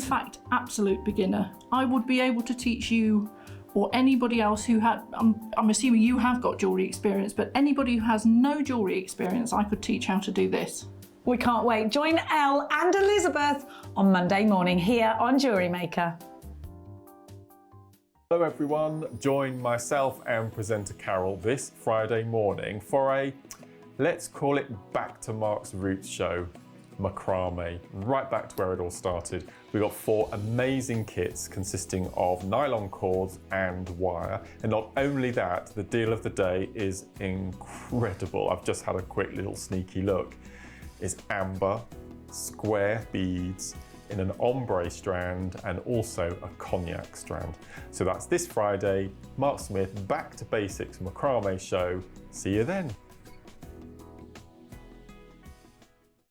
fact absolute beginner. I would be able to teach you or anybody else who had, I'm assuming you have got jewellery experience, but anybody who has no jewellery experience, I could teach how to do this. We can't wait. Join Elle and Elizabeth on Monday morning here on Jewellery Maker. Hello everyone, join myself and presenter Carol this Friday morning for a, let's call it back to Mark's roots show, macrame, right back to where it all started. We got 4 amazing kits consisting of nylon cords and wire, and not only that, the deal of the day is incredible. I've just had a quick little sneaky look. It's amber, square beads, in an ombre strand and also a cognac strand. So that's this Friday, Mark Smith, Back to Basics Macrame Show. See you then.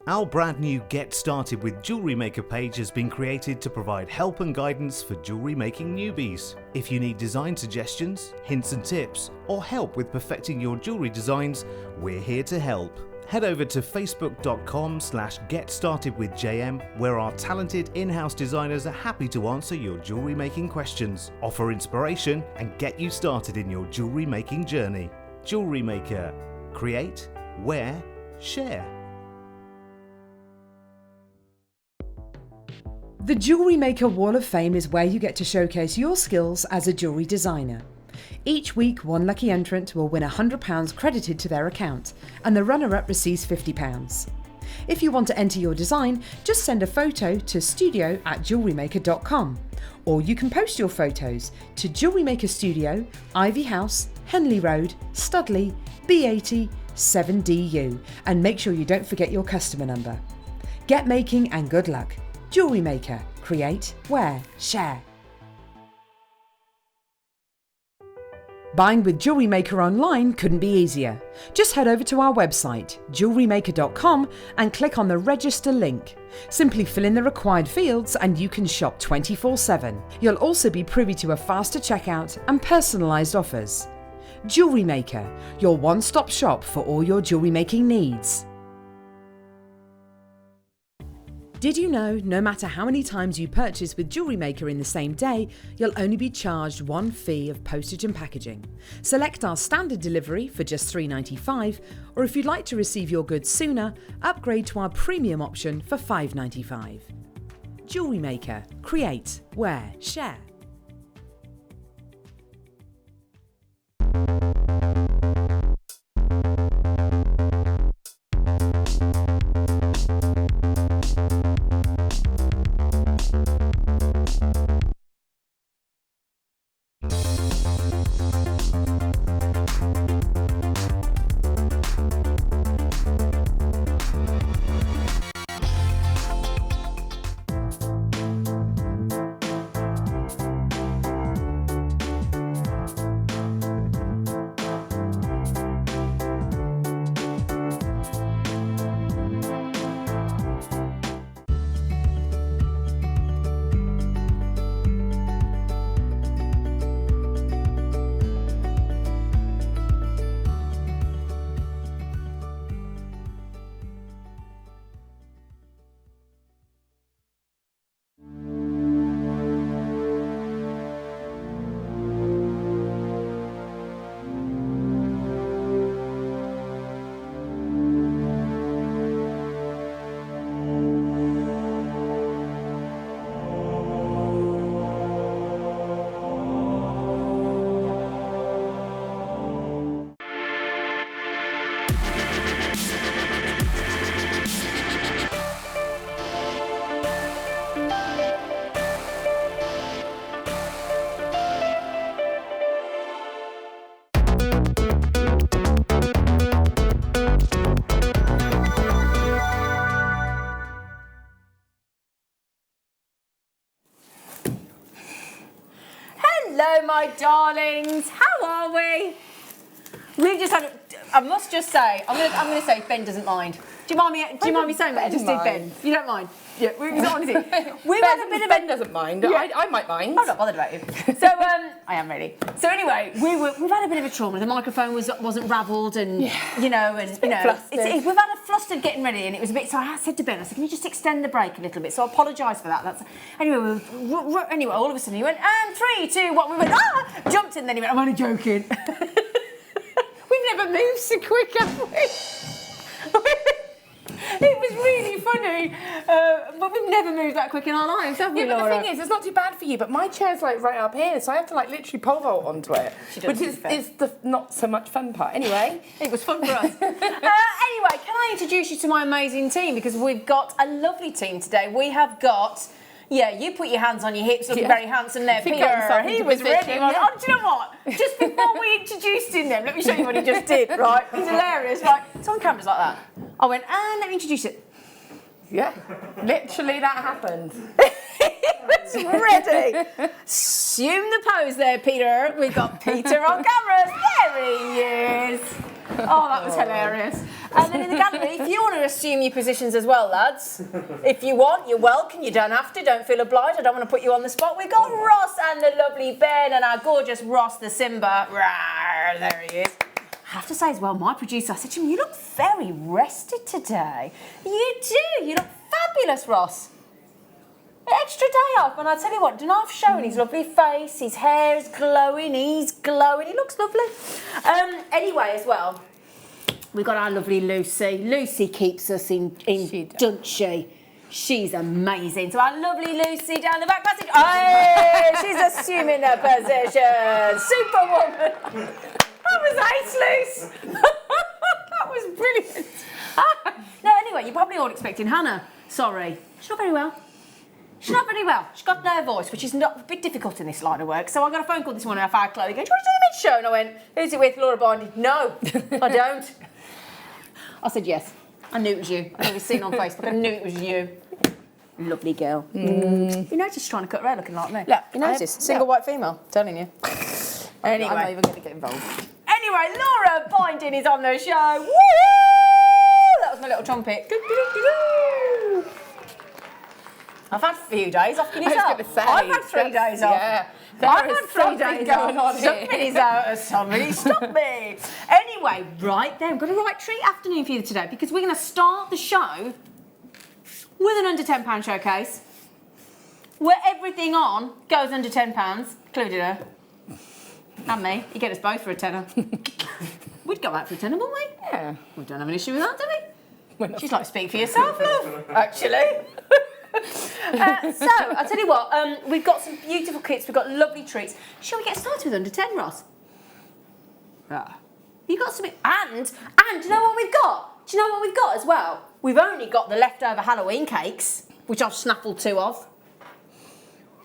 Our brand new Get Started with Jewellery Maker page has been created to provide help and guidance for jewellery making newbies. If you need design suggestions, hints and tips, or help with perfecting your jewellery designs, we're here to help. Head over to facebook.com/getstartedwithjm, where our talented in-house designers are happy to answer your jewellery making questions, offer inspiration, and get you started in your jewellery making journey. Jewellery Maker. Create, wear, share. The Jewellery Maker Wall of Fame is where you get to showcase your skills as a jewellery designer. Each week, one lucky entrant will win £100 credited to their account, and the runner-up receives £50. If you want to enter your design, just send a photo to studio@jewellerymaker.com, or you can post your photos to Jewellery Maker Studio, Ivy House, Henley Road, Studley, B80 7DU, and make sure you don't forget your customer number. Get making and good luck. Jewellery Maker. Create, wear, share. Buying with Jewellery Maker online couldn't be easier. Just head over to our website, jewellerymaker.com, and click on the register link. Simply fill in the required fields and you can shop 24/7. You'll also be privy to a faster checkout and personalised offers. Jewellery Maker, your one-stop shop for all your jewellery making needs. Did you know no matter how many times you purchase with Jewellery Maker in the same day, you'll only be charged one fee of postage and packaging? Select our standard delivery for just $3.95, or if you'd like to receive your goods sooner, upgrade to our premium option for $5.95. Jewellery Maker. Create, wear, share. Hello, my darlings. How are we? We've just had. I must just say, I'm gonna say Ben doesn't mind. Do you mind me saying what I just did, Ben? You don't mind? Yeah, honestly. We've had a bit of Ben doesn't mind. Yeah. I might mind. I'm not bothered about you. So I am really. So anyway, we've had a bit of a trauma. The microphone wasn't ravelled, and we've had a flustered getting ready, and it was a bit. So I said to Ben, I said, "Can you just extend the break a little bit?" So I apologise for that. Anyway. All of a sudden he went, and 3, 2, 1. We went, jumped in. Then he went, "I'm only joking." We've never moved so quick, have we? It was really funny, but we've never moved that quick in our lives, have we, Yeah, but Laura? the thing is, it's not too bad for you, but my chair's like right up here, so I have to like literally pole vault onto it, which is the not so much fun part. Anyway. It was fun for us. Anyway, can I introduce you to my amazing team, because we've got a lovely team today. We have got... Yeah, you put your hands on your hips, looking very handsome there, Peter. He was ready. Oh, do you know what? Just before we introduced him then, let me show you what he just did, right? He's hilarious, right? It's on cameras like that. I went, let me introduce it. Yeah, literally that happened. He was ready. Assume the pose there, Peter. We've got Peter on cameras. There he is. Oh, that was hilarious. And then in the gallery, if you want to assume your positions as well, lads, if you want, you're welcome. You don't have to. Don't feel obliged. I don't want to put you on the spot. We've got Ross and the lovely Ben and our gorgeous Ross the Simba. Rawr, there he is. I have to say as well, my producer, I said to him, you look very rested today. You do. You look fabulous, Ross. Extra day off, and I tell you what, Donav's showing his lovely face, his hair is glowing, he's glowing, he looks lovely. Anyway, as well, we've got our lovely Lucy. Lucy keeps us in doesn't she? She's amazing. So our lovely Lucy down the back passage. Hey, she's assuming her position. Superwoman. That was ace, Luce. That was brilliant. No, anyway, you're probably all expecting Hannah. Sorry, she's not very well. She's not very well. She's got no voice, which is not a bit difficult in this line of work. So I got a phone call this morning off our Chloe going, "Do you want to do the mid-show?" And I went, "Who's it with, Laura Binding?" "No, I don't." I said, "Yes." I knew it was you. I know it was seen on Facebook. I knew it was you. Lovely girl. You noticed trying to cut her hair looking like me? Look, you noticed? Single white female, telling you. Anyway. I'm not even going to get involved. Anyway, Laura Binding is on the show. Woo! That was my little trumpet. I've had a few days off. Can you tell? I was going to say. I've had 3 days off. Yeah. I've had 3 days going off. on here. Somebody's out. Somebody stop me. Anyway, right then, we've got a right treat afternoon for you today, because we're going to start the show with an under £10 showcase where everything on goes under £10, including her and me. You get us both for a tenner. We'd go out for a tenner, wouldn't we? Yeah. We don't have an issue with that, do we? She's like, speak for yourself, love, actually. So, I'll tell you what, we've got some beautiful kits, we've got lovely treats. Shall we get started with under 10, Ross? You got something, and do you know what we've got? Do you know what we've got as well? We've only got the leftover Halloween cakes, which I've snaffled 2 of.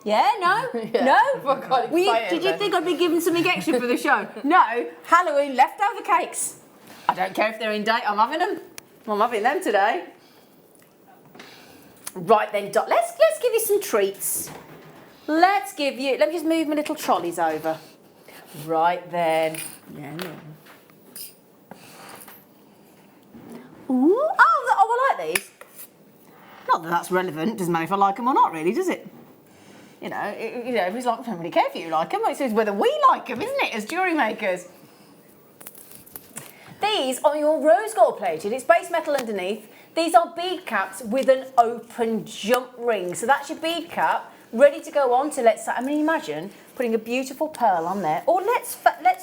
Yeah, no? Yeah. No? Did you think I'd be giving something extra for the show? No, Halloween leftover cakes. I don't care if they're in date, I'm having them. I'm having them today. Right then, Dot, let's give you some treats. Let me just move my little trolleys over. Right then. Yeah. Ooh, I like these. Not that that's relevant, doesn't matter if I like them or not, really, does it? You know, if it's like, I don't really care if you like them, it's whether we like them, isn't it, as jewellery makers? These are your rose gold plated, it's base metal underneath. These are bead caps with an open jump ring. So that's your bead cap, ready to go on to, let's say, I mean, imagine putting a beautiful pearl on there. Or let's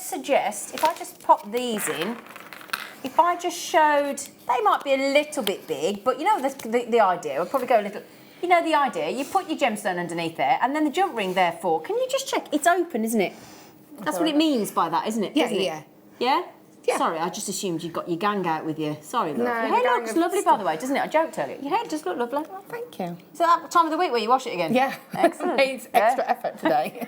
suggest, if I just pop these in, if I just showed, they might be a little bit big, but you know the idea, we'll probably go a little, you know the idea, you put your gemstone underneath there, and then the jump ring therefore, can you just check? It's open, isn't it? That's what it means by that, isn't it? Yeah, Isn't yeah. It? Yeah? Yeah. Sorry, I just assumed you'd got your gang out with you. Sorry, love. No, Your the hair gang looks of lovely, by the way, doesn't it? I joked earlier. Your hair does look lovely. Oh, thank you. Is that time of the week where you wash it again? Yeah. Excellent. Needs extra effort today.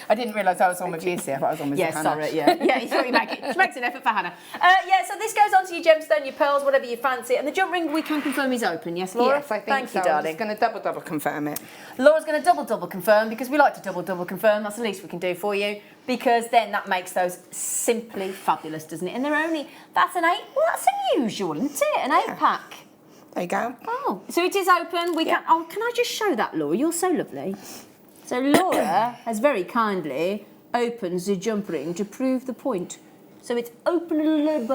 I didn't realise I was on with Lucy. I thought I was on with Hannah. Sorry, yeah. Yeah, you thought you make it. She makes an effort for Hannah. Yeah, so this goes on to your gemstone, your pearls, whatever you fancy. And the jump ring, we can confirm is open, yes, Laura? Yes, I think Thank so. you, darling. I'm just going to double confirm it. Laura's going to double confirm because we like to double confirm. That's the least we can do for you. because then that makes those simply fabulous, doesn't it? And they're only, that's an 8, well, that's unusual, isn't it? An 8-pack. There you go. Oh, so it is open. Can I just show that, Laura? You're so lovely. So Laura has very kindly opened the jump ring to prove the point. So it's openable.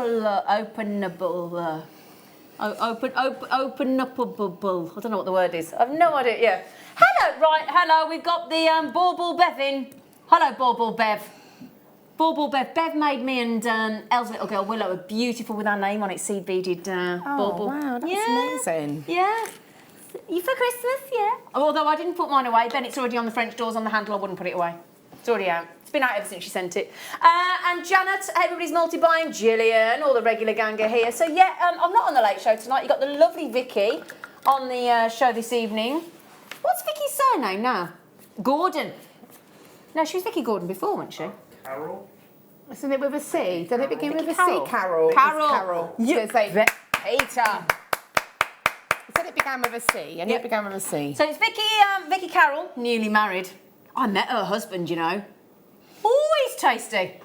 I don't know what the word is. I've no idea. Yeah. Hello. We've got the Bauble Bev in. Hello, Bauble Bev. Bauble Bev. Bev made me and Elle's little girl Willow a beautiful with our name on it, seed beaded bauble. Wow, that's amazing. Yeah. You for Christmas, yeah. Although I didn't put mine away. Bennett's already on the French doors on the handle. I wouldn't put it away. It's already out. It's been out ever since she sent it. And Janet, everybody's multi-buying. Gillian, all the regular gang are here. So yeah, I'm not on the late show tonight. You've got the lovely Vicky on the show this evening. What's Vicky's surname now? Gordon. No, she was Vicky Gordon before, wasn't she? Carol? Isn't it with a C? Doesn't it begin with a C? Carol. Carol. Carol. Peter. Peter. I said it began with a C. I knew it began with a C. So it's Vicky Carroll, newly married. I met her husband, you know. Oh, he's tasty.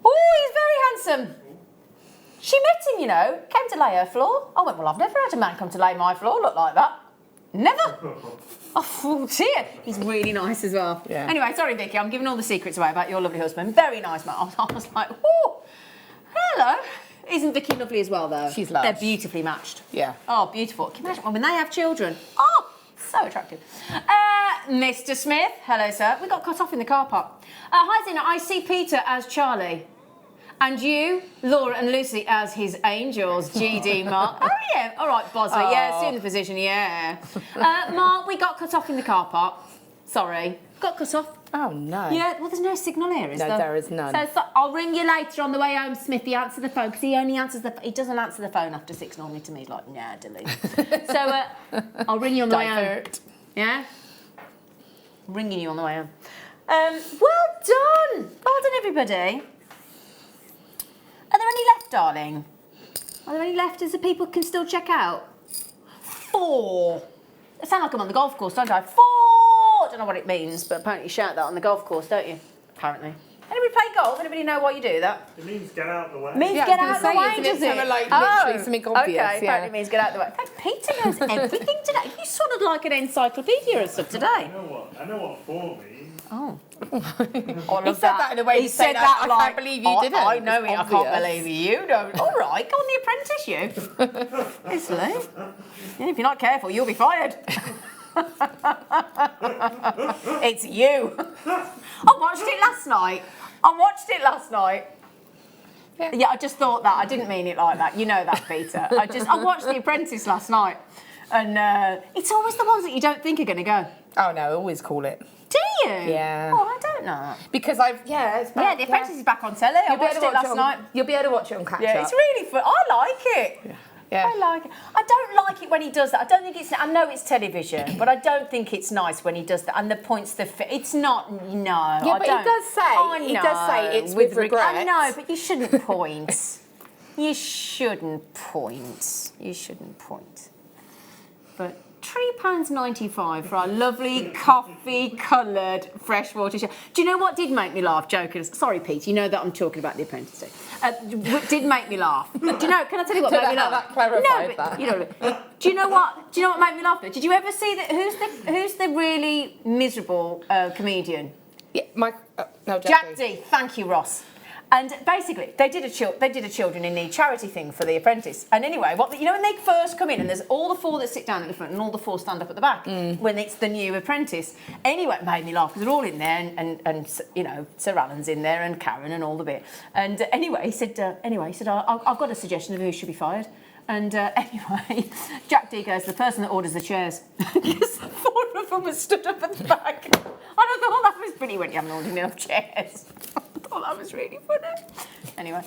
Oh, he's very handsome. She met him, you know, came to lay her floor. I went, well, I've never had a man come to lay my floor look like that. Never. Oh, dear. He's really nice as well. Yeah. Anyway, sorry, Vicky, I'm giving all the secrets away about your lovely husband. Very nice, man. I was like, oh, hello. Isn't Vicky lovely as well, though? She's lush. They're beautifully matched. Yeah. Oh, beautiful. Can you imagine when they have children? Oh, so attractive. Mr. Smith, hello, sir. We got cut off in the car park. Hi, Zena. I see Peter as Charlie. And you, Laura and Lucy as his angels, GD, Mark. Oh, yeah. All right, Bosley. Oh. Yeah, assume the position, yeah. Mark, we got cut off in the car park. Sorry. Got cut off. Oh, no. Yeah, well, there's no signal here, is there? No, there is none. So I'll ring you later on the way home, Smithy. Answer the phone, because he only answers he doesn't answer the phone after 6 normally to me. He's like, nah, delete. So I'll ring you on the way home. Yeah? Ringing you on the way home. Well done. Well done, everybody. Are there any left, darling? Are there any left as the people can still check out? 4. I sound like I'm on the golf course, don't I? 4! I don't know what it means, but apparently you shout that on the golf course, don't you? Apparently. Anybody play golf? Anybody know why you do that? It means get out of the way. Means Yeah, get I was out of the gonna way, say, does isn't it? it? Something like literally something obvious, Okay, yeah. apparently means get out of the way. In fact, Peter knows everything today. You sort of like an encyclopedia and stuff today. I know what 4 means. Oh. He said that in a way He to say said that, that I like, can't believe you didn't. I know it, I can't Obvious. believe you don't. All right, go on The Apprentice, you. Honestly. Yeah, if you're not careful, you'll be fired. It's you. I watched it last night. Yeah, I just thought that. I didn't mean it like that. You know that, Peter. I watched The Apprentice last night. And it's always the ones that you don't think are going to go. Oh, no, I always call it. Do you? Yeah. Oh, I don't know. Because it's back. Yeah, The Apprentice is back on telly. I watched it last night. You'll be able to watch it on catch Yeah, up. it's really fun. I like it. Yeah. I like it. I don't like it when he does that. I don't think it's. I know it's television, but I don't think it's nice when he does that. And the points it's not. No. Yeah, I but don't. he does say it's with regret. I know, but you shouldn't point. You shouldn't point. But £3.95 for our lovely coffee-coloured freshwater shower. Do you know what did make me laugh, jokers? Sorry, Pete, you know that I'm talking about The Apprentice. What did make me laugh? Do you know? Can I tell you what made me laugh? That clarified that. You know. Do you know what made me laugh? Did you ever see that? Who's the really miserable comedian? Yeah, Jack D. Thank you, Ross. And basically, they did a children in need charity thing for The Apprentice. And anyway, when they first come in, and there's all the 4 that sit down at the front and all the 4 stand up at the back when it's the new apprentice. Anyway, it made me laugh because they're all in there, and you know, Sir Alan's in there and Karen and all the bit. And anyway, he said, I've got a suggestion of who should be fired. And anyway, Jack D goes, the person that orders the chairs. Because 4 of them had stood up at the back. And I thought that was pretty when you haven't ordered enough chairs. I thought that was really funny. Anyway,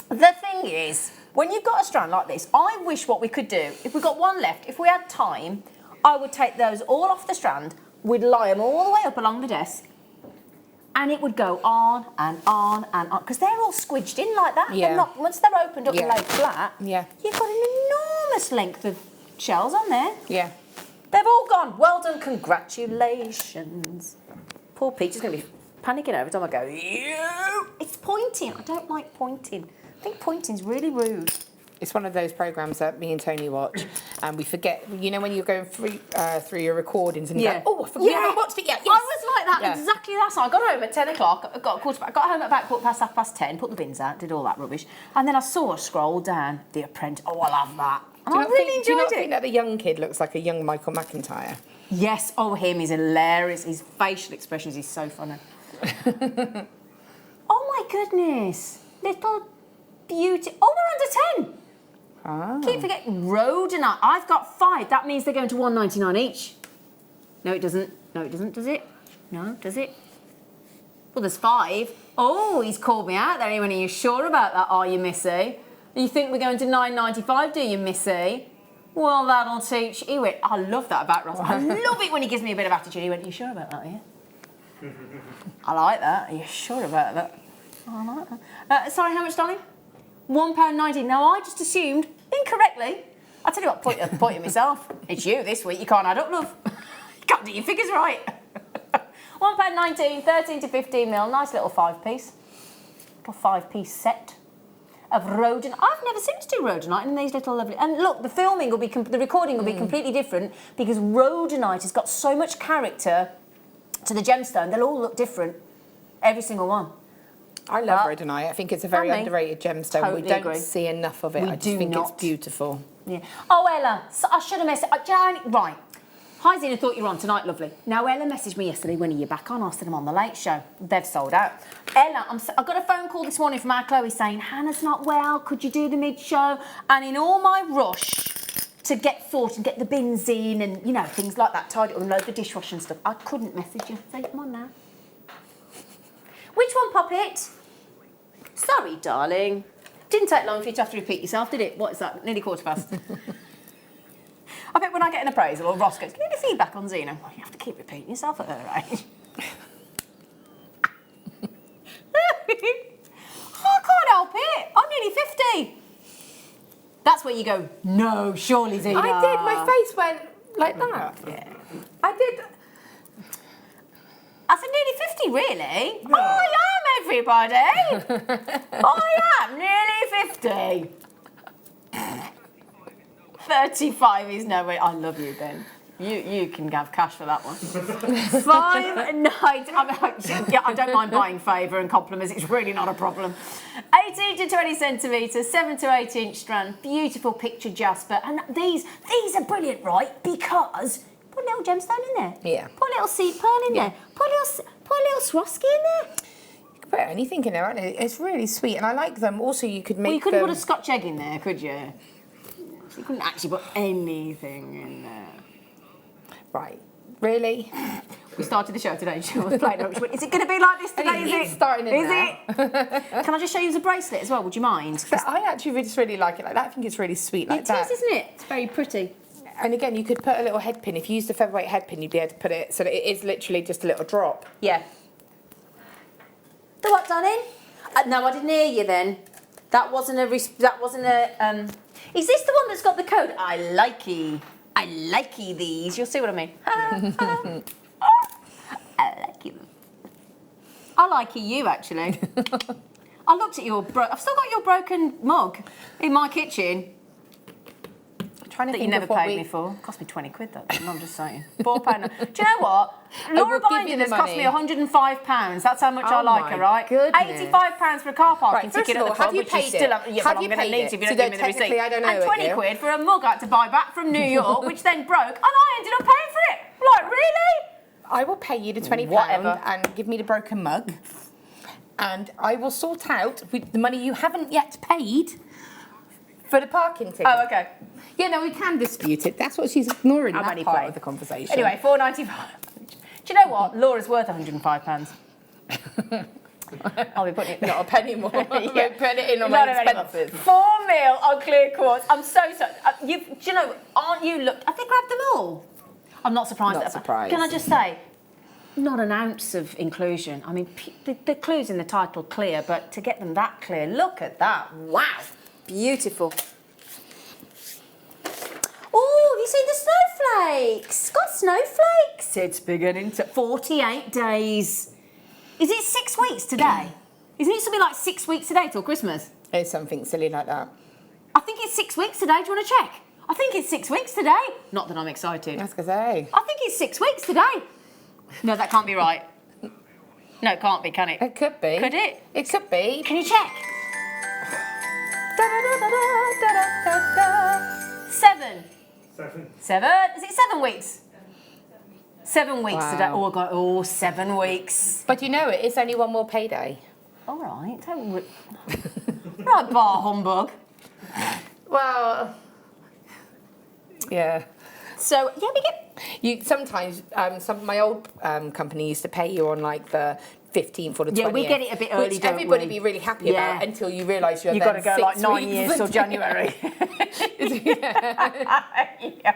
the thing is, when you've got a strand like this, I wish what we could do, if we got one left, if we had time, I would take those all off the strand, we'd lie them all the way up along the desk, and it would go on and on and on, because they're all squidged in like that. Yeah. They're not, once they're opened up and laid flat, you've got an enormous length of shells on there. Yeah. They've all gone. Well done, congratulations. Poor Peter's going to be panicking every time I go, you. It's pointing. I don't like pointing. I think pointing's really rude. It's one of those programs that me and Tony watch, and we forget. You know when you're going through your recordings and you go, oh, I forgot I watched it yet. Yes. I was like that exactly last night. I got home at 10 o'clock. I got home at about 10:15, put the bins out, did all that rubbish, and then I saw a scroll down. The Apprentice. Oh, I love that. And I really enjoyed do you not it. think that the young kid looks like a young Michael McIntyre? Yes. Oh, him. He's hilarious. His facial expressions. He's so funny. Oh my goodness. Little beauty. Oh, we're under 10. Ah. Keep forgetting rhodonite. I've got 5. That means they're going to $1.99 each. No, it doesn't. No, it doesn't. Does it? No, does it? Well, there's 5. Oh, he's called me out there. Are you sure about that? Are you, Missy? You think we're going to $9.95? Do you, Missy? Well, that'll teach. He went. I love that about Ross. I love it when he gives me a bit of attitude. He went. Are you sure about that? Are you? I like that. Are you sure about that? I like that. Sorry, how much, darling? £1.90. Now, I just assumed, incorrectly, I'll tell you what, point at myself. It's you this week, you can't add up, love. You can't do your figures right. £1.19, 13 to 15 mil, nice little 5-piece. Little 5-piece set of rhodonite. I've never seen us do rhodonite in these little lovely... And look, the filming will be, the recording will be completely different because rhodonite has got so much character to the gemstone. They'll all look different, every single one. I love rhodonite. I think it's a very underrated gemstone. Totally we don't agree. see enough of it. I just think it's beautiful. Yeah. Oh, Ella, so I should have messaged... Right. Hi, Zena, thought you were on tonight, lovely. Now, Ella messaged me yesterday, when are you back on? I said, I'm on the late show. They've sold out. Ella, I got a phone call this morning from our Chloe saying, Hannah's not well, could you do the mid-show? And in all my rush to get thought and get the bins in and, you know, things like that, tidy up and load the dishwasher and stuff, I couldn't message you. So, come on now. Which one, Poppet? Sorry, darling. Didn't take long for you to have to repeat yourself, did it? What is that? Nearly 15:15. I bet when I get an appraisal or Ross goes, give me the feedback on Zena. Well, you have to keep repeating yourself at her age. I can't help it. I'm nearly 50. That's where you go, no, surely, Zena. I did. My face went like that. Yeah. I did. I said nearly 50, really? Yeah. I am, everybody. I am nearly 50. 35 is no way. I love you, Ben. You can have cash for that one. 5 nights. I don't mind buying favour and compliments. It's really not a problem. 18 to 20 centimetres, 7 to 8 inch strand. Beautiful picture jasper. And these are brilliant, right? Because put a little gemstone in there. Yeah. Put a little seed pearl in there. Put a little Swarovski in there. You could put anything in there, aren't it? It's really sweet, and I like them. Also, you could make. Well, you couldn't put a Scotch egg in there, could you? You couldn't actually put anything in there. Right. Really? We started the show today. She was playing up. She went, is it going to be like this today? It's starting in there. It? Can I just show you the bracelet as well? Would you mind? But I actually just really like it like that. I think it's really sweet like that. It is, isn't it? It's very pretty. And again, you could put a little head pin. If you use the featherweight head pin, you'd be able to put it so that it is literally just a little drop. Yeah. The what, darling? No, I didn't hear you then. That wasn't a. Is this the one that's got the code? I likey these. You'll see what I mean. I like you. I like you actually. I looked at your. I've still got your broken mug in my kitchen. Trying to that think you never of what paid me for. Cost me 20 quid that. I'm just saying. £4. Do you know what? Laura Binding has cost me £105. That's how much I like her, right? Goodness. £85 for a car parking Right, ticket at the have club, you which paid you still it? have. Yeah, Have well, you I'm going to paid need it? to if you So don't give me the technically receipt. I don't know and it 20 yet. quid for a mug I had to buy back from New York, which then broke, and I ended up paying for it. Like, really? I will pay you the £20 Whatever. and give me the broken mug, and I will sort out with the money you haven't yet paid for the parking ticket. Oh, okay. Yeah, no, we can dispute it. That's what she's ignoring. I'm That only part playing. of the conversation. Anyway, £4.95. Do you know what? Laura's worth £105. I'll be putting it. Not a penny more. Yeah. Put it in on Not my a penny more. expenses. 4 mil on clear quartz. I'm so sorry. Do you know, aren't you look? Have they grabbed them all? I'm not surprised. Not surprised. Can I just say, not an ounce of inclusion. I mean, the clue's in the title clear, but to get them that clear, look at that. Wow. Beautiful. Oh, you see the snowflakes? It's got snowflakes. It's beginning to 48 days. Is it 6 weeks today? Isn't it something like 6 weeks today till Christmas? It's something silly like that. I think it's 6 weeks today. Do you want to check? I think it's 6 weeks today. Not that I'm excited. I was going to say. I think it's 6 weeks today. No, that can't be right. No, it can't be, can it? It could be. Could it? It could be. Can you check? 7. 7. Is it 7 weeks? 7 weeks Wow. today. Oh, I got 7 weeks. But you know it, it's only one more payday. All right. Right, bar humbug. Well, yeah. So yeah, we get. You sometimes my old company used to pay you on like the 15th or the 20th. Yeah, we get it a bit early, which don't everybody we? be really happy Yeah. about until you realise you've You've got to go like 9 years till January. Yeah.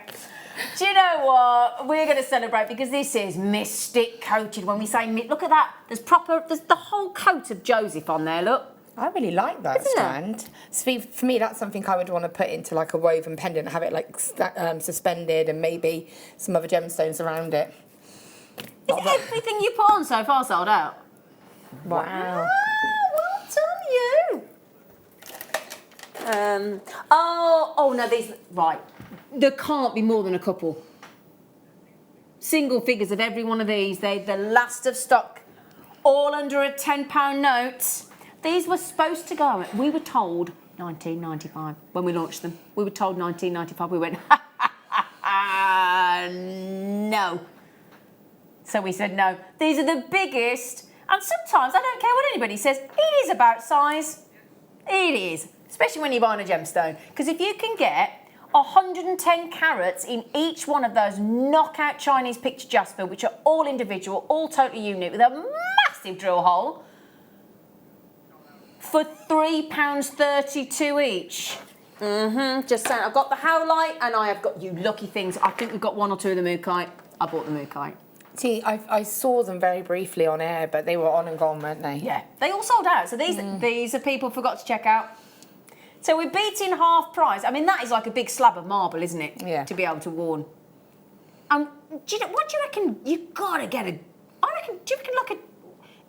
Do you know what? We're going to celebrate because this is Mystic Coated. When we say, look at that, there's the whole coat of Joseph on there, look. I really like that Isn't it? strand. So for me, that's something I would want to put into like a woven pendant, have it like suspended and maybe some other gemstones around it. Is everything you put on so far sold out? Wow. Well done, you. Oh no, these, right. There can't be more than a couple. Single figures of every one of these. They're the last of stock. All under a £10 note. These were supposed to go, we were told 1995 when we launched them. We were told 1995. We went, no. So we said no. These are the biggest. And sometimes, I don't care what anybody says, it is about size. It is. Especially when you're buying a gemstone. Because if you can get 110 carats in each one of those knockout Chinese picture jasper, which are all individual, all totally unique, with a massive drill hole, for £3.32 each. Just saying. I've got the howlite and I have got you lucky things. I think we've got 1 or 2 of the mookaite. I bought the mookaite. See, I saw them very briefly on air, but they were on and gone, weren't they? Yeah, they all sold out. So these are people forgot to check out. So we're beating half price. I mean, that is like a big slab of marble, isn't it? Yeah. To be able to warn. What do you reckon? You've got to get do you reckon like a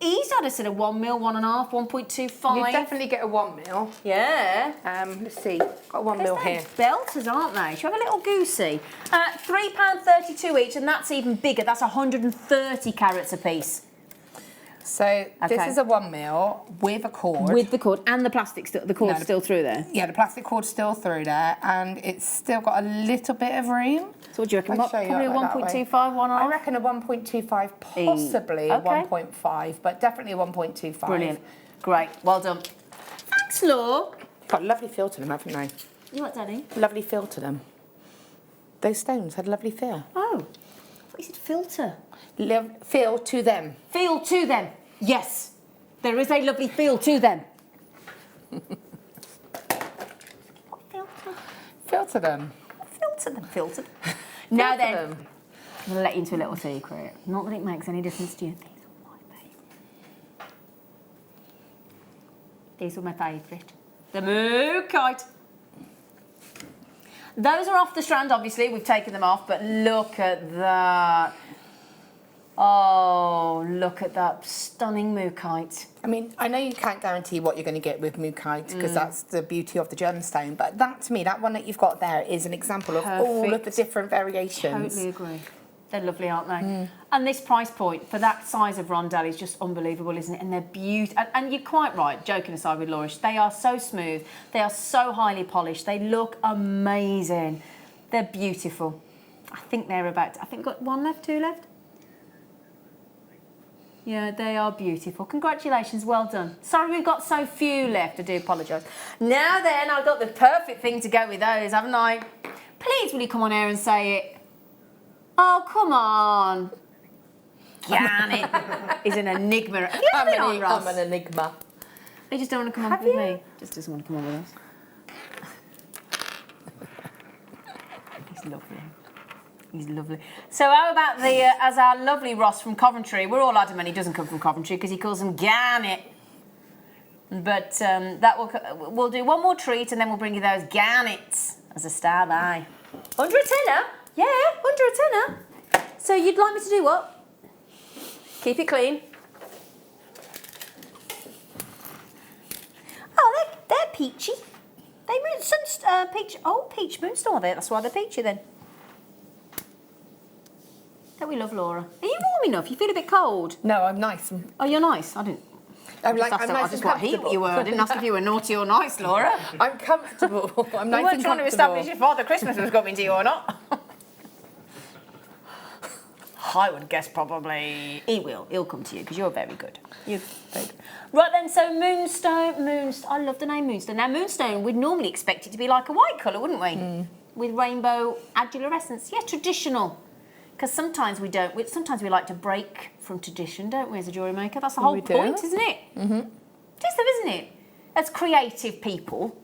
ease out of sort of 1 mil, 1.5, 1.25? You definitely get a 1 mil. Yeah. Let's see, got 1 mil here. Belters, aren't they? Should we have a little goosey? £3.32 each, and that's even bigger. That's 130 carats a piece. So this Okay. is a 1 mil with a cord. With the cord and the plastic, the cord's still through there. Yeah, the plastic cord's still through there, and it's still got a little bit of room. So what do you reckon? I'll show you Probably a like that way. 1.25, 1.5? I reckon a 1.25, possibly a Okay. 1.5, but definitely a 1.25. Brilliant. Great. Well done. Thanks, Law. Got a lovely feel to them, haven't they? You what, Daddy? Lovely feel to them. Those stones had a lovely feel. Oh. What is it? Filter. Feel to them. Feel to them. Yes. There is a lovely feel to them. What filter? Feel to them. Filter them. Filtered. Now then, them. I'm going to let you into a little secret. Not that it makes any difference to you. These are my favourite. The mookaite. Those are off the strand, obviously. We've taken them off, but look at that. Oh, look at that stunning mookaite. I mean, I know you can't guarantee what you're going to get with mookaite because that's the beauty of the gemstone, but that, to me, that one that you've got there is an example of all of the Perfect. different variations. Totally agree. They're lovely, aren't they? And this price point for that size of rondelle is just unbelievable, isn't it? And they're beautiful. And you're quite right, joking aside with Laura, they are so smooth. They are so highly polished. They look amazing. They're beautiful. I think they're about, I think we've got 1 left, 2 left. Yeah, they are beautiful. Congratulations, well done. Sorry we've got so few left, I do apologise. Now then, I've got the perfect thing to go with those, haven't I? Please, will you come on air and say it? Oh, come on. Can it? He's an enigma. Have you ever been on, Ross? I'm an enigma. He just don't want to come on with me. Just doesn't want to come on with us. He's lovely. He's lovely. So how about the, as our lovely Ross from Coventry, we're all adamant he doesn't come from Coventry because he calls them Garnet. But that we'll do one more treat and then we'll bring you those Garnets as a star by. Under a tenner? Yeah, under a tenner. So you'd like me to do what? Keep it clean. peachy. Peach. Oh, peach moonstone are there. That's why they're peachy then. Don't we love Laura? Are you warm enough? You feel a bit cold? No, I'm nice. Oh, you're nice. I didn't. I'm I nice just and what heat comfortable. you were. I didn't ask if you were naughty or nice, Laura. I'm comfortable. I'm nice We weren't and trying to comfortable. establish if Father Christmas was coming to you or not. I would guess probably he will. He'll come to you because you're very good. You're very good. Right then, so moonstone. I love the name moonstone. Now, moonstone, we'd normally expect it to be like a white colour, wouldn't we? With rainbow adulorescence. Yeah, traditional. Because sometimes we don't. Sometimes we like to break from tradition, don't we, as a jewellery maker? That's the whole point, isn't it? Mm-hmm. It is, though, isn't it? As creative people,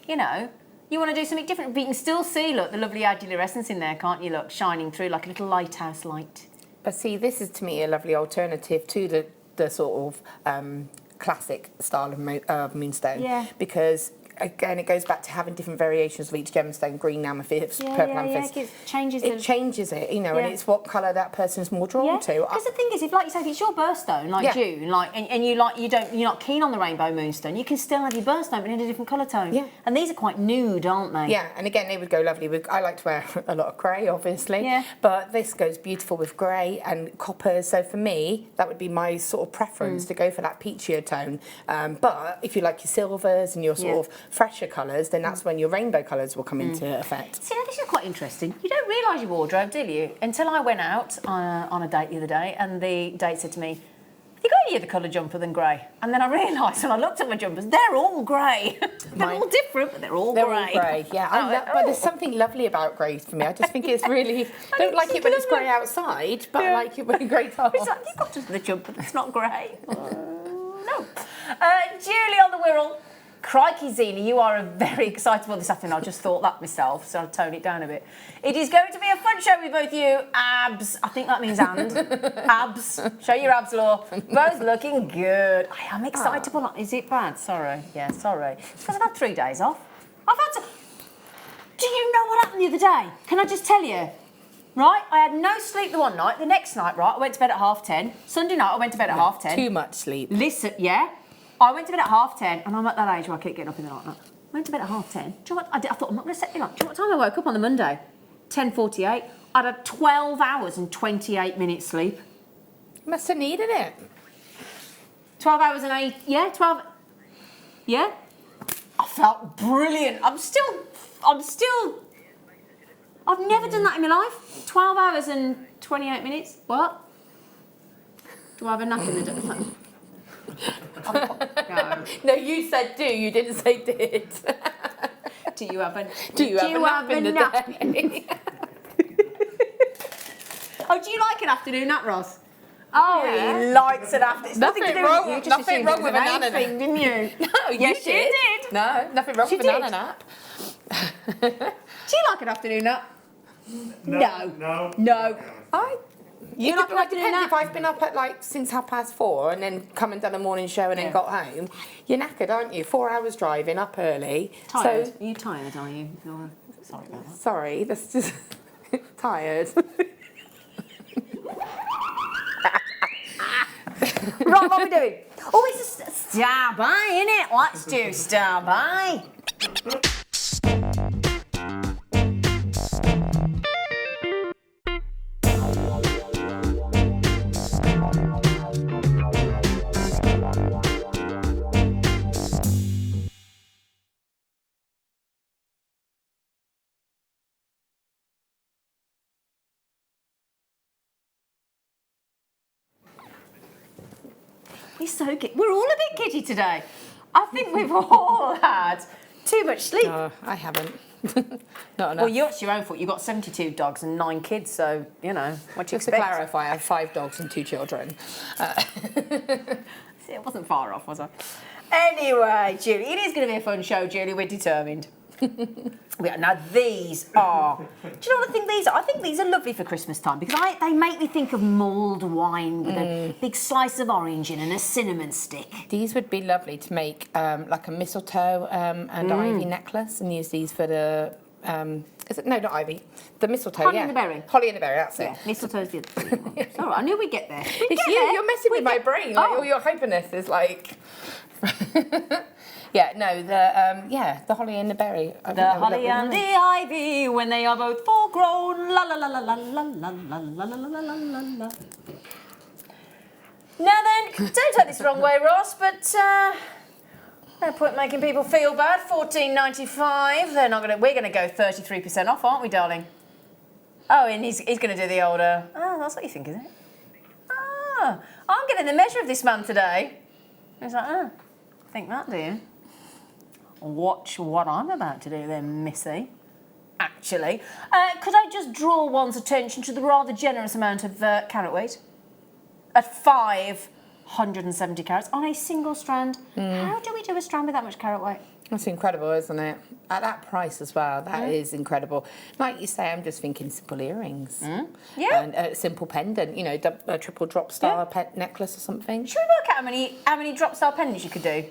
you know, you want to do something different, but you can still see, look, the lovely adulorescence in there, can't you? Look, shining through like a little lighthouse light. But see, this is to me a lovely alternative to the sort of classic style of moonstone. Yeah. Because again, it goes back to having different variations of each gemstone: green amethyst, purple amethyst. It changes it changes it, you know, and it's what colour that person's more drawn to. Because the thing is, if like you say, if it's your birthstone, like June, like and you're not keen on the rainbow moonstone, you can still have your birthstone but in a different colour tone. Yeah. And these are quite nude, aren't they? Yeah, and again, they would go lovely with. I like to wear a lot of grey, obviously. Yeah. But this goes beautiful with grey and coppers. So for me, that would be my sort of preference to go for that peachier tone. But if you like your silvers and your sort of fresher colours, then that's when your rainbow colours will come into effect. See, now this is quite interesting. You don't realise your wardrobe, do you? Until I went out on a date the other day, and the date said to me, "Have you got any other colour jumper than grey?" And then I realised when I looked at my jumpers, they're all grey. They're all different, but they're all grey. They're all grey, yeah. But there's something lovely about grey for me. I just think it's really. I don't like it when it's grey outside, but I like it when grey's on. It's like, you've got the jumper that's not grey. No. Julie on the Wirral. Crikey, Zena, you are very excitable this afternoon. I just thought that myself, so I'll tone it down a bit. It is going to be a fun show with both you. Abs. I think that means and. Abs. Show your abs, Law. Both looking good. I am excitable. Is it bad? Sorry. Yeah, sorry. It's because I've had 3 days off. I've had to... Do you know what happened the other day? Can I just tell you? Right, I had no sleep the one night. The next night, right, I went to bed at 10:30. Sunday night, I went to bed at 10:30. Too much sleep. Listen, yeah. I went to bed at 10:30, and I'm at that age where I keep getting up in the night. I went to bed at 10:30. Do you know what I did? I thought, I'm not going to set you up. Do you know what time I woke up on the Monday? 10:48. I'd had 12 hours and 28 minutes sleep. You must have needed it. 12 hours and 8, yeah, 12. Yeah. I felt brilliant. I've never done that in my life. 12 hours and 28 minutes. What? Do I have a nap in the day? No, you said do, you didn't say did. Do you have a nap in the day? Oh, do you like an afternoon nap, Ross? Oh, yeah. He likes an afternoon. It's nothing to do with you. Nothing wrong with a banana nap, didn't you? No, yes, you did. No, nothing wrong with a banana nap. Do you like an afternoon nap? No. You like an afternoon nap? If I've been up at since 4:30 and then come and done a morning show and then got home, you're knackered, aren't you? 4 hours driving up early. Tired. Are you tired, are you? Sorry about that. Sorry, that's just tired. Right, what are we doing? Oh, it's a star by, innit? Let's do star by. We're all a bit giddy today. I think we've all had too much sleep. No, I haven't. Not enough. Well, it's your own fault. You've got 72 dogs and 9 kids, so, you know, what do you Just expect? to clarify, I have 5 dogs and 2 children. See, it wasn't far off, was I? Anyway, Julie, it is going to be a fun show, Julie. We're determined. Now, these are... Do you know what I think these are? I think these are lovely for Christmas time because they make me think of mulled wine with a big slice of orange in and a cinnamon stick. These would be lovely to make like a mistletoe and ivy necklace and use these for the... is it? No, not ivy. The mistletoe, Holly and the berry. Holly and the berry, that's Yeah, it. mistletoe's the other one. It's all right, I knew we'd get there. It's you. You're messing with my brain. Like, all your hyperness is like... Yeah, no, the holly and the berry. The holly and the ivy, when they are both full grown. La la la la la la la la la la la la la la. Now then, don't take this the wrong way, Ross, but no point making people feel bad. $14.95. We're gonna go 33% off, aren't we, darling? Oh, and he's gonna do the older. Oh, that's what you think, is it? Oh, I'm getting the measure of this man today. He's like, oh, think that, do you? Watch what I'm about to do then, Missy. Actually, could I just draw one's attention to the rather generous amount of carat weight? At 570 carats on a single strand. How do we do a strand with that much carat weight? That's incredible, isn't it? At that price as well, that is incredible. Like you say, I'm just thinking simple earrings. Yeah. And a simple pendant, you know, a triple drop star necklace or something. Should we work out how many drop style pendants you could do?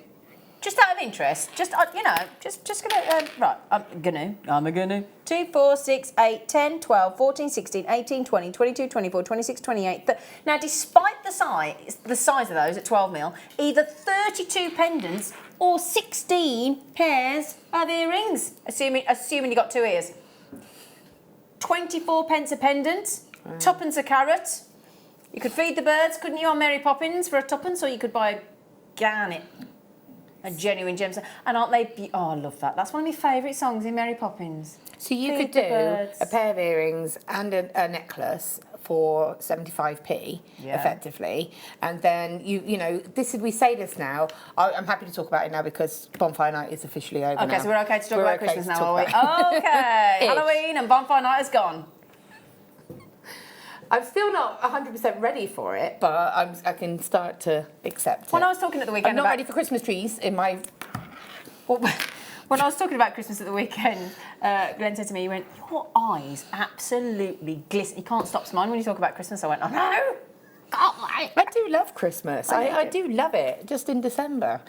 Just out of interest, just gonna, right, I'm gonna. 2, 4, 6, 8, 10, 12, 14, 16, 18, 20, 22, 24, 26, 28. Now, despite the size of those at 12 mil, either 32 pendants or 16 pairs of earrings, assuming you got 2 ears. 24 pence a pendant, tuppence a carat. You could feed the birds, couldn't you, on Mary Poppins for a tuppence, or you could buy a garnet. A genuine gem. And aren't they... Oh, I love that. That's one of my favourite songs in Mary Poppins. So you Feed could the do birds. a pair of earrings and a necklace for 75p, effectively. And then, you know, we say this now. I'm happy to talk about it now because Bonfire Night is officially over now. Okay, so we're okay to talk about Christmas now, are we? about- Okay. Halloween and Bonfire Night is gone. I'm still not 100% ready for it, but I can start to accept When it. I was talking at the weekend I'm not about... ready for Christmas trees in my... When I was talking about Christmas at the weekend, Glenn said to me, he went, your eyes absolutely glisten. You can't stop smiling when you talk about Christmas. I went, oh no, can't wait. I do love Christmas. I do love it, just in December.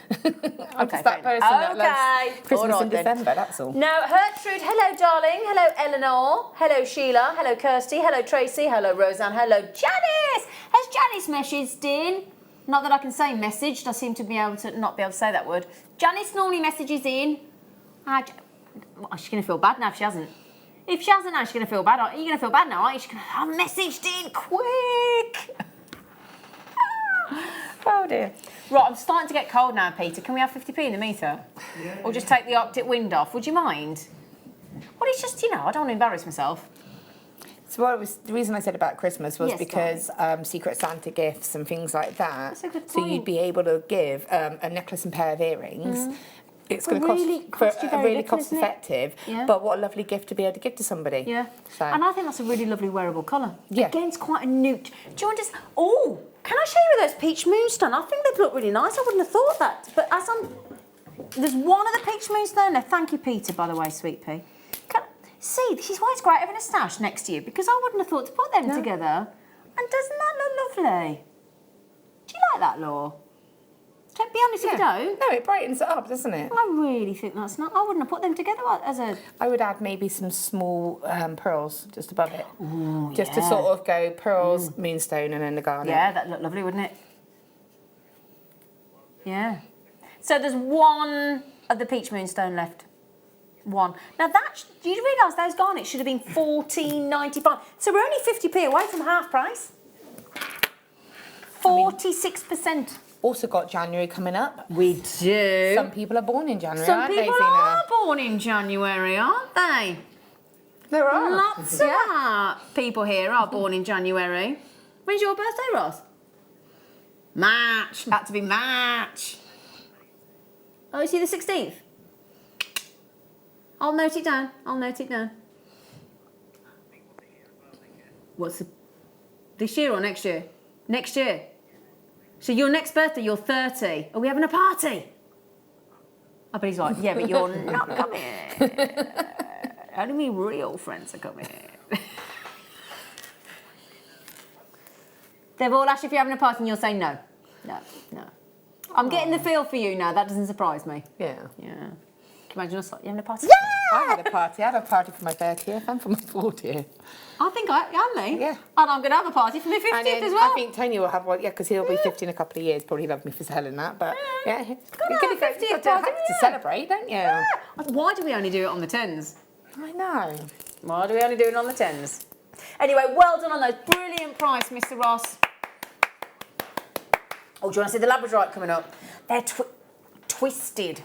I'm just that fair person enough. that loves Christmas All in right then. December, that's all. Now, Gertrude, hello, darling. Hello, Eleanor. Hello, Sheila. Hello, Kirsty. Hello, Tracy. Hello, Roseanne. Hello, Janice. Has Janice messaged in? Not that I can say messaged. I seem to be able to not be able to say that word. Janice normally messages in. She's going to feel bad now if she hasn't. If she hasn't now, she's going to feel bad. Are you going to feel bad now, aren't you? She's going to have messaged in quick. Oh dear. Right, I'm starting to get cold now, Peter. Can we have 50p in the meter? Yeah. Or just take the Arctic wind off? Would you mind? Well, it's just, you know, I don't want to embarrass myself. So the reason I said about Christmas was Yes, because Secret Santa gifts and things like that. That's a good So point. you'd be able to give a necklace and pair of earrings. It's going to really cost you very really little, cost isn't it? effective, Yeah. but what a lovely gift to be able to give to somebody. Yeah. So. And I think that's a really lovely wearable colour. Yeah. Again, it's quite a nude. Do you want to... Oh, can I show you those peach moonstone? I think they'd look really nice. I wouldn't have thought that. But as I'm... There's one of the peach moonstone there. Thank you, Peter, by the way, sweet pea. See, this is why it's great having a stash next to you, because I wouldn't have thought to put them together. And doesn't that look lovely? Do you like that, Law? Don't be honest if you don't. No, it brightens it up, doesn't it? I really think that's not... I wouldn't have put them together as a... I would add maybe some small pearls just above it. Ooh, just to sort of go pearls, moonstone, and then the garnet. Yeah, that'd look lovely, wouldn't it? Yeah. So there's one of the peach moonstone left. One. Now that, do you realise those garnets should have been $14.95? So we're only 50p away from half price. 46%. Also got January coming up. We do. Some people are born in January, Some aren't people they, Zena? are born in January, aren't they? There are. Lots of people here are born in January. When's your birthday, Ross? March. Had to be March. Oh, is he the 16th? I'll note it down. I'll note it down. What's the... This year or next year? Next year. So your next birthday, you're 30. Are we having a party? I bet he's like, yeah, but you're not coming. Only my real friends are coming. They've all asked if you're having a party and you'll say no. No, no. I'm getting the feel for you now. That doesn't surprise me. Yeah. Yeah. Can you imagine us like, you having a party? Yeah! I had a party. I had a party for my 30th and for my 40th. I think me. Yeah. And I'm going to have a party for my 50th And then as well. I think Tony will have one, because he'll be 50 in a couple of years. Probably love me for selling that, but yeah. You've got to have to celebrate, don't you? Yeah. Why do we only do it on the 10s? I know. Why do we only do it on the 10s? Anyway, well done on those. Brilliant price, Mr. Ross. Oh, do you want to see the Labradorite coming up? They're twisted.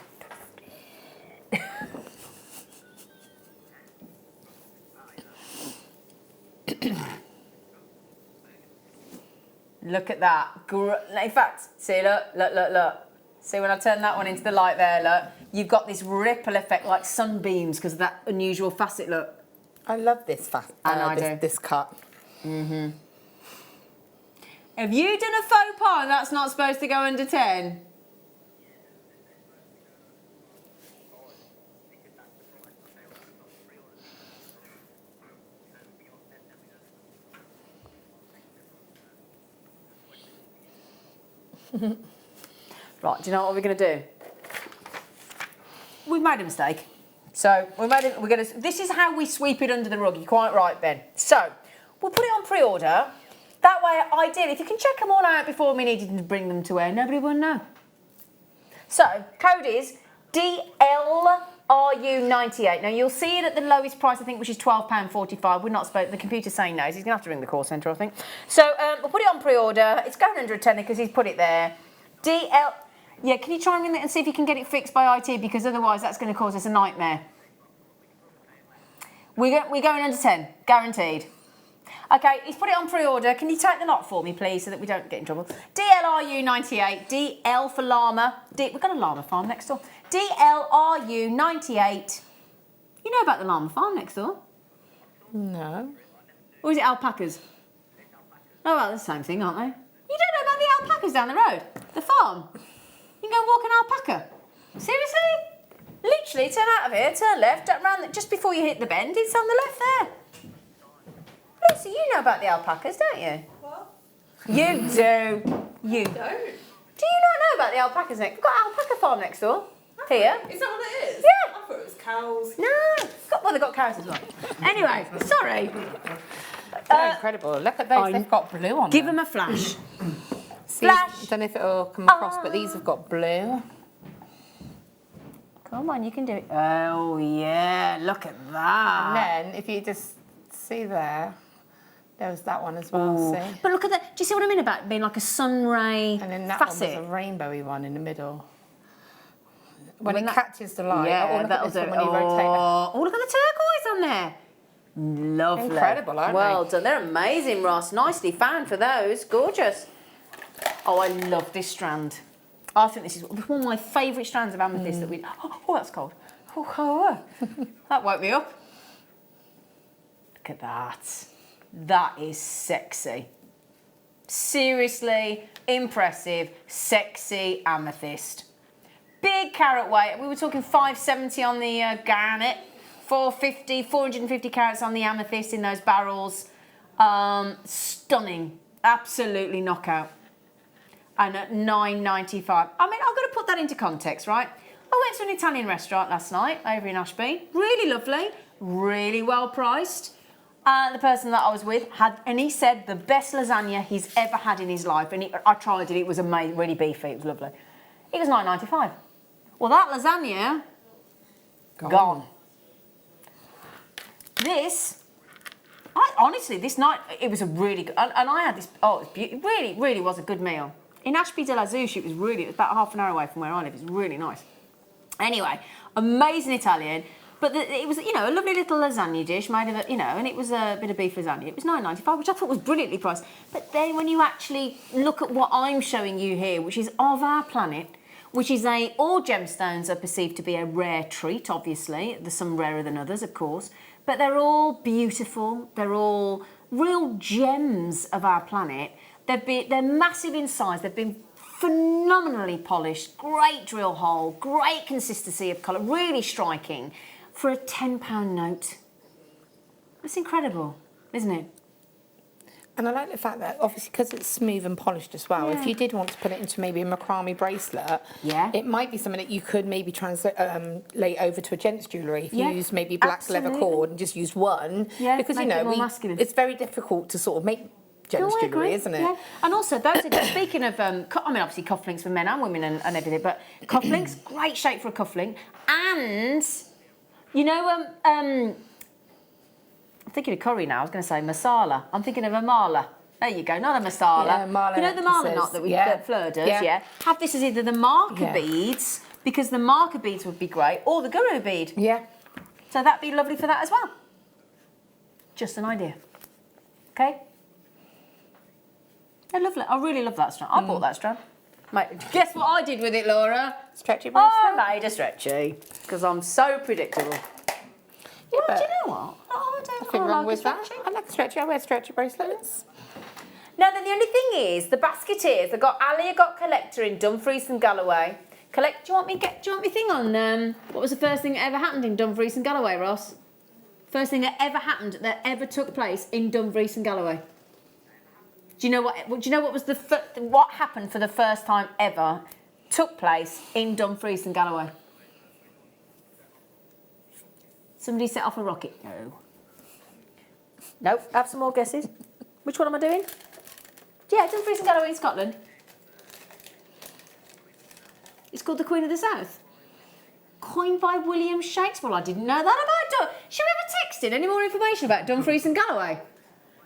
Look at that. In fact, see, look. See, when I turn that one into the light there, look, you've got this ripple effect like sunbeams because of that unusual facet look. I love this this cut. Mm-hmm. Have you done a faux pas and that's not supposed to go under 10? Right, do you know what we're going to do? We've made a mistake. So this is how we sweep it under the rug. You're quite right, Ben. So we'll put it on pre-order. That way, ideally, if you can check them all out before we needed to bring them to air, nobody will know. So code is DLRU98. Now you'll see it at the lowest price, I think, which is £12.45. We're not supposed. The computer's saying no. So he's gonna have to ring the call centre, I think. So we'll put it on pre-order. It's going under a tenner because he's put it there. Yeah, can you try and ring it and see if you can get it fixed by IT, because otherwise that's going to cause us a nightmare. We're going under 10, guaranteed. Okay, he's put it on pre-order. Can you take the lot for me, please, so that we don't get in trouble? DLRU98, DL for llama. We've got a llama farm next door. DLRU98. You know about the llama farm next door? No. Or is it alpacas? Oh, well, they're the same thing, aren't they? You don't know about the alpacas down the road? The farm? You can go and walk an alpaca. Seriously? Literally, turn out of here, turn left, around just before you hit the bend, it's on the left there. Lucy, you know about the alpacas, don't you? What? You do. You Don't. Do you not know about the alpacas next? We've got an alpaca farm next door. Here. Is that what it is? Yeah. I thought it was cows. No. They've got cows as well. Anyway, sorry. They're incredible. Look at those. They've got blue on Give them. them a flash. See, Flash. I don't know if it'll come across, but these have got blue. Come on, you can do it. Oh, yeah. Look at that. And then, if you just see there was that one as well, see? But look at that. Do you see what I mean about it being like a sun ray And then that facet? one was a rainbowy one in the middle. When it catches the light. Yeah, look that'll at do. this one when you rotate Oh, look at the turquoise on there. Lovely. Incredible, aren't Well they? done. They're amazing, Ross. Nicely found for those. Gorgeous. Oh, I love this strand. I think this is one of my favourite strands of amethyst that we... Oh, that's cold. Oh, that woke me up. Look at that. That is sexy. Seriously, impressive, sexy amethyst. Big carat weight. We were talking 570 on the garnet, 450 carats on the amethyst in those barrels. Stunning. Absolutely knockout. And at $9.95. I mean, I've got to put that into context, right? I went to an Italian restaurant last night over in Ashby. Really lovely, really well priced. The person that I was with he said the best lasagna he's ever had in his life. And I tried it, it was amazing, really beefy, it was lovely. It was $9.95. Well, that lasagna, gone. Honestly, this night, it was a really good, and I had this, it was it really, really was a good meal. In Ashby de la Zouche, it was about half an hour away from where I live. It's really nice. Anyway, amazing Italian, but it was, a lovely little lasagna dish made of, and it was a bit of beef lasagna. It was $9.95, which I thought was brilliantly priced. But then when you actually look at what I'm showing you here, which is of our planet, which is all gemstones are perceived to be a rare treat, obviously. There's some rarer than others, of course. But they're all beautiful. They're all real gems of our planet. They're massive in size. They've been phenomenally polished. Great drill hole. Great consistency of colour. Really striking for a £10 note. That's incredible, isn't it? And I like the fact that obviously because it's smooth and polished as well, if you did want to put it into maybe a macrame bracelet, it might be something that you could maybe lay over to a gents jewellery if you use maybe black leather cord and just use one. Yeah, because make it more masculine. it's very difficult to sort of make gents jewellery, isn't it? Yeah. And also, those are, speaking of, I mean, obviously cufflinks for men and women and everything, but cufflinks, great shape for a cufflink. And, you know, I'm thinking of curry now. I was going to say masala. I'm thinking of a mala. There you go, not a masala. Yeah, mala you know the mala knot that that Fleur does, yeah? Have this as either the marker beads, because the marker beads would be great, or the guru bead. Yeah. So that'd be lovely for that as well. Just an idea. Okay? I love it. I really love that strand. I bought that strand. Mate, guess what I did with it, Laura? Stretchy bracelet. I made a stretchy, because I'm so predictable. Yeah, Well, but do you know what? I don't nothing I wrong like with a that. stretchy. I like a stretchy. I wear stretchy bracelets. Now, then the only thing is, the basketeers, they've got Ali, they've got Collector in Dumfries and Galloway. Do you want me thing on, what was the first thing that ever happened in Dumfries and Galloway, Ross? First thing that ever happened, that ever took place in Dumfries and Galloway? Do you know what was what happened for the first time ever took place in Dumfries and Galloway? Somebody set off a rocket. No. Nope. Have some more guesses. Which one am I doing? Yeah, Dumfries and Galloway in Scotland. It's called the Queen of the South. Coined by William Shakespeare. Well, I didn't know that about Should we ever text in any more information about Dumfries and Galloway?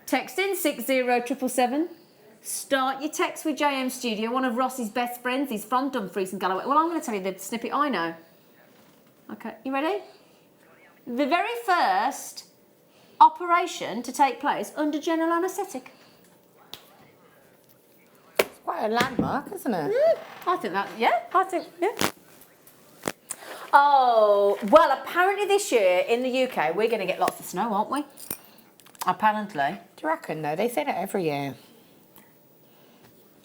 Text in 60777. Start your text with JM Studio, one of Ross's best friends. He's from Dumfries and Galloway. Well, I'm going to tell you the snippet I know. Okay, you ready? The very first operation to take place under general anaesthetic. It's quite a landmark, isn't it? I think, yeah. Oh, well, apparently this year in the UK, we're going to get lots of snow, aren't we? Apparently. Do you reckon, though? They say that every year.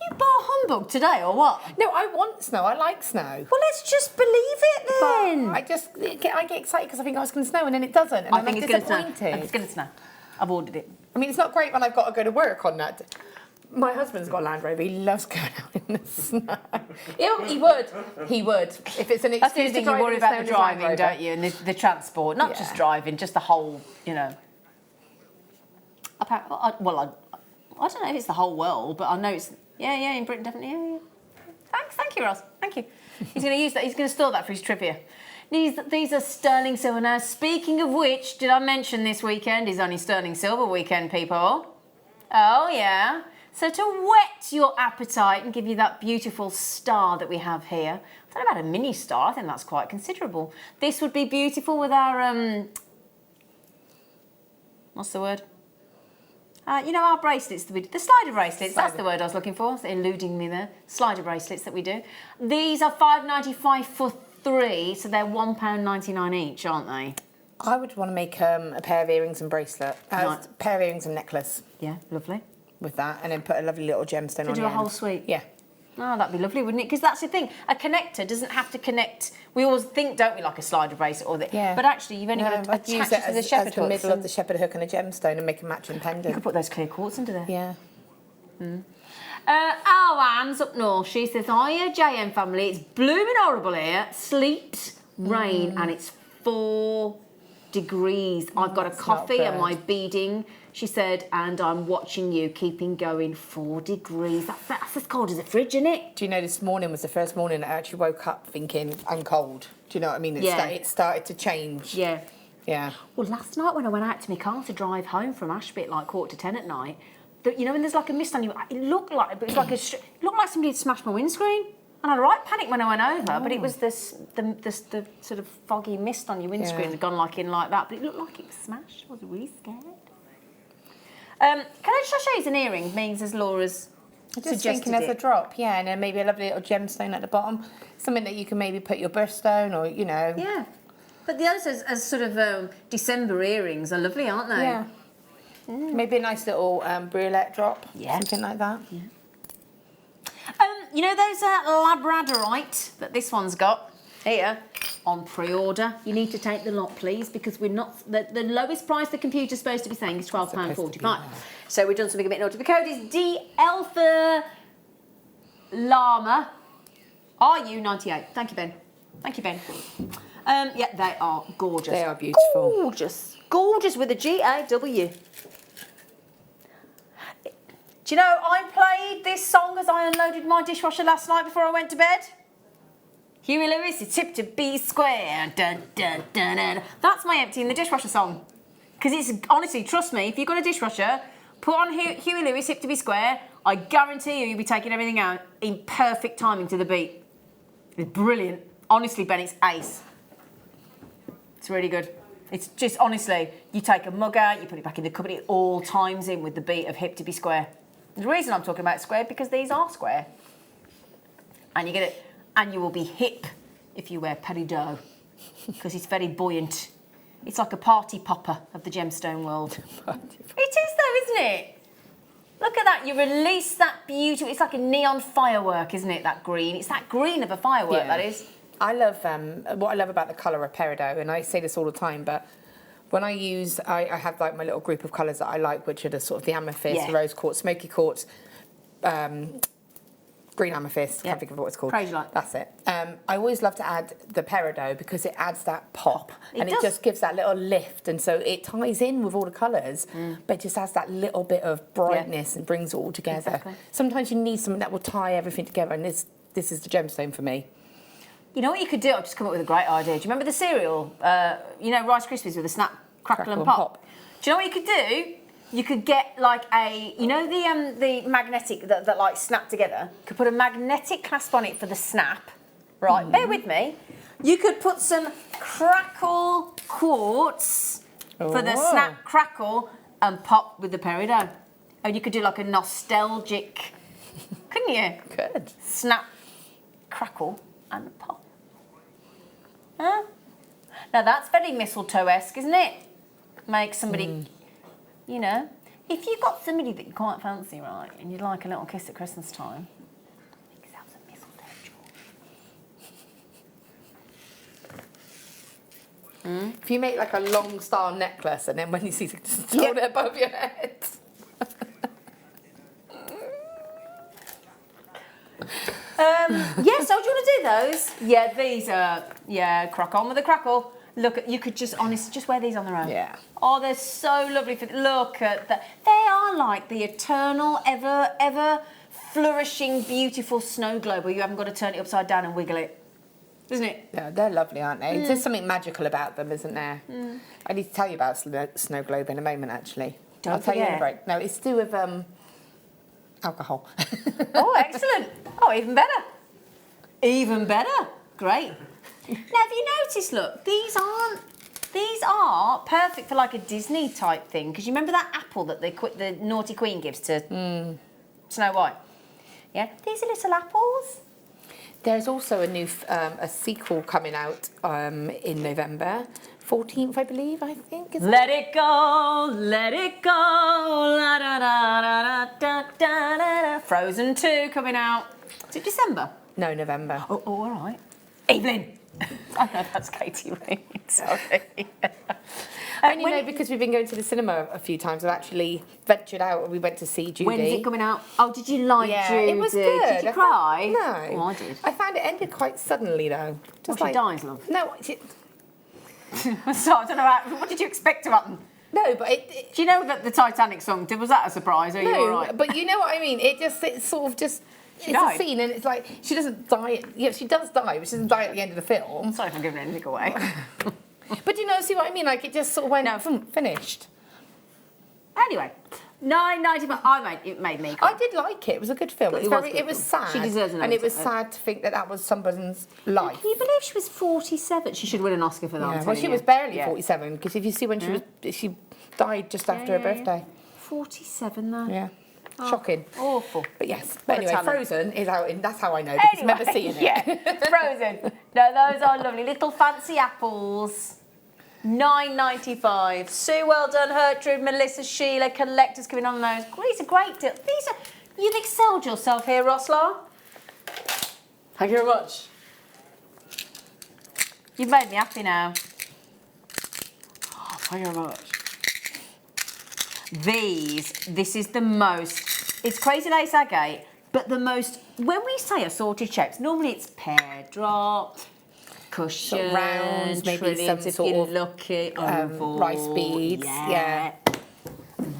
You bar humbug today, or what? No, I want snow. I like snow. Well, let's just believe it then. But I get excited because I think it's going to snow and then it doesn't. And I think I'm it's going to snow. I disappointed. think it's going to snow. I've ordered it. I mean, it's not great when I've got to go to work on that. My husband's got a Land Rover. He loves going out in the snow. He would. He would. If it's an That's the excuse to thing, drive you worry in the about snow the in his Land driving, Rover. don't you? And the transport, not just driving, just the whole, you know. I don't know if it's the whole world, but I know it's, in Britain, definitely, Thank you, Ross. Thank you. He's going to use that. He's going to store that for his trivia. These are sterling silver. Now, speaking of which, did I mention this weekend is only sterling silver weekend, people? Oh, yeah. So to whet your appetite and give you that beautiful star that we have here, I don't know about a mini star. I think that's quite considerable. This would be beautiful with our, what's the word? You know, our bracelets, the slider bracelets, that's the word I was looking for, it's eluding me there. Slider bracelets that we do. These are $5.95 for 3, so they're £1.99 each, aren't they? I would want to make a pair of earrings and bracelet. A pair of earrings and necklace. Yeah, lovely. With that, and then put a lovely little gemstone on do the a end. whole suite? Yeah. Oh, that'd be lovely, wouldn't it? Because that's the thing. A connector doesn't have to connect. We always think, don't we, like a slider bracelet or that. Yeah. But actually, you've only got to I'd attach use it to the shepherd as the hooks middle of the shepherd hook and a gemstone and make a matching pendant. You could put those clear quartz under there. Yeah. Anne's up north. She says, hiya, JM family. It's blooming horrible here. Sleet, rain, and it's 4 degrees. I've got a coffee and my beading, she said, and I'm watching you, keeping going. 4 degrees. That's as cold as a fridge, isn't it? Do you know this morning was the first morning I actually woke up thinking I'm cold? Do you know what I mean? It started to change. Yeah. Yeah. Well, last night when I went out to my car to drive home from Ashby at like 10:15 at night, you know when there's like a mist on you, it looked like somebody had smashed my windscreen. And I had a right panic when I went over, but it was the sort of foggy mist on your windscreen had gone like in like that, but it looked like it was smashed. I was really scared. Can I just show you an earring, means as Laura's Just thinking as a drop, yeah, and then maybe a lovely little gemstone at the bottom, something that you can maybe put your birthstone or, you know. Yeah, but the others as sort of December earrings are lovely, aren't they? Yeah. Maybe a nice little brulette drop, something like that. Yeah. You know those labradorite that this one's got here on pre-order? You need to take the lot, please, because we're not the lowest price the computer's supposed to be saying is £12.45. So we've done something a bit naughty. The code is D Alpha Llama RU98. Thank you, Ben. Thank you, Ben. Yeah, they are gorgeous. They are beautiful. Gorgeous. Gorgeous with a G-A-W. Do you know, I played this song as I unloaded my dishwasher last night before I went to bed. Huey Lewis, it's hip to be square. Dun, dun, dun, dun. That's my emptying the dishwasher song. Because it's, honestly, trust me, if you've got a dishwasher, put on Huey Lewis, hip to be square, I guarantee you'll be taking everything out in perfect timing to the beat. It's brilliant. Honestly, Ben, it's ace. It's really good. It's just, honestly, you take a mug out, you put it back in the cupboard, it all times in with the beat of hip to be square. The reason I'm talking about square, because these are square. And you get it, and you will be hip if you wear peridot, because it's very buoyant. It's like a party popper of the gemstone world. It is though, isn't it? Look at that, you release that beauty. It's like a neon firework, isn't it, that green? It's that green of a firework, that is. I love, what I love about the colour of peridot, and I say this all the time, but when I have like my little group of colours that I like, which are the sort of the amethyst, the rose quartz, smoky quartz, green amethyst, can't think of what it's called. Crazy light. That's it. I always love to add the peridot because it adds that pop and it just gives that little lift, and so it ties in with all the colours, but it just adds that little bit of brightness and brings it all together. Exactly. Sometimes you need something that will tie everything together, and this is the gemstone for me. You know what you could do? I've just come up with a great idea. Do you remember the cereal? You know, Rice Krispies with the snap, crackle and pop? Do you know what you could do? You could get like a, you know, the magnetic that like snap together. You could put a magnetic clasp on it for the snap, right? Bear with me. You could put some crackle quartz for the snap, crackle and pop with the peridot. And you could do like a nostalgic, couldn't you? Good. Snap, crackle and pop. Huh? Now that's very mistletoe-esque, isn't it? Make somebody, you know, if you've got somebody that you quite fancy, right, and you'd like a little kiss at Christmas time, make yourself some mistletoe jewellery. If you make like a long star necklace and then when you see it, just hold it above your head. Yes, so do you want to do those? Yeah, these are, crack on with the crackle. Look, you could just, honestly, just wear these on their own. Yeah. Oh, they're so lovely. Look at that. They are like the eternal, ever flourishing, beautiful snow globe where you haven't got to turn it upside down and wiggle it. Isn't it? Yeah, they're lovely, aren't they? There's something magical about them, isn't there? I need to tell you about snow globe in a moment, actually. Don't I'll tell you in a forget. break. No, it's to do with alcohol. Oh, excellent. Oh, even better. Even better. Great. Now, have you noticed, look, these are perfect for like a Disney type thing, because you remember that apple that the naughty queen gives to Snow White? Yeah, these are little apples. There's also a new a sequel coming out in November 14th, I believe. I think. Let it go, la da da da da da da. Frozen 2 coming out. Is it December? No, November. Oh, all right. Evelyn. I know that's Katie Reid. Sorry. And you know, because we've been going to the cinema a few times, I've actually ventured out. We went to see Judy. When is it coming out? Oh, did you like Judy? It was good. Did you cry? No. Oh, I did. I found it ended quite suddenly, though. Just she dies, love. No, So I don't know. What did you expect to happen? no, but Do you know that the Titanic song? Was that a surprise? Are you all no, right? but you know what I mean. It's sort of just. It's died. a scene, and it's like she doesn't die. Yeah, she does die, but she doesn't die at the end of the film. I'm sorry if I'm giving anything away. But you know, see what I mean? Like it just sort of went finished. Anyway, $9.95. It made me cry. I did like it. It was a good film. It It was was a good it was film. sad. She deserves an and it was Oscar. sad to think that was somebody's life. Can you believe she was 47? She should win an Oscar for that. Yeah, well, she was barely 47 because if you see when she died just after her birthday. 47 though. Yeah. Shocking. Awful. But yes. What But a anyway, talent. Frozen is out in. That's how I know because I've never seen it. Yeah, Frozen. No, those are lovely little fancy apples. $9.95. Sue, well done. Gertrude, Melissa, Sheila, collectors coming on those. These are great deals. You've excelled yourself here, Roslar. Thank you very much. You've made me happy now. Oh, thank you very much. This is the most, it's crazy lace agate, but the most, when we say assorted shapes, normally it's pear drop, cushion, Sort of rounds, maybe trillions some if sort you of, look at rice beads, yeah.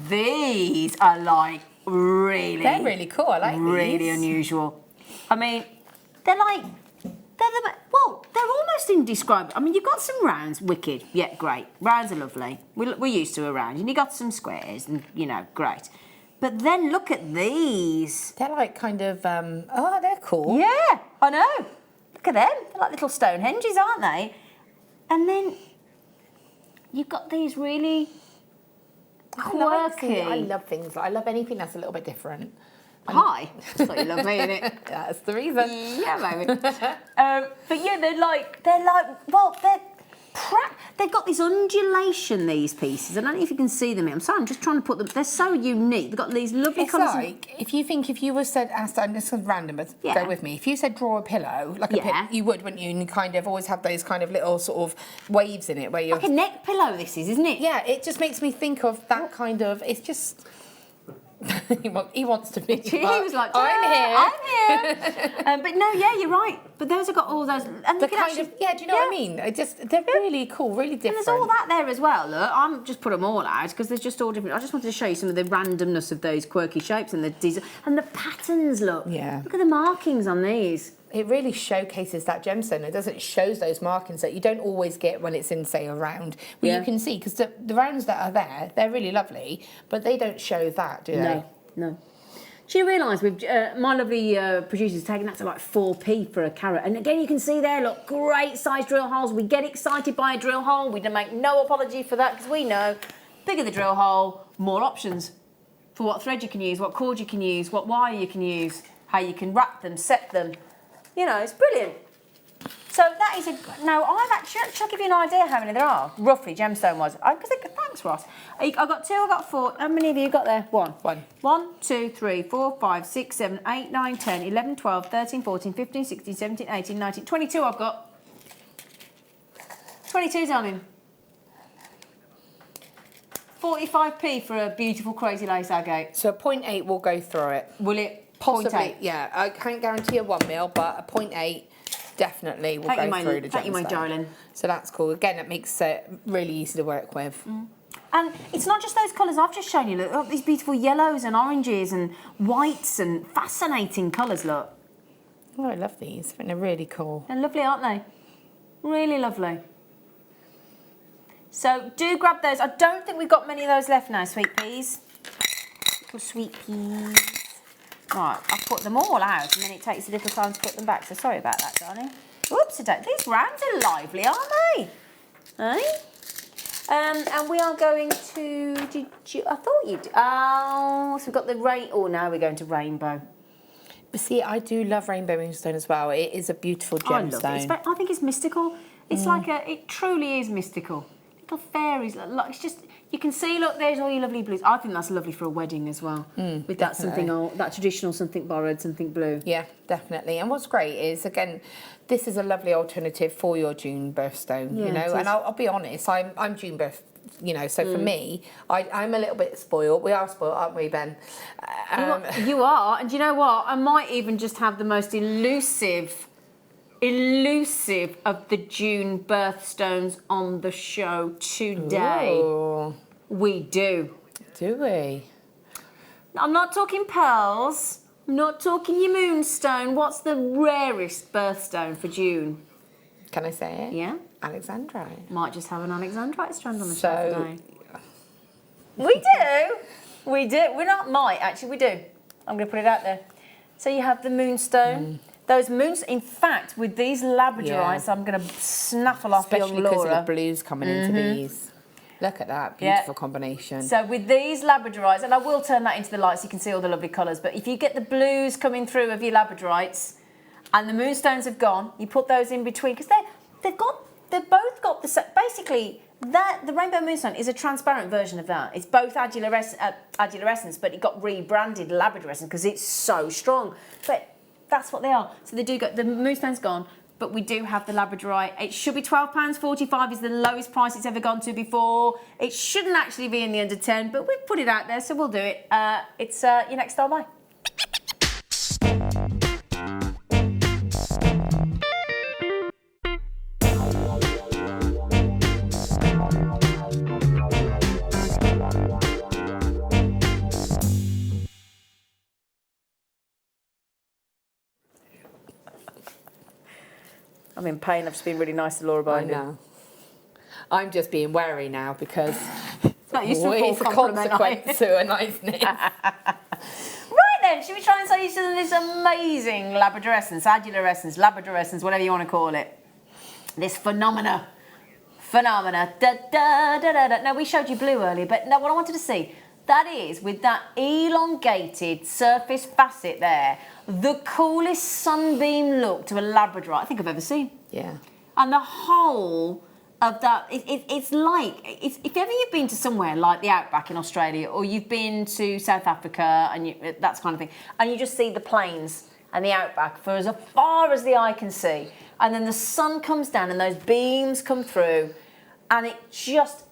These are like really, They're really cool. I like really these. unusual. I mean, they're almost indescribable. I mean, you've got some rounds, wicked, yeah, great. Rounds are lovely. We're used to a round, and you got some squares, and you know, great. But then look at these. They're like kind of, oh, they're cool. Yeah, I know. Look at them. They're like little Stonehenges, aren't they? And then you've got these really quirky. I love things. I love anything that's a little bit different. Hi. That's what you love me, isn't it? That's the reason. Yeah, baby. But yeah, they've got this undulation, these pieces. I don't know if you can see them here. I'm sorry, I'm just trying to put them, they're so unique. They've got these lovely It's colours. like, if you were said, asked, and this is random, but Yeah. go with me. If you said draw a pillow, like Yeah. you would, wouldn't you? And you kind of always have those kind of little sort of waves in it where you're... Like a neck pillow, this is, isn't it? Yeah, it just makes me think of that kind of, it's just... he wants to be. He was like, I'm here. I'm here. But no, yeah, you're right. But those have got all those, and The you can kind actually, of, yeah, do you know what I mean? They're really cool, really different. And there's all that there as well. Look, I'm just put them all out because there's just all different. I just wanted to show you some of the randomness of those quirky shapes and the design and the patterns. Look, Yeah. Look at the markings on these. It really showcases that gemstone. It shows those markings that you don't always get when it's in, say, a round. Where you can see, because the rounds that are there, they're really lovely, but they don't show that, do they? No. Do you realise we've my lovely producer's taken that to like 4p for a carat, and again you can see there, look, great size drill holes. We get excited by a drill hole. We don't make no apology for that because we know bigger the drill hole, more options for what thread you can use, what cord you can use, what wire you can use, how you can wrap them, set them. You know, it's brilliant. So that is now I've actually, shall I give you an idea how many there are, roughly, gemstone-wise? Thanks, Ross. I've got 2, I've got 4. How many have you got there? 1. 1, 2, 3, 4, 5, 6, 7, 8, 9, 10, 11, 12, 13, 14, 15, 16, 17, 18, 19, 22 I've got. 22, darling. 45p for a beautiful crazy lace agate. So a 0.8 will go through it. Will it? Possibly, 0.8. yeah. I can't guarantee a 1 mil, but a 0.8 definitely will go through the gemstone. Thank you, my darling. So that's cool. Again, it makes it really easy to work with. And it's not just those colours I've just shown you. Look, these beautiful yellows and oranges and whites and fascinating colours, look. Oh, I love these. I think they're really cool. They're lovely, aren't they? Really lovely. So do grab those. I don't think we've got many of those left now, sweet peas. Little sweet peas. Right, I've put them all out and then it takes a little time to put them back. So sorry about that, darling. Oops, these rounds are lively, aren't they? Eh? And we are going to, I thought you'd, oh, so we've got the now we're going to rainbow. But see, I do love rainbow moonstone as well. It is a beautiful gemstone. I love it. I think it's mystical. It's like it truly is mystical. Little fairies, like it's just, you can see, look, there's all your lovely blues. I think that's lovely for a wedding as well. With that something old, that traditional something borrowed, something blue. Yeah, definitely. And what's great is, again, this is a lovely alternative for your June birthstone, Yeah, you know. it is. And I'll be honest, I'm June birth, you know, so for me, I'm a little bit spoiled. We are spoiled, aren't we, Ben? You are, and you know what? I might even just have the most elusive of the June birthstones on the show today. Ooh. We do. Do we? I'm not talking pearls. I'm not talking your moonstone. What's the rarest birthstone for June? Can I say it? Yeah? Alexandrite. Might just have an Alexandrite strand on the So- show today. We do. We do. We're not might, actually, we do. I'm going to put it out there. So you have the moonstone. Those moons, in fact, with these labradorites, I'm going to snaffle off Especially young because Laura. of the blues coming into these. Look at that beautiful combination. So with these labradorites, and I will turn that into the light so you can see all the lovely colours, but if you get the blues coming through of your labradorites and the moonstones have gone, you put those in between, because they've both got the, basically, the rainbow moonstone is a transparent version of that. It's both adular-essence, but it got rebranded labrador essence because it's so strong. But that's what they are. So they do go, the moonstone's gone, but we do have the Labradorite. It should be £12.45 is the lowest price it's ever gone to before. It shouldn't actually be in the under 10, but we've put it out there, so we'll do it. It's your next style buy. I'm in pain. I've just been really nice to Laura I Binding. know. I'm just being wary now because It's not used to a always full a compliment. consequence to a niceness. Right then, should we try and sell you some of this amazing Labrador essence, Adula essence, Labrador essence, whatever you want to call it? This phenomena. Da, da, da, da, da. Now, we showed you blue earlier, but now what I wanted to see, that is, with that elongated surface facet there, the coolest sunbeam look to a Labrador I think I've ever seen. Yeah. And the whole of that, it's like, if ever you've been to somewhere like the Outback in Australia, or you've been to South Africa, and that kind of thing, and you just see the plains and the Outback for as far as the eye can see, and then the sun comes down and those beams come through, and it just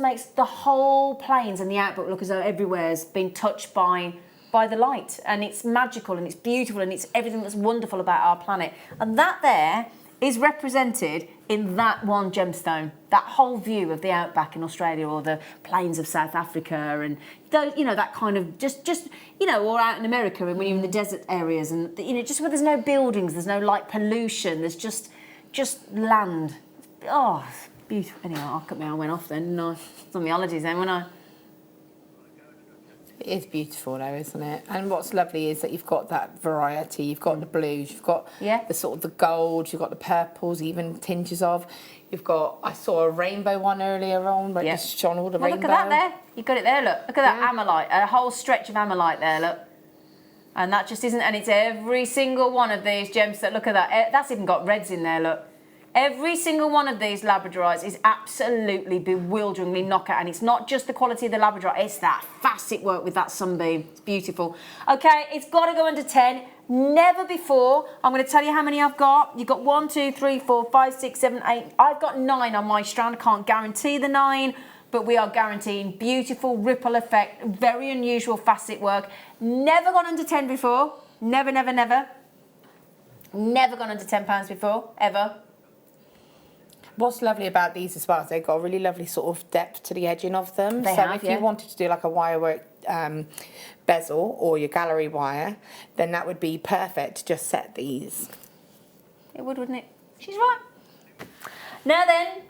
makes the whole plains and the Outback look as though everywhere's been touched by the light, and it's magical and it's beautiful and it's everything that's wonderful about our planet. And that there is represented in that one gemstone, that whole view of the Outback in Australia or the plains of South Africa, and those, that kind of just or out in America, and when you're in the desert areas, and just where there's no buildings, there's no light pollution, there's just land. Oh, it's beautiful. Anyway, I went off then, didn't I? It's on my holidays then, wasn't I? It is beautiful though, isn't it? And what's lovely is that you've got that variety. You've got the blues, you've got the sort of the gold, you've got the purples, even tinges of. You've got, I saw a rainbow one earlier on, but just shone all the rainbow. Look at that there. You got it there, look. Look at that amylite, a whole stretch of amylite there, look. And that just isn't, and it's every single one of these gems that, look at that. That's even got reds in there, look. Every single one of these Labradorites is absolutely bewilderingly knockout, and it's not just the quality of the Labradorite, it's that facet work with that sunbeam. It's beautiful. Okay, it's got to go under 10. Never before. I'm going to tell you how many I've got. You've got 1, 2, 3, 4, 5, 6, 7, 8. I've got 9 on my strand. I can't guarantee the 9, but we are guaranteeing beautiful ripple effect, very unusual facet work. Never gone under 10 before. Never, never, never. Never gone under £10 before, ever. What's lovely about these as well is they've got a really lovely sort of depth to the edging of them. If you wanted to do like a wire work bezel or your gallery wire, then that would be perfect to just set these. It would, wouldn't it? She's right. Now then,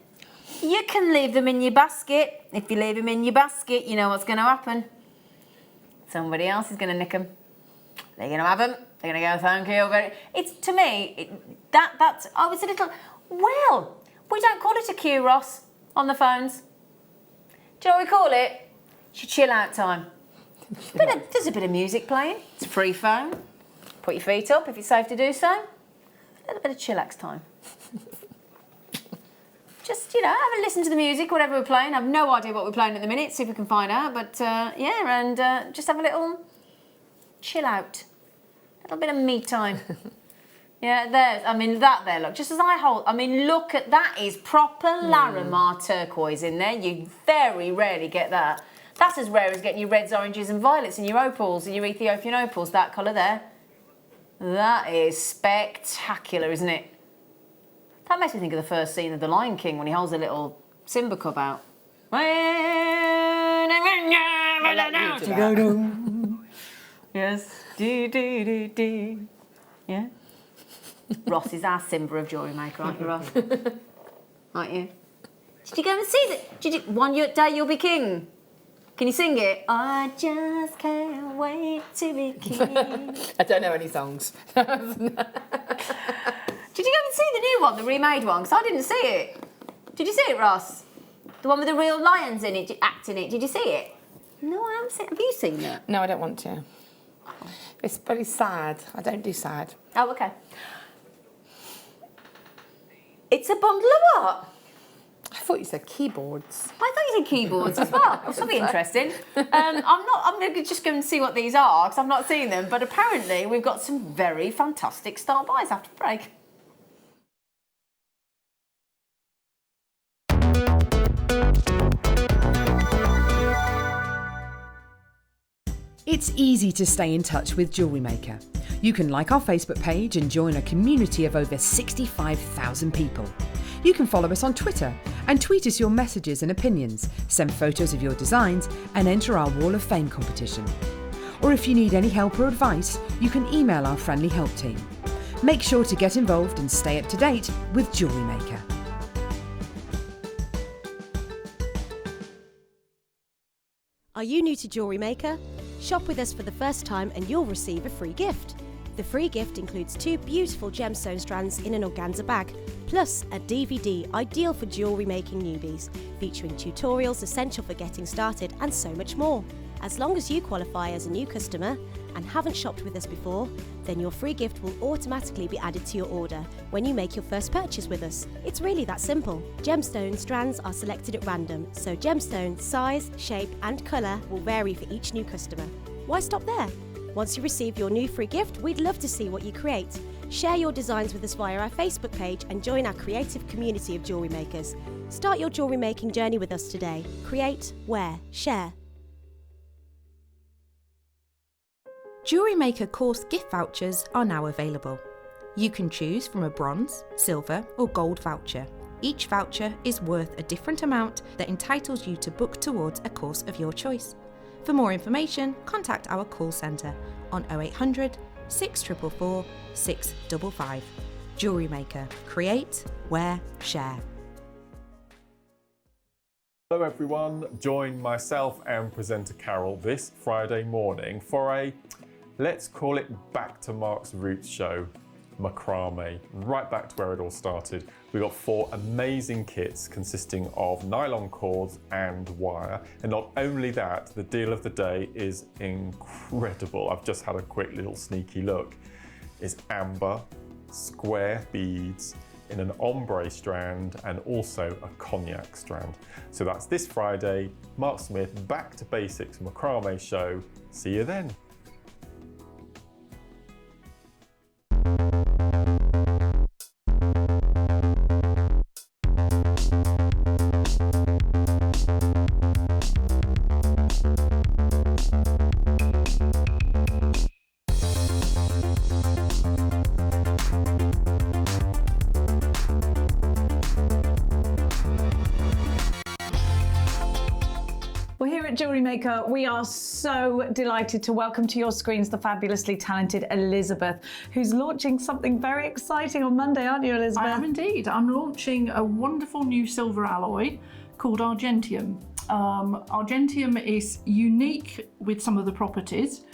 you can leave them in your basket. If you leave them in your basket, you know what's going to happen. Somebody else is going to nick them. They're going to have them. They're going to go, thank you. It's, to me, that's, oh, it's a little, well, we don't call it a cue, Ross, on the phones. Do you know what we call it? It's your chill out time. There's a bit of music playing. It's a free phone. Put your feet up if it's safe to do so. A little bit of chillax time. Just, have a listen to the music, whatever we're playing. I have no idea what we're playing at the minute, see if we can find out. But, just have a little chill out. A little bit of me time. Yeah, there's, that there, look, just as I hold, look at that, is proper Larimar turquoise in there. You very rarely get that. That's as rare as getting your reds, oranges and violets and your opals and your Ethiopian opals, that colour there. That is spectacular, isn't it? That makes me think of the first scene of The Lion King when he holds a little Simba cup out. Yes. Do. Yeah. Ross is our Simba of Jewellery Maker, aren't you, Ross? Aren't you? Did you go and see that? One Day You'll Be King? Can you sing it? I just can't wait to be king. I don't know any songs. Did you go and see the new one, the remade one? Because I didn't see it. Did you see it, Ross? The one with the real lions in it, acting it. Did you see it? No, I haven't seen it. Have you seen it? No, I don't want to. It's very sad. I don't do sad. Oh, okay. It's a bundle of what? I thought you said keyboards. I thought you said keyboards as well. It's something interesting. I'm going to just go and see what these are because I've not seen them. But apparently we've got some very fantastic start buys after the break. It's easy to stay in touch with Jewellery Maker. You can like our Facebook page and join a community of over 65,000 people. You can follow us on Twitter and tweet us your messages and opinions, send photos of your designs and enter our Wall of Fame competition. Or if you need any help or advice, you can email our friendly help team. Make sure to get involved and stay up to date with Jewellery Maker. Are you new to Jewellery Maker? Shop with us for the first time and you'll receive a free gift. The free gift includes 2 beautiful gemstone strands in an organza bag, plus a DVD ideal for jewellery making newbies, featuring tutorials essential for getting started and so much more. As long as you qualify as a new customer and haven't shopped with us before, then your free gift will automatically be added to your order when you make your first purchase with us. It's really that simple. Gemstone strands are selected at random, so gemstone size, shape and colour will vary for each new customer. Why stop there? Once you receive your new free gift, we'd love to see what you create. Share your designs with us via our Facebook page and join our creative community of jewellery makers. Start your jewellery making journey with us today. Create, wear, share. Jewellery Maker course gift vouchers are now available. You can choose from a bronze, silver or gold voucher. Each voucher is worth a different amount that entitles you to book towards a course of your choice. For more information, contact our call centre on 0800 644 655. Jewellery Maker. Create, wear, share. Hello everyone, join myself and presenter Carol this Friday morning for a, let's call it back to Mark's roots show, macrame, right back to where it all started. We got 4 amazing kits consisting of nylon cords and wire, and not only that, the deal of the day is incredible. I've just had a quick little sneaky look. It's amber, square beads in an ombre strand and also a cognac strand. So that's this Friday, Mark Smith, Back to Basics macrame show. See you then. Well, here at Jewellery Maker, we are so delighted to welcome to your screens the fabulously talented Elizabeth, who's launching something very exciting on Monday, aren't you, Elizabeth? I am indeed. I'm launching a wonderful new silver alloy called Argentium. Argentium is unique with some of the properties.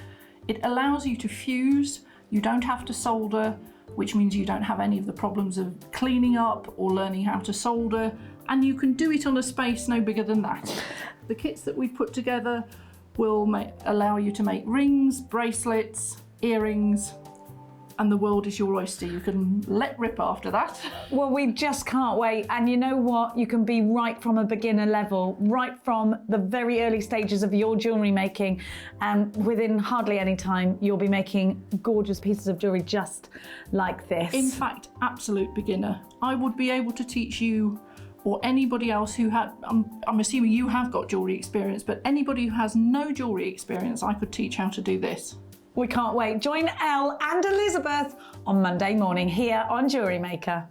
It allows you to fuse, you don't have to solder, which means you don't have any of the problems of cleaning up or learning how to solder, and you can do it on a space no bigger than that. The kits that we've put together will allow you to make rings, bracelets, earrings, and the world is your oyster. You can let rip after that. Well, we just can't wait. And you know what? You can be right from a beginner level, right from the very early stages of your jewellery making. And within hardly any time, you'll be making gorgeous pieces of jewellery just like this. In fact, absolute beginner. I would be able to teach you or anybody else who had, I'm assuming you have got jewellery experience, but anybody who has no jewellery experience, I could teach how to do this. We can't wait. Join Elle and Elizabeth on Monday morning here on Jewellery Maker.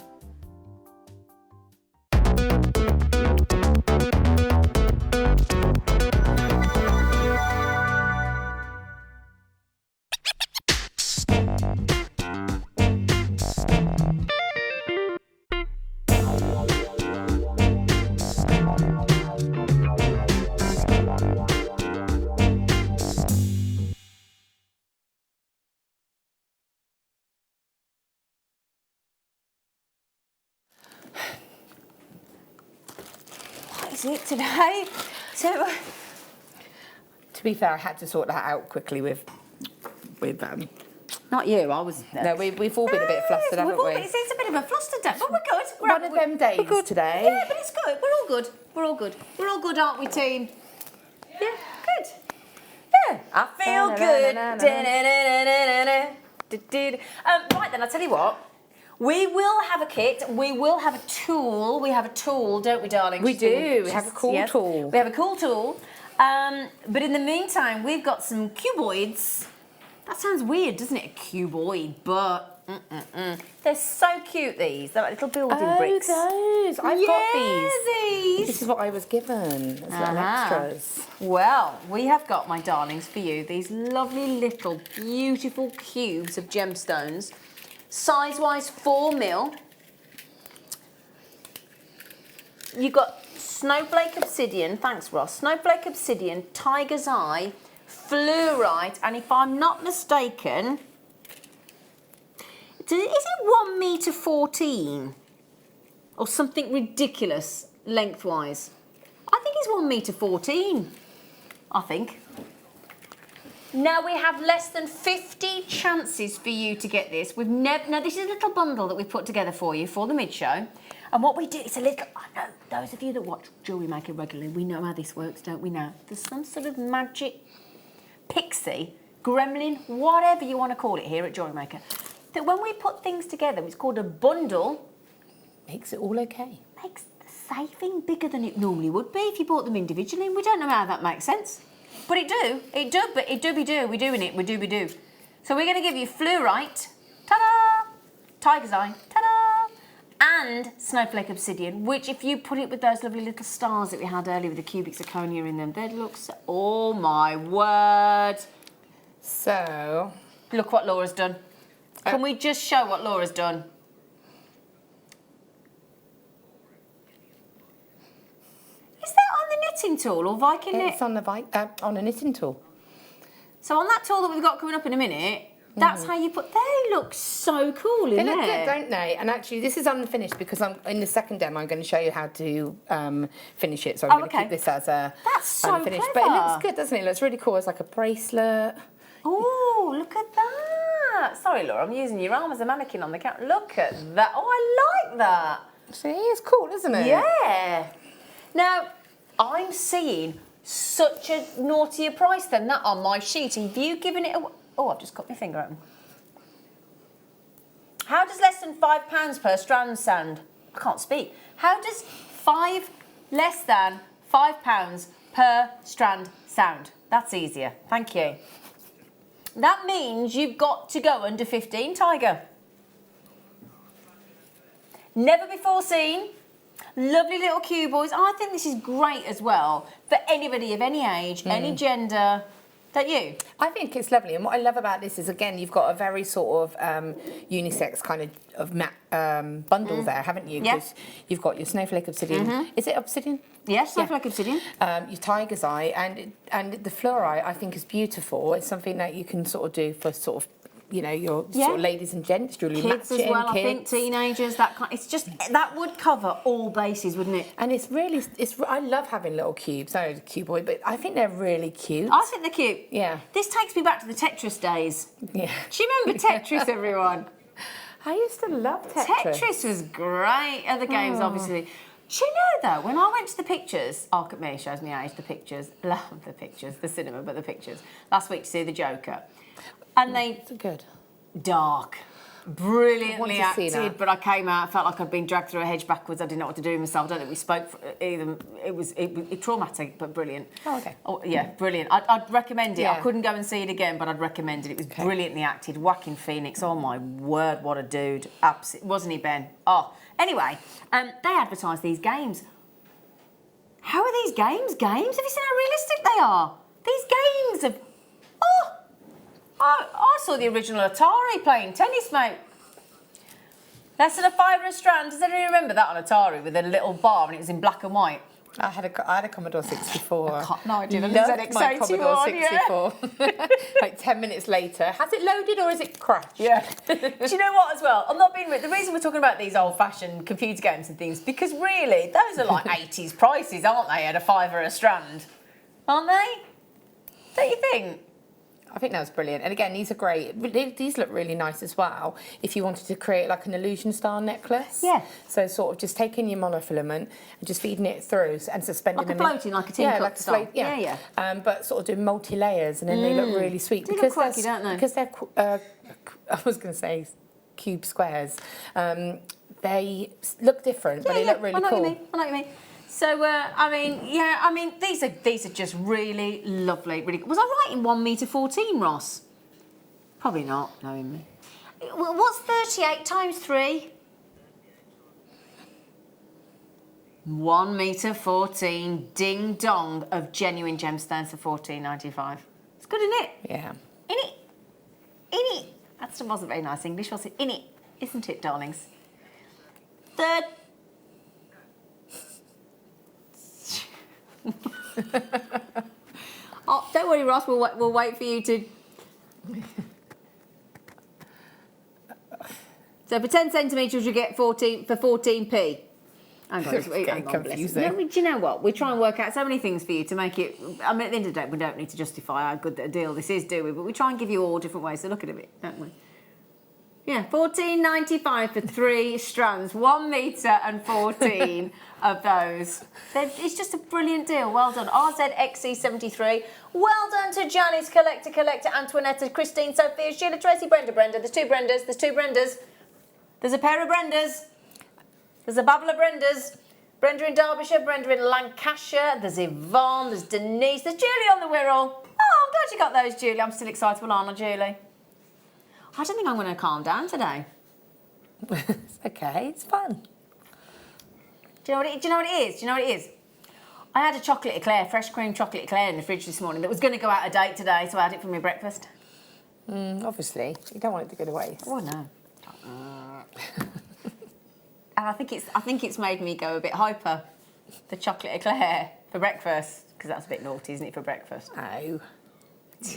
What is it today? So, To be fair, I had to sort that out quickly with not you, I was... no, we've all been a bit flustered, haven't we? It's a bit of a fluster day, but we're good. One of them days we're good today. Yeah, but it's good. We're all good. We're all good. We're all good, aren't we, team? Yeah, good. Yeah, I feel good. Right then, I'll tell you what. We will have a kit. We will have a tool. We have a tool, don't we, darling? We do. We have a cool tool. We have a cool tool. But in the meantime, we've got some cuboids. That sounds weird, doesn't it? A cuboid, but they're so cute, these. They're like little building bricks. Those. I've got these. These. This is what I was given as little extras. Well, we have got, my darlings, for you, these lovely little beautiful cubes of gemstones. Size-wise, 4 mil. You've got snowflake obsidian, thanks Ross, snowflake obsidian, tiger's eye, fluorite, and if I'm not mistaken, is it 1 metre 14? Or something ridiculous lengthwise? I think it's 1 metre 14, I think. Now we have less than 50 chances for you to get this. Now this is a little bundle that we've put together for you for the mid-show. And what we do, it's a little, I know, those of you that watch Jewellery Maker regularly, we know how this works, don't we now? There's some sort of magic pixie, gremlin, whatever you want to call it here at Jewellery Maker, that when we put things together, it's called a bundle. Makes it all okay. Makes the saving bigger than it normally would be if you bought them individually. We don't know how that makes sense. But it do. But it do be do. We're doing it. We do be do. So we're going to give you fluorite, ta-da, tiger's eye, ta-da, and snowflake obsidian, which if you put it with those lovely little stars that we had earlier with the cubic zirconia in them, they'd look so, oh my word. So, look what Laura's done. Can we just show what Laura's done? Is that on the knitting tool or Viking knit? it's on a knitting tool. So on that tool that we've got coming up in a minute, that's how you put. They look so cool in They there. look good, don't they? And actually, this is unfinished because I'm in the second demo. I'm going to show you how to finish it. So I'm going to keep this as a That's so unfinished. clever. But it looks good, doesn't it? It looks really cool. It's like a bracelet. Oh, look at that! Sorry, Laura, I'm using your arm as a mannequin on the camera. Look at that! Oh, I like that. See, it's cool, isn't it? Yeah. Now, I'm seeing such a naughtier price than that on my sheet. Have you given it a... Oh, I've just cut my finger open. How does less than £5 per strand sound? I can't speak. How does less than £5 per strand sound? That's easier. Thank you. That means you've got to go under 15, Tiger. Never before seen. Lovely little cuboids. I think this is great as well for anybody of any age, any gender. Don't you? I think it's lovely, and what I love about this is, again, you've got a very sort of unisex kind of matte bundle there, haven't you? Yeah. Because you've got your snowflake obsidian. Is it obsidian? Yes, snowflake obsidian. Your tiger's eye, and the fluorite, I think, is beautiful. It's something that you can sort of do for sort of, you know, your sort of ladies and gents, jewellery Kids matching, as well, I think, teenagers, that kind. It's just, that would cover all bases, wouldn't it? And it's really, I love having little cubes. I know it's a cuboid, but I think they're really cute. I think they're cute. Yeah. This takes me back to the Tetris days. Yeah. Do you remember Tetris, everyone? I used to love Tetris. Tetris was great. Other games, obviously. Do you know, though, when I went to the pictures, look at me, shows me age, the pictures, love the pictures, the cinema, but the pictures, last week to see The Joker. And they... Good. Dark. Brilliantly I want to see acted, that. but I came out, felt like I'd been dragged through a hedge backwards. I didn't know what to do with myself. I don't think we spoke for either. It was traumatic, but brilliant. Oh, okay. Oh, yeah, brilliant. I'd recommend it. Yeah. I couldn't go and see it again, but I'd recommend it. It was brilliantly acted. Joaquin Phoenix, oh my word, what a dude. Wasn't he, Ben? Oh, anyway, they advertise these games. How are these games? Games? Have you seen how realistic they are? These games are... Oh! I saw the original Atari playing tennis, mate. Less than £5 a strand. Does anyone remember that on Atari with a little bar and it was in black and white? I had a Commodore 64. No, I didn't. Loved my Commodore 64. Like 10 minutes later, has it loaded or is it crashed? Yeah. Do you know what as well? I'm not being rude. The reason we're talking about these old-fashioned computer games and things, because really, those are like 80s prices, aren't they, at £5 a strand? Aren't they? Don't you think? I think that was brilliant. And again, these are great. These look really nice as well if you wanted to create like an illusion style necklace. Yeah. So sort of just taking your monofilament and just feeding it through and suspending Like a them floating, like a teacup style. Yeah. But sort of doing multi-layers and then they look really sweet. They look quirky, don't they? Because they're, I was going to say cube squares. They look different, but they look really cool. I know what you mean. So, I mean, these are just really lovely. Really, was I right in 1m14, Ross? Probably not, knowing me. What's 38 times 3? 1m14, ding dong of genuine gemstones for $14.95. It's good, isn't it? Yeah. In it. That wasn't very nice English, was it? In it, isn't it, darlings? Third. Oh, don't worry, Ross. We'll wait for you to. So for 10 centimetres, you get 14p. Hang on, getting confusing. No, do you know what? We try and work out so many things for you to make it. I mean, at the end of the day, we don't need to justify how good a deal this is, do we? But we try and give you all different ways to look at it, don't we? Yeah, $14.95 for 3 strands, 1 metre and 14 of those. It's just a brilliant deal. Well done, RZXC73. Well done to Janice, Collector, Antoinetta, Christine, Sophia, Sheila, Tracy, Brenda. There's 2 Brendas. There's a pair of Brendas. There's a babble of Brendas. Brenda in Derbyshire, Brenda in Lancashire. There's Yvonne, there's Denise, there's Julie on the Wirral. Oh, I'm glad you got those, Julie. I'm still excitable, aren't I, Julie? I don't think I'm going to calm down today. It's okay, it's fun. Do you know what it is? I had a chocolate eclair, fresh cream chocolate eclair in the fridge this morning that was going to go out of date today, so I had it for my breakfast. Obviously, you don't want it to go to waste. Oh, no. And I think it's made me go a bit hyper, the chocolate eclair for breakfast, because that's a bit naughty, isn't it, for breakfast? No.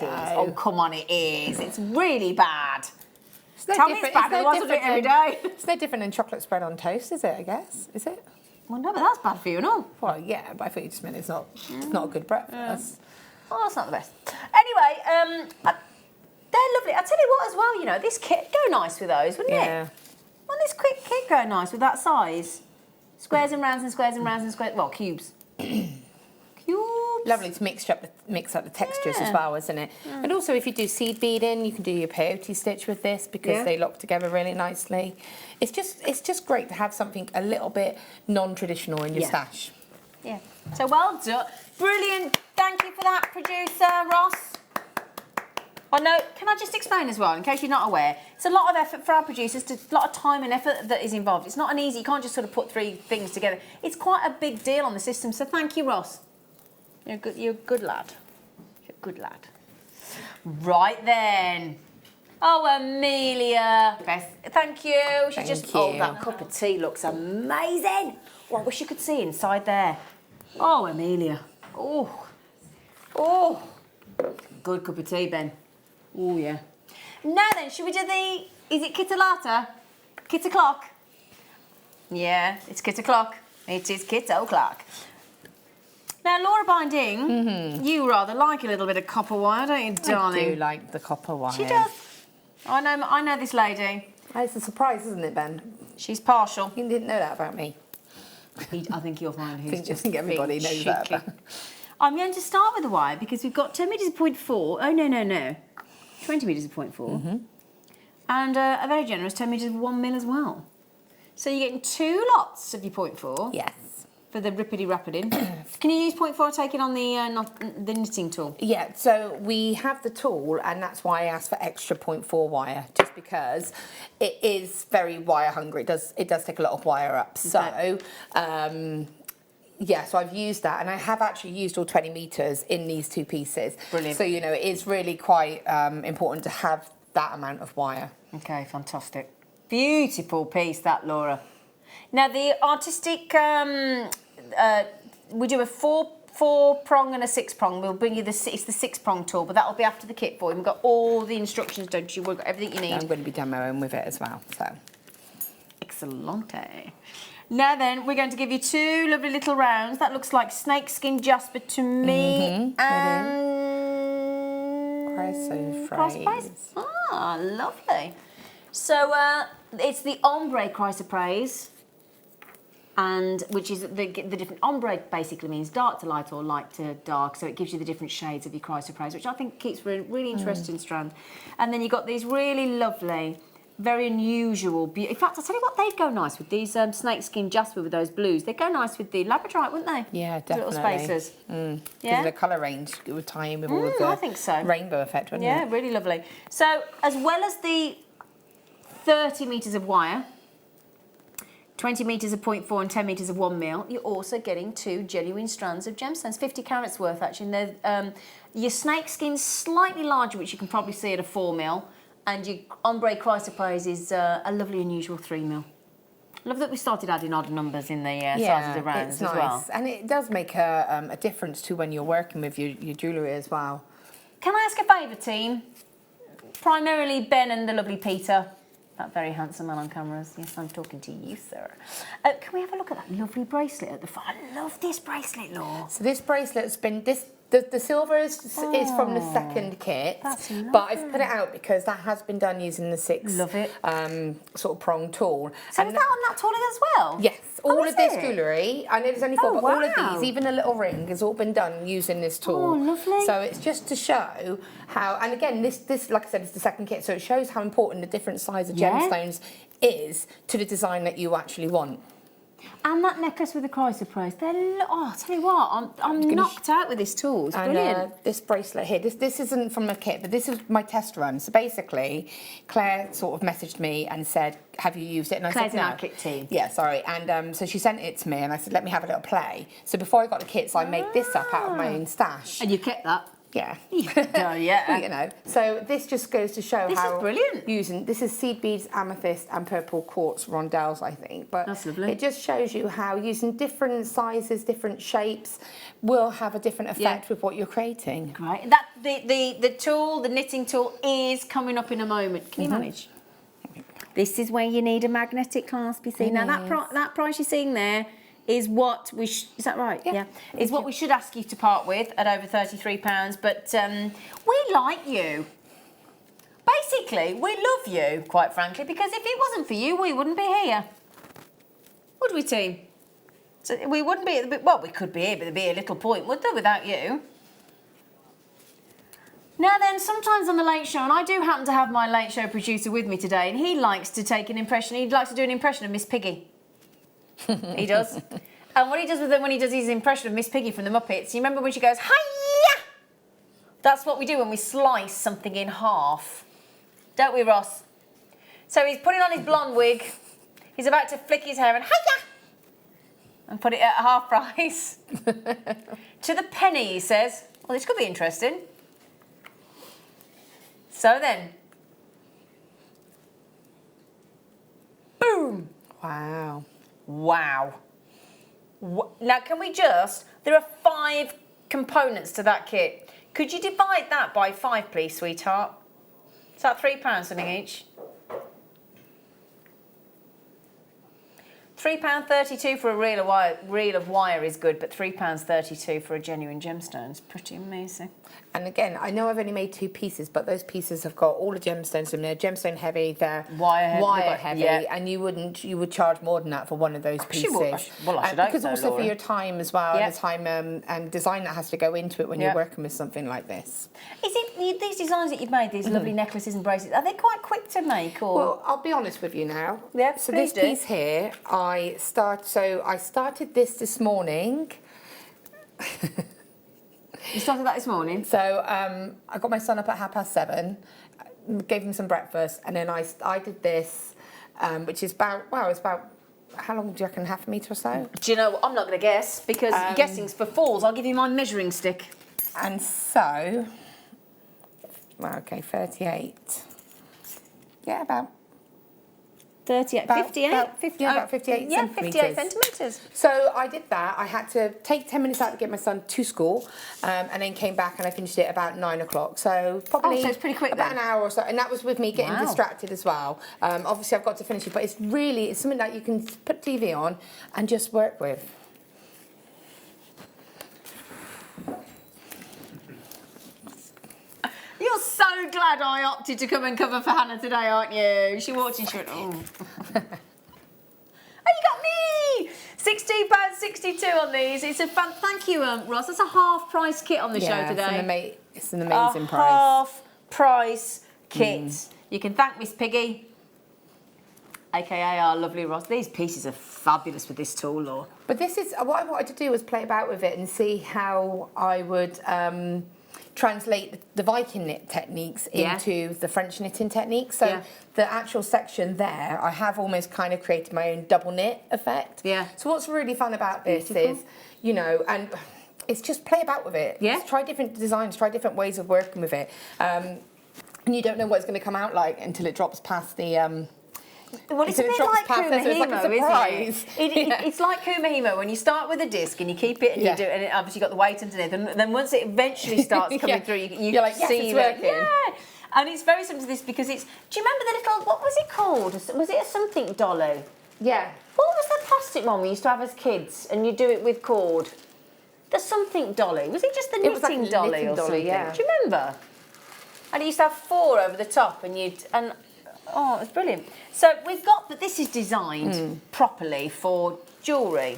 Oh, come on, it is. It's really bad. Tell me it's bad, otherwise I'll do it every day. It's no different than chocolate spread on toast, is it, I guess? Is it? Well, no, but that's bad for you, no? Well, yeah, but I thought you just meant it's not a good breakfast. Oh, that's not the best. Anyway, they're lovely. I tell you what as well, you know, this kit go nice with those, wouldn't it? Wouldn't this quick kit go nice with that size? Squares and rounds and squares and rounds and squares. Well, cubes. Cubes. Lovely to mix up the textures as well, isn't it? And also, if you do seed beading, you can do your peyote stitch with this because they lock together really nicely. It's just great to have something a little bit non-traditional in your stash. Yeah. So well done. Brilliant. Thank you for that, producer Ross. Oh no, can I just explain as well, in case you're not aware, it's a lot of effort for our producers, a lot of time and effort that is involved. It's not an easy, you can't just sort of put 3 things together. It's quite a big deal on the system, so thank you, Ross. You're a good lad. You're a good lad. Right then. Oh, Amelia. Beth, thank you. Oh, that cup of tea looks amazing. Oh, I wish you could see inside there. Oh, Amelia. Oh. Good cup of tea, Ben. Oh, yeah. Now then, should we do is it Kit O'Clock? Kit O'Clock? Yeah, it's Kit O'Clock. It is Kit O'Clock. Now, Laura Binding, you rather like a little bit of copper wire, don't you, darling? I do like the copper wire. She does. I know this lady. It's a surprise, isn't it, Ben? She's partial. You didn't know that about me. I think you'll find he's I think everybody knows that about. I'm going to start with the wire because we've got 10 metres of 0.4. Oh, no. 20 metres of 0.4. And a very generous 10 metres of 1 mil as well. So you're getting 2 lots of your 0.4. Yes. For the rippity-rappiding. Can you use 0.4 take it on the knitting tool? Yeah, so we have the tool, and that's why I asked for extra 0.4 wire, just because it is very wire hungry. It does take a lot of wire up. Okay. So, yeah, so I've used that, and I have actually used all 20 metres in these 2 pieces. Brilliant. So, you know, it is really quite important to have that amount of wire. Okay, fantastic. Beautiful piece, that, Laura. Now, the artistic, we do a 4-prong and a 6-prong. We'll bring you it's the 6-prong tool, but that'll be after the kit for you. We've got all the instructions, don't you? We've got everything you need. I'm going to be demoing with it as well, so. Excellente. Now then, we're going to give you 2 lovely little rounds. That looks like snakeskin jasper to me. And chrysoprase. Ah, lovely. So it's the ombre chrysoprase, and which is the different ombre basically means dark to light or light to dark. So it gives you the different shades of your chrysoprase, which I think keeps a really interesting strand. And then you've got these really lovely very unusual. In fact, I'll tell you what, they'd go nice with these snakeskin jasper with those blues. They'd go nice with the labradorite, wouldn't they? Yeah, The definitely. little spacers. Yeah. The colour range it would tie in with all of the I think so. rainbow effect, wouldn't Yeah, it? really lovely. So, as well as the 30 metres of wire, 20 metres of 0.4 and 10 metres of 1 mil, you're also getting 2 genuine strands of gemstones, 50 carats worth actually. And they're, your snakeskin's slightly larger, which you can probably see at a 4 mil, and your ombre chrysoprase is a lovely unusual 3 mil. Love that we started adding odd numbers in the sizes of rounds it's as nice. well. And it does make a difference to when you're working with your jewellery as well. Can I ask a favour, team? Primarily Ben and the lovely Peter. That very handsome man on cameras. Yes, I'm talking to you, sir. Can we have a look at that lovely bracelet at the front? I love this bracelet, Laura. So this bracelet's been the silver is from the second kit, That's but I've put it out because that has been done using the 6 Love it. Sort of prong tool. So And is that on that tool as well? Yes, all is of this it? jewellery, I know there's only 4, Oh, but all of wow. these, even a little ring, has all been done using this tool. Oh, lovely. So it's just to show how, and again, this like I said, is the second kit, so it shows how important the different size of Yeah. gemstones is to the design that you actually want. And that necklace with the chrysoprase. I'll tell you what, I'm knocked out with this tool. It's brilliant. And this bracelet here, this isn't from the kit, but this is my test run. So basically, Claire sort of messaged me and said, have you used it? And I Claire's said, in no. our kit team. Yeah, sorry. And so she sent it to me and I said, let me have a little play. So before I got the kits, I made this up out of my own stash. And you kept that? Yeah. Oh, yeah. You know, so this just goes to show This how is brilliant. this is seed beads, amethyst and purple quartz rondelles, I think. But That's lovely. it just shows you how using different sizes, different shapes will have a different effect with what you're creating. Great. That the tool, the knitting tool, is coming up in a moment. Can you manage? This is where you need a magnetic clasp, you see. Now that price you're seeing there is what we is that right? Yeah. Is what we should ask you to part with at over £33, but we like you. Basically, we love you, quite frankly, because if it wasn't for you, we wouldn't be here. Would we, team? So we wouldn't be, well, we could be here, but there'd be a little point, would there, without you? Now then, sometimes on the Late Show, and I do happen to have my Late Show producer with me today, and he likes to take an impression, he'd like to do an impression of Miss Piggy. He does. And what he does with them when he does his impression of Miss Piggy from the Muppets, you remember when she goes, hi-ya! That's what we do when we slice something in half. Don't we, Ross? So he's putting on his blonde wig, he's about to flick his hair and hi-ya! And put it at half price. To the penny, he says. Well, this could be interesting. So then. Boom! Wow. Wow. Now, can we just... There are 5 components to that kit. Could you divide that by 5, please, sweetheart? Is that £3 something each? £3.32 for a reel of wire is good, but £3.32 for a genuine gemstone is pretty amazing. And again, I know I've only made 2 pieces, but those pieces have got all the gemstones in there. Gemstone heavy, they're wire heavy, yeah. and you would charge more than that for one of those pieces. Well, I should hope because so, also Laura. for your time as well, Yeah. and the time and design that has to go into it when you're working with something like this. Is it these designs that you've made, these lovely necklaces and bracelets, are they quite quick to make? Or? Well, I'll be honest with you now. Yeah, so please this do. piece here, I started this morning. You started that this morning? So I got my son up at 7:30, gave him some breakfast, and then I did this, which is about, it's about, how long do you reckon, half a metre or so? Do you know what? I'm not going to guess, because guessing's for fools. I'll give you my measuring stick. And so, 38. Yeah, about 38, About- 58? about- 50, yeah, about 58 yeah, centimetres. 58 centimetres. So I did that. I had to take 10 minutes out to get my son to school, and then came back and I finished it about 9 o'clock. So probably so it's pretty quick about then. an hour or so. And that was with me getting Wow. distracted as well. Obviously I've got to finish it, but it's something that you can put TV on and just work with. You're so glad I opted to come and cover for Hannah today, aren't you? She walked in, she went, oh. Oh, you got me! £16.62 on these. It's a fun. Thank you, Ross. That's a half price kit on the show today. It's an amazing price. Half price kit. You can thank Miss Piggy. aka our lovely Ross. These pieces are fabulous with this tool, Laura. But this is what I wanted to do was play about with it and see how I would translate the Viking knit techniques into the French knitting techniques. So the actual section there, I have almost kind of created my own double knit effect. Yeah. So what's really fun about this is, you know, and it's just play about with it. Yeah. Just try different designs, try different ways of working with it. And you don't know what it's going to come out like until it drops past the... Well, it's a bit like Kumahimo, isn't it? It's like Kumahimo when you start with a disc and you keep it and you do it, and it obviously got the weight underneath, and then once it eventually starts coming through, you're like, yes, see it's working. Yeah. And it's very similar to this because it's. Do you remember the little? What was it called? Was it a something dolly? Yeah. What was that plastic one we used to have as kids, and you do it with cord? The something dolly. Was it just the knitting dolly or something? Yeah. Do you remember? And it used to have 4 over the top, and oh, it's brilliant. So we've got that. This is designed properly for jewellery.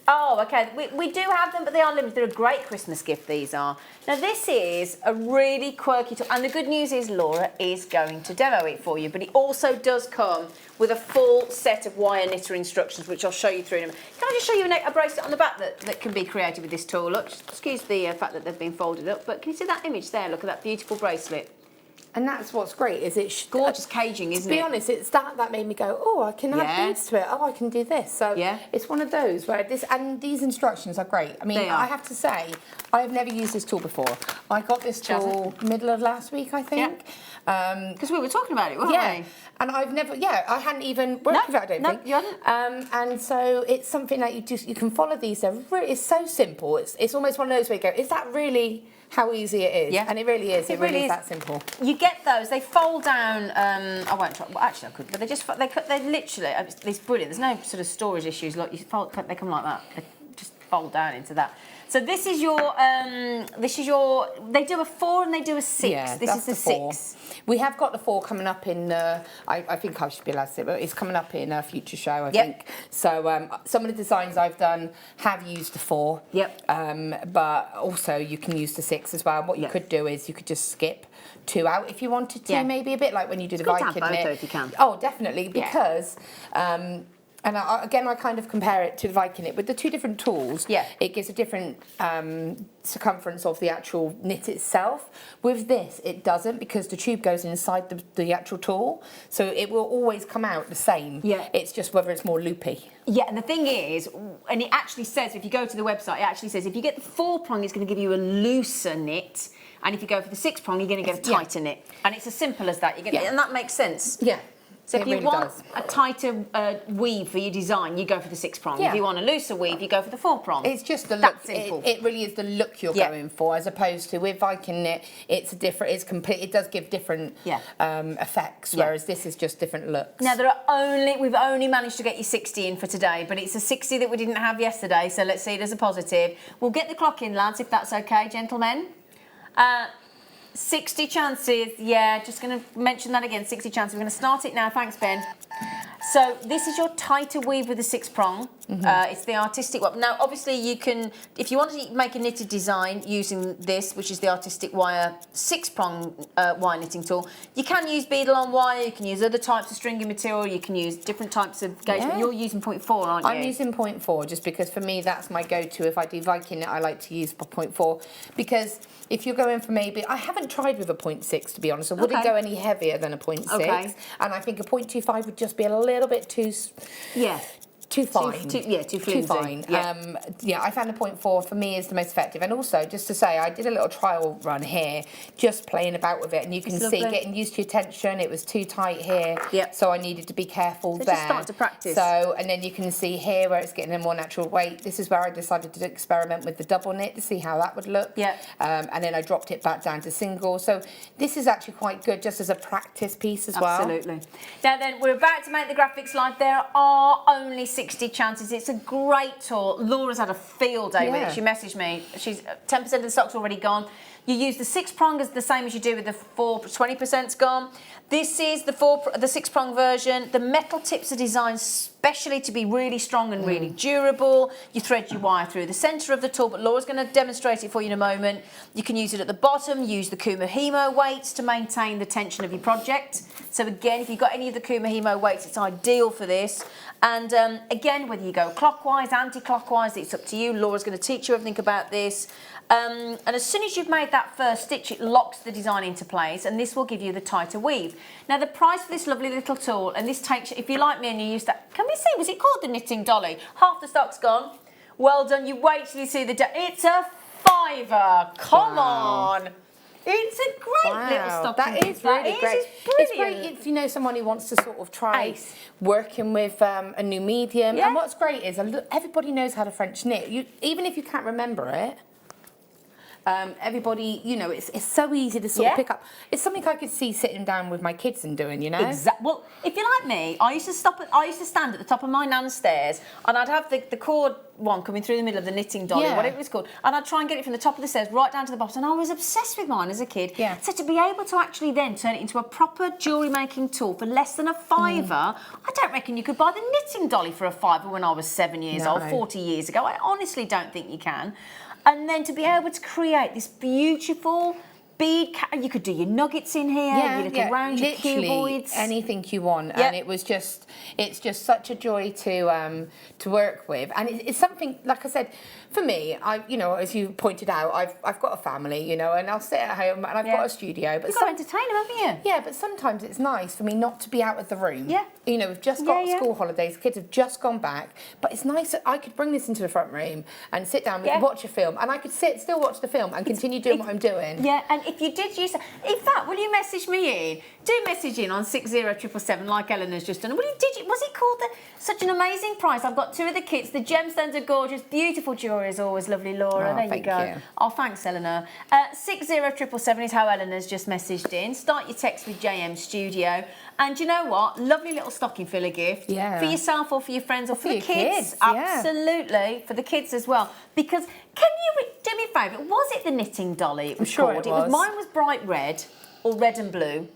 Oh, okay. We do have them, but they are limited. They're a great Christmas gift, these are. Now, this is a really quirky tool. And the good news is Laura is going to demo it for you. But it also does come with a full set of wire knitter instructions, which I'll show you through in a minute. Can I just show you a bracelet on the back that can be created with this tool? Look, excuse the fact that they've been folded up. But can you see that image there? Look at that beautiful bracelet. And that's what's great, is it's gorgeous caging, isn't it? To be honest, it's that made me go, oh, I can add beads to it. Oh, I can do this. So it's one of those where these instructions are great. I mean, I have to say, I have never used this tool before. I got this tool middle of last week, I think. Because we were talking about it, weren't we? And I've never, I hadn't even worked with it, I don't think. You hadn't? And so it's something that you can follow these. It's so simple. It's almost one of those where you go, is that really how easy it is? Yeah. And it really is. It really is that simple. You get those. They fold down. I won't try. Well, actually, I could. But they literally. It's brilliant. There's no sort of storage issues. Like they come like that. They just fold down into that. So this is your. They do a 4 and they do a 6. Yeah, this is the 6. We have got the 4 coming up in. I think I should be allowed to say, but it's coming up in a future show. I think. So some of the designs I've done have used the 4. Yep. But also you can use the 6 as well. What you could do is you could just skip 2 out if you wanted to. Maybe a bit like when you do the Viking knit. If you can. Oh, definitely, because. And again, I kind of compare it to the Viking knit with the 2 different tools. Yeah. It gives a different circumference of the actual knit itself. With this, it doesn't, because the tube goes inside the actual tool, so it will always come out the same. Yeah. It's just whether it's more loopy. Yeah, and the thing is, and it actually says, if you go to the website, it actually says if you get the 4 prong, it's going to give you a looser knit. And if you go for the 6 prong, you're going to get a tighter knit. And it's as simple as that. And that makes sense. Yeah. So if you want a tighter weave for your design, you go for the 6 prong. If you want a looser weave, you go for the 4 prong. It's just the look. It really is the look you're going for, as opposed to with Viking knit, it's a different. It's complete. It does give different effects, whereas this is just different looks. Now we've only managed to get you 60 in for today, but it's a 60 that we didn't have yesterday. So let's see it as a positive. We'll get the clock in, lads, if that's okay, gentlemen. 60 chances, just going to mention that again, 60 chances. We're going to start it now, thanks, Ben. So this is your tighter weave with the 6 prong. It's the artistic one. Now, obviously, you can, if you want to make a knitted design using this, which is the artistic wire 6 prong wire knitting tool, you can use beadle on wire, you can use other types of stringy material, you can use different types of gauge, but you're using 0.4, aren't you? I'm using 0.4 just because for me that's my go-to. If I do Viking knit, I like to use 0.4 because if you're going for maybe, I haven't tried with a 0.6 to be honest, I wouldn't go any heavier than a 0.6, and I think a 0.25 would just be a little bit too too fine. Too flimsy. Too fine. I found the 0.4 for me is the most effective. And also, just to say, I did a little trial run here, just playing about with it, and you can see getting used to your tension. It was too tight here, so I needed to be careful there. Just start to practice. So, and then you can see here where it's getting a more natural weight. This is where I decided to experiment with the double knit to see how that would look. And then I dropped it back down to single. So this is actually quite good just as a practice piece as well. Absolutely. Now then, we're about to make the graphics live. There are only 60 chances. It's a great tool. Laura's had a field day with it. She messaged me. She's 10% of the stock's already gone. You use the 6 prong as the same as you do with the 4, 20%'s gone. This is the 6 prong version. The metal tips are designed especially to be really strong and really durable. You thread your wire through the centre of the tool, but Laura's going to demonstrate it for you in a moment. You can use it at the bottom, use the Kumihimo weights to maintain the tension of your project. So again, if you've got any of the Kumihimo weights, it's ideal for this. And again, whether you go clockwise, anti-clockwise, it's up to you. Laura's going to teach you everything about this. And as soon as you've made that first stitch, it locks the design into place, and this will give you the tighter weave. Now, the price for this lovely little tool, and this takes, if you like me and you use that, can we see, was it called the knitting dolly? Half the stock's gone. Well done. You wait till you see the, it's a £5. Come on. It's a great little stocking. That is really great. It's It's great if you know someone who wants to sort of try working with a new medium. And what's great is everybody knows how to French knit. Even if you can't remember it, everybody, you know, it's so easy to sort of pick up. It's something I could see sitting down with my kids and doing, you know. Exactly. Well, if you're like me, I used to stand at the top of my nan's stairs, and I'd have the cord one coming through the middle of the knitting dolly, whatever it's called, and I'd try and get it from the top of the stairs right down to the bottom. And I was obsessed with mine as a kid. Yeah. So to be able to actually then turn it into a proper jewellery making tool for less than a £5, I don't reckon you could buy the knitting dolly for a £5 when I was 7 years old, 40 years ago. I honestly don't think you can. And then to be able to create this beautiful bead, you could do your nuggets in here, your little round, your cuboids, anything you want. And it's just such a joy to work with. And it's something, like I said, for me, you know, as you pointed out, I've got a family, you know, and I'll sit at home and I've got a studio. But you've got to entertain them, haven't you? Yeah, but sometimes it's nice for me not to be out of the room. Yeah. You know, we've just got school holidays, kids have just gone back, but it's nice that I could bring this into the front room and sit down and watch a film, and I could still watch the film and continue doing what I'm doing. Yeah, and if you did use, in fact, will you message me in? Do message in on 60777 like Eleanor's just done. Was it called such an amazing price? I've got two of the kits. The gemstones are gorgeous, beautiful jewellery is always lovely, Laura. There you go. Oh, thanks, Eleanor. 60777 is how Eleanor's just messaged in. Start your text with JM Studio. And you know what? Lovely little stocking filler gift for yourself or for your friends or for the kids. Absolutely, for the kids as well. Because can you do me a favour? Was it the knitting dolly? It was called. Mine was bright red or red and blue.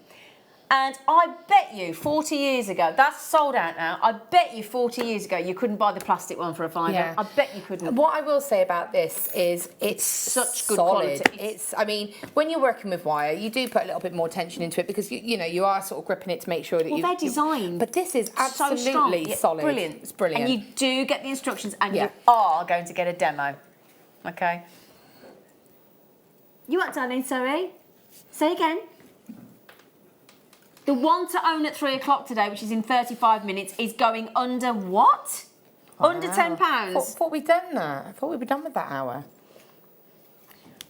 And I bet you 40 years ago, that's sold out now, I bet you 40 years ago you couldn't buy the plastic one for a £5. Yeah. I bet you couldn't. What I will say about this is it's such good solid. quality. I mean, when you're working with wire, you do put a little bit more tension into it because, you know, you are sort of gripping it to make sure that they're designed. But this is absolutely so strong. solid. Brilliant. It's brilliant. And you do get the instructions and you are going to get a demo. Okay. You what, darling? Sorry? Say again. The one to own at 3 o'clock today, which is in 35 minutes, is going under what? Under £10. I thought we'd done that. I thought we'd be done with that hour.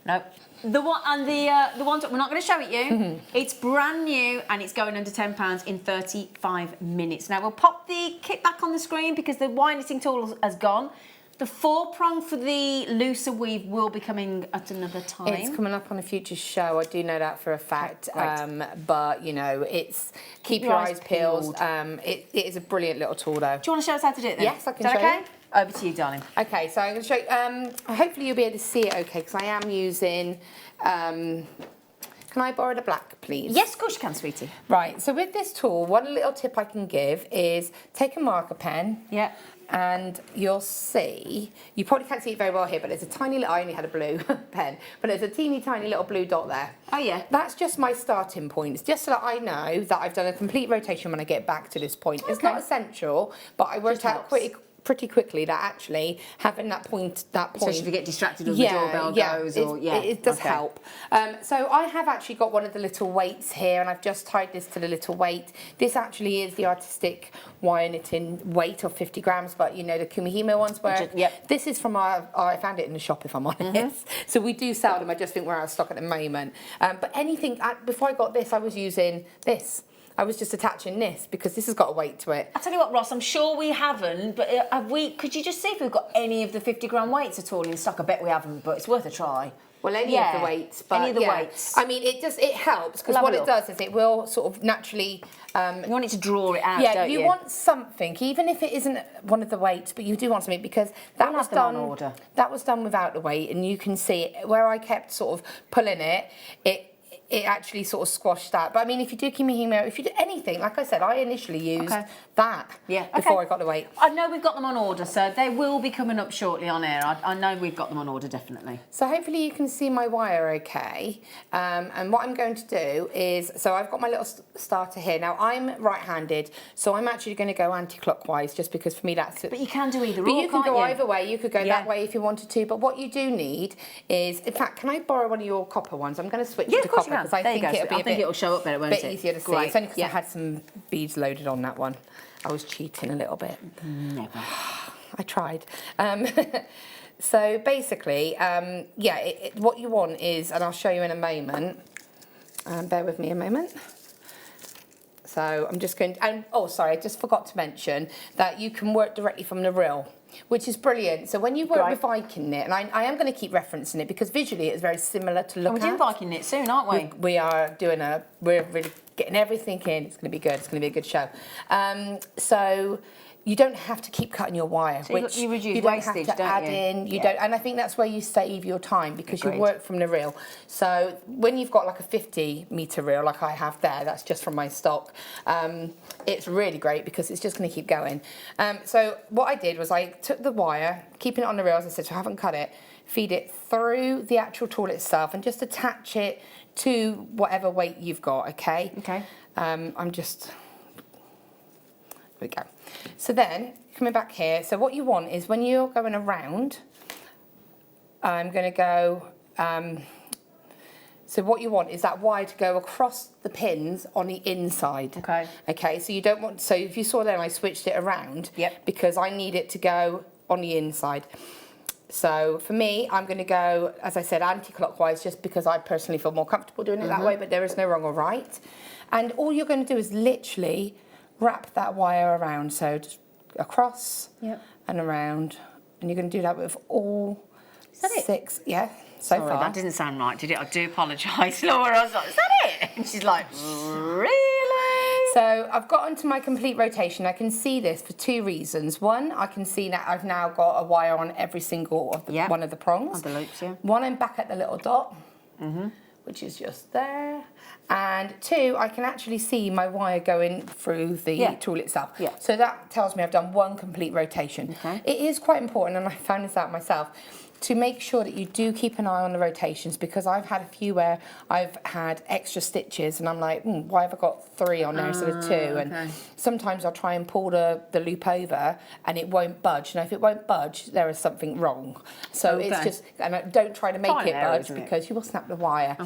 No. The one and the one we're not going to show it you. It's brand new and it's going under £10 in 35 minutes. Now we'll pop the kit back on the screen because the wire knitting tool has gone. The 4-prong for the looser weave will be coming at another time. It's coming up on a future show. I do know that for a fact. But, you know, keep your eyes peeled. It is a brilliant little tool, though. Do you want to show us how to do it then? Yes, I can show you. Over to you, darling. Okay, so I'm going to show you. Hopefully you'll be able to see it okay, because I am using... can I borrow the black, please? Yes, of course you can, sweetie. Right, so with this tool, one little tip I can give is take a marker pen. Yeah. And you'll see, you probably can't see it very well here, but there's a tiny little, I only had a blue pen, but there's a teeny tiny little blue dot there. Oh yeah. That's just my starting point. It's just so that I know that I've done a complete rotation when I get back to this point. Okay. It's not essential, but I worked out pretty quickly that actually having that point. Especially if you get distracted when the doorbell goes it does help. So I have actually got one of the little weights here and I've just tied this to the little weight. This actually is the artistic wire knitting weight of 50 grams, but you know the Kumihimo ones work. This is from I found it in the shop if I'm honest. So we do sell them, I just think we're out of stock at the moment. But anything, before I got this I was using this. I was just attaching this because this has got a weight to it. I tell you what, Ross, I'm sure we haven't, but have we? Could you just see if we've got any of the 50-gram weights at all in stock? I bet we haven't, but it's worth a try. Well, any of the weights, but any of the weights. I mean, it helps because what it does is it will sort of naturally. You want it to draw it out, don't you? You want something, even if it isn't one of the weights, but you do want something because that was done. On order. That was done without the weight, and you can see it, where I kept sort of pulling it. it actually sort of squashed that. But I mean, if you do chemo, if you do anything, like I said, I initially used that before I got the weight. I know we've got them on order, so they will be coming up shortly on air. I know we've got them on order, definitely. So hopefully you can see my wire okay. And what I'm going to do is, so I've got my little starter here. Now I'm right-handed, so I'm actually going to go anti-clockwise just because for me that's it. But you can do either or, But you can can't go you? either way. You could go that way if you wanted to. But what you do need is, in fact, can I borrow one of your copper ones? I'm going to switch to copper because I think it'll show up better, won't it? Bit easier to see. It's only because I had some beads loaded on that one. I was cheating a little bit. Never. I tried. So basically, what you want is, and I'll show you in a moment. Bear with me a moment. So I'm just going to, and oh, sorry, I just forgot to mention that you can work directly from the reel, which is brilliant. So when you work with Viking knit, and I am going to keep referencing it because visually it's very similar to look at. We're doing Viking knit soon, aren't we? We are doing we're really getting everything in. It's going to be good. It's going to be a good show. So you don't have to keep cutting your wire, so which you reduce you don't wastage, have to add in. You don't, and I think that's where you save your time because you work from the reel. So when you've got like a 50-meter reel, like I have there, that's just from my stock. It's really great because it's just going to keep going. So what I did was I took the wire, keeping it on the reel, as I said, so I haven't cut it, feed it through the actual tool itself, and just attach it to whatever weight you've got. Okay. Okay. I'm just. There we go. So then, coming back here, so what you want is when you're going around, I'm going to go, so what you want is that wire to go across the pins on the inside. Okay. Okay, so you don't want, so if you saw there, I switched it around because I need it to go on the inside. So for me, I'm going to go, as I said, anti-clockwise just because I personally feel more comfortable doing it that way, but there is no wrong or right. And all you're going to do is literally wrap that wire around, so just across and around, and you're going to do that with all 6. Yeah, so far. That didn't sound right, did it? I do apologise, Laura. I was like, is that it? And she's like, really? So I've got onto my complete rotation. I can see this for 2 reasons. One, I can see that I've now got a wire on every single of the, one of the prongs. Of the loops, One, I'm back at the little dot, which is just there. And 2, I can actually see my wire going through the tool itself. So that tells me I've done 1 complete rotation. It is quite important, and I found this out myself, to make sure that you do keep an eye on the rotations, because I've had a few where I've had extra stitches and I'm like, why have I got 3 on there instead of 2? And sometimes I'll try and pull the loop over and it won't budge. And if it won't budge, there is something wrong. So it's just, and don't try to make it budge because you will snap the wire.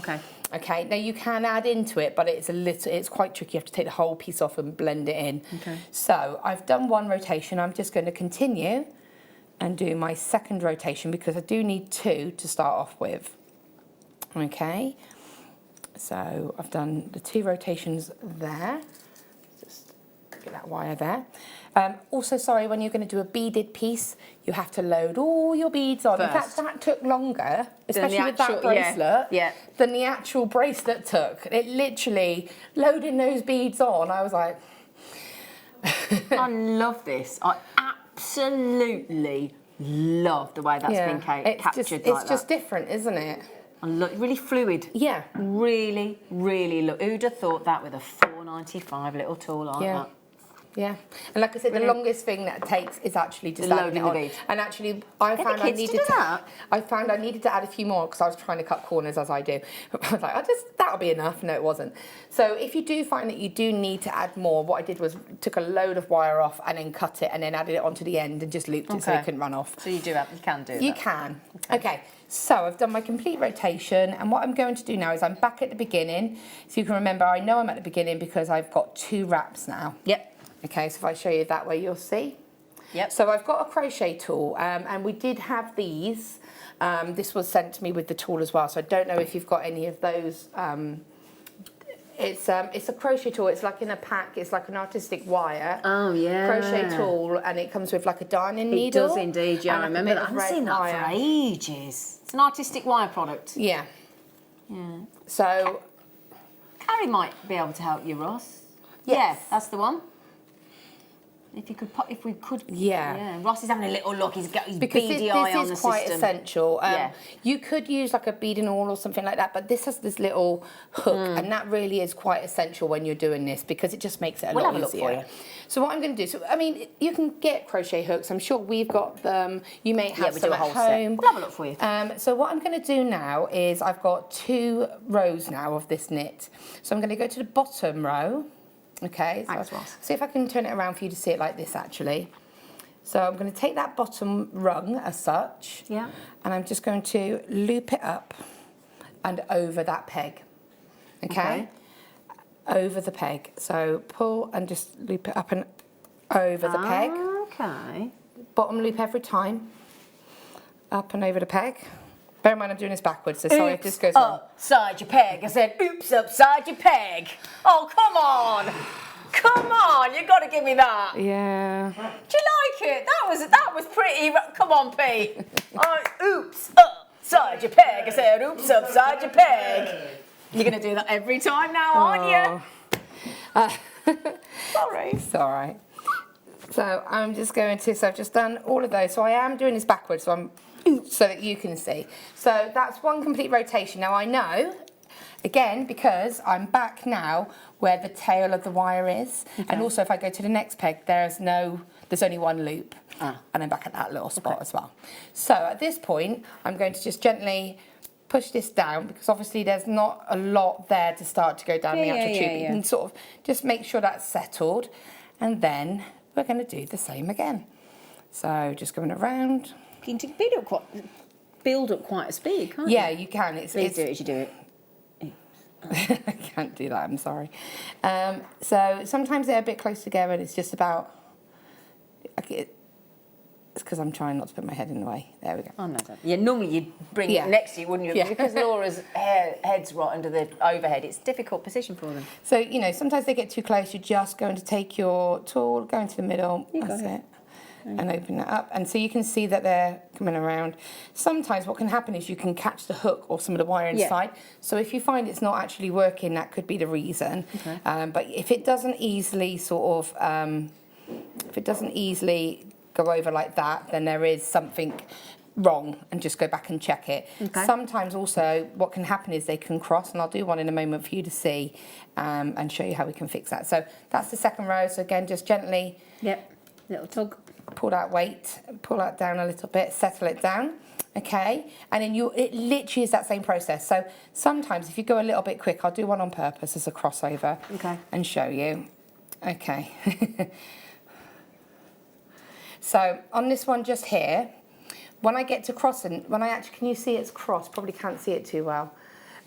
Okay, now you can add into it, but it's quite tricky. You have to take the whole piece off and blend it in. So I've done 1 rotation. I'm just going to continue and do my 2nd rotation because I do need 2 to start off with. Okay, so I've done the 2 rotations there. Just get that wire there. Also, sorry, when you're going to do a beaded piece, you have to load all your beads on. In fact, that took longer, especially with that bracelet, than the actual bracelet took. It literally, loading those beads on, I was like... I love this. I absolutely love the way that's been captured. It's just different, isn't it? And look, really fluid. Yeah. Really, really look. Who'd have thought that with a $4.95 little tool like that? Yeah, and like I said, the longest thing that it takes is actually just loading the beads. And actually, I found I needed to add a few more because I was trying to cut corners as I do. I was like, that'll be enough. No, it wasn't. So if you do find that you do need to add more, what I did was took a load of wire off and then cut it and then added it onto the end and just looped it so it couldn't run off. So you can do that. You can. Okay. So I've done my complete rotation, and what I'm going to do now is I'm back at the beginning. So you can remember, I know I'm at the beginning because I've got 2 wraps now. Okay, so if I show you that way, you'll see. So I've got a crochet tool, and we did have these. This was sent to me with the tool as well, so I don't know if you've got any of those. It's a crochet tool. It's like in a pack. It's like an artistic wire. Oh, yeah. Crochet tool, and it comes with like a darning needle. It does indeed, yeah. I remember that. I haven't seen that for ages. It's an artistic wire product. Yeah. So... Carrie might be able to help you, Ross. Yes. Yeah, that's the one. If we could. Yeah. Ross is having a little look. He's got his Because beady eye on the this is quite system. essential. Yeah. You could use like a beading awl or something like that, but this has this little hook, and that really is quite essential when you're doing this because it just makes it a lot have a easier. look for you. So what I'm going to do, so I mean, you can get crochet hooks. I'm sure we've got them. You may have we some do a at whole set. home. We'll have a look for you. So what I'm going to do now is I've got 2 rows now of this knit. So I'm going to go to the bottom row. Okay. Thanks, So Ross. see if I can turn it around for you to see it like this actually. So I'm going to take that bottom rung as such, Yeah. and I'm just going to loop it up and over that peg, okay? Over the peg. So pull and just loop it up and over the peg. Okay. Bottom loop every time, up and over the peg. Bear in mind I'm doing this backwards, so sorry if this goes wrong. Upside your peg. I said, oops, upside your peg. Oh, come on. Come on, you got to give me that. Yeah. Do you like it? That was pretty. Come on, Pete. Oops, upside your peg. I said, oops, upside your peg. You're going to do that every time now, aren't you? Sorry. It's all right. So I'm just going to, so I've just done all of those. So I am doing this backwards, so so that you can see. So that's one complete rotation. Now I know, again, because I'm back now where the tail of the wire is. And also if I go to the next peg, there's only one loop. And I'm back at that little spot as well. So at this point, I'm going to just gently push this down because obviously there's not a lot there to start to go down the actual tube. You can sort of just make sure that's settled. And then we're going to do the same again. So just going around. You can build up quite a speed, can't you? Yeah, you can. Please do it as you do it. I can't do that, I'm sorry. So sometimes they're a bit close together and it's just about... It's because I'm trying not to put my head in the way. There we go. Oh, no, don't. Yeah, normally you'd bring it next to you, wouldn't you? Yeah. Because Laura's head's right under the overhead. It's a difficult position for them. So, you know, sometimes they get too close. You're just going to take your tool, go into the middle. That's it. And open that up. And so you can see that they're coming around. Sometimes what can happen is you can catch the hook or some of the wire inside. So if you find it's not actually working, that could be the reason. But if it doesn't easily go over like that, then there is something wrong and just go back and check it. Sometimes also what can happen is they can cross, and I'll do one in a moment for you to see and show you how we can fix that. So that's the second row. So again, just gently little tug. Pull that weight, pull that down a little bit, settle it down, okay? And then it literally is that same process. So sometimes if you go a little bit quick, I'll do one on purpose as a crossover and show you. Okay. So on this one just here, when I get to crossing, can you see it's crossed? Probably can't see it too well.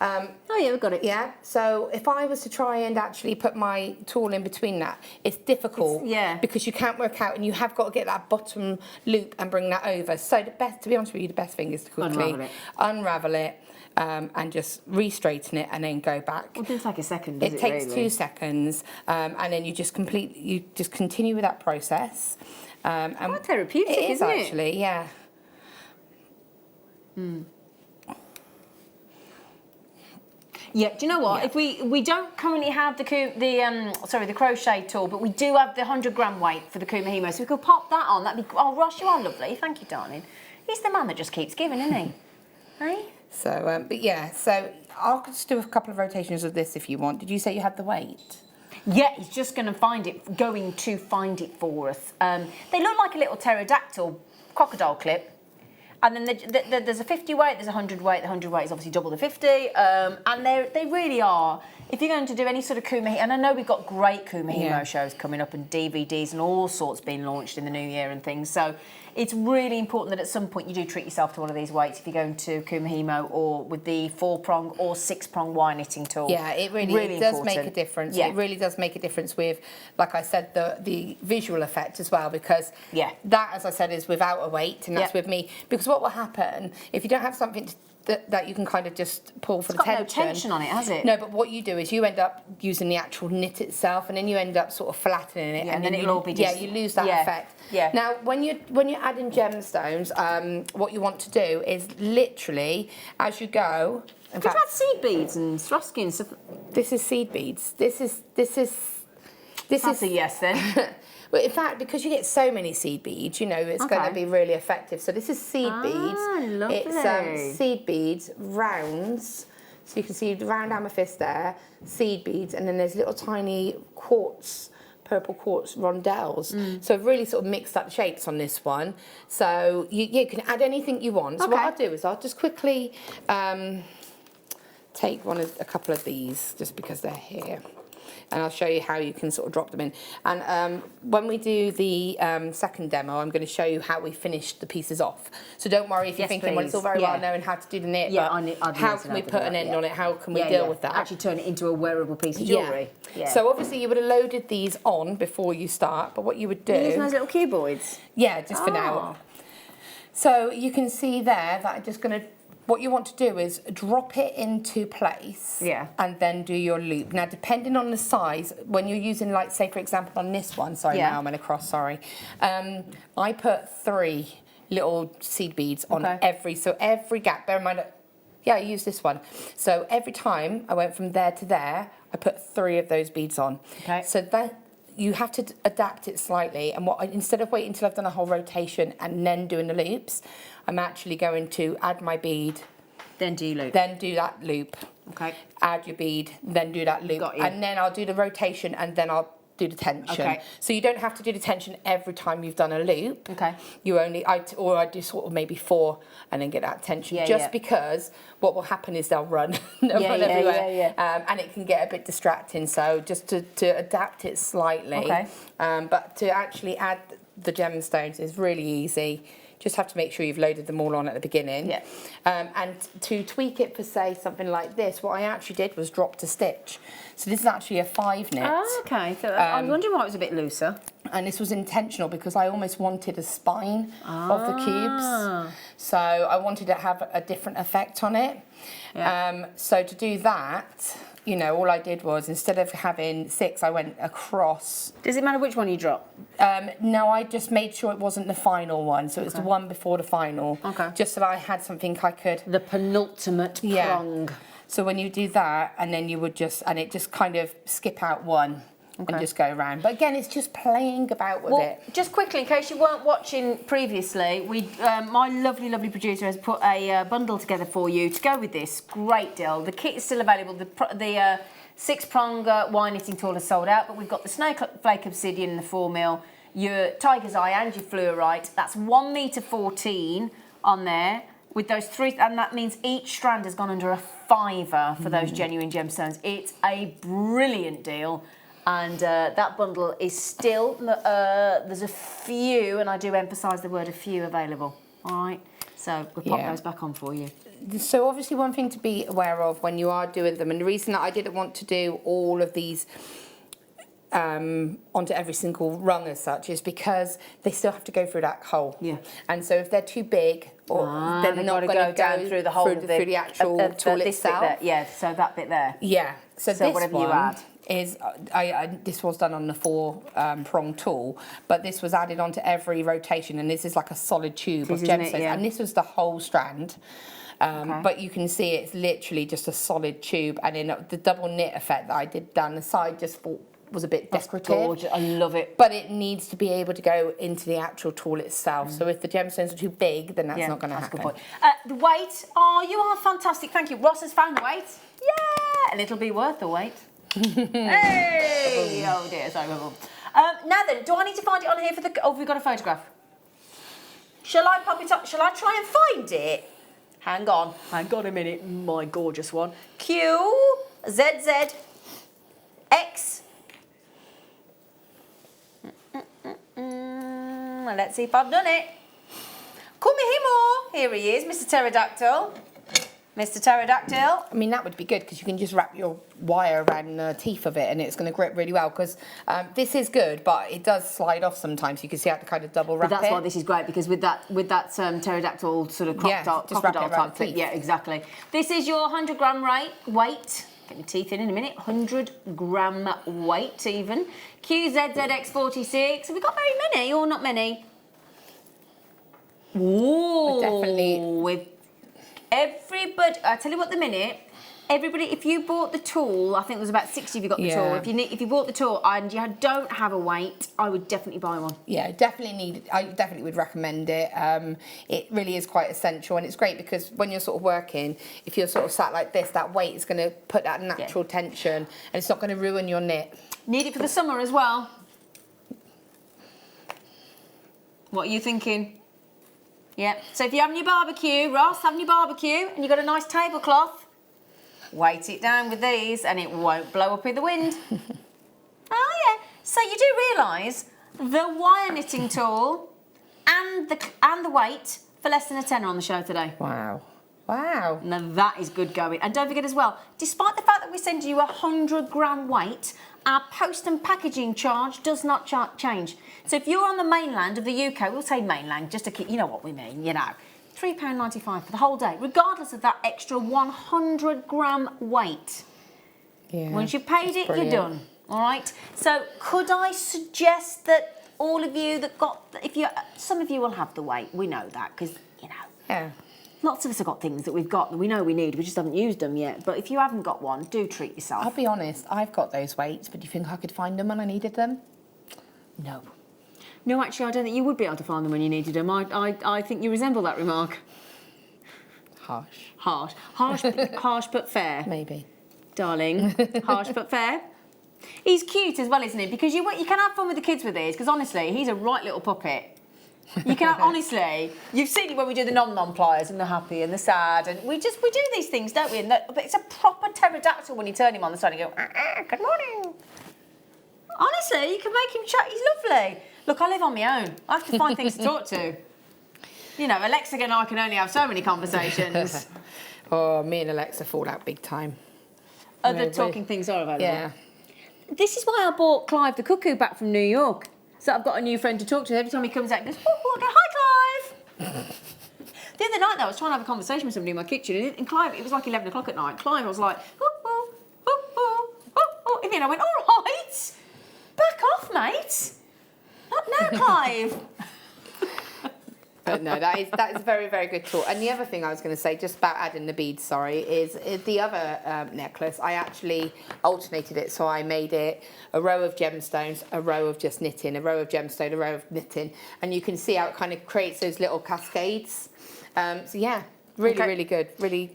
Oh yeah, we've got it. Yeah, so if I was to try and actually put my tool in between that, it's difficult because you can't work out and you have got to get that bottom loop and bring that over. So to be honest with you, the best thing is to quickly unravel it and just re-straighten it and then go back. It doesn't take a second, does it? It takes really? 2 seconds and then you just continue with that process. And quite therapeutic, isn't it? Actually, yeah. Yeah, do you know what? If we don't currently have the crochet tool, but we do have the 100-gram weight for the Kumahimo, so we could pop that on. That'd be. Oh, Ross, you are lovely. Thank you, darling. He's the man that just keeps giving, isn't he? Hey. So, but yeah, so I'll just do a couple of rotations of this if you want. Did you say you had the weight? Yeah, he's just going to find it for us. They look like a little pterodactyl crocodile clip. And then there's a 50 weight, there's a 100 weight. The 100 weight is obviously double the 50. And they really are, if you're going to do any sort of Kumahimo, and I know we've got great Kumahimo shows coming up and DVDs and all sorts being launched in the new year and things. So it's really important that at some point you do treat yourself to one of these weights if you're going to Kumahimo or with the 4-prong or 6-prong wire knitting tool. Yeah, it really does make a difference. Yeah. It really does make a difference with, like I said, the visual effect as well, because that, as I said, is without a weight, and that's with me. Because what will happen if you don't have something that you can kind of just pull for the tension? It's got no tension on it, has it? No, but what you do is you end up using the actual knit itself, and then you end up sort of flattening it, and then it'll all be just... you lose that effect. Yeah. Now, when you're adding gemstones, what you want to do is literally, as you go... We've had seed beads and Swarovski and stuff. This is seed beads. This is a yes then. Well, in fact, because you get so many seed beads, you know, it's going to be really effective. So this is seed beads. Lovely. It's seed beads, rounds. So you can see the round amethyst there, seed beads, and then there's little tiny quartz, purple quartz rondelles. So I've really sort of mixed up shapes on this one. So you can add anything you want. So what I'll do is I'll just quickly take a couple of these, just because they're here. And I'll show you how you can sort of drop them in. And when we do the second demo, I'm going to show you how we finish the pieces off. So don't worry if you're thinking, well, it's all very well knowing how to do the knit, but how can we put an end on it? How can we deal with that? Actually turn it into a wearable piece of jewellery. Yeah. So obviously you would have loaded these on before you start, but what you would do... Using those little cuboids? Yeah, just for now. So you can see there that I'm just going to... What you want to do is drop it into place and then do your loop. Now, depending on the size, when you're using, like, say, for example, on this one, now I'm in a cross, sorry. I put 3 little seed beads on every gap. Bear in mind, I use this one. So every time I went from there to there, I put 3 of those beads on. Okay. So that... You have to adapt it slightly, and instead of waiting until I've done a whole rotation and then doing the loops, I'm actually going to add my bead, then do loop, then do that loop. Okay. Add your bead, then do that loop, and then I'll do the rotation, and then I'll do the tension. Okay. So you don't have to do the tension every time you've done a loop. Okay. You only, I do sort of maybe 4 and then get that tension. Because what will happen is they'll run, everywhere. And it can get a bit distracting. So just to adapt it slightly. Okay. But to actually add the gemstones is really easy. Just have to make sure you've loaded them all on at the beginning. Yeah. And to tweak it for, say, something like this, what I actually did was drop to stitch. So this is actually a 5 knit. Oh, okay. So I was wondering why it was a bit looser. And this was intentional because I almost wanted a spine of the cubes. So I wanted to have a different effect on it. Yeah. So to do that, you know, all I did was, instead of having 6, I went across. Does it matter which one you drop? No, I just made sure it wasn't the final one. So it was the one before the final. Okay. Just so that I had something I could... The penultimate prong. So when you do that, and then you would just... And it just kind of skip out one. And just go around. But again, it's just playing about with it. Just quickly, in case you weren't watching previously, my lovely, lovely producer has put a bundle together for you to go with this. Great deal. The kit is still available. The 6-prong wire knitting tool is sold out, but we've got the snowflake obsidian and the 4mm, your tiger's eye and your fluorite. That's 1.14 m on there with those 3, and that means each strand has gone under a £5 for those genuine gemstones. It's a brilliant deal. And that bundle is still, there's a few, and I do emphasise the word a few, available. All right, so we'll pop those back on for you. So obviously one thing to be aware of when you are doing them, and the reason that I didn't want to do all of these onto every single rung as such is because they still have to go through that hole. Yeah. And so if they're too big, or they're not going to go down through the hole through the actual tool itself. So that bit there. Yeah. So this whatever one you add. Is this was done on the 4-prong tool, but this was added onto every rotation, and this is like a solid tube of gemstones, and this was the whole strand. But you can see it's literally just a solid tube, and in the double knit effect that I did down the side just was a bit decorative. Gorgeous. I love it. But it needs to be able to go into the actual tool itself. So if the gemstones are too big, then that's not going to happen. Good point. The weight, you are fantastic. Thank you. Ross has found the weight. Yeah, and it'll be worth the wait. Hey! Oh dear, sorry. Now then, do I need to find it on here for the... Oh, have we got a photograph? Shall I pop it up? Shall I try and find it? Hang on a minute, my gorgeous one. Q, Z, Z, X. Let's see if I've done it. Come here more. Here he is, Mr. Pterodactyl. Mr. Pterodactyl. I mean, that would be good because you can just wrap your wire around the teeth of it and it's going to grip really well because this is good, but it does slide off sometimes. You can see how to kind of double wrap it. But that's why this is great because with that pterodactyl sort of crocodile type thing. Yeah, exactly. This is your 100-gram weight. Get my teeth in a minute. 100-gram weight even. QZZX46. Have we got very many or not many? Ooh, definitely. With everybody, I tell you what, the minute everybody, if you bought the tool, I think there's about 60 if you got the tool. If you bought the tool and you don't have a weight, I would definitely buy one. Yeah, I definitely would recommend it. It really is quite essential, and it's great because when you're sort of working, if you're sort of sat like this, that weight is going to put that natural tension, and it's not going to ruin your knit. Need it for the summer as well. What are you thinking? Yep. So if you're having your barbecue, Ross, having your barbecue, and you've got a nice tablecloth, weight it down with these and it won't blow up in the wind. Oh yeah. So you do realise the wire knitting tool and the weight for less than a tenner on the show today. Wow. Wow. Now that is good going. And don't forget as well, despite the fact that we send you a 100-gram weight, our post and packaging charge does not change. So if you're on the mainland of the UK, we'll say mainland just to keep, you know what we mean, you know, £3.95 for the whole day, regardless of that extra 100-gram weight. Yeah. Once you've paid it, you're done. All right. So could I suggest that all of you that some of you will have the weight. We know that because, you know. Yeah. Lots of us have got things that we've got that we know we need, we just haven't used them yet. But if you haven't got one, do treat yourself. I'll be honest, I've got those weights, but do you think I could find them when I needed them? No. No, actually, I don't think you would be able to find them when you needed them. I think you resemble that remark. Harsh, but fair. Maybe. Darling, harsh but fair. He's cute as well, isn't he? Because you can have fun with the kids with these, because honestly, he's a right little puppet. You can honestly, you've seen it when we do the non pliers and the happy and the sad, and we do these things, don't we? But it's a proper pterodactyl when you turn him on the side and go, good morning. Honestly, you can make him chat. He's lovely. Look, I live on my own. I have to find things to talk to. You know, Alexa and I can only have so many conversations. Oh, me and Alexa fall out big time. Other talking things are available. Yeah. This is why I bought Clive the cuckoo back from New York. So I've got a new friend to talk to. Every time he comes out, he goes, I go, hi, Clive. The other night, though, I was trying to have a conversation with somebody in my kitchen, and Clive, it was like 11 o'clock at night. Clive, I was like, and then I went, all right, back off, mate. Not now, Clive. But no, that is a very, very good tool. And the other thing I was going to say, just about adding the beads, is the other necklace. I actually alternated it, so I made it a row of gemstones, a row of just knitting, a row of gemstone, a row of knitting, and you can see how it kind of creates those little cascades. So yeah, really good, really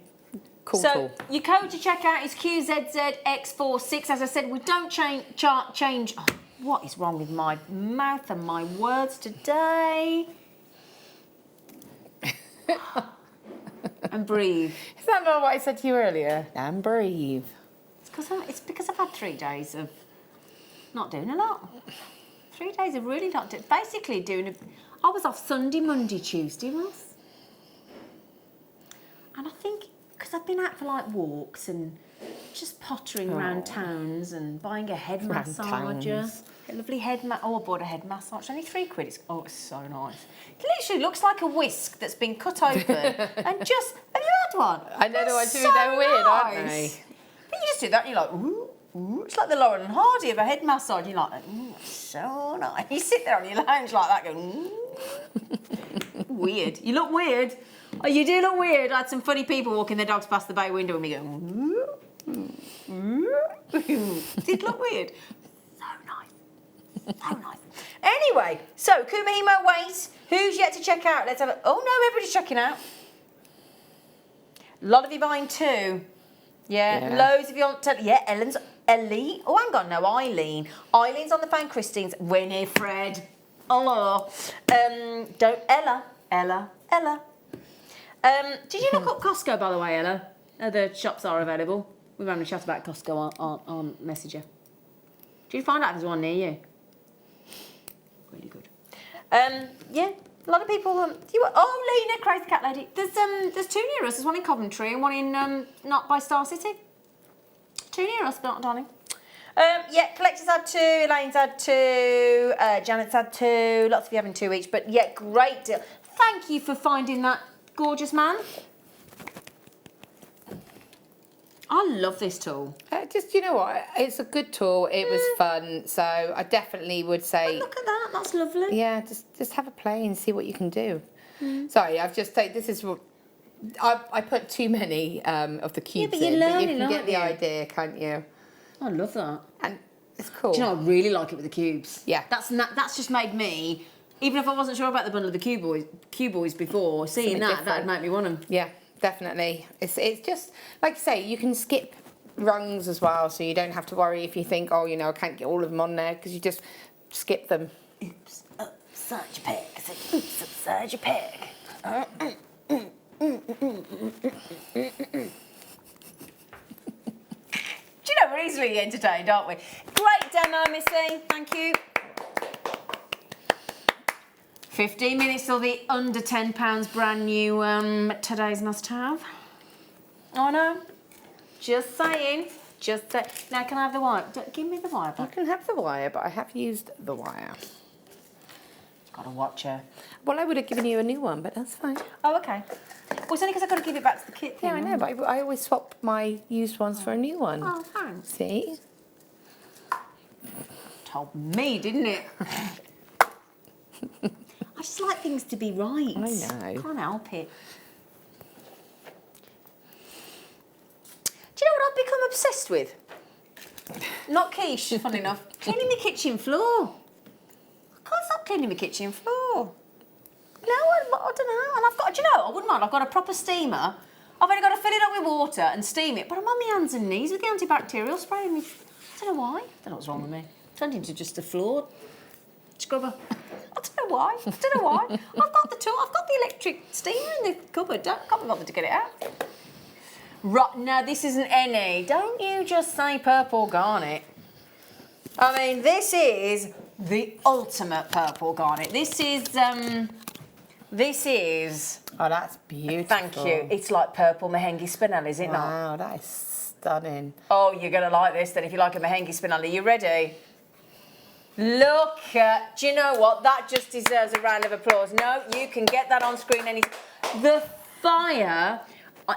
cool tool. So your code to check out is QZZX46. As I said, we don't change. Oh, what is wrong with my mouth and my words today? And breathe. Is that not what I said to you earlier? And breathe. It's because I've had 3 days of not doing a lot. 3 days of really not doing. Basically I was off Sunday, Monday, Tuesday, Ross. And I think because I've been out for like walks and just pottering around towns and buying a head massager. A lovely head I bought a head massage. Only £3. It's so nice. It literally looks like a whisk that's been cut open and just. Have you had one? I know the ones so they're weird, aren't they? But you just do that and you're like, ooh. It's like the Lauren and Hardy of a head massage. You're like, ooh, so nice. You sit there on your lounge like that, going, ooh. Weird. You look weird. Oh, you do look weird. I had some funny people walking their dogs past the bay window and me going, ooh. Did look weird. So nice. Anyway, so Kumihimo Wait, who's yet to check out? Let's have a. Oh no, everybody's checking out. A lot of you buying 2. Yeah. Loads of you on. Yeah, Ellie. Oh, hang on, no, Eileen. Eileen's on the phone. Christine's. Winifred. Hello. Ella. Did you look up Costco, by the way, Ella? The shops are available. We were having a chat about Costco on Messenger. Did you find out there's one near you? Really good. Yeah, a lot of people. Lena, Crazy Cat Lady. There's 2 near us. There's one in Coventry and one in not by Star City. 2 near us, darling. Yeah, Collector's had 2, Elaine's had 2, Janet's had 2. Lots of you having 2 each, but yeah, great deal. Thank you for finding that gorgeous man. I love this tool. Just, you know what? It's a good tool. It was fun. So I definitely would say... Oh, look at that. That's lovely. Yeah, just have a play and see what you can do. Sorry, I've just taken... This is I put too many of the cubes but you're in, learning, but you can get the aren't you? idea, can't you? I love that. And it's cool. Do you know, I really like it with the cubes. Yeah. That's just made me, even if I wasn't sure about the bundle of the cue boys before, seeing Something that'd different. make me want them. Yeah, definitely. It's just, like you say, you can skip rungs as well, so you don't have to worry if you think, oh, you know, I can't get all of them on there, because you just skip them. Oops, upside your peg. I said, oops, upside your peg. Do you know, we're easily entertained, aren't we? Great demo, Missy. Thank you. 15 minutes till the under £10 brand new today's must-have. Oh, no. Just saying. Just say. Now, can I have the wire? Give me the wire You back. can have the wire, but I have used the wire. Got to watch her. Well, I would have given you a new one, but that's fine. Oh, okay. Well, it's only because I've got to give it back to the kit. Yeah, I know, but I always swap my used ones for a new one. Oh, thanks. See? Told me, didn't it? I just like things to be right. I know. Can't help it. Do you know what I've become obsessed with? Not quiche, funny enough. Cleaning the kitchen floor. I can't stop cleaning the kitchen floor. No, I don't know. And I've got, do you know, I wouldn't mind. I've got a proper steamer. I've only got to fill it up with water and steam it. But I'm on my hands and knees with the antibacterial spray. I don't know why. I don't know what's wrong with me. Turned into just a floor scrubber. I don't know why. I've got the tool. I've got the electric steamer in the cupboard. Can't be bothered to get it out. Right, now this isn't any. Don't you just say purple garnet. I mean, this is the ultimate purple garnet. This is. Oh, that's beautiful. Thank you. It's like purple Mehengi Spinel, is it not? Wow, that is stunning. Oh, you're going to like this then if you like a Mehengi Spinel. Are you ready? Look at, do you know what? That just deserves a round of applause. No, you can get that on screen. The fire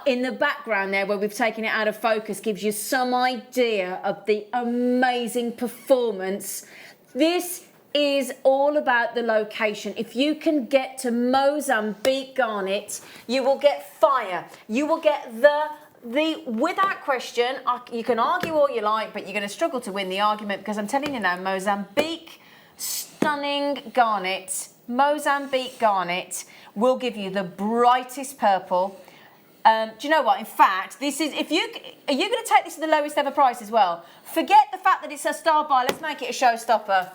in the background there where we've taken it out of focus gives you some idea of the amazing performance. This is all about the location. If you can get to Mozambique garnet, you will get fire. You will get the without question, you can argue all you like, but you're going to struggle to win the argument because I'm telling you now, Mozambique stunning garnet, Mozambique garnet will give you the brightest purple. Do you know what? In fact, this is, are you going to take this to the lowest ever price as well? Forget the fact that it's a star buy. Let's make it a showstopper.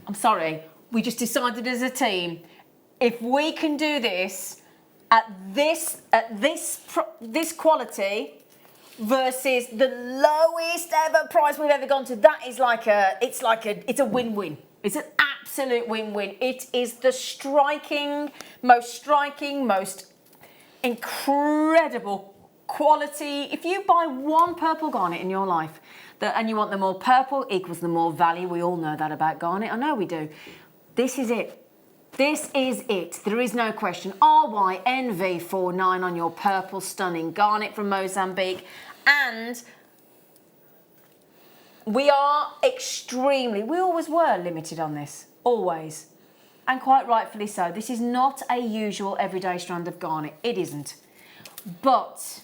I'm sorry, we just decided as a team, if we can do this at this quality versus the lowest ever price we've ever gone to, that is it's a win-win. It's an absolute win-win. It is the most incredible quality. If you buy one purple garnet in your life, and you want the more purple equals the more value. We all know that about garnet. I know we do. This is it. This is it. There is no question. RYNV49 on your purple stunning garnet from Mozambique. And we always were limited on this. Always. And quite rightfully so. This is not a usual everyday strand of garnet. It isn't. But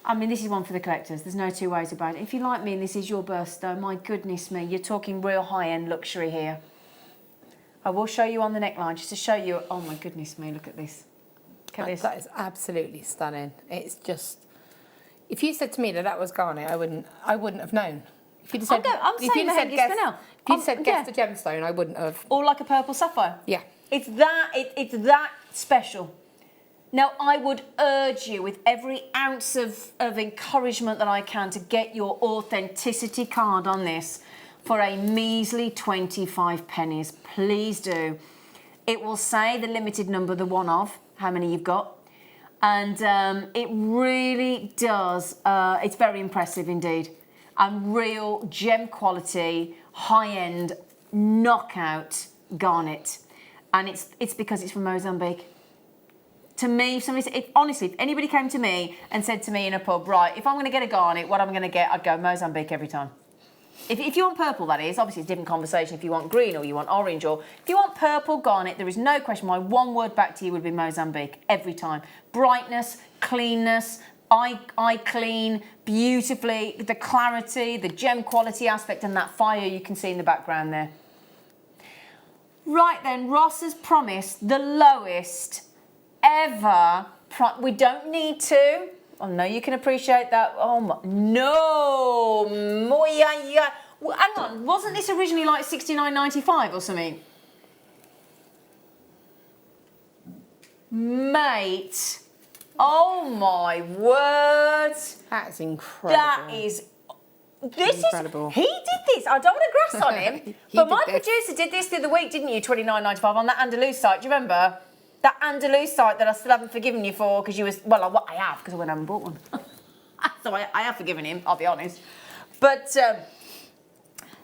I mean, this is one for the collectors. There's no two ways about it. If you like me and this is your birthstone, my goodness me, you're talking real high-end luxury here. I will show you on the neckline just to show you. Oh my goodness me, look at this. Look at this. That is absolutely stunning. It's just, if you said to me that was garnet, I wouldn't have known. If you'd said, I'm saying Mehengi Spinel. If you'd said guess the gemstone, I wouldn't have. Or like a purple sapphire. Yeah. It's that special. Now, I would urge you with every ounce of encouragement that I can to get your authenticity card on this for a measly 25 pennies. Please do. It will say the limited number, the one of, how many you've got. And it really does. It's very impressive indeed. And real gem quality, high-end, knockout garnet. And it's because it's from Mozambique. To me, honestly, if anybody came to me and said to me in a pub, right, if I'm going to get a garnet, what I'm going to get, I'd go Mozambique every time. If you want purple, that is, obviously it's a different conversation if you want green or you want orange, or if you want purple garnet, there is no question my one word back to you would be Mozambique every time. Brightness, cleanness, eye clean, beautifully, the clarity, the gem quality aspect, and that fire you can see in the background there. Right then, Ross has promised the lowest ever we don't need to. Oh no, you can appreciate that. Oh my, no, yeah. Well, hang on, wasn't this originally like $69.95 or something? Mate, oh my word. That is incredible. That is. This incredible. He did this. I don't want to grass on him, but my producer did this the other week, didn't you? $29.95 on that Andalous site. Do you remember? That Andalous site that I still haven't forgiven you for because you was, well, I have because I went out and bought one. So I have forgiven him, I'll be honest. But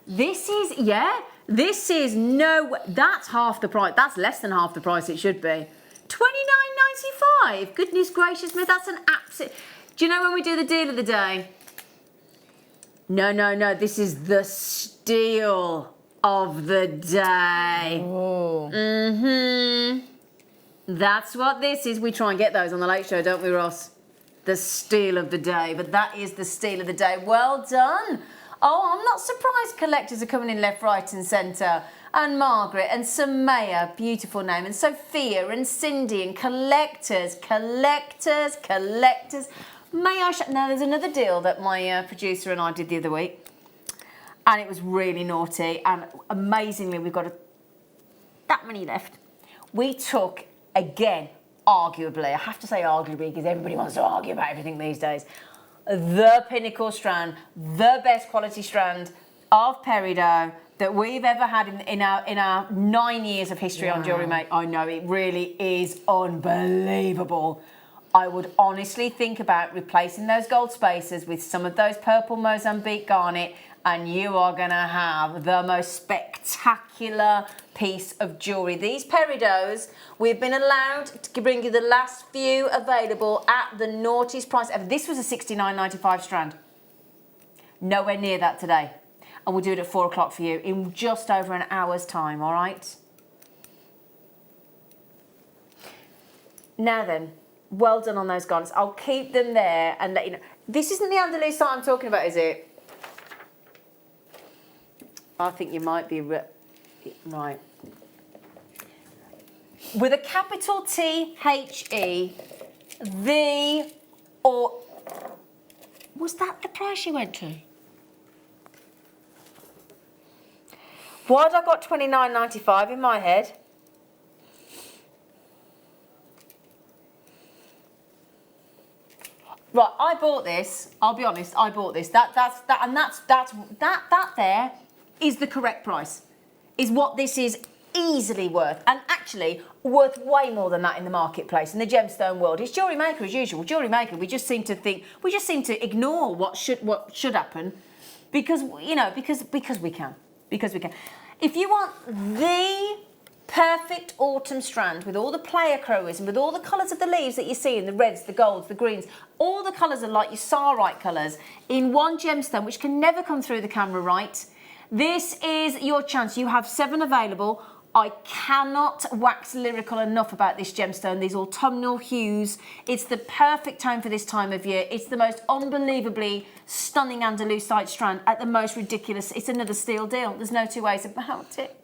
this is no, that's half the price. That's less than half the price it should be. $29.95. Goodness gracious me, that's an absolute. Do you know when we do the deal of the day? No, this is the steal of the day. Oh. Mm-hmm. That's what this is. We try and get those on the Late Show, don't we, Ross? The steal of the day. But that is the steal of the day. Well done. Oh, I'm not surprised collectors are coming in left, right and centre. And Margaret and Samaya, beautiful name. And Sophia and Cindy and collectors. May I now, there's another deal that my producer and I did the other week. And it was really naughty. And amazingly, we've got that many left. We took, again, arguably, I have to say arguably because everybody wants to argue about everything these days, the pinnacle strand, the best quality strand of peridot that we've ever had in our 9 years of history on Jewellery Maker. I know, it really is unbelievable. I would honestly think about replacing those gold spacers with some of those purple Mozambique garnet, and you are going to have the most spectacular piece of jewellery. These peridots, we've been allowed to bring you the last few available at the naughtiest price ever. This was a $69.95 strand. Nowhere near that today. And we'll do it at 4 o'clock for you in just over an hour's time, all right? Now then, well done on those garnets. I'll keep them there and let you know. This isn't the Andalous site I'm talking about, is it? I think you might be right. With a capital T-H-E, was that the price you went to? Why had I got $29.95 in my head? Right, I bought this. I'll be honest, I bought this. That there is the correct price. Is what this is easily worth, and actually worth way more than that in the marketplace in the gemstone world. It's Jewellery Maker as usual. Jewellery Maker. We just seem to ignore what should happen, because because we can. If you want the perfect autumn strand with all the player chroism, with all the colours of the leaves that you see in the reds, the golds, the greens, all the colours are like your Sarite colours in one gemstone, which can never come through the camera right. This is your chance. You have 7 available. I cannot wax lyrical enough about this gemstone, these autumnal hues. It's the perfect tone for this time of year. It's the most unbelievably stunning Andalusite strand at the most ridiculous. It's another steal deal. There's no two ways about it.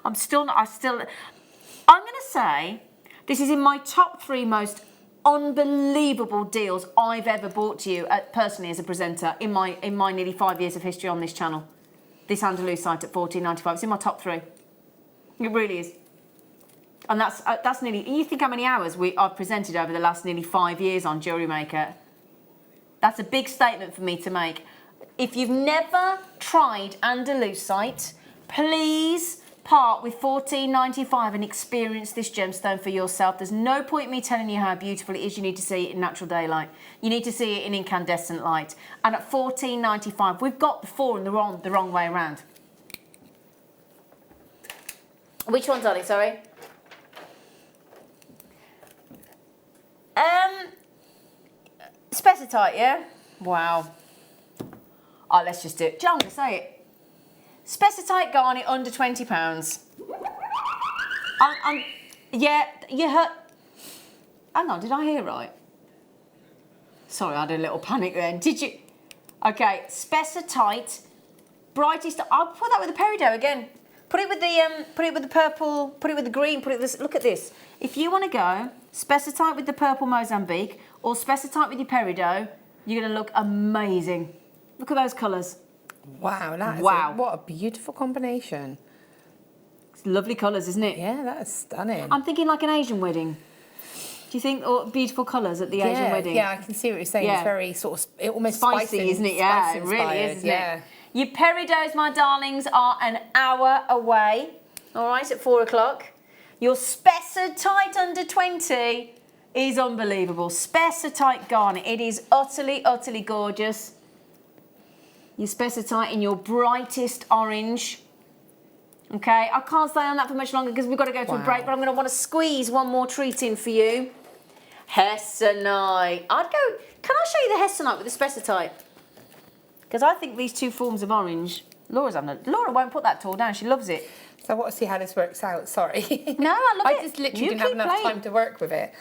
I'm going to say this is in my top 3 most unbelievable deals I've ever bought to you personally as a presenter in my nearly 5 years of history on this channel. This Andalusite at $14.95. It's in my top 3. It really is. And that's nearly, you think how many hours I've presented over the last nearly 5 years on Jewellery Maker. That's a big statement for me to make. If you've never tried Andalusite, please part with $14.95 and experience this gemstone for yourself. There's no point me telling you how beautiful it is. You need to see it in natural daylight. You need to see it in incandescent light. And at $14.95, we've got the 4 and the wrong way around. Which one, darling? Sorry. Specitite, yeah? Wow. Oh, let's just do it. John, I'm going to say it. Specitite garnet under £20. Yeah, you heard... Hang on, did I hear right? Sorry, I had a little panic then. Did you? Okay, Specitite, brightest. I'll put that with the peridot again. Put it with the purple. Put it with the green. Put it with this. Look at this. If you want to go Specitite with the purple Mozambique or Specitite with your peridot, you're going to look amazing. Look at those colours. Wow, what a beautiful combination. It's lovely colours, isn't it? Yeah, that is stunning. I'm thinking like an Asian wedding. Do you think beautiful colours at the Asian wedding? Yeah, I can see what you're saying. Yeah. It's very sort of almost spicy, isn't it? Yeah, it really is, isn't it? Your peridots, my darlings, are an hour away. All right, at 4 o'clock. Your Specitite under 20 is unbelievable. Specitite garnet. It is utterly, utterly gorgeous. Your Specitite in your brightest orange. Okay, I can't stay on that for much longer because we've got to go to a break, but I'm going to want to squeeze one more treat in for you. Hessonite. Can I show you the Hessonite with the Specitite? Because I think these two forms of orange, Laura won't put that tall down, she loves it. So I want to see how this works out, sorry. No, I love it. I just literally didn't have enough time to work with it.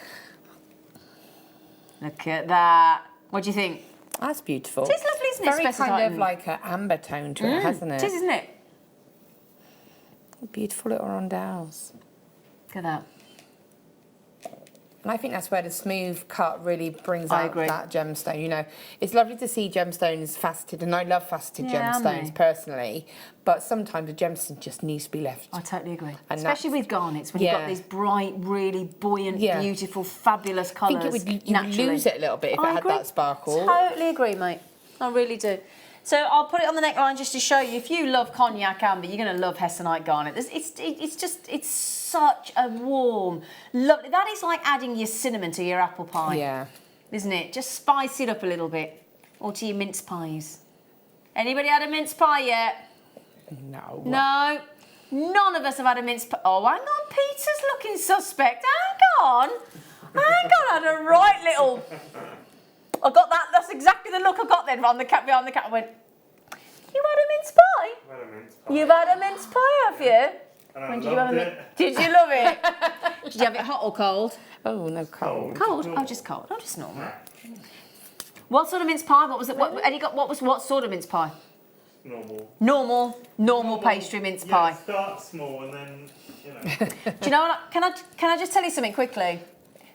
Look at that. What do you think? That's beautiful. It is lovely, isn't it? Very Specitite kind of like an amber tone to it, hasn't it? It is, isn't it? Beautiful little rondelles. Look at that. And I think that's where the smooth cut really brings out that gemstone. You know, it's lovely to see gemstones faceted, and I love faceted gemstones personally, but sometimes a gemstone just needs to be left. I totally agree. And especially with garnets, when you've got these bright, really buoyant, beautiful, fabulous colours. I think you would lose it a little bit if it had that sparkle. Totally agree, mate. I really do. So I'll put it on the neckline just to show you. If you love cognac amber, you're going to love Hessonite garnet. It's such a warm, lovely. That is like adding your cinnamon to your apple pie. Yeah. Isn't it? Just spice it up a little bit. Or to your mince pies. Anybody had a mince pie yet? No. No. None of us have had a mince pie. Oh, hang on. Peter's looking suspect. Hang on. I had a right little... I got that. That's exactly the look I got then on the cat behind the cat. I went, you had a mince pie? I've had a mince pie. You've had a mince pie, have you? And when did you have it? Did you love it? Did you have it hot or cold? Oh, no, cold. Cold? Oh, just cold. Oh, just normal. What sort of mince pie? What was it? What sort of mince pie? Normal pastry mince pie. Start small and then, you know. Do you know what? Can I just tell you something quickly?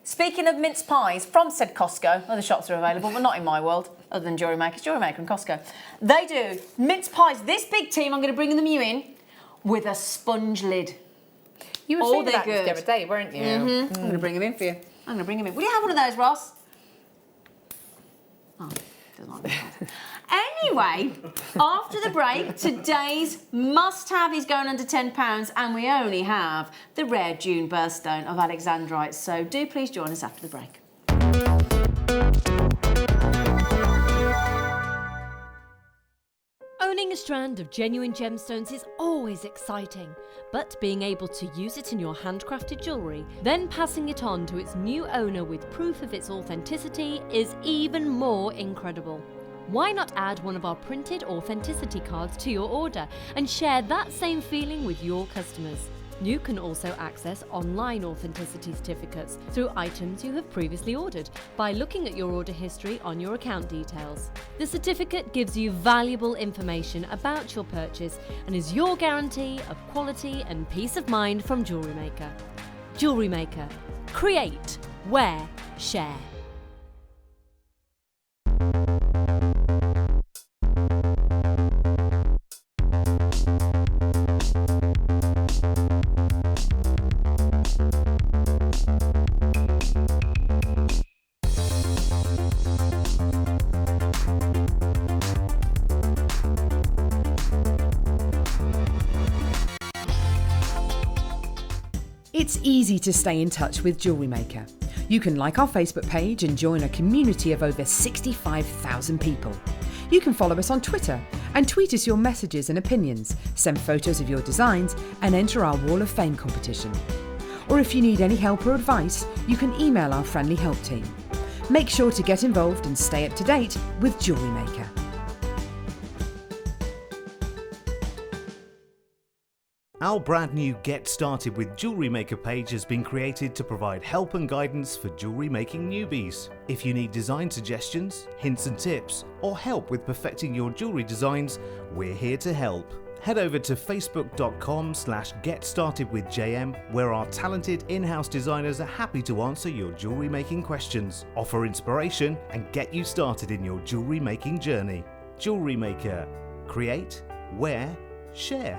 Speaking of mince pies, from said Costco, other shops are available, but not in my world, other than Jewellery Maker. Jewellery Maker and Costco. They do mince pies, this big team, I'm going to bring them you in, with a sponge lid. You were saying that the other day, weren't you? I'm going to bring them in for you. I'm going to bring them in. Will you have one of those, Ross? Oh, doesn't like that. Anyway, after the break, today's must-have is going under £10, and we only have the rare June birthstone of Alexandrite. So do please join us after the break. Owning a strand of genuine gemstones is always exciting, but being able to use it in your handcrafted jewellery, then passing it on to its new owner with proof of its authenticity is even more incredible. Why not add one of our printed authenticity cards to your order and share that same feeling with your customers? You can also access online authenticity certificates through items you have previously ordered by looking at your order history on your account details. The certificate gives you valuable information about your purchase and is your guarantee of quality and peace of mind from Jewellery Maker. Jewellery Maker. Create, wear, share. It's easy to stay in touch with Jewellery Maker. You can like our Facebook page and join a community of over 65,000 people. You can follow us on Twitter And tweet us your messages and opinions, send photos of your designs, and enter our Wall of Fame competition. Or if you need any help or advice, you can email our friendly help team. Make sure to get involved and stay up to date with Jewellery Maker. Our brand new Get Started with Jewellery Maker page has been created to provide help and guidance for jewellery making newbies. If you need design suggestions, hints and tips, or help with perfecting your jewellery designs, we're here to help. Head over to facebook.com/getstartedwithjm, where our talented in-house designers are happy to answer your jewellery making questions, offer inspiration, and get you started in your jewellery making journey. Jewellery Maker. Create, wear, share.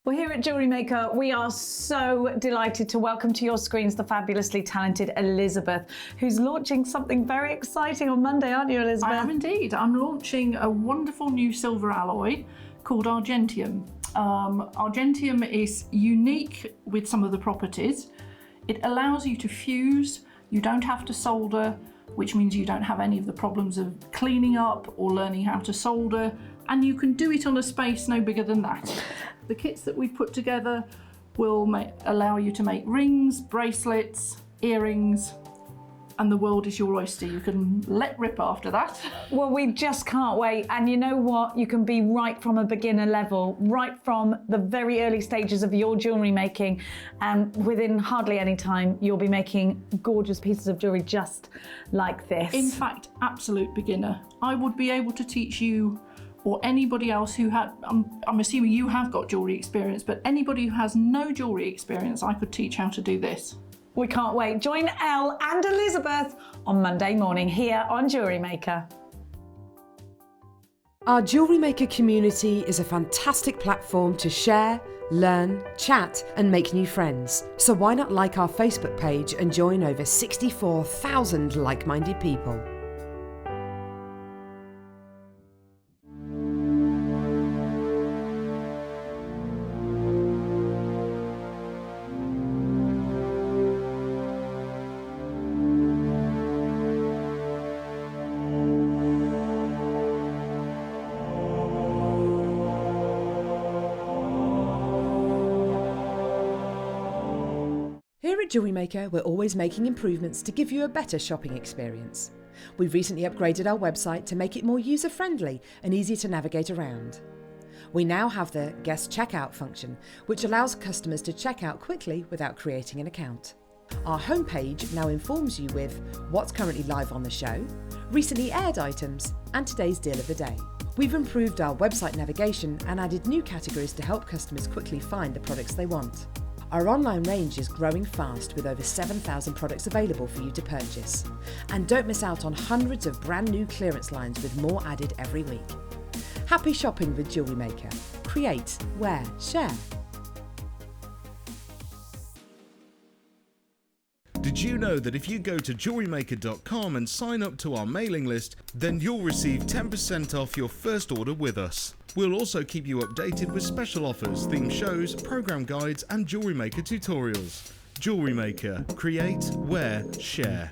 Well, here at Jewellery Maker, we are so delighted to welcome to your screens the fabulously talented Elizabeth, who's launching something very exciting on Monday, aren't you, Elizabeth? I am indeed. I'm launching a wonderful new silver alloy called Argentium. Argentium is unique with some of the properties. It allows you to fuse, you don't have to solder, which means you don't have any of the problems of cleaning up or learning how to solder, and you can do it on a space no bigger than that. The kits that we've put together will allow you to make rings, bracelets, earrings, and the world is your oyster. You can let rip after that. Well, we just can't wait. And you know what? You can be right from a beginner level, right from the very early stages of your jewellery making. And within hardly any time, you'll be making gorgeous pieces of jewellery just like this. In fact, absolute beginner. I would be able to teach you, or anybody else who had, I'm assuming you have got jewellery experience, but anybody who has no jewellery experience, I could teach how to do this. We can't wait. Join Elle and Elizabeth on Monday morning here on Jewellery Maker. Our Jewellery Maker community is a fantastic platform to share, learn, chat, and make new friends. So why not like our Facebook page and join over 64,000 like-minded people? Here at Jewellery Maker, we're always making improvements to give you a better shopping experience. We've recently upgraded our website to make it more user-friendly and easy to navigate around. We now have the guest checkout function, which allows customers to check out quickly without creating an account. Our homepage now informs you with what's currently live on the show, recently aired items, and today's deal of the day. We've improved our website navigation and added new categories to help customers quickly find the products they want. Our online range is growing fast with over 7,000 products available for you to purchase. And don't miss out on hundreds of brand new clearance lines with more added every week. Happy shopping with Jewellery Maker. Create, wear, share. Did you know that if you go to JewelleryMaker.com and sign up to our mailing list, then you'll receive 10% off your first order with us. We'll also keep you updated with special offers, theme shows, program guides, and Jewellery Maker tutorials. Jewellery Maker. Create, wear, share.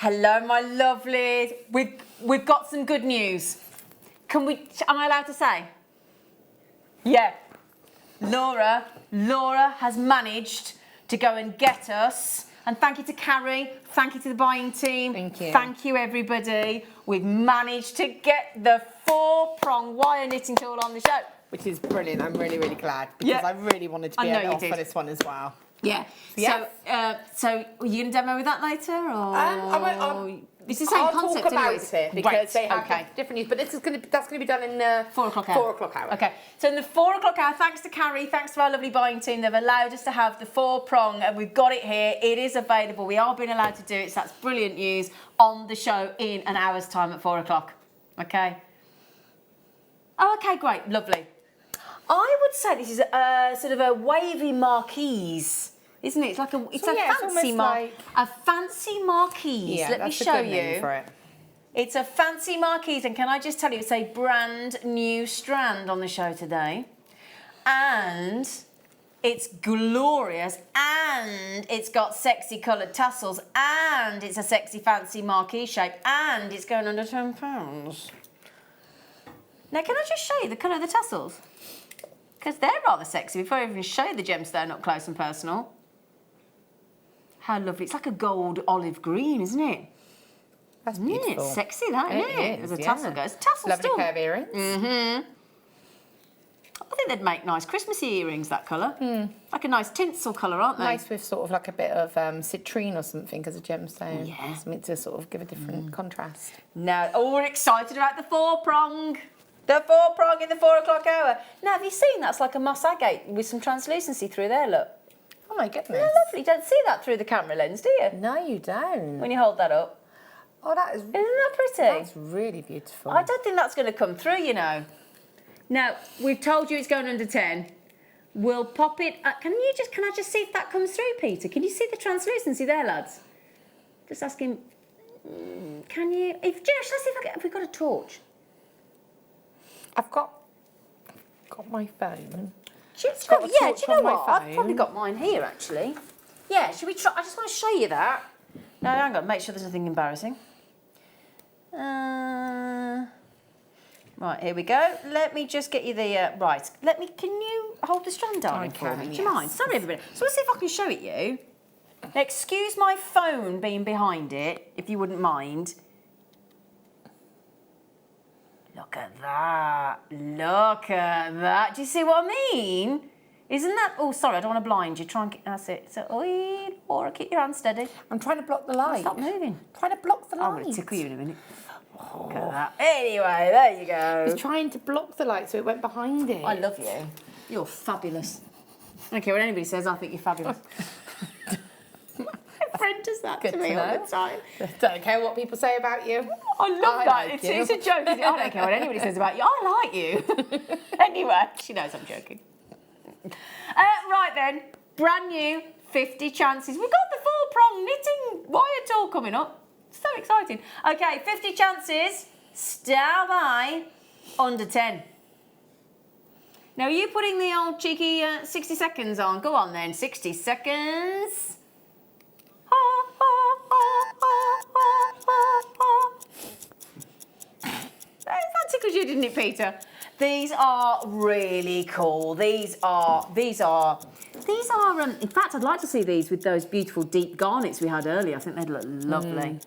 Hello, my lovelies. We've got some good news. Am I allowed to say? Yeah. Laura has managed to go and get us, and thank you to Carrie, thank you to the buying team. Thank you. Thank you, everybody. We've managed to get the 4-prong wire knitting tool on the show. Which is brilliant. I'm really, really glad because I really wanted to be able to offer this one as well. Yeah. Yes. So, are you going to demo with that later, or? It's the same I'll concept talk about anyways. it because Right, they have okay. different use. But that's going to be done in the 4 o'clock hour. 4 o'clock hour. Okay, so in the 4 o'clock hour, thanks to Carrie, thanks to our lovely buying team, they've allowed us to have the 4-prong, and we've got it here. It is available. We are being allowed to do it, so that's brilliant news on the show in an hour's time at 4 o'clock. Okay. Oh, okay, great, lovely. I would say this is a sort of a wavy marquise, isn't it? It's like a fancy marquise. Yeah, Let me that's a show good name you. for it. It's a fancy marquise, and can I just tell you, it's a brand new strand on the show today. And it's glorious, and it's got sexy coloured tassels, and it's a sexy fancy marquise shape, and it's going under £10. Now, can I just show you the colour of the tassels? Because they're rather sexy before I even show you the gemstone up close and personal. How lovely. It's like a gold olive green, isn't it? That's beautiful. It's sexy, that, isn't it? Is, There's a tassel goes. Tassel Lovely still. pair of earrings. Mm-hmm. I think they'd make nice Christmassy earrings, that colour. Like a nice tinsel colour, aren't they? Nice with sort of like a bit of citrine or something as a gemstone. Yeah. Something to sort of give a different contrast. Now, we're excited about the 4-prong. The 4-prong in the 4 o'clock hour. Now, have you seen that's like a moss agate with some translucency through there, look. Oh my goodness. Isn't that lovely? You don't see that through the camera lens, do you? No, you don't. When you hold that up. Oh, that is... Isn't that pretty? That's really beautiful. I don't think that's going to come through, you know. Now, we've told you it's going under 10. We'll pop it... Can I just see if that comes through, Peter? Can you see the translucency there, lads? Just asking... Can you... Let's see if we've got a torch. I've got my phone. Do you know what? I've probably got mine here, actually. Yeah, should we try? I just want to show you that. No, hang on, make sure there's nothing embarrassing. Right, here we go. Let me just get you the, right. Can you hold the strand, darling, for me? Do you mind? Sorry, everybody. So let's see if I can show it you. Now, excuse my phone being behind it, if you wouldn't mind. Look at that. Look at that. Do you see what I mean? Isn't that... Oh, sorry, I don't want to blind you. Try and get... That's it. So, Laura, keep your hand steady. I'm trying to block the light. Stop moving. Trying to block the light. I'm going to tickle you in a minute. Look at that. Anyway, there you go. I was trying to block the light so it went behind it. I love you. You're fabulous. I don't care what anybody says, I think you're fabulous. My friend does that to me all the time. Don't care what people say about you. I love that. Like it's a joke. I don't care what anybody says about you. I like you. Anyway, she knows I'm joking. Right then, brand new 50 chances. We've got the 4-prong knitting wire tool coming up. So exciting. Okay, 50 chances. Stand by. Under 10. Now, are you putting the old cheeky 60 seconds on? Go on then, 60 seconds. That tickled you, didn't it, Peter? These are really cool. These are. In fact, I'd like to see these with those beautiful deep garnets we had earlier. I think they'd look lovely.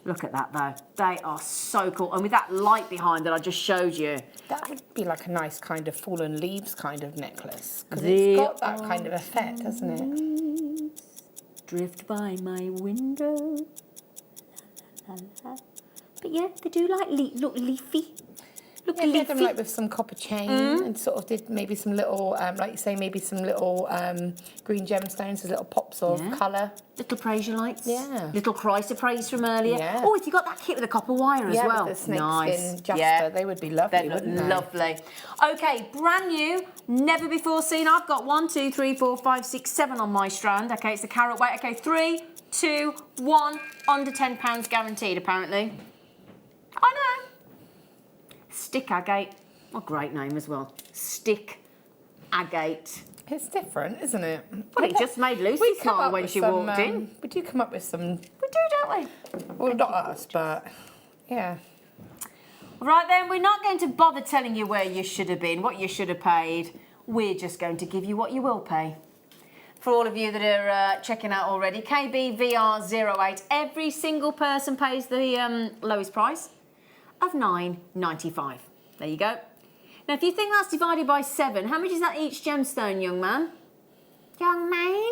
Look at that, though. They are so cool. And with that light behind that I just showed you. That would be like a nice kind of fallen leaves kind of necklace. Because it's got that kind of effect, hasn't it? Drift by my window. La, la, la. But yeah, they do like look leafy. Look leafy. Did them like with some copper chain and sort of did maybe some little, like you say, maybe some little green gemstones, as little pops of colour. Little praisier lights. Yeah. Little chrysoprase from earlier. Yeah. Oh, if you got that kit with the copper wire as well. With the snakeskin jasper, they would be lovely, wouldn't they? Lovely. Okay, brand new, never before seen. I've got 1, 2, 3, 4, 5, 6, 7 on my strand. Okay, it's the carat weight. Okay, 3, 2, 1, under £10 guaranteed, apparently. I know. Stick agate. What a great name as well. Stick agate. It's different, isn't it? Well, it just made Lucy smile when she walked in. We do come up with some... We do, don't we? Well, not us, but yeah. Right then, we're not going to bother telling you where you should have been, what you should have paid. We're just going to give you what you will pay. For all of you that are checking out already, KBVR08, every single person pays the lowest price of $9.95. There you go. Now, if you think that's divided by 7, how much is that each gemstone, young man? Young man?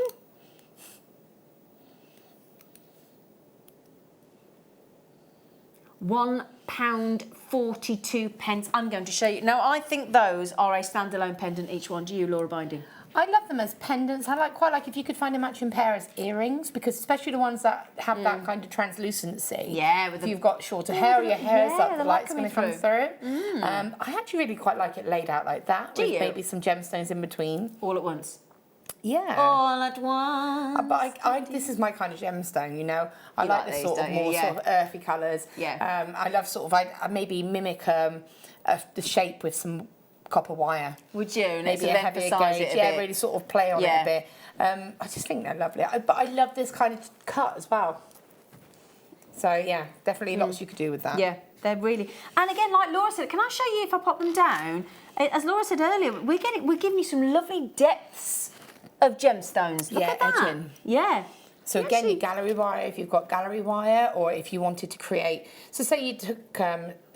£1.42. I'm going to show you. Now, I think those are a standalone pendant, each one. Do you, Laura Binding? I love them as pendants. I quite like if you could find a matching pair as earrings, because especially the ones that have that kind of translucency. Yeah, if you've got shorter hair, your hair's up, the light's going to come through. Mm. I actually really quite like it laid out like that, with you? maybe some gemstones in between. All at once. Yeah. All at once. But this is my kind of gemstone, you know. I You like like the these, sort of don't you? more Yeah. sort of earthy colours. Yeah. I love sort of, I maybe mimic the shape with some copper wire. Would you? And Maybe sort a of heavier emphasise gauge. it a Yeah, bit. really sort of play on it a bit. I just think they're lovely. But I love this kind of cut as well. So yeah, definitely lots you could do with that. Yeah, they're really. And again, like Laura said, can I show you if I pop them down? As Laura said earlier, we're giving you some lovely depths of gemstones. Look at that. edging. Yeah. So again, your gallery wire, if you've got gallery wire, or if you wanted to create, so say you took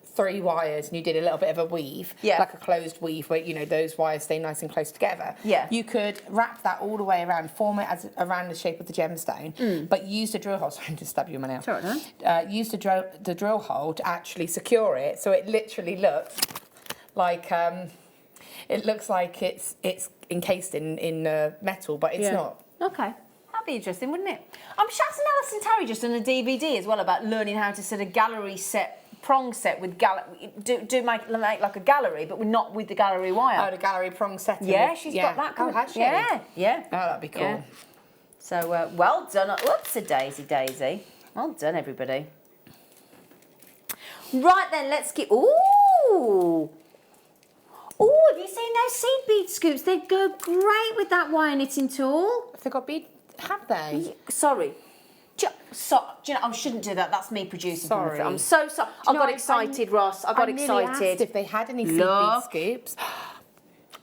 3 wires and you did a little bit of a weave, like a closed weave where, you know, those wires stay nice and close together. Yeah. You could wrap that all the way around, form it as around the shape of the gemstone, but use the drill hole. Sorry, I'm just stab you in my nail. Sorry, no. Use the drill hole to actually secure it, so it literally looks like it's encased in metal, but it's not. Okay. That'd be interesting, wouldn't it? I'm sure Alison Terry just done a DVD as well about learning how to set a gallery set, prong set with make like a gallery, but not with the gallery wire. Oh, the gallery prong set. Yeah, she's got that. Oh, has she? Yeah, yeah. Oh, that'd be cool. Yeah. So well done. Whoops, a daisy. Well done, everybody. Right then, let's get. Ooh. Oh, have you seen those seed bead scoops? They go great with that wire knitting tool. Have they got bead? Have they? Sorry. Do you know, I shouldn't do that. That's me producing. Sorry. I'm so sorry. I got excited, Ross. I got excited. I asked if they had any seed bead scoops.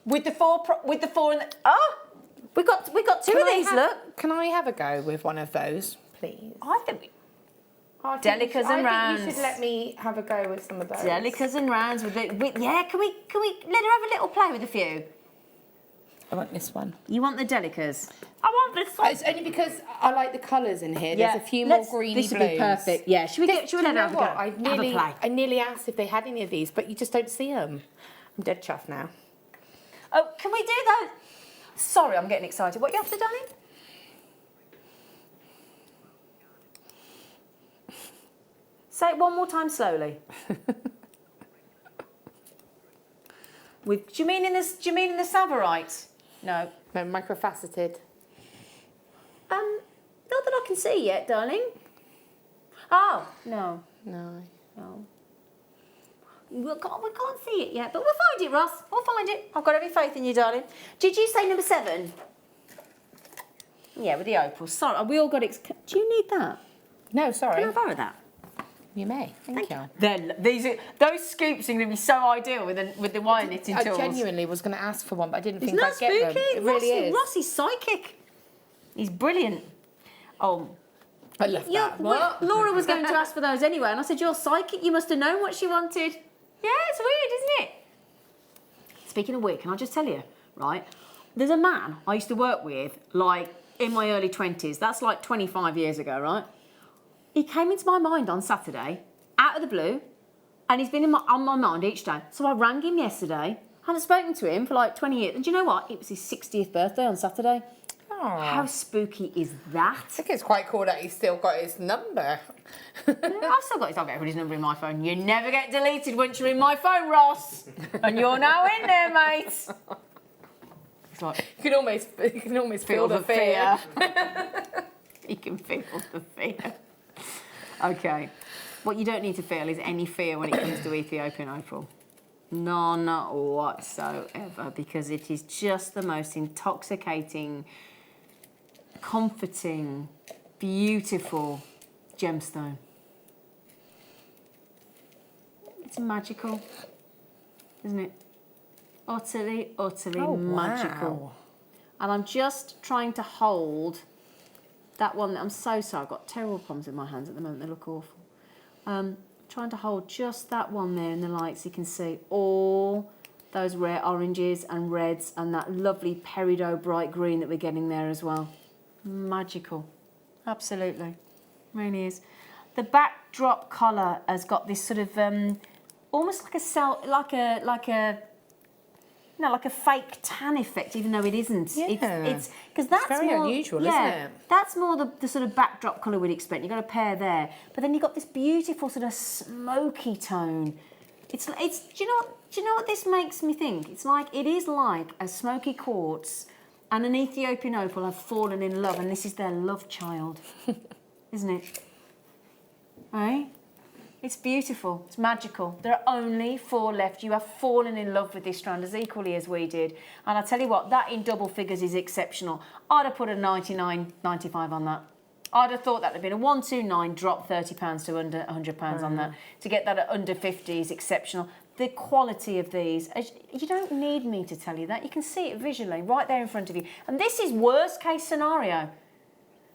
With the four and the, we got 2 of these. Look. Can I have a go with one of those, please? I think. Delicas and rounds. You should let me have a go with some of those. Delicas and rounds yeah. Can we let her have a little play with a few? I want this one. You want the delicas? I want this one. It's only because I like the colours in here. There's a few more greeny This would be perfect. Yeah. Should we let her have a go? I nearly asked if they had any of these, but you just don't see them. I'm dead chuffed now. Oh, can we do that? Sorry, I'm getting excited. What are you after, darling? Say it one more time slowly. Do you mean in the Savarite? No. No, microfaceted. Not that I can see yet, darling. Oh, no. We can't see it yet, but we'll find it, Ross. We'll find it. I've got every faith in you, darling. Did you say number 7? Yeah, with the opals. Sorry, we all got it. Do you need that? No, sorry. Can I borrow that? You may. Thank you. Those scoops are going to be so ideal with the wire knitting tools. I genuinely was going to ask for one, but I didn't think Isn't I'd get them. spooky? It really is. Rossi's psychic. He's brilliant. Oh. I love that. What? Laura was going to ask for those anyway, and I said, you're psychic, you must have known what she wanted. Yeah, it's weird, isn't it? Speaking of weird, can I just tell you, right? There's a man I used to work with, like, in my early 20s. That's like 25 years ago, right? He came into my mind on Saturday, out of the blue, and he's been on my mind each day. So I rang him yesterday. I hadn't spoken to him for like 20 years. And do you know what? It was his 60th birthday on Saturday. Oh. How spooky is that? I think it's quite cool that he's still got his number. I've still got everybody's number in my phone. You never get deleted once you're in my phone, Ross. And you're now in there, mate. It's like, You can almost feel the fear. You can feel the fear. Okay. What you don't need to feel is any fear when it comes to Ethiopian opal. None whatsoever, because it is just the most intoxicating, comforting, beautiful gemstone. It's magical, isn't it? Utterly magical. Wow. And I'm just trying to hold that one. I'm so sorry. I've got terrible problems with my hands at the moment. They look awful. Trying to hold just that one there in the light so you can see all those rare oranges and reds and that lovely peridot bright green that we're getting there as well. Magical. Absolutely. Really is. the backdrop collar has got this sort of almost like a fake tan effect, even though it isn't. Yeah. It's because that's very more unusual, isn't it? That's more the sort of backdrop colour we'd expect. You've got a pair there, but then you've got this beautiful sort of smoky tone. It's. Do you know what this makes me think? It's like it is like a smoky quartz and an Ethiopian opal have fallen in love, and this is their love child, isn't it? Right? It's beautiful. It's magical. There are only 4 left. You have fallen in love with this strand as equally as we did. And I tell you what, that in double figures is exceptional. I'd have put a 99.95 on that. I'd have thought that would have been a 129, drop £30 to under £100 on that. To get that at under 50 is exceptional. The quality of these, you don't need me to tell you that. You can see it visually right there in front of you. And this is worst case scenario.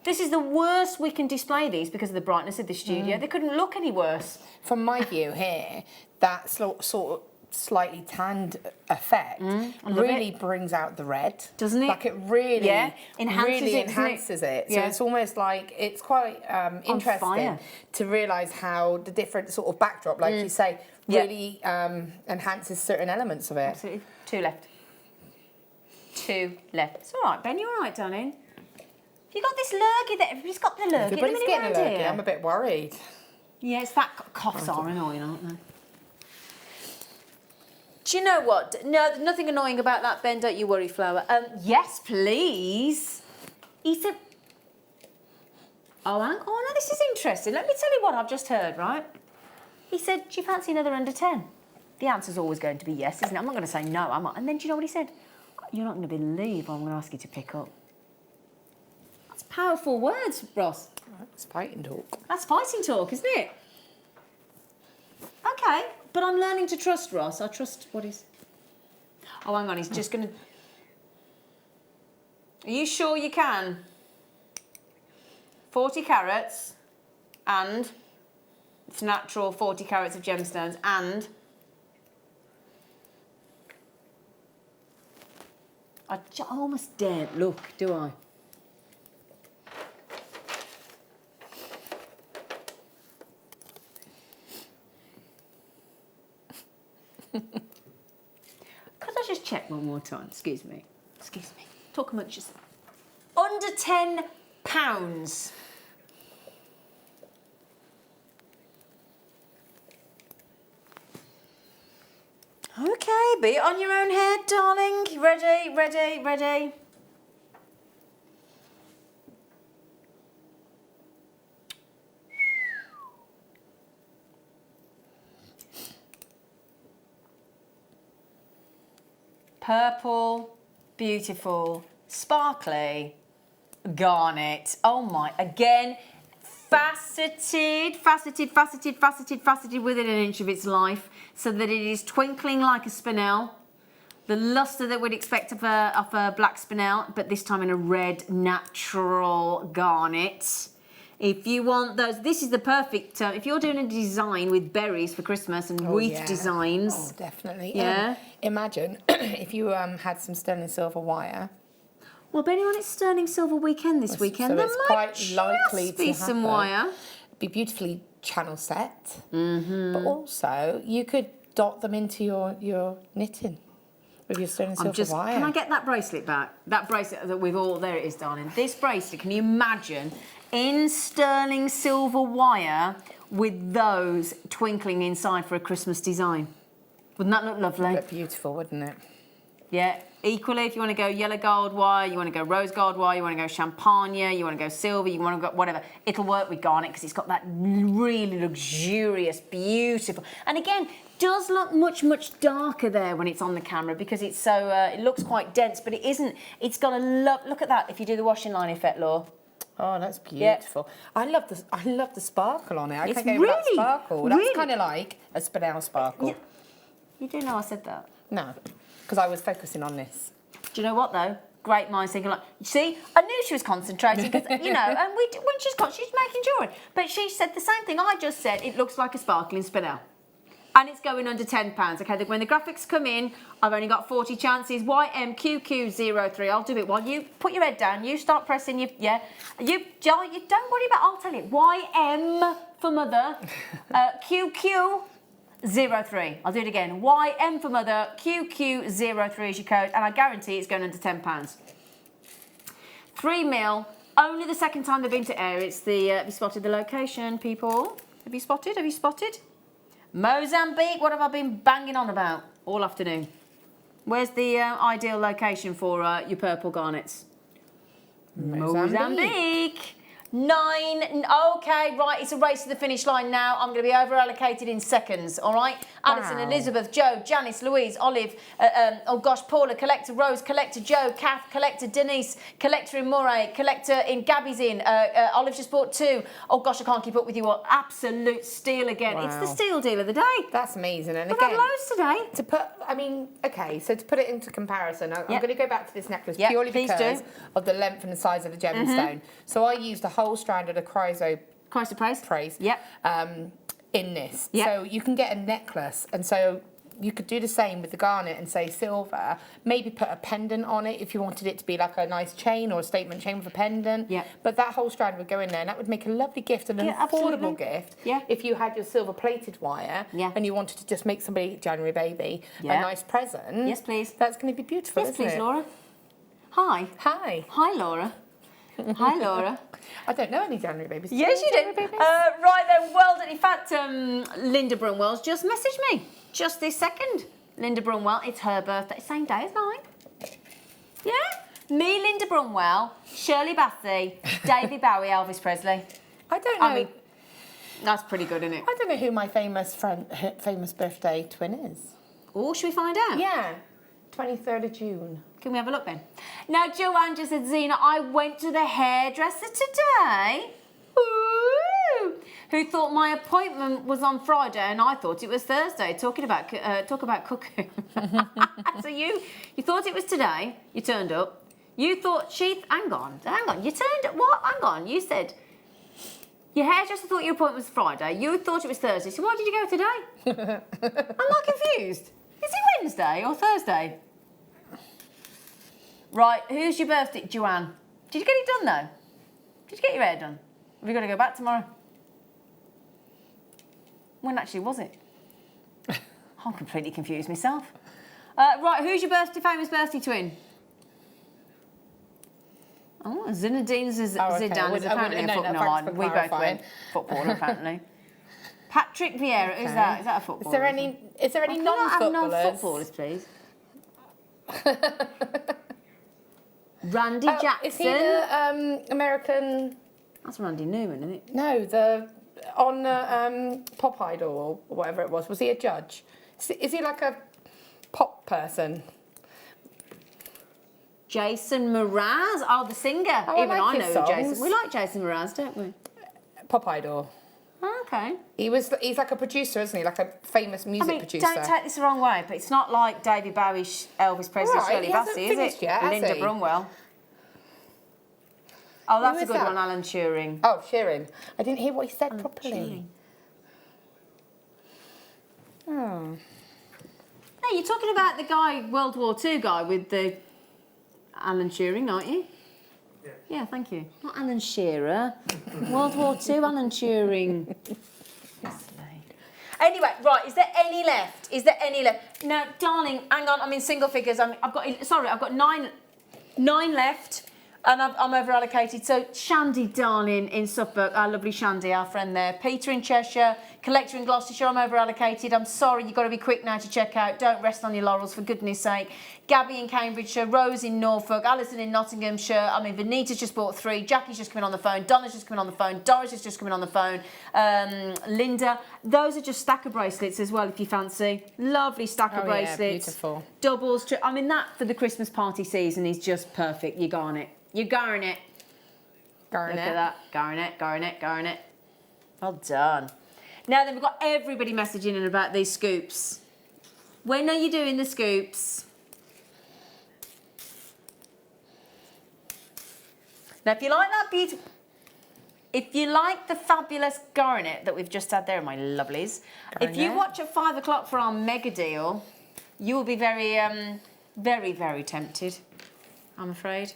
This is the worst we can display these because of the brightness of the studio. They couldn't look any worse. From my view here, that sort of slightly tanned effect really brings out the red. Doesn't it? Like it really, enhances it. So it's almost like, it's quite interesting to realise how the different sort of backdrop, like you say, really enhances certain elements of it. Absolutely. 2 left. 2 left. It's all right, Ben, you all right, darling? You got this lurgy there. Everybody's got the lurgy. Everybody's getting a lurgy. I'm a bit worried. Yeah, it's that coughs are annoying, aren't they? Do you know what? No, there's nothing annoying about that, Ben. Don't you worry, Flower. Yes, please. He said... Oh, no, this is interesting. Let me tell you what I've just heard, right? He said, do you fancy another under 10? The answer's always going to be yes, isn't it? I'm not going to say no, am I? And then do you know what he said? You're not going to believe what I'm going to ask you to pick up. Powerful words, Ross. That's fighting talk. That's fighting talk, isn't it? Okay, but I'm learning to trust Ross. I trust what he's... Oh, hang on, he's just going to... Are you sure you can? 40 carats and it's natural 40 carats of gemstones and... I almost daren't look, do I? Could I just check one more time? Excuse me. Excuse me. Talk amongst yourself. Under £10. Okay, be it on your own head, darling. Ready, ready, ready. Purple, beautiful, sparkly, garnet. Oh my, again, faceted within an inch of its life so that it is twinkling like a spinel. The luster that we'd expect of a black spinel, but this time in a red natural garnet. If you want those, this is the perfect, if you're doing a design with berries for Christmas and wreath designs. Oh, definitely. Yeah. Imagine if you had some sterling silver wire. Well, Benny, on its sterling silver weekend this weekend, so there it's might quite likely be to some happen. wire. Be beautifully channel set. But also, you could dot them into your knitting with your sterling silver wire. Can I get that bracelet back? That bracelet that we've all, there it is, darling. This bracelet, can you imagine in sterling silver wire with those twinkling inside for a Christmas design? Wouldn't that look lovely? It'd look beautiful, wouldn't it? Yeah. Equally, if you want to go yellow gold wire, you want to go rose gold wire, you want to go champagne, you want to go silver, you want to go whatever, it'll work with garnet because it's got that really luxurious, beautiful. And again, does look much, much darker there when it's on the camera because it's so, it looks quite dense, but it isn't. It's got a look at that if you do the washing line effect, Law. Oh, that's beautiful. Yeah. I love the sparkle on it. I can't get over really, that sparkle. That's kind of like a spinel sparkle. Yeah. You do know I said that? No, because I was focusing on this. Do you know what though? Great minds thinking like, see, I knew she was concentrating because, you know, and when she's making jewellery. But she said the same thing I just said, it looks like a sparkling spinel. And it's going under £10. Okay, when the graphics come in, I've only got 40 chances. YMQQ03. I'll do it while you put your head down. You start pressing your, you don't worry about, I'll tell you. for mother, QQ03. I'll do it again. YM for mother, QQ03 is your code, and I guarantee it's going under £10. 3 mil. Only the second time they've been to air. It's the. Have you spotted the location, people? Have you spotted? Have you spotted? Mozambique. What have I been banging on about all afternoon? Where's the ideal location for your purple garnets? Mozambique. 9. Okay, right. It's a race to the finish line now. I'm going to be over allocated in seconds. All right. Alison, Elizabeth, Joe, Janice, Louise, Olive. Paula, collector Rose, collector Joe, Kath, collector Denise, collector in Moray, collector in Gabby's in. Olive just bought 2. Oh gosh, I can't keep up with you all. Absolute steal again. Wow. It's the steal deal of the day. That's amazing. And we've had loads today. To put, so to put it into comparison, I'm going to go back to this necklace purely because of the length and the size of the gemstone. So I used the whole strand of the chrysoprase in this. So you can get a necklace, and so you could do the same with the garnet and say silver, maybe put a pendant on it if you wanted it to be like a nice chain or a statement chain with a pendant. But that whole strand would go in there, and that would make a lovely gift and an affordable gift if you had your silver plated wire and you wanted to just make somebody, January baby, a nice present. Yes, please. That's going to be beautiful, isn't it? Yes, please, Laura. Hi. Hi. Hi, Laura. Hi, Laura. I don't know any January babies. Yes, you do. Right then, well done. In fact, Linda Brunwell's just messaged me just this second. Linda Brunwell, it's her birthday. Same day as mine. Yeah? Me, Linda Brunwell, Shirley Bassey, David Bowie, Elvis Presley. I don't know. I mean, that's pretty good, isn't it? I don't know who my famous birthday twin is. Oh, should we find out? Yeah. 23rd of June. Can we have a look then? Now, Joanne just said, Zena, I went to the hairdresser today. Ooh, who thought my appointment was on Friday and I thought it was Thursday. Talk about cuckoo. So you thought it was today. You turned up. You thought hang on. You turned up. What? Hang on. You said your hairdresser thought your appointment was Friday. You thought it was Thursday. So why did you go today? I'm not confused. Is it Wednesday or Thursday? Right, who's your birthday? Joanne. Did you get it done though? Did you get your hair done? Have you got to go back tomorrow? When actually was it? I'm completely confused myself. Right, who's your famous birthday twin? Oh, Zinedine Zidane is apparently a footballer. We both went footballer apparently. Patrick Vieira, who's that? Is that a footballer? Is there any non-footballers? Non-footballers, please. Randy Jackson. Is he the American? That's Randy Newman, isn't it? No, on Pop Idol or whatever it was. Was he a judge? Is he like a pop person? Jason Mraz, the singer. Oh, even I know Jason. We like Jason Mraz, don't we? Pop Idol. Oh, okay. He's like a producer, isn't he? Like a famous music producer. Don't take this the wrong way, but it's not like David Bowie, Elvis Presley, Shirley Bassey, is it? Yet, Linda Brunwell. Oh, that's a good one, Alan Turing. Oh, Shearing. I didn't hear what he said properly. Oh. No, you're talking about the guy, World War II guy with the Alan Turing, aren't you? Yeah, thank you. Not Alan Shearer. World War II, Alan Turing. Anyway, right, is there any left? Now, darling, hang on, I'm in single figures. I've got 9 left. And I'm over allocated. So Shandy, darling, in Suffolk, our lovely Shandy, our friend there. Peter in Cheshire, collector in Gloucestershire, I'm over allocated. I'm sorry, you've got to be quick now to check out. Don't rest on your laurels, for goodness sake. Gabby in Cambridgeshire, Rose in Norfolk, Alison in Nottinghamshire. Vanita's just bought 3. Jackie's just coming on the phone. Donna's just coming on the phone. Doris is just coming on the phone. Linda. Those are just stacker bracelets as well, if you fancy. Lovely stacker bracelets. Yeah, beautiful. Doubles. That for the Christmas party season is just perfect. You garnet. You garnet. Garnet. Look at that. Garnet. Well done. Now then, we've got everybody messaging in about these scoops. When are you doing the scoops? Now, if you like that beautiful... If you like the fabulous garnet that we've just had there, my lovelies, if you watch at 5 o'clock for our mega deal, you will be very, very, very tempted. I'm afraid.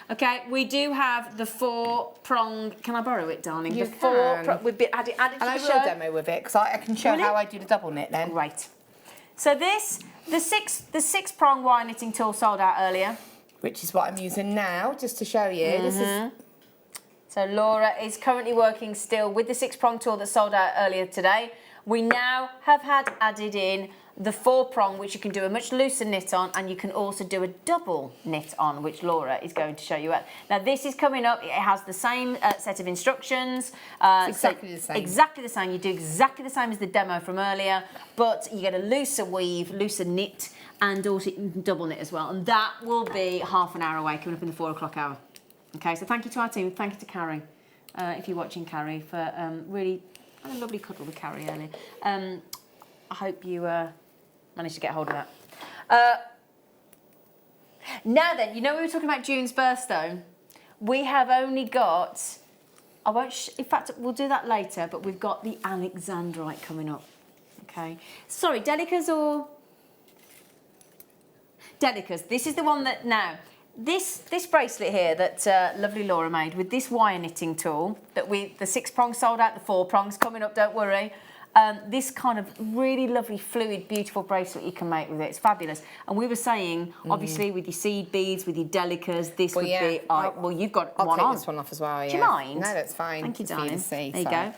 Okay, we do have the 4-prong. Can I borrow it, darling? You the 4 we've been added And to I the will show. demo with it because I can show Will you? how I do the double knit then. Right. So the 6-prong wire knitting tool sold out earlier. Which is what I'm using now, just to show you. This is So Laura is currently working still with the 6-prong tool that sold out earlier today. We now have had added in the 4-prong, which you can do a much looser knit on, and you can also do a double knit on, which Laura is going to show you. Now this is coming up. It has the same set of instructions. It's exactly the same. Exactly the same. You do exactly the same as the demo from earlier, but you get a looser weave, looser knit, and also you can double knit as well. And that will be half an hour away, coming up in the 4 o'clock hour. Okay, so thank you to our team. Thank you to Carrie, if you're watching, Carrie, for really had a lovely cuddle with Carrie earlier. I hope you managed to get hold of that. Now then, you know we were talking about June's birthstone. We have only got, I won't, in fact, we'll do that later, but we've got the Alexandrite coming up. Okay. Sorry, Delicas or? Delicas. This is the one that, now, this bracelet here that lovely Laura made with this wire knitting tool, that the 6-prong sold out, the 4-prong's coming up, don't worry. This kind of really lovely, fluid, beautiful bracelet you can make with it. It's fabulous. And we were saying, obviously, with your seed beads, with your Delicas, this would be... well, you've got I'll one take on. this one off as well, yeah. Do you mind? No, that's fine. Thank you, It's for you darling. to see, there you go.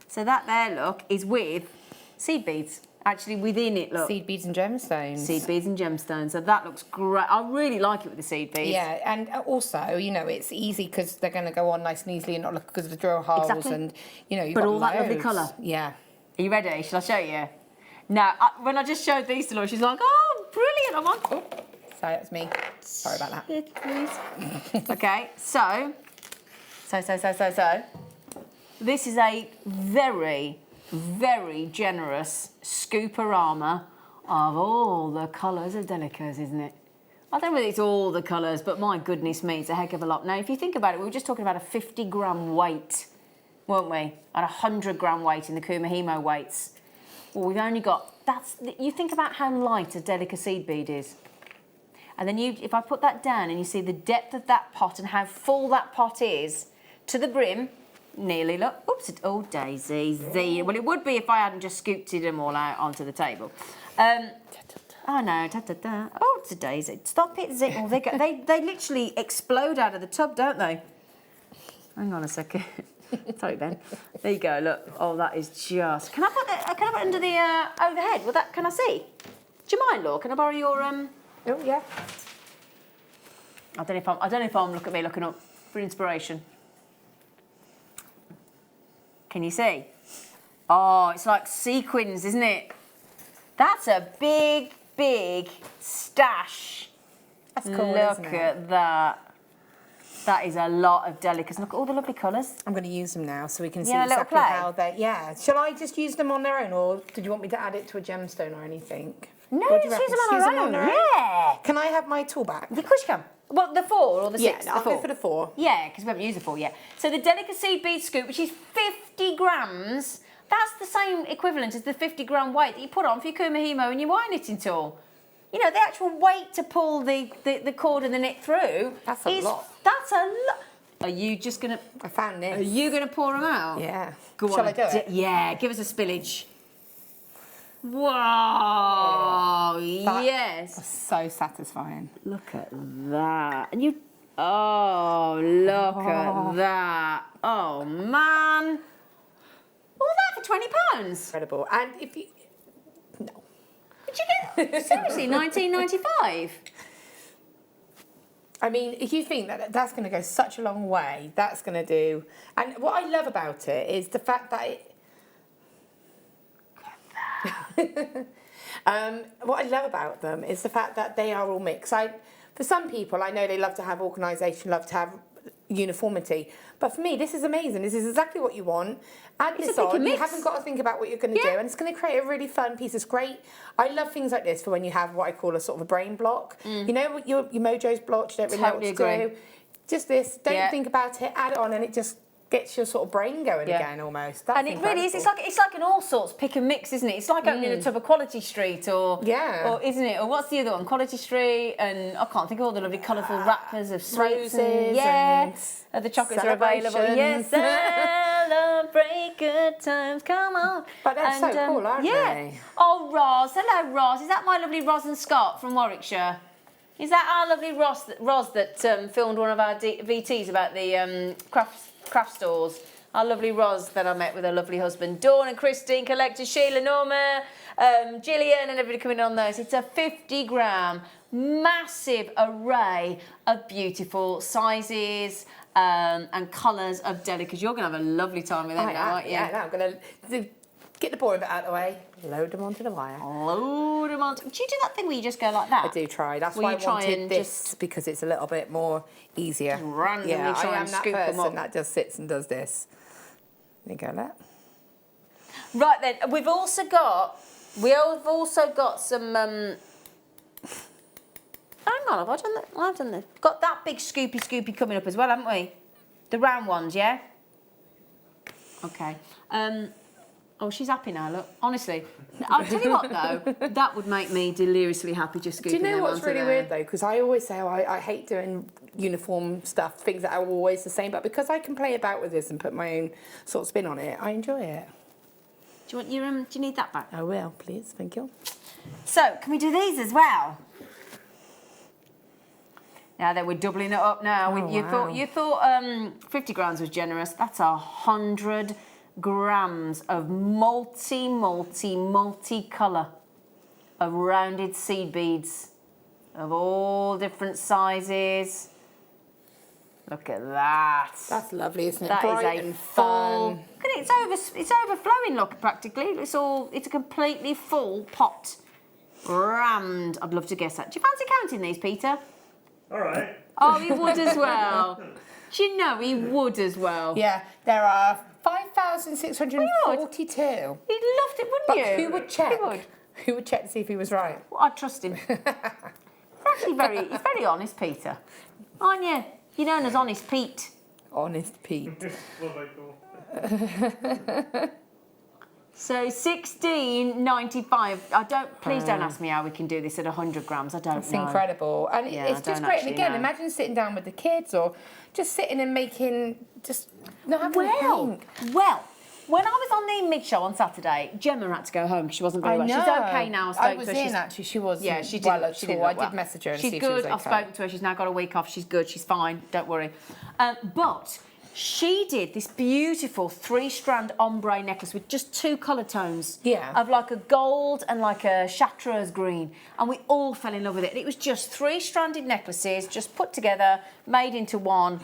So that there, look, is with seed beads. Actually, within it, look. Seed beads and gemstones. Seed beads and gemstones. So that looks great. I really like it with the seed beads. Yeah, and also, you know, it's easy because they're going to go on nice and easily and not look because of the drill holes. Exactly. And, you know, you've But got all that lovely loads. colour. Yeah. Are you ready? Shall I show you? Now, when I just showed these to Laura, she's like, oh, brilliant. I'm on. Oh, sorry, that's me. Sorry about that. Sit, please. Okay, so. This is a very, very generous scooperama of all the colours of Delicas, isn't it? I don't know whether it's all the colours, but my goodness me, it's a heck of a lot. Now, if you think about it, we were just talking about a 50-gram weight, weren't we? And a 100-gram weight in the Kumahimo weights. Well, we've only got, you think about how light a Delica seed bead is. And then if I put that down and you see the depth of that pot and how full that pot is to the brim, nearly, look, oops, oh, daisy, well, it would be if I hadn't just scooped them all out onto the table. Oh no, oh, it's a daisy. Stop it, Zing. Oh, they literally explode out of the tub, don't they? Hang on a second. Sorry, Ben. There you go. Look. Oh, that is just. Can I put it under the overhead? Will that? Can I see? Do you mind, Laura? Can I borrow your Oh yeah. I don't know if I'm looking up for inspiration. Can you see? Oh, it's like sequins, isn't it? That's a big, big stash. That's cool, Look isn't it? at that. That is a lot of Delicas. Look at all the lovely colours. I'm going to use them now so we can see Yeah, a little exactly play. how they... Yeah. Shall I just use them on their own or did you want me to add it to a gemstone or anything? No, What do you just use reckon? them on their own. Yeah. Can I have my tool back? Of course you can. Well, the 4 or the 6? Yeah, no, I'll go for the 4. Yeah, because we haven't used the 4 yet. So the Delica seed bead scoop, which is 50 grams, that's the same equivalent as the 50-gram weight that you put on for your Kumahimo and your wire knitting tool. You know, the actual weight to pull the cord and the knit through. That's a lot. That's a lot. Are you just going to... I found this. Are you going to pour them out? Yeah. Go Shall on. I do it? Yeah, give us a spillage. Whoa, yes. That's so satisfying. Look at that. And you... Oh, look at that. Oh, man. All that for £20? Incredible. And if you... No. Did you get... Seriously, 19.95? I mean, if you think that that's going to go such a long way, that's going to do... And what I love about it is the fact that it... what I love about them is the fact that they are all mixed. For some people, I know they love to have organisation, love to have uniformity. But for me, this is amazing. This is exactly what you want. Add this on. You haven't got to think about what you're going to do. And it's going to create a really fun piece. It's great. I love things like this for when you have what I call a sort of a brain block. You know, your mojo's blocked, you don't really know what to do. Just this. Don't think about it. Add it on and it just gets your sort of brain going again almost. That's and it really is. It's like an all sorts pick and mix, isn't it? It's like opening a tub of Quality Street, or isn't it? Or what's the other one? Quality Street, and I can't think of all the lovely colourful wrappers of sweets and the chocolates are available. Yes, celebrate good times. Come on. But they're so cool, aren't they? Oh, Roz. Hello, Roz. Is that my lovely Roz and Scott from Warwickshire? Is that our lovely Roz that filmed one of our VTs about the craft stores? Our lovely Roz that I met with her lovely husband. Dawn and Christine, collectors, Sheila, Norma, Gillian and everybody coming on those. It's a 50-gram, massive array of beautiful sizes and colours of deli, because you're going to have a lovely time with them now, aren't you? Yeah, I'm going to get the boring bit out of the way, load them onto the wire. Load them onto... Do you do that thing where you just go like that? I do try. That's why I wanted this, because it's a little bit more easier. Randomly try and scoop them up. That just sits and does this. There you go, look. Right then, we've also got some... Hang on, have I done that? I've done that. Got that big scoopy coming up as well, haven't we? The round ones, yeah? Okay. Oh, she's happy now, look. Honestly. I'll tell you what, though. That would make me deliriously happy just scooping them. Do you know onto what's really weird, though? Because I always say, I hate doing uniform stuff, things that are always the same. But because I can play about with this and put my own sort of spin on it, I enjoy it. Do you want your... do you need that back? I will, please. Thank you. So, can we do these as well? Now that we're doubling it up now. You thought 50 grams was generous. That's 100 grams of multi-colour of rounded seed beads of all different sizes. Look at that. That's lovely, isn't it? That Bright is a and full... fun. Look at it, it's overflowing, look, practically. It's a completely full pot. Rammed. I'd love to guess that. Do you fancy counting these, Peter? All right. Oh, he would as well. Do you know he would as well? Yeah, there are 5,642. He'd loved it, wouldn't But you? who would check? He would. Who would check to see if he was right? Well, I'd trust him. He's very honest, Peter. Aren't you? You're known as Honest Pete. Honest Pete. What I call. So 16.95. Please don't ask me how we can do this at 100 grams. I don't know. It's incredible, and it's just great. And again, imagine sitting down with the kids, or just sitting and making Well, when I was on the Mig Show on Saturday, Gemma had to go home because she wasn't very well. She's okay now. I was in actually. She was. Yeah, she did. Well, she did. I did message her and see if she was okay. She's good. I've spoken to her. She's now got a week off. She's good. She's fine. Don't worry. But she did this beautiful 3-strand ombre necklace with just 2 colour tones. Yeah. Of like a gold and like a chartreuse green. And we all fell in love with it. And it was just 3-stranded necklaces, just put together, made into one.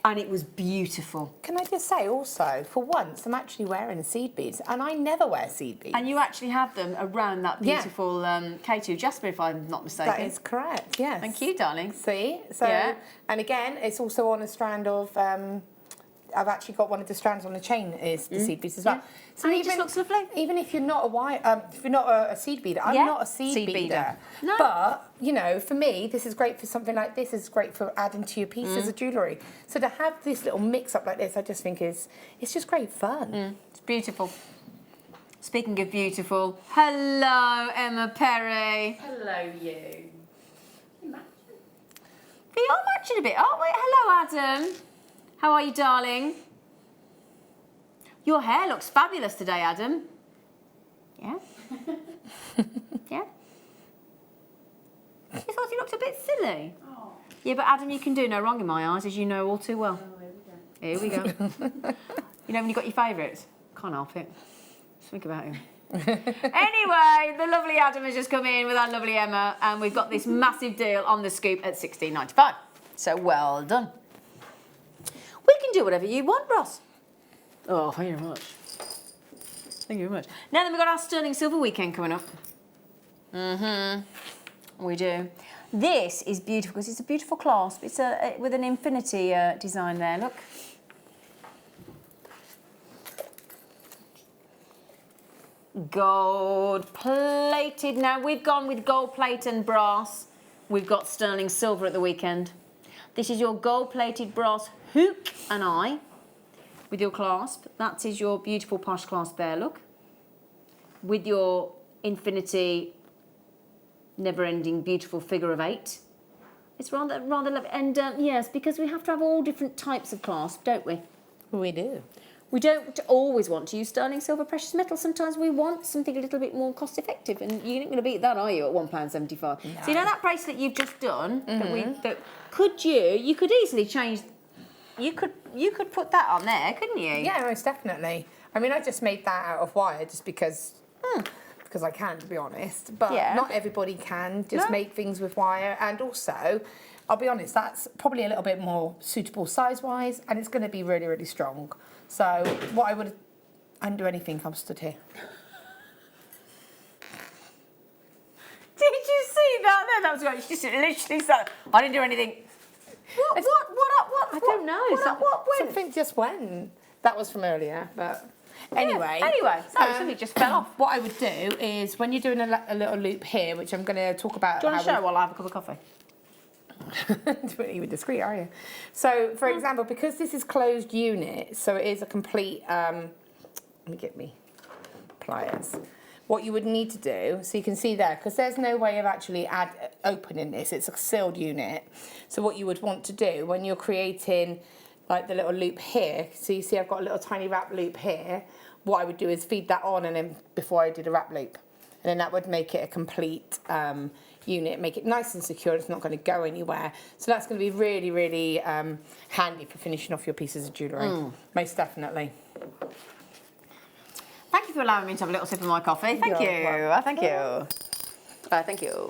And it was beautiful. Can I just say also, for once, I'm actually wearing seed beads, and I never wear seed beads. And you actually have them around that beautiful K2 Jasper, if I'm not mistaken. That is correct, yes. Thank you, darling. See? So, and again, it's also on a strand of... I've actually got one of the strands on the chain is the seed beads as well. Yeah. So and it just looks lovely. Even if you're not a seed beader, I'm not a seed beader. No. But you know, for me, this is great for something like this. Is great for adding to your pieces of jewellery. So to have this little mix up like this, I just think it's just great fun. It's beautiful. Speaking of beautiful, hello Emma Perry. Hello you. We are matching a bit, aren't we? Hello Adam. How are you, darling? Your hair looks fabulous today, Adam. Yeah? Yeah? You thought he looked a bit silly? Oh. Yeah, but Adam, you can do no wrong in my eyes, as you know all too well. Oh, here we go. Here we go. You know when you got your favourites? Can't help it. Just think about him. Anyway, the lovely Adam has just come in with our lovely Emma, and we've got this massive deal on the scoop at $16.95. So well done. We can do whatever you want, Ross. Oh, thank you very much. Thank you very much. Now then, we've got our Sterling Silver weekend coming up. We do. This is beautiful because it's a beautiful clasp. It's with an infinity design there, look. Gold plated. Now, we've gone with gold plate and brass. We've got sterling silver at the weekend. This is your gold plated brass hook and eye with your clasp. That is your beautiful posh clasp there, look. With your infinity, never-ending, beautiful figure of 8. It's rather lovely. And yes, because we have to have all different types of clasp, don't we? We do. We don't always want to use sterling silver precious metal. Sometimes we want something a little bit more cost effective, and you ain't going to beat that, are you, at £1.75? No. So you know that bracelet you've just done? You could easily change. You could put that on there, couldn't you? Yeah, most definitely. I mean, I just made that out of wire just because I can, to be honest. But not everybody can just make things with wire. And also, I'll be honest, that's probably a little bit more suitable size-wise, and it's going to be really, really strong. So what I didn't do anything, I'm stood here. Did you see that? No, that was great. She just literally said, I didn't do anything. What? I don't know. Something just went. That was from earlier, but anyway. Something just fell off. What I would do is when you're doing a little loop here, which I'm going to talk about. Do you want to show while I have a cup of coffee? You weren't even discreet, are you? So, for example, because this is closed unit, so it is a complete. Let me get me pliers. What you would need to do, so you can see there, because there's no way of actually opening this. It's a sealed unit. So what you would want to do when you're creating like the little loop here, so you see I've got a little tiny wrap loop here, what I would do is feed that on and then before I did a wrap loop. And then that would make it a complete unit, make it nice and secure, it's not going to go anywhere. So that's going to be really, really handy for finishing off your pieces of jewellery, most definitely. Thank you for allowing me to have a little sip of my coffee. Thank you. Thank you. Thank you.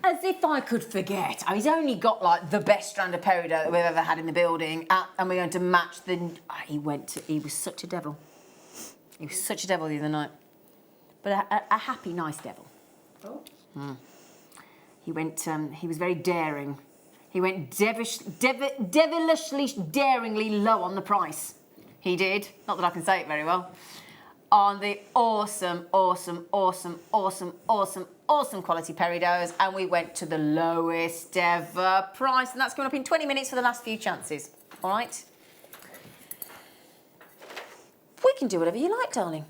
As if I could forget. He's only got like the best strand of peridot that we've ever had in the building, and we're going to match the. He was such a devil. He was such a devil the other night, but a happy, nice devil. Oh. Mm. He went. He was very daring. He went devilishly, daringly low on the price. He did. Not that I can say it very well. On the awesome quality peridots, and we went to the lowest ever price, and that's coming up in 20 minutes for the last few chances. All right? We can do whatever you like, darling.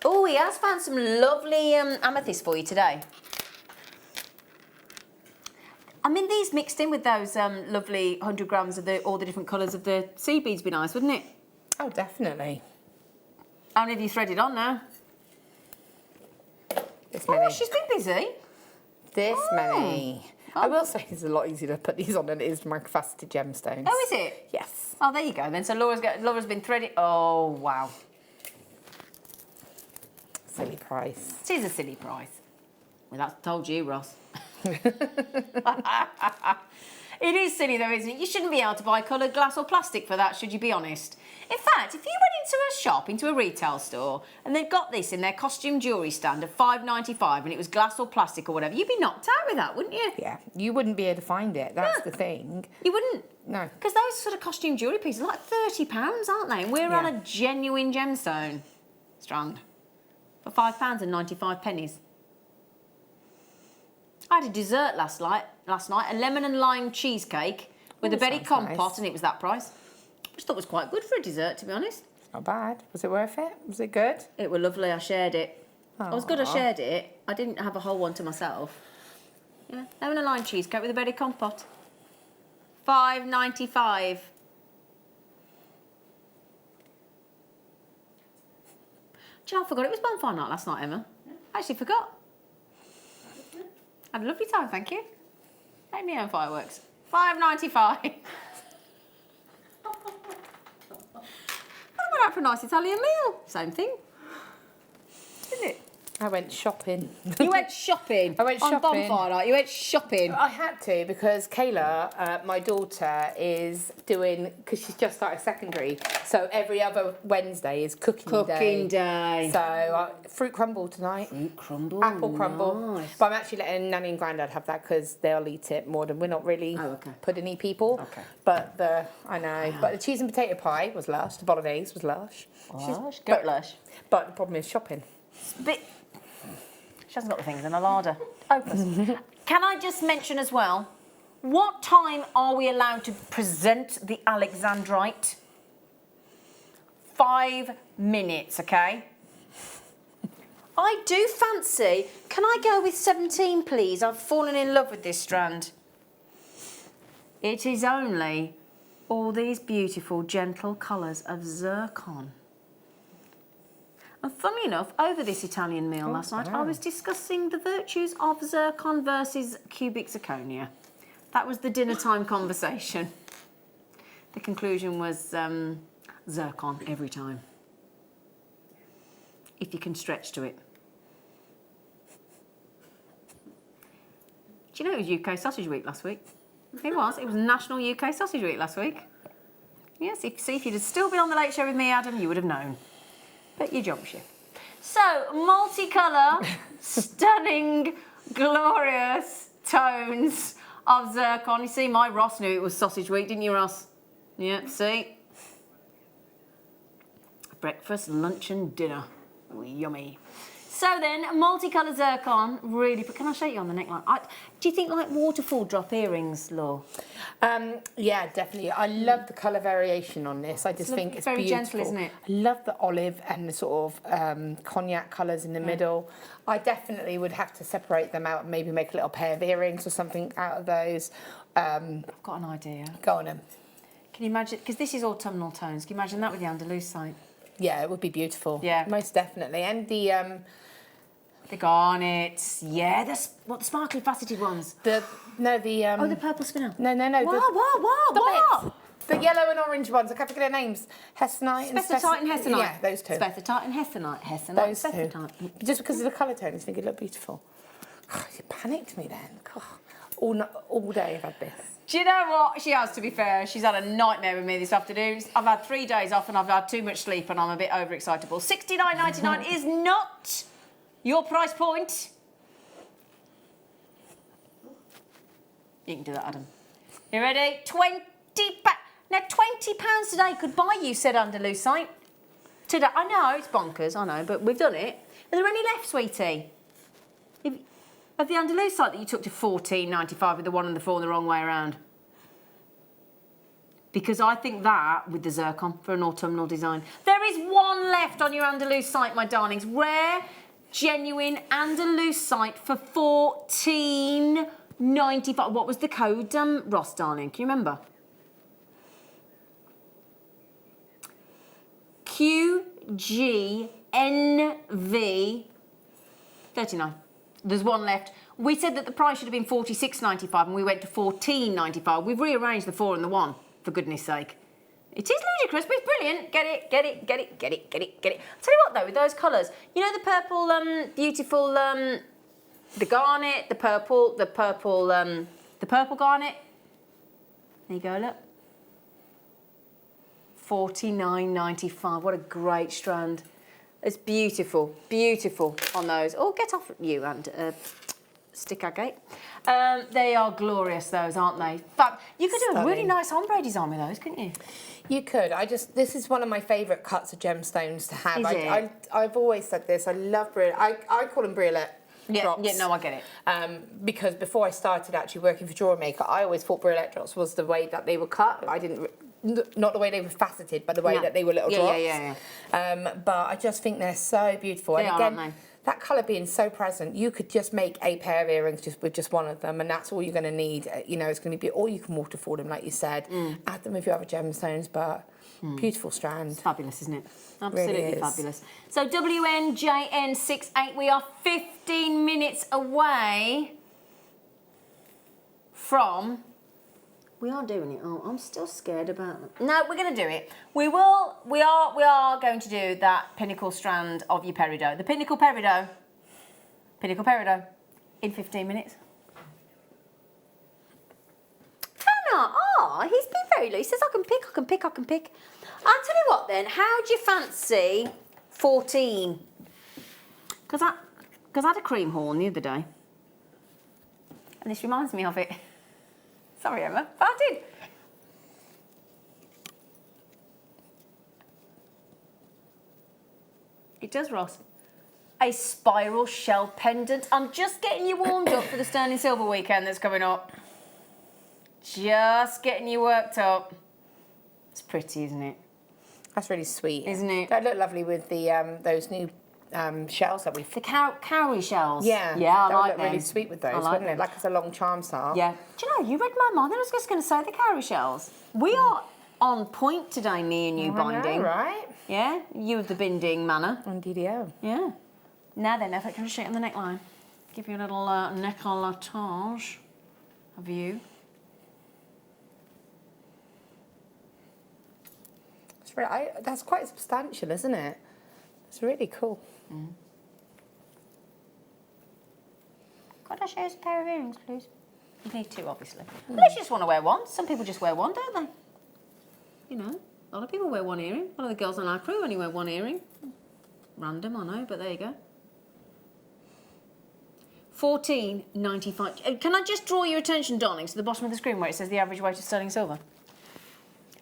Oh, he has found some lovely amethyst for you today. I mean, these mixed in with those lovely 100 grams of all the different colours of the seed beads would be nice, wouldn't it? Oh, definitely. How many have you threaded on now? This many. Oh, she's been busy. This many. Oh. I will say it's a lot easier to put these on than it is microfaceted gemstones. Oh, is it? Yes. Oh, there you go then. So Laura's been threading. Oh, wow. Silly price. It is a silly price. Well, that's told you, Ross. It is silly though, isn't it? You shouldn't be able to buy coloured glass or plastic for that, should you be honest? In fact, if you went into a shop, into a retail store, and they've got this in their costume jewellery stand of $5.95 and it was glass or plastic or whatever, you'd be knocked out with that, wouldn't you? Yeah, you wouldn't be able to find it, that's the thing. You wouldn't? No. Because those sort of costume jewellery pieces are like £30, aren't they? And we're on a genuine gemstone strand for £5.95. I had a dessert last night, a lemon and lime cheesecake with a berry compote, nice. And it was that price. Which I thought was quite good for a dessert, to be honest. It's not bad. Was it worth it? Was it good? It was lovely. I shared it. Aww. I was good I shared it. I didn't have a whole one to myself. Yeah, lemon and lime cheesecake with a berry compote. $5.95. Do you know, I forgot it was bonfire night last night, Emma. I actually forgot. Had a lovely time, thank you. Take me home fireworks. $5.95. I went out for a nice Italian meal. Same thing. Isn't it? I went shopping. You went shopping? I went shopping. On bonfire night, you went shopping? I had to because Kayla, my daughter, is doing, because she's just started secondary, so every other Wednesday is cooking day. So fruit crumble tonight. Fruit crumble. Apple crumble. Nice. But I'm actually letting Nanny and Grandad have that because they'll eat it more than we're not really pudding-y people. Okay. But I know. Wow. But the cheese and potato pie was lush. The bolognese was lush. Lush. Lush. But the problem is shopping. She hasn't got the things in her larder. Opus. Can I just mention as well, What time are we allowed to present the Alexandrite? 5 minutes, okay? I do fancy, can I go with 17 please? I've fallen in love with this strand. It is only all these beautiful gentle colours of zircon. And funnily enough, over this Italian meal last night, I was discussing the virtues of zircon versus cubic zirconia. That was the dinner time conversation. The conclusion was zircon every time, if you can stretch to it. Do you know it was UK Sausage Week last week? It was National UK Sausage Week last week. Yes, if you'd have still been on the Late Show with me, Adam, you would have known. But you jumped ship. So, multicolour, stunning, glorious tones of zircon. You see, my Ross knew it was Sausage Week, didn't you, Ross? Yeah, see? Breakfast, lunch and dinner. Yummy. So then, multicolour zircon, really, but can I show you on the neckline? Do you think like waterfall drop earrings, Law? Yeah, definitely. I love the colour variation on this. I just think it's very beautiful. gentle, isn't it? I love the olive and the sort of cognac colours in the middle. I definitely would have to separate them out and maybe make a little pair of earrings or something out of those. I've got an idea. Go on then. Can you imagine, because this is autumnal tones, can you imagine that with the Andalusite? Yeah, it would be beautiful. Yeah. Most definitely. And the garnets, yeah, the sparkly faceted ones. the Purple spinel. No. What? The yellow and orange ones. I can't forget their names. Hessonite and Spessartite and hessonite. Yeah, those two. Spessartite and hessonite. Those two. Spessartite. Just because of the colour tones, I think it looked beautiful. God, you panicked me then. God. All day I've had this. Do you know what? She has, to be fair. She's had a nightmare with me this afternoon. I've had 3 days off and I've had too much sleep and I'm a bit overexcitable. $69.99 is not your price point. You can do that, Adam. You ready? £20. Now, £20 today could buy you said Andalusite. Today, I know, it's bonkers, I know, but we've done it. Are there any left, sweetie? Of the Andalusite that you took to $14.95 with the 1 and the 4 the wrong way around? Because I think that, with the zircon, for an autumnal design. There is 1 left on your Andalusite, my darlings. Rare, genuine Andalusite for $14.95. What was the code, Ross, darling? Can you remember? QGNV 39. There's 1 left. We said that the price should have been $46.95 and we went to $14.95. We've rearranged the 4 and the 1, for goodness sake. It is ludicrous, but it's brilliant. Get it. I'll tell you what though, with those colours, you know the purple, beautiful, the garnet, the purple garnet. There you go, look. $49.95. What a great strand. It's beautiful, beautiful on those. Oh, get off you and stick agate. They are glorious, those, aren't they? But you could do a really nice ombre design with those, couldn't you? You could. This is one of my favourite cuts of gemstones to have. Is it? I've always said this. I love brilliant. I call them brilliant. Drops. Yeah, no, I get it. Because before I started actually working for Jewellery Maker, I always thought brilliant drops was the way that they were cut. Not the way they were faceted, but the way that they were little drops. Yeah. But I just think they're so beautiful. They and are, again, aren't they? that colour being so present, you could just make a pair of earrings with just 1 of them, and that's all you're going to need. You know, it's going to be, or you can waterfall them, like you said. Add them if you have a gemstones, but beautiful strand. It's fabulous, isn't it? Absolutely Really is. fabulous. So WNJN68, we are 15 minutes away from... We are doing it. Oh, I'm still scared about it. No, we're going to do it. We are going to do that pinnacle strand of your peridot. The pinnacle peridot in 15 minutes. Hannah, he's been very loose. He says, I can pick. I'll tell you what then, how do you fancy 14? Because I had a cream horn the other day. And this reminds me of it. Sorry, Emma, but I did. It does, Ross. A spiral shell pendant. I'm just getting you warmed up for the Sterling Silver weekend that's coming up. Just getting you worked up. It's pretty, isn't it? That's really sweet. Isn't it? They look lovely with the those new shells that we've... The cowrie shells. Yeah. Yeah, I that would like look them. really sweet with those, I like wouldn't them. it? Like it's a long charm style. Yeah. Do you know, you read my mind. I was just going to say the cowrie shells. We are on point today, me and you binding. Know, right? Yeah, you with the binding manner. Indeed-o. Yeah. Now then, if I can straighten the neckline. Give you a little décolletage of you. It's really, that's quite substantial, isn't it? It's really cool. Mm. Could I show you a pair of earrings, please? You need two, obviously. Unless you just want to wear one. Some people just wear one, don't they? You know, a lot of people wear one earring. A lot of the girls on our crew only wear one earring. Random, I know, but there you go. $14.95. Can I just draw your attention, darling, to the bottom of the screen where it says the average weight of sterling silver?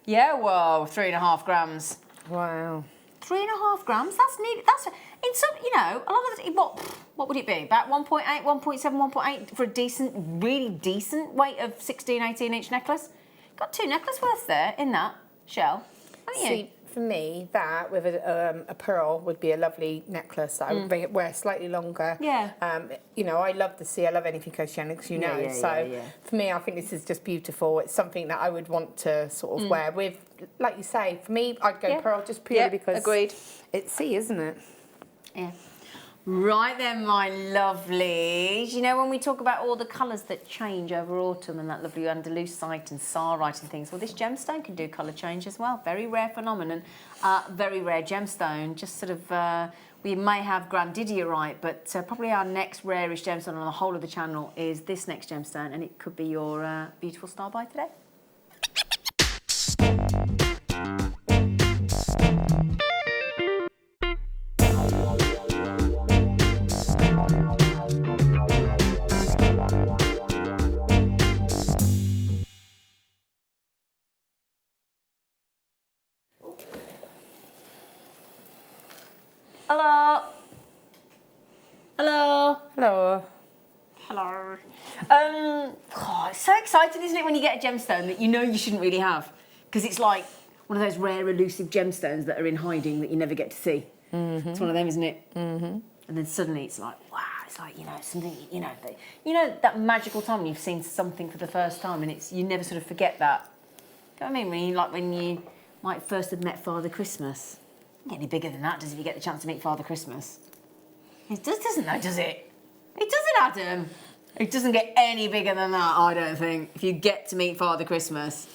Yeah, whoa, 3.5 grams. Wow. 3.5 grams. That's neat. That's in some, you know, a lot of the, what would it be? About 1.8, 1.7, 1.8 for a decent, really decent weight of 16, 18 inch necklace. Got 2 necklace worths there in that shell, haven't you? See, for me, that with a pearl would be a lovely necklace that I would wear slightly longer. Yeah. You know, I love the sea. I love anything oceanic, you know. For me, I think this is just beautiful. It's something that I would want to sort of wear with, like you say, for me, I'd go pearl just purely because agreed. It's sea, isn't it? Yeah. Right then, my lovelies. You know, when we talk about all the colours that change over autumn and that lovely andalusite and sarite and things, well, this gemstone can do colour change as well. Very rare phenomenon, very rare gemstone. Just sort of, we may have grandidierite, but probably our next rarest gemstone on the whole of the channel is this next gemstone, and it could be your beautiful star by today. Hello. Hello. Hello. Hello. Oh, it's so exciting, isn't it, when you get a gemstone that you know you shouldn't really have? Because it's like one of those rare, elusive gemstones that are in hiding that you never get to see. It's one of them, isn't it? And then suddenly it's like, wow, it's like, you know, something, you know that magical time when you've seen something for the first time and it's, you never sort of forget that. Do you know what I mean? When you might first have met Father Christmas. Get any bigger than that, does it, if you get the chance to meet Father Christmas? It doesn't though, does it? It doesn't, Adam. It doesn't get any bigger than that, I don't think, if you get to meet Father Christmas.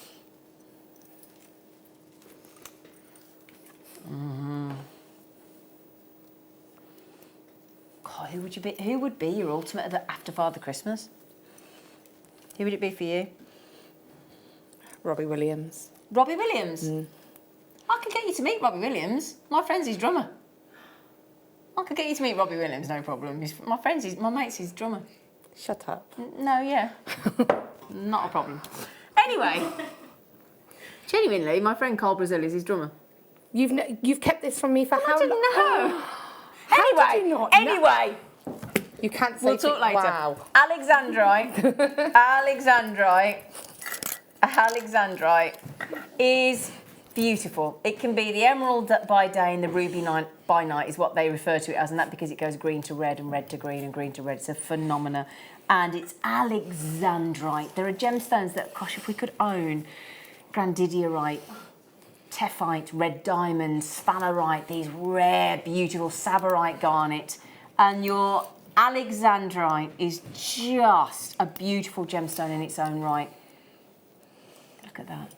God, who would you be? Who would be your ultimate after Father Christmas? Who would it be for you? Robbie Williams. Robbie Williams? I could get you to meet Robbie Williams. My friend's his drummer. I could get you to meet Robbie Williams, no problem. My mate's his drummer. Shut up. No, yeah. Not a problem. Anyway, genuinely, my friend Carl Brazil is his drummer. You've kept this from me for how long? I didn't know. How did you not know? Anyway. You can't say We'll talk later. Wow. Alexandrite is beautiful. It can be the emerald by day and the ruby by night is what they refer to it as, and that because it goes green to red and red to green and green to red. It's a phenomena. And it's Alexandrite. There are gemstones that, gosh, if we could own grandidierite, tephite, red diamond, sphalerite, these rare, beautiful sabarite garnet, and your Alexandrite is just a beautiful gemstone in its own right. Look at that.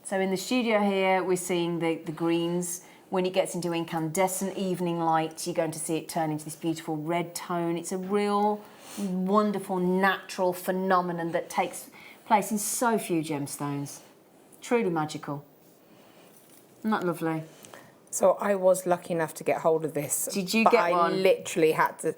So in the studio here, we're seeing the greens. When it gets into incandescent evening light, you're going to see it turn into this beautiful red tone. It's a real wonderful natural phenomenon that takes place in so few gemstones. Truly magical. Isn't that lovely? So I was lucky enough to get hold of this. Did you get one? I literally had to,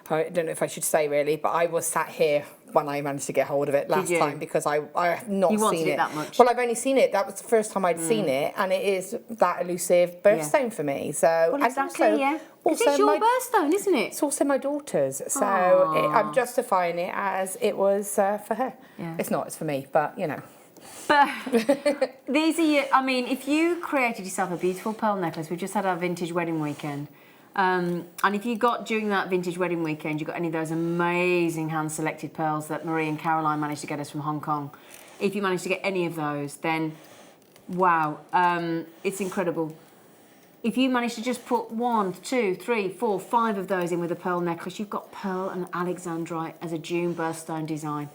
I don't know if I should say really, but I was sat here when I managed to get hold of it last time because I have not You wanted seen it that much? Well, I've only seen it. That was the first time I'd seen it, and it is that elusive birthstone for me. So, Well, exactly, yeah. Because it's your birthstone, isn't it? It's also my daughter's, so I'm justifying it as it was for her. Yeah. It's not, it's for me, but you know. But these are I mean, if you created yourself a beautiful pearl necklace, we've just had our vintage wedding weekend. And if you got, during that vintage wedding weekend, you got any of those amazing hand-selected pearls that Marie and Caroline managed to get us from Hong Kong, if you managed to get any of those, then wow, it's incredible. If you manage to just put 1, 2, 3, 4, 5 of those in with a pearl necklace, you've got pearl and alexandrite as a June birthstone design.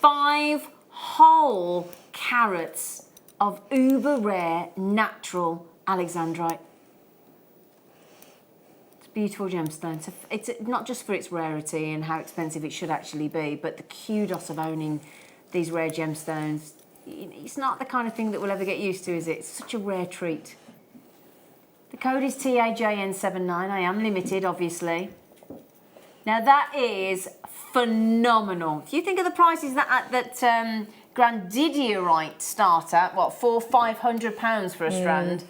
5 whole carats of uber rare natural alexandrite. It's a beautiful gemstone. It's not just for its rarity and how expensive it should actually be, but the kudos of owning these rare gemstones. It's not the kind of thing that we'll ever get used to, is it? It's such a rare treat. The code is TAJN79. I am limited, obviously. Now that is phenomenal. If you think of the prices that Grandidierite start at, what, £400-500 for a strand,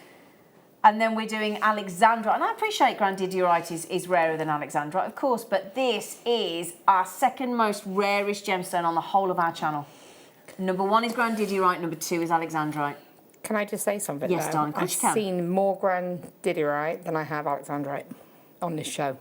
and then we're doing alexandrite. And I appreciate Grandidierite is rarer than alexandrite, of course, but this is our second most rarest gemstone on the whole of our channel. Number 1 is Grandidierite. Number 2 is alexandrite. Can I just say something? Yes, though? darling, of course you can. I've seen more Grandidierite than I have alexandrite on this show.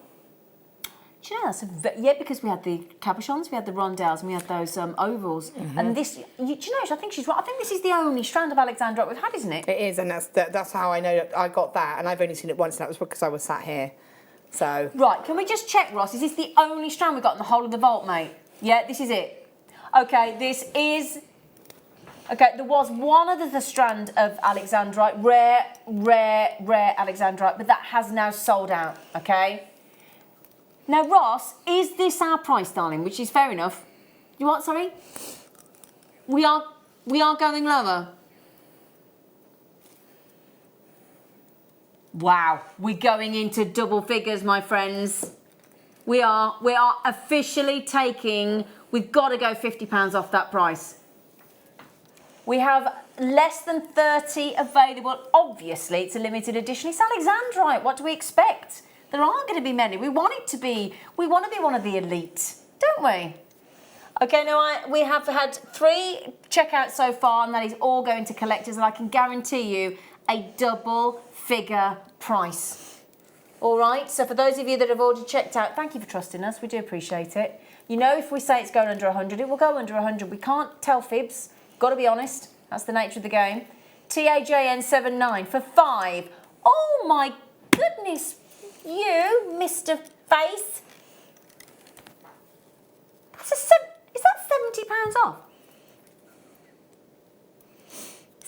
Do you know, yeah, because we had the cabochons, we had the rondelles, and we had those ovals. And this, do you know, I think she's right. I think this is the only strand of alexandrite we've had, isn't it? It is, and that's how I know that I got that, and I've only seen it once, and that was because I was sat here. So right, can we just check, Ross? Is this the only strand we've got in the whole of the vault, mate? Yeah, this is it. Okay, this is. Okay, there was one other strand of alexandrite, rare alexandrite, but that has now sold out. Okay. Now, Ross, is this our price, darling? Which is fair enough. You what? Sorry. We are going lower. Wow, we're going into double figures, my friends. We are officially taking. We've got to go £50 off that price. We have less than 30 available. Obviously, it's a limited edition. It's alexandrite. What do we expect? There aren't going to be many. We want to be one of the elite, don't we? Okay, now we have had 3 checkouts so far, and that is all going to collectors, and I can guarantee you a double figure price. All right, so for those of you that have already checked out, thank you for trusting us. We do appreciate it. You know, if we say it's going under 100, it will go under 100. We can't tell fibs. Got to be honest. That's the nature of the game. TAJN79 for 5. Oh my goodness, you, Mr. Face. Is that £70 off?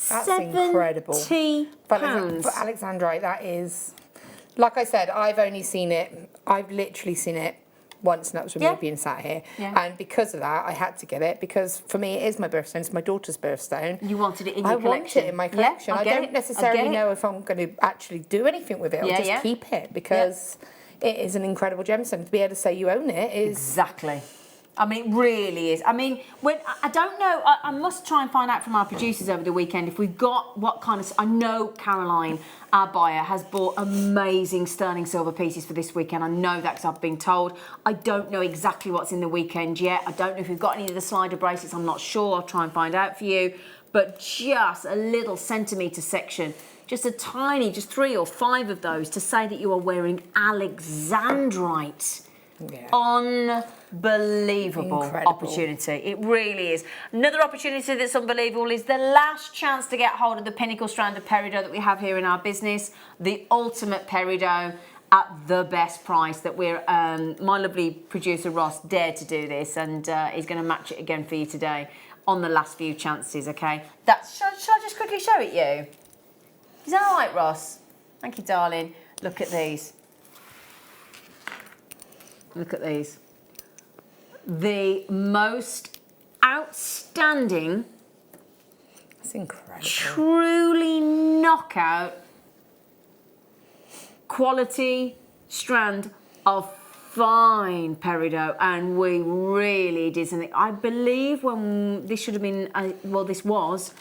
That's incredible. But for alexandrite, that is, like I said, I've literally seen it once, and that was with me being sat here. Yeah. And because of that, I had to get it, because for me, it is my birthstone. It's my daughter's birthstone. You wanted it in your collection. I want it in my collection. Yeah, I don't necessarily know if I'm going to actually do anything with it. I'll just keep it, because it is an incredible gemstone. To be able to say you own it is... Exactly. I mean, it really is. I mean, I don't know. I must try and find out from our producers over the weekend if we've got what kind of... I know Caroline, our buyer, has bought amazing sterling silver pieces for this weekend. I know that because I've been told. I don't know exactly what's in the weekend yet. I don't know if we've got any of the slider bracelets. I'm not sure. I'll try and find out for you. But just a little centimetre section, just a tiny, just 3 or 5 of those to say that you are wearing alexandrite. Yeah. Unbelievable opportunity. It really is. Another opportunity that's unbelievable is the last chance to get hold of the pinnacle strand of peridot that we have here in our business, the ultimate peridot at the best price that we're, my lovely producer Ross dared to do this, and he's going to match it again for you today on the last few chances, okay? Shall I just quickly show it you? Is that all right, Ross? Thank you, darling. Look at these. Look at these. The most outstanding, that's incredible, truly knockout quality strand of fine peridot, and we really did something. I believe when this should have been, well, this was,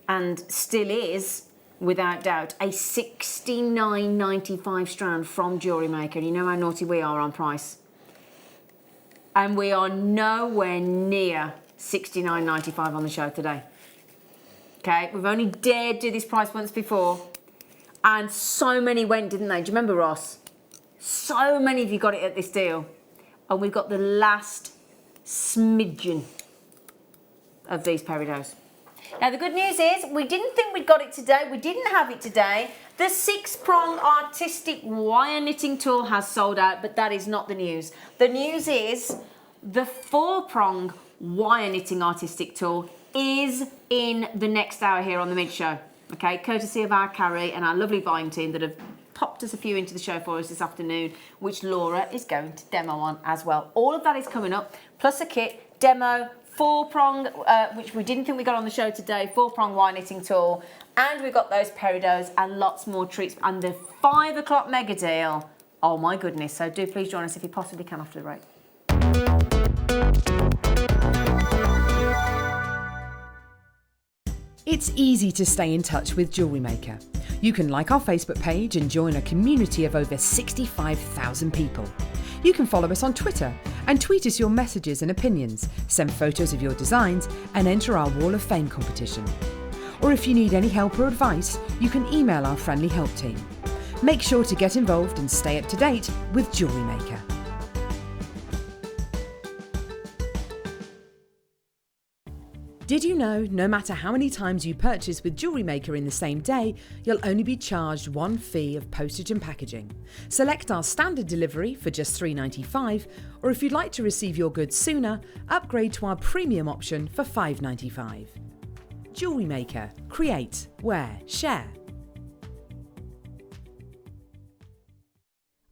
and still is, without doubt, a $69.95 strand from Jewellery Maker. You know how naughty we are on price. And we are nowhere near $69.95 on the show today. Okay, we've only dared do this price once before, and so many went, didn't they? Do you remember, Ross? So many of you got it at this deal, and we've got the last smidgen of these peridots. Now the good news is we didn't think we'd got it today. We didn't have it today. The 6-prong artistic wire knitting tool has sold out, but that is not the news. The news is the 4-prong wire knitting artistic tool is in the next hour here on the Mid Show. Okay, courtesy of our Carrie and our lovely buying team that have popped us a few into the show for us this afternoon, which Laura is going to demo on as well. All of that is coming up, plus a kit, demo, 4-prong, which we didn't think we got on the show today, 4-prong wire knitting tool, and we've got those peridots and lots more treats, and the 5 o'clock mega deal. Oh my goodness, so do please join us if you possibly can after the break. It's easy to stay in touch with Jewellery Maker. You can like our Facebook page and join a community of over 65,000 people. You can follow us on Twitter and tweet us your messages and opinions, send photos of your designs and enter our Wall of Fame competition. Or if you need any help or advice, you can email our friendly help team. Make sure to get involved and stay up to date with Jewellery Maker. Did you know no matter how many times you purchase with Jewellery Maker in the same day, you'll only be charged one fee of postage and packaging? Select our standard delivery for just $3.95, or if you'd like to receive your goods sooner, upgrade to our premium option for $5.95. Jewellery Maker. Create, wear, share.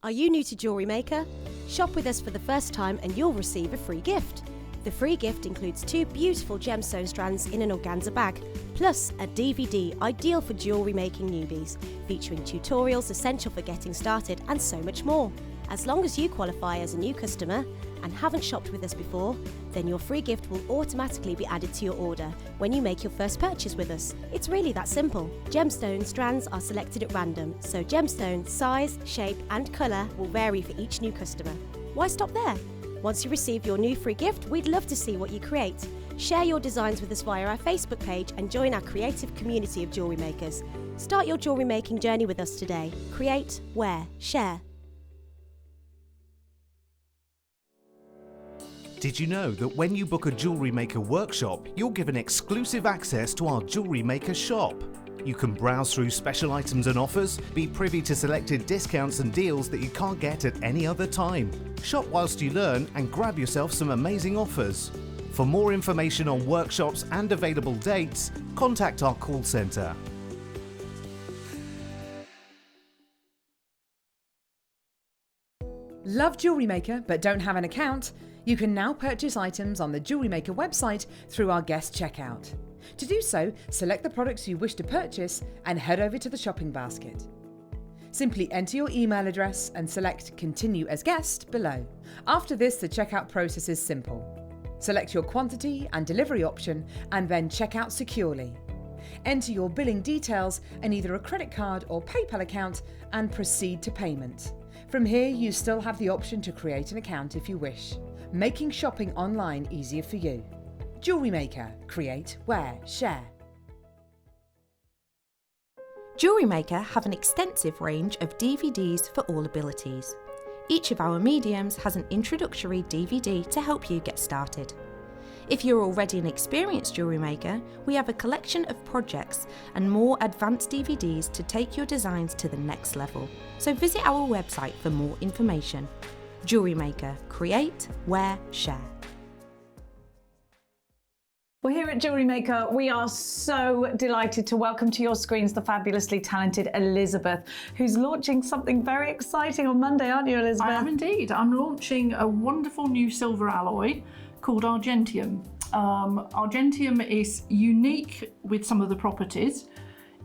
Are you new to Jewellery Maker? Shop with us for the first time and you'll receive a free gift. The free gift includes 2 beautiful gemstone strands in an organza bag, plus a DVD ideal for jewellery making newbies, featuring tutorials essential for getting started and so much more. As long as you qualify as a new customer and haven't shopped with us before, then your free gift will automatically be added to your order when you make your first purchase with us. It's really that simple. Gemstone strands are selected at random, so gemstone size, shape and colour will vary for each new customer. Why stop there? Once you receive your new free gift, we'd love to see what you create. Share your designs with us via our Facebook page and join our creative community of jewellery makers. Start your jewellery making journey with us today. Create, wear, share. Did you know that when you book a Jewellery Maker workshop, you're given exclusive access to our Jewellery Maker shop? You can browse through special items and offers, be privy to selected discounts and deals that you can't get at any other time. Shop whilst you learn and grab yourself some amazing offers. For more information on workshops and available dates, contact our call centre. Love Jewellery Maker but don't have an account? You can now purchase items on the Jewellery Maker website through our guest checkout. To do so, select the products you wish to purchase and head over to the shopping basket. Simply enter your email address and select Continue as Guest below. After this, the checkout process is simple. Select your quantity and delivery option and then check out securely. Enter your billing details and either a credit card or PayPal account and proceed to payment. From here, you still have the option to create an account if you wish, making shopping online easier for you. Jewellery Maker. Create, wear, share. Jewellery Maker have an extensive range of DVDs for all abilities. Each of our mediums has an introductory DVD to help you get started. If you're already an experienced jewellery maker, we have a collection of projects and more advanced DVDs to take your designs to the next level. So visit our website for more information. Jewellery Maker. Create, wear, share. Well, here at Jewellery Maker, we are so delighted to welcome to your screens the fabulously talented Elizabeth, who's launching something very exciting on Monday, aren't you, Elizabeth? I am indeed. I'm launching a wonderful new silver alloy called Argentium. Argentium is unique with some of the properties.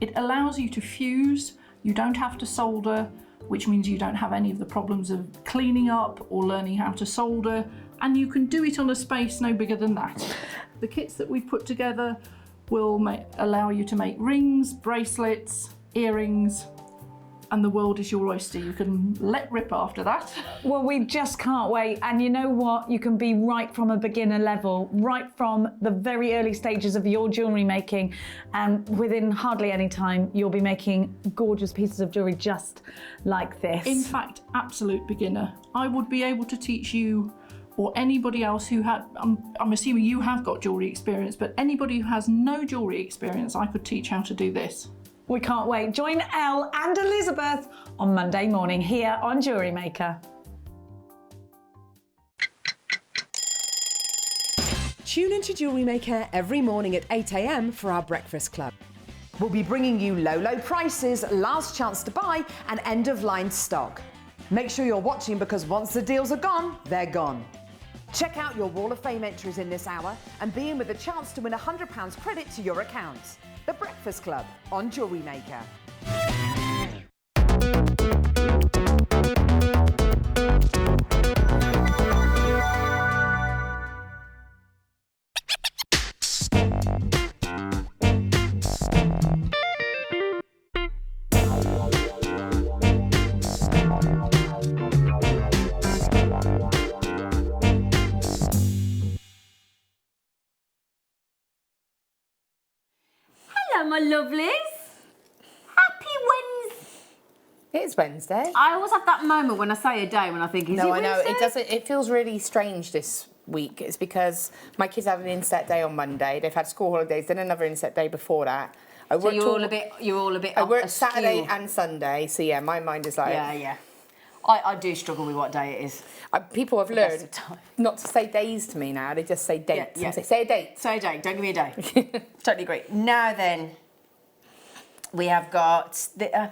It allows you to fuse, you don't have to solder, which means you don't have any of the problems of cleaning up or learning how to solder, and you can do it on a space no bigger than that. The kits that we've put together will allow you to make rings, bracelets, earrings, and the world is your oyster. You can let rip after that. Well, we just can't wait. And you know what? You can be right from a beginner level, right from the very early stages of your jewellery making. And within hardly any time, you'll be making gorgeous pieces of jewellery just like this. In fact, absolute beginner. I would be able to teach you, or anybody else who had, I'm assuming you have got jewellery experience, but anybody who has no jewellery experience, I could teach how to do this. We can't wait. Join Elle and Elizabeth on Monday morning here on Jewellery Maker. Tune into Jewellery Maker every morning at 8 a.m. for our breakfast club. We'll be bringing you low prices, last chance to buy, and end-of-line stock. Make sure you're watching because once the deals are gone, they're gone. Check out your Wall of Fame entries in this hour and be in with a chance to win £100 credit to your account. The Breakfast Club on Jewellery Maker. Hello, my lovelies. Happy Wednesday. It is Wednesday. I always have that moment when I say a day when I think, is it No, I Wednesday? know. It doesn't. It feels really strange this week. It's because my kids had an inset day on Monday. They've had school holidays, then another inset day before that. So you're all a bit. I worked askew. Saturday and Sunday, so yeah, my mind is like. Yeah. I do struggle with what day it is. People have learned not to say days to me now. They just say dates. Yeah. Say a date. Say a date. Don't give me a day. Totally agree. Now then, we have got the.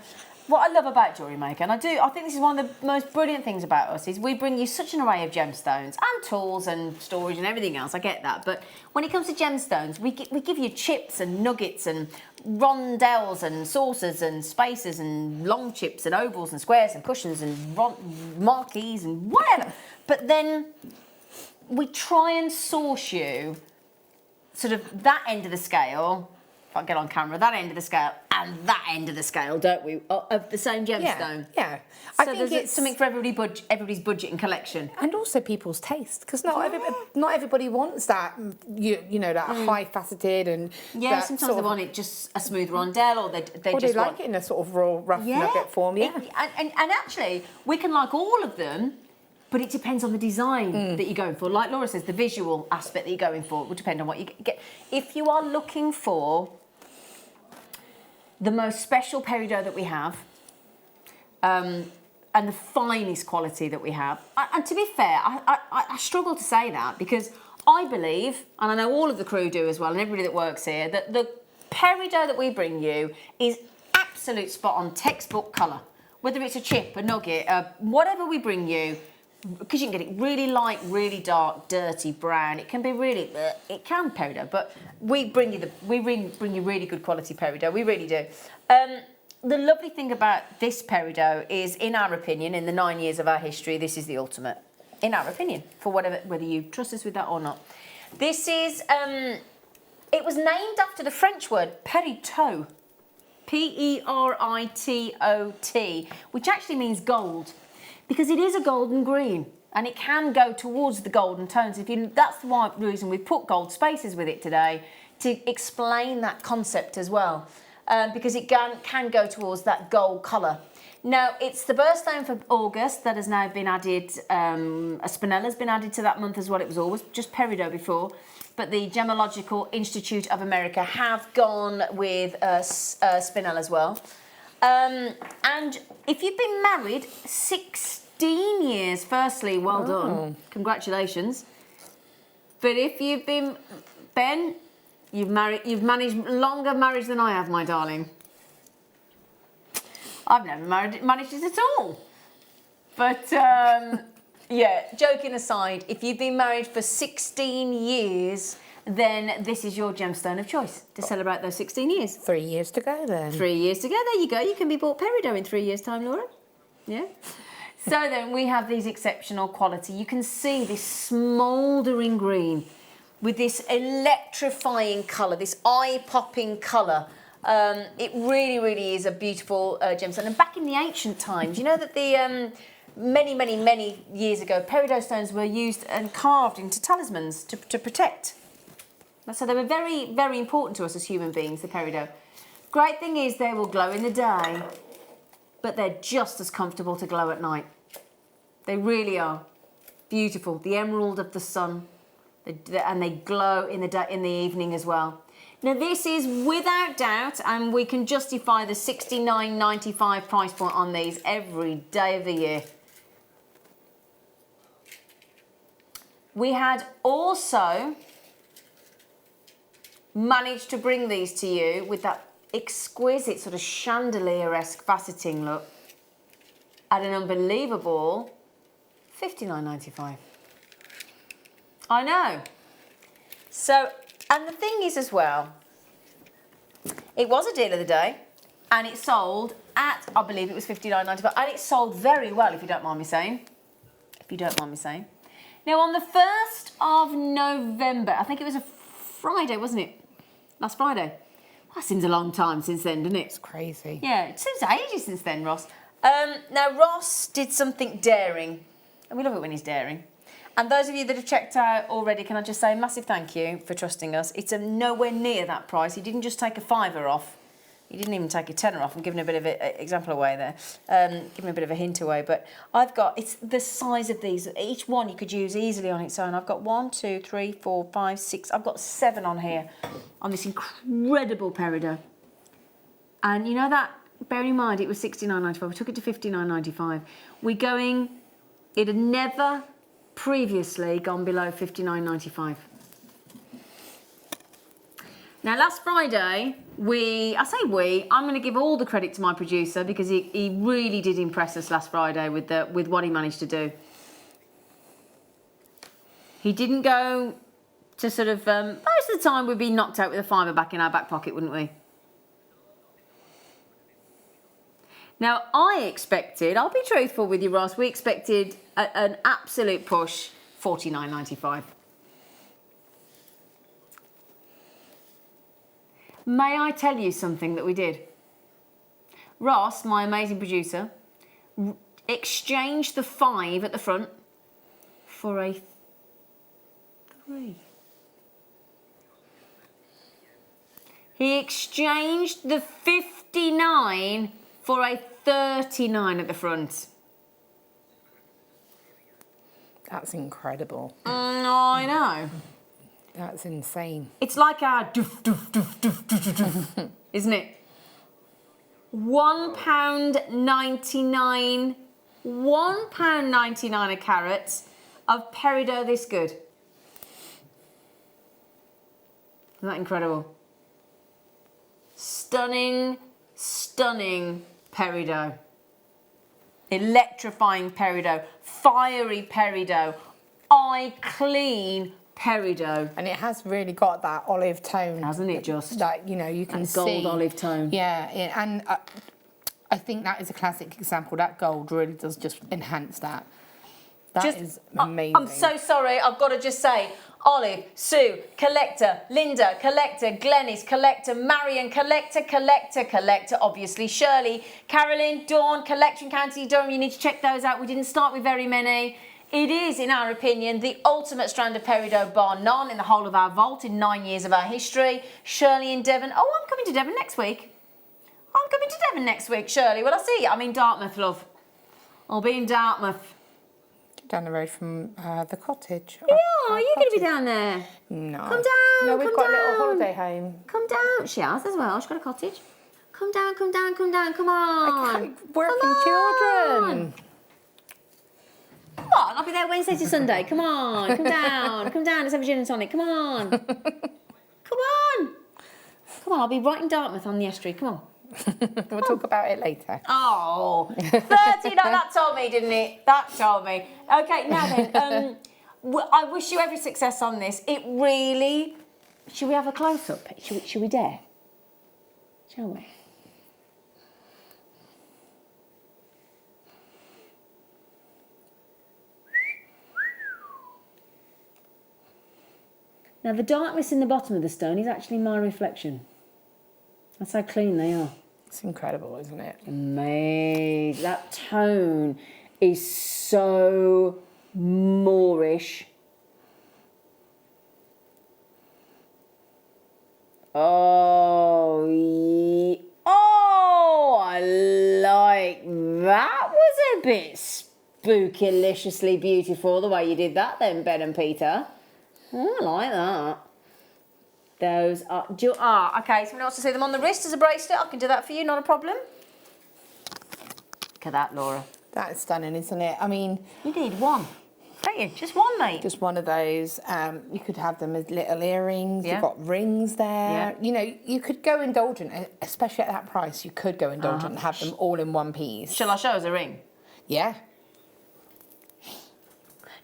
What I love about Jewellery Maker, and I think this is one of the most brilliant things about us, is we bring you such an array of gemstones and tools and storage and everything else. I get that, but when it comes to gemstones, we give you chips and nuggets and rondelles and saucers and spacers and long chips and ovals and squares and cushions and marquees and whatever. But then we try and source you sort of that end of the scale. If I get on camera, that end of the scale and that end of the scale, don't we? Of the same gemstone. Yeah. I think it's something for everybody's budget and collection, and also people's taste, because not everybody wants that. You know, that high faceted and sometimes they want it just a smooth rondelle, or they just like it in a sort of raw, rough nugget form. Yeah, and actually we can like all of them. But it depends on the design that you're going for. Like Laura says, the visual aspect that you're going for will depend on what you get. If you are looking for the most special peridot that we have, and the finest quality that we have, and to be fair, I struggle to say that because I believe, and I know all of the crew do as well, and everybody that works here, that the peridot that we bring you is absolute spot on textbook colour. Whether it's a chip, a nugget, whatever we bring you, because you can get it really light, really dark, dirty, brown. It can be really, it can peridot, but we bring you really good quality peridot. We really do. The lovely thing about this peridot is, in our opinion, in the 9 years of our history, this is the ultimate. In our opinion, for whether you trust us with that or not. This is, it was named after the French word peridot, P-E-R-I-T-O-T, which actually means gold. Because it is a golden green and it can go towards the golden tones. That's the reason we put gold spaces with it today, to explain that concept as well, because it can go towards that gold colour. Now, it's the birthstone for August that has now been added. A spinella's been added to that month as well. It was always just peridot before, but the Gemological Institute of America have gone with spinel as well. And if you've been married 16 years, firstly, well done. Congratulations. But if you've been, Ben, you've managed longer marriage than I have, my darling. I've never managed it at all. But, yeah, joking aside, if you've been married for 16 years, then this is your gemstone of choice to celebrate those 16 years. 3 years to go then. 3 years to go. There you go. You can be bought peridot in 3 years' time, Laura. Yeah. So then we have these exceptional quality. You can see this smouldering green with this electrifying colour, this eye-popping colour. It really, really is a beautiful gemstone. And back in the ancient times, you know that the many years ago, peridot stones were used and carved into talismans to protect. So they were very, very important to us as human beings, the peridot. Great thing is they will glow in the day, but they're just as comfortable to glow at night. They really are. Beautiful. The emerald of the sun. And they glow in the evening as well. Now this is without doubt, and we can justify the $69.95 price point on these every day of the year. We had also managed to bring these to you with that exquisite sort of chandelier-esque faceting look at an unbelievable $59.95. I know. So, and the thing is as well, it was a deal of the day, and it sold at, I believe it was $59.95, and it sold very well, if you don't mind me saying. Now, on the 1st of November, I think it was a Friday, wasn't it? Last Friday. That seems a long time since then, doesn't it? It's crazy. Yeah, it seems ages since then, Ross. Now, Ross did something daring, and we love it when he's daring. And those of you that have checked out already, can I just say a massive thank you for trusting us. It's nowhere near that price. He didn't just take a £5 off. He didn't even take a £10 off. I'm giving a bit of an example away there. Giving a bit of a hint away. But I've got, it's the size of these. Each one you could use easily on its own. I've got 1, 2, 3, 4, 5, 6. I've got 7 on here on this incredible peridot. And you know that, bearing in mind it was $69.95. We took it to $59.95. We're going, it had never previously gone below $59.95. Now, last Friday, I'm going to give all the credit to my producer because he really did impress us last Friday with what he managed to do. He didn't go to sort of, most of the time we'd be knocked out with a fiver back in our back pocket, wouldn't we? Now, I expected, I'll be truthful with you, Ross, we expected an absolute push, $49.95. May I tell you something that we did? Ross, my amazing producer, exchanged the 5 at the front for a 3. He exchanged the 59 for a 39 at the front. That's incredible. I know. That's insane. It's like our doof, doof, doof, doof, doof, doof, isn't it? £1.99, £1.99 a carat of peridot this good. Isn't that incredible? Stunning, stunning peridot. Electrifying peridot, fiery peridot, eye clean peridot. And it has really got that olive tone. Hasn't it just? That, you know, you can see. Gold olive tone. Yeah, and I think that is a classic example. That gold really does just enhance that. That is amazing. I'm so sorry, I've got to just say, Olive, Sue, collector, Linda, collector, Glenys, collector, Marion, collector, obviously, Shirley, Carolyn, Dawn, collector in County Durham. You need to check those out. We didn't start with very many. It is, in our opinion, the ultimate strand of peridot bar none in the whole of our vault in 9 years of our history. Shirley in Devon. Oh, I'm coming to Devon next week. Shirley. Well, I see you. I'm in Dartmouth, love. I'll be in Dartmouth. Down the road from the cottage. Yeah, are you going to be down there? No. Come down. No, we've got a little holiday home. Come down. She has as well. She's got a cottage. Come down. Come on. Working children. Come on, I'll be there Wednesday to Sunday. Come on, come down. Let's have a gin and tonic. Come on. I'll be right in Dartmouth on the estuary. Come on. We'll talk about it later. Oh, 30. No, that told me, didn't it? That told me. Okay, now then, I wish you every success on this. It really... Should we have a close-up? Should we dare? Shall we? Now the darkness in the bottom of the stone is actually my reflection. That's how clean they are. It's incredible, isn't it? Amazing. That tone is so Moorish. Oh, oh, I like that. Was a bit spooky-liciously beautiful the way you did that then, Ben and Peter. I like that. Those are... okay, someone else to see them on the wrist as a bracelet. I can do that for you, not a problem. Look at that, Laura. That is stunning, isn't it? I mean... You need one, don't you? Just one, mate. Just one of those. You could have them as little earrings. Yeah. You've got rings there. Yeah. You know, you could go indulgent, especially at that price. You could go indulgent and have them all in one piece. Shall I show us a ring? Yeah.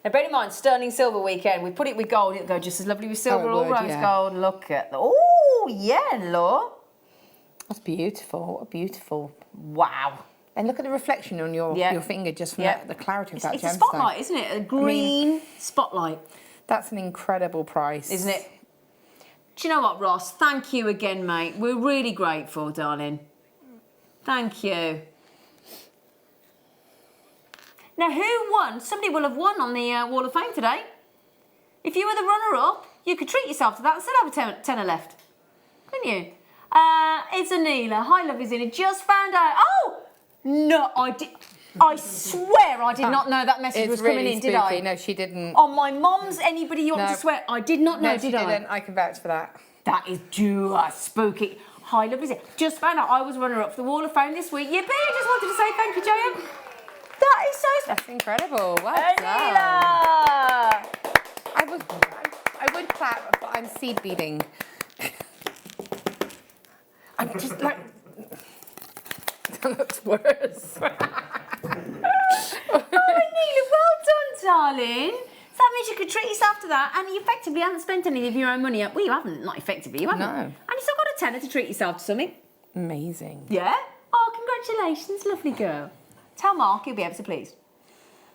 Now, bear in mind, sterling silver weekend. We put it with gold. It'll go just as lovely with silver or rose gold. Look at the... Oh, yeah, Laura. That's beautiful. What a beautiful... Wow. And look at the reflection on your finger just from the clarity of that gemstone. It's a spotlight, isn't it? A green spotlight. That's an incredible price. Isn't it? Do you know what, Ross? Thank you again, mate. We're really grateful, darling. Thank you. Now, who won? Somebody will have won on the Wall of Fame today. If you were the runner-up, you could treat yourself to that and still have a tenner left. Couldn't you? It's Anila. Hi, lovely Zina. Just found out. Oh! No, I swear I did not know that message was coming in, did I? No, she didn't. On my mum's, anybody you want to swear, I did not know, did I? No, she didn't. I can vouch for that. That is just spooky. Hi, lovely Zina. Just found out I was runner-up for the Wall of Fame this week. Yippee! Just wanted to say thank you, JM. That is so... That's incredible. Well Anila! done. I would clap, but I'm seed beading. I'm just like... That looks worse. Oh, Anila, well done, darling. So that means you could treat yourself to that, and you effectively haven't spent any of your own money. Well, you haven't. Not effectively, you haven't. No. And you still got a tenner to treat yourself to something. Amazing. Yeah? Oh, congratulations, lovely girl. Tell Mark he'll be able to please.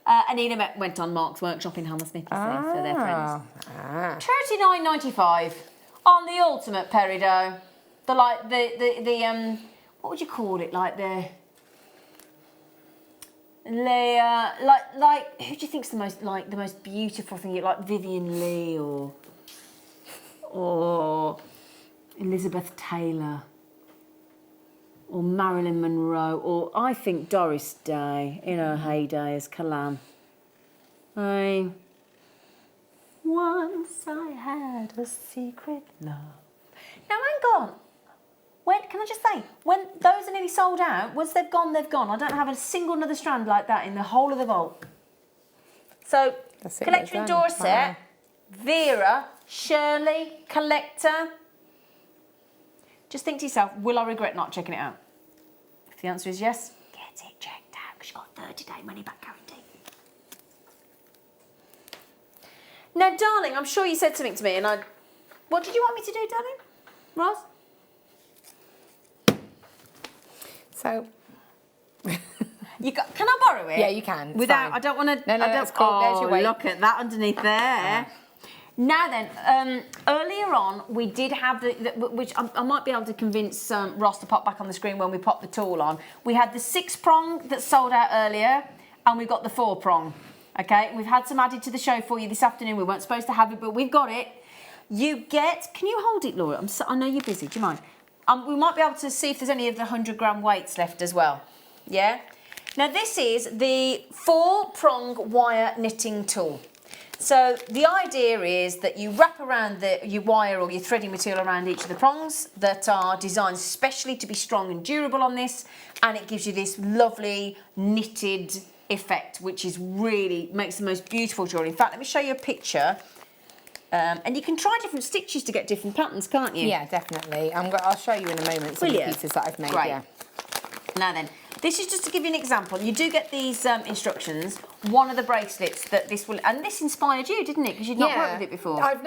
Anina went on Mark's workshop in Hammersmith, you see, so they're friends. £39.95 on the ultimate peridot. The what would you call it? Like like who do you think's the most beautiful thing? Like Vivian Leigh or Elizabeth Taylor or Marilyn Monroe, or I think Doris Day in her heyday as Kalan. Once I had a secret love. Now hang on. Can I just say, when those are nearly sold out, once they've gone, they've gone. I don't have a single another strand like that in the whole of the vault. So, collector in Dorset, wow. Vera, Shirley, collector. Just think to yourself, will I regret not checking it out? If the answer is yes, get it checked out because you've got 30-day money-back guarantee. Now, darling, I'm sure you said something to me and what did you want me to do, darling? Ross? So... can I borrow it? Yeah, you can. Without, fine. I don't want to... No, that's cool. There's your weight. Look at that underneath there. Now then, earlier on, we did have which I might be able to convince Ross to pop back on the screen when we pop the tool on. We had the 6-prong that sold out earlier, and we've got the 4-prong. Okay, we've had some added to the show for you this afternoon. We weren't supposed to have it, but we've got it. You get... Can you hold it, Laura? I know you're busy. Do you mind? We might be able to see if there's any of the 100-gram weights left as well. Yeah? Now, this is the 4-prong wire knitting tool. So the idea is that you wrap around your wire or your threading material around each of the prongs that are designed specially to be strong and durable on this, and it gives you this lovely knitted effect, which is really makes the most beautiful jewellery. In fact, let me show you a picture. And you can try different stitches to get different patterns, can't you? Yeah, definitely. I'll show you in a moment some of the pieces that I've made. Great. Yeah. Now then, this is just to give you an example. You do get these instructions. one of the bracelets that this will, and this inspired you, didn't it? Because you'd not worked with it before. I've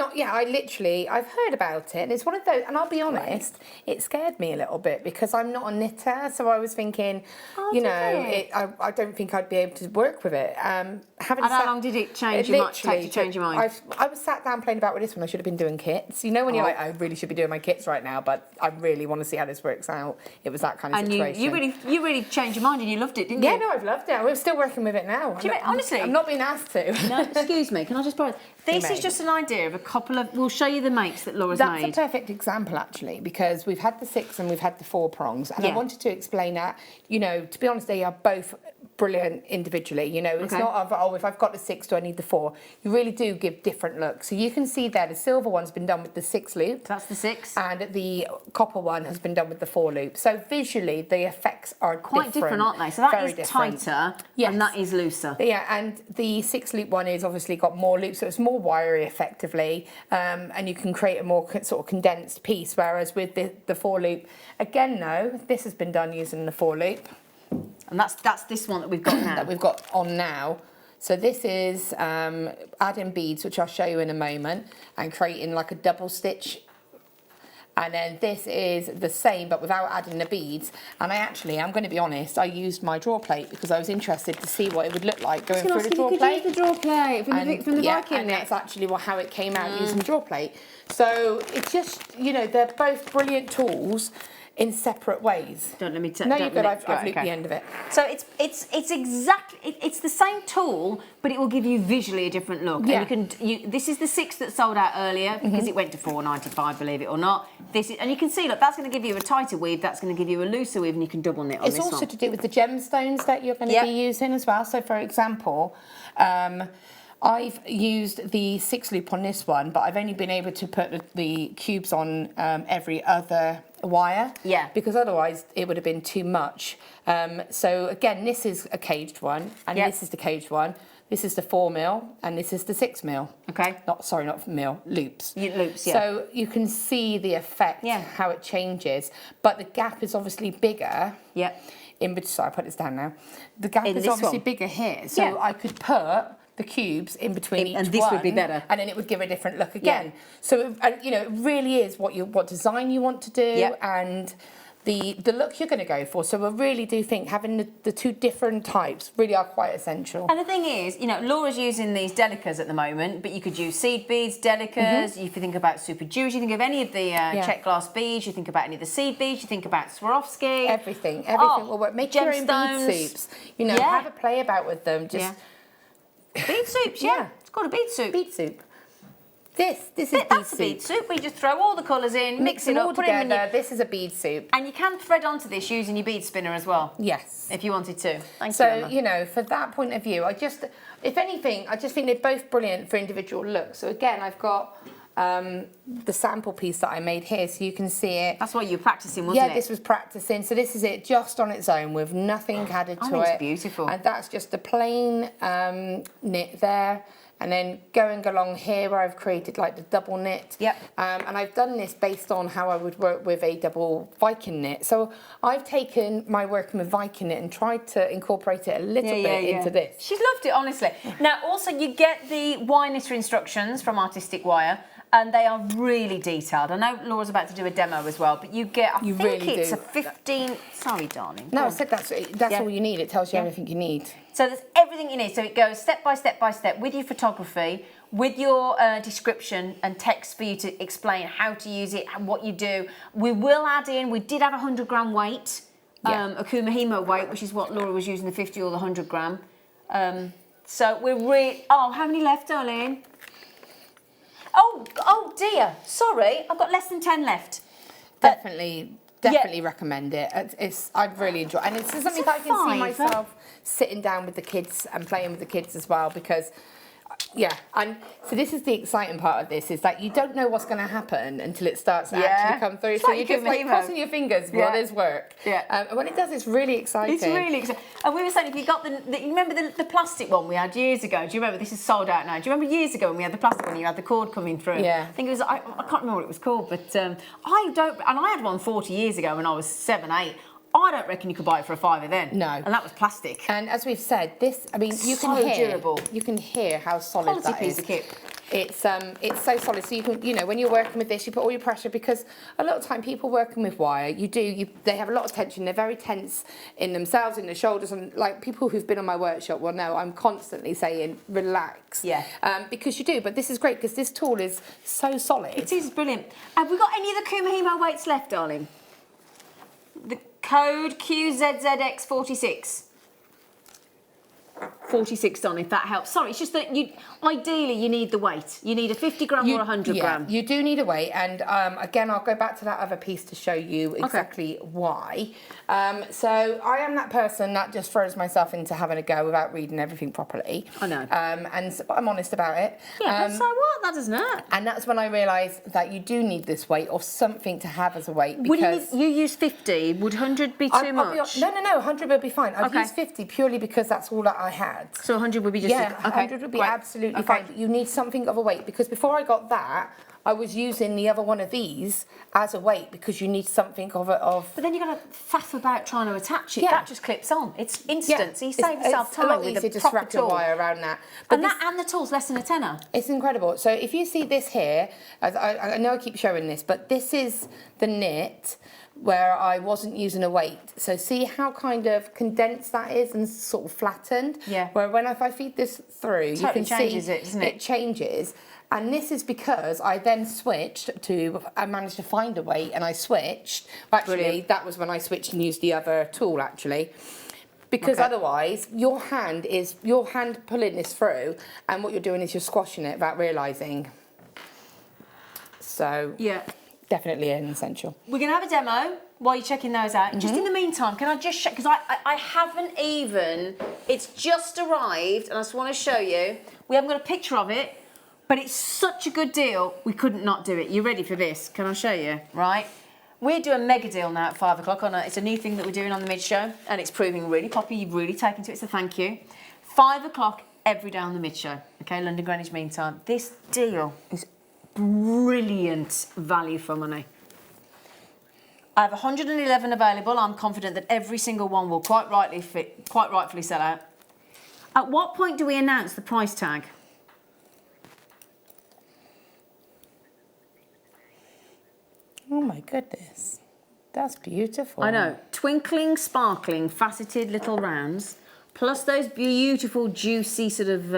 heard about it, and it's one of those, and I'll be honest, it scared me a little bit because I'm not a knitter, so I was thinking, I don't think I'd be able to work with it. How long did it take to change your mind? I was sat down playing about with this one. I should have been doing kits. You know when you're like, I really should be doing my kits right now, but I really want to see how this works out. It was that kind of situation. You really changed your mind and you loved it, didn't you? Yeah, no, I've loved it. We're still working with it now. Honestly, I'm not being asked to. No, excuse me. Can I just borrow? This is just an idea of a couple of. We'll show you the makes that Laura's made. That's a perfect example, actually, because we've had the 6 and we've had the 4 prongs, and I wanted to explain that. You know, to be honest, they are both brilliant individually. You know, it's not of, if I've got the 6, do I need the 4? You really do give different looks. So you can see there, the silver one's been done with the 6 loop. That's the 6. And the copper one has been done with the 4 loop. So visually, the effects are quite different, aren't they? So that is tighter, and that is looser. Yeah, and the 6 loop one is obviously got more loops, so it's more wiry effectively, and you can create a more sort of condensed piece. Whereas with the 4 loop, again, though, this has been done using the 4 loop. And that's this one that we've got now. That we've got on now. So this is adding beads, which I'll show you in a moment, and creating like a double stitch. And then this is the same, but without adding the beads. And I'm going to be honest, I used my draw plate because I was interested to see what it would look like going through the draw plate. Use the draw plate from the Viking and that's actually how it came out using the draw plate. So it's just, you know, they're both brilliant tools in separate ways. Don't let me No, you're good. I've looped the end of it. So it's exactly it's the same tool, but it will give you visually a different look. Yeah. And this is the 6 that sold out earlier because it went to $4.95, believe it or not. And you can see, look, that's going to give you a tighter weave, that's going to give you a looser weave, and you can double knit on this one. It's also to do with the gemstones that you're going to be using as well. So, for example, I've used the 6 loop on this one, but I've only been able to put the cubes on every other wire. Yeah. Because otherwise it would have been too much. So again, this is a caged one, and this is the caged one. This is the 4mm, and this is the 6mm. Okay. Not mil, loops. Loops, yeah. So you can see the effect, how it changes. But the gap is obviously bigger. Yeah. Sorry, I put this down now. The gap is obviously bigger here. So I could put the cubes in between each one, and this would be better, and then it would give a different look again. So you know, it really is what design you want to do, and the look you're going to go for. So I really do think having the 2 different types really are quite essential. And the thing is, you know, Laura's using these delicas at the moment, but you could use seed beads, delicas. If you think about super dews, you think of any of the check glass beads, you think about any of the seed beads, you think about Swarovski. Everything will work. Make your own bead soups. You know, have a play about with them. Just bead soups, it's called a bead soup. Bead soup. This is that's a bead soup. We just throw all the colours in, mix it up, put it in. This is a bead soup. And you can thread onto this using your bead spinner as well. Yes. If you wanted to. Thank you, So, Emma. you know, for that point of view, if anything, I just think they're both brilliant for individual looks. So again, I've got the sample piece that I made here, so you can see it. That's what you were practicing, wasn't it? Yeah, this was practicing. So this is it just on its own with nothing added to it. It's beautiful. And that's just a plain knit there. And then going along here where I've created like the double knit. Yep. And I've done this based on how I would work with a double Viking knit. So I've taken my working with Viking knit and tried to incorporate it a little bit into this. She's loved it, honestly. Now, also, you get the wire knitter instructions from Artistic Wire, and they are really detailed. I know Laura's about to do a demo as well, but you get, I think it's a 15... Sorry, darling. No, I said that's all you need. It tells you everything you need. So there's everything you need. So it goes step by step by step with your photography, with your description and text for you to explain how to use it and what you do. We will add in, we did have a 100 gram weight, a Kumahimo weight, which is what Laura was using, the 50 or the 100 gram. So we're really... Oh, how many left, darling? Oh dear, sorry, I've got less than 10 left. Definitely recommend it. I've really enjoyed it. And it's something that I can see myself sitting down with the kids and playing with the kids as well, because and so this is the exciting part of this, is that you don't know what's going to happen until it starts to actually come through. So you're just like crossing your fingers while there's work. And when it does, it's really exciting. It's really exciting. And we were saying, if you got you remember the plastic one we had years ago? Do you remember? This is sold out now. Do you remember years ago when we had the plastic one, you had the cord coming through? Yeah. I think it was, I can't remember what it was called, but I had one 40 years ago when I was 7, 8. I don't reckon you could buy it for a £5 then. No. And that was plastic. And as we've said, this, I mean, you So can hear, durable. you can hear how solid Quality that piece is. of kit. It's so solid. So you can, you know, when you're working with this, you put all your pressure, because a lot of time people working with wire, they have a lot of tension. They're very tense in themselves, in their shoulders, and like people who've been on my workshop will know I'm constantly saying relax. Yeah. Because you do, but this is great because this tool is so solid. It is brilliant. Have we got any of the Kumihimo weights left, darling? The code QZZX46. 46 done, if that helps. Sorry, it's just that ideally you need the weight. You need a 50 gram or 100 gram. You do need a weight, and again, I'll go back to that other piece to show you exactly why. So I am that person that just throws myself into having a go without reading everything properly. I know. But I'm honest about it. Yeah, but so what? That doesn't hurt. And that's when I realised that you do need this weight or something to have as a weight. Because you use 50. Would 100 be too much? No, 100 would be fine. I've used 50 purely because that's all that I had. So 100 would be just... 100 would be absolutely fine. But you need something of a weight, because before I got that, I was using the other one of these as a weight because you need something of. But then you've got to faff about trying to attach it. Yeah. That just clips on. It's instant. So you save yourself time with easier a to proper wrap your tool. wire around that. But and the tool's less than a tenner. It's incredible. So if you see this here, I know I keep showing this, but this is the knit where I wasn't using a weight. So see how kind of condensed that is and sort of flattened? Yeah. Where if I feed this through, Totally you can changes see it, doesn't it? It changes. And this is because I then switched to, I managed to find a weight and I switched. Actually, Brilliant. that was when I switched and used the other tool actually. Because otherwise, your hand pulling this through, and what you're doing is you're squashing it without realising. So, yeah, definitely an essential. We're going to have a demo while you're checking those out. Just in the meantime, can I just check, because I haven't even, it's just arrived, and I just want to show you. We haven't got a picture of it, but it's such a good deal, we couldn't not do it. You ready for this? Can I show you? Right. We're doing a mega deal now at 5 o'clock. It's a new thing that we're doing on the mid-show, and it's proving really popular. You've really taken to it, so thank you. 5 o'clock every day on the mid-show. Okay, London Greenwich Mean Time. This deal is brilliant value for money. I have 111 available. I'm confident that every single one will quite rightfully sell out. At what point do we announce the price tag? Oh my goodness, that's beautiful. I know. Twinkling, sparkling, faceted little rounds, plus those beautiful, juicy sort of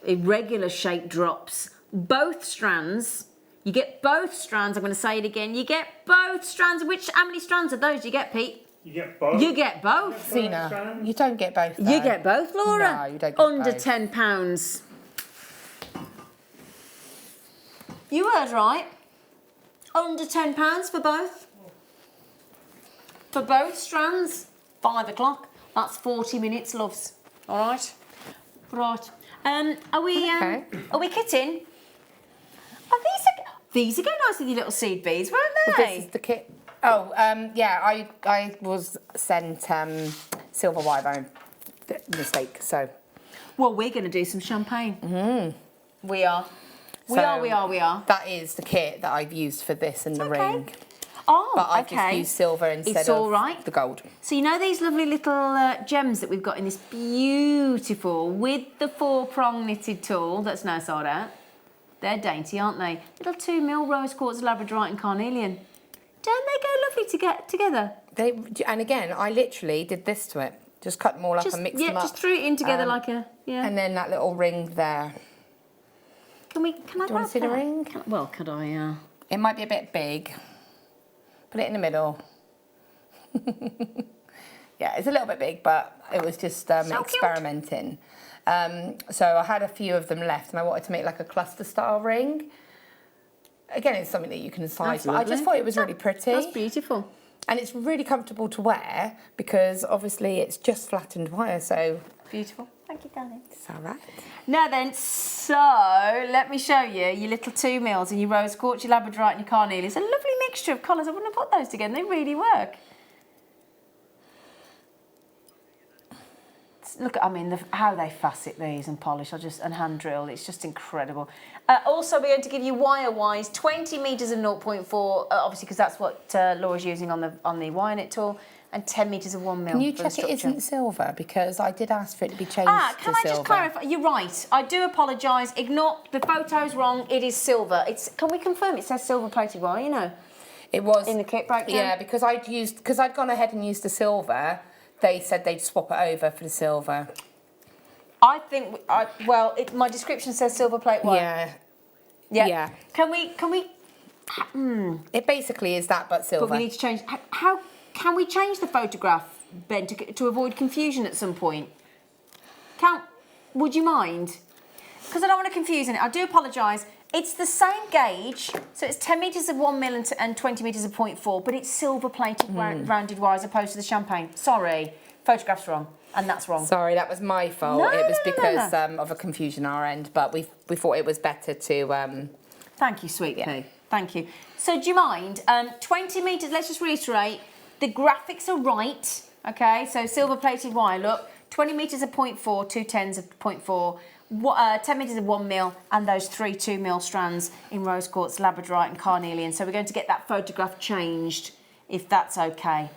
irregular shaped drops. Both strands. You get both strands. I'm going to say it again. You get both strands. How many strands of those do you get, Pete? You get both? You get both. Sina, you don't get both, though. You get both, Laura? No, you don't get Under both. £10. You heard right. Under £10 for both. For both strands, 5 o'clock. That's 40 minutes, loves. All right? Right. Are we kitting? Oh, these are going nice with your little seed beads, weren't they? Well, this is the kit. Oh, yeah, I was sent silver wire by mistake, so. Well, we're going to do some champagne. We are. We are. That is the kit that I've used for this and the ring. Oh, but I just used silver instead of the gold. So you know these lovely little gems that we've got in this beautiful, with the 4-prong knitted tool that's now sold out? They're dainty, aren't they? Little 2mm rose quartz, labradorite and carnelian. Don't they go lovely to get together? And again, I literally did this to it. Just cut them all up and mixed them up. Yeah, just threw it in together like a, yeah. And then that little ring there. Can I Do you want to see the ring? Could I? It might be a bit big. Put it in the middle. Yeah, it's a little bit big, but it was just experimenting. So I had a few of them left, and I wanted to make like a cluster style ring. Again, it's something that you can size, but I just thought it was really pretty. That's beautiful. And it's really comfortable to wear because obviously it's just flattened wire, so. Beautiful. Thank you, darling. It's all right. Now then, so let me show you your little 2mm and your rose quartz, your labradorite and your carnelian. It's a lovely mixture of colours. I wouldn't have put those together. They really work. look at, I mean, how they facet these and polish, and hand drill, it's just incredible. Also, we're going to give you wire-wise 20 metres of 0.4, obviously because that's what Laura's using on the wire knit tool, and 10 metres of 1 mil. Can you check it isn't silver? Because I did ask for it to be changed to silver. Can I just clarify? You're right. I do apologise. Ignore the photo's wrong. It is silver. Can we confirm it says silver-plated wire? You know, it was in the kit breakdown. Yeah, because I'd gone ahead and used the silver. They said they'd swap it over for the silver. I think. My description says silver plate wire. Yeah. Can we? It basically is that, but silver. But we need to change. How can we change the photograph, Ben, to avoid confusion at some point? Would you mind? Because I don't want to confuse it. I do apologise. It's the same gauge, so it's 10 metres of 1 mil and 20 metres of 0.4, but it's silver-plated rounded wire as opposed to the champagne. Sorry, photograph's wrong, and that's wrong. Sorry, that was my fault. No, it was because no. Of a confusion on our end, but we thought it was better to... Thank you, sweet pea. Thank you. So do you mind, 20 metres, let's just reiterate, the graphics are right, okay? So silver-plated wire, look, 20 metres of 0.4, 2 tens of 0.4, 10 metres of 1 mil, and those 3 2 mil strands in rose quartz, labradorite and carnelian. So we're going to get that photograph changed, if that's okay.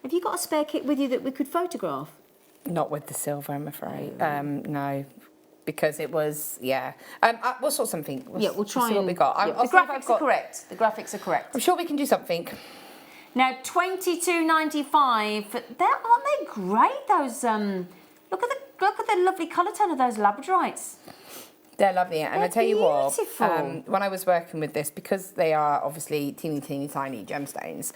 Have you got a spare kit with you that we could photograph? Not with the silver, I'm afraid. No, because it was, we'll sort something. We'll try see what we got. The graphics are correct. The graphics are correct. I'm sure we can do something. Now, $22.95. Aren't they great? Those look at the lovely colour tone of those labradorites. They're lovely, and I tell you what, beautiful. when I was working with this, because they are obviously teeny tiny gemstones,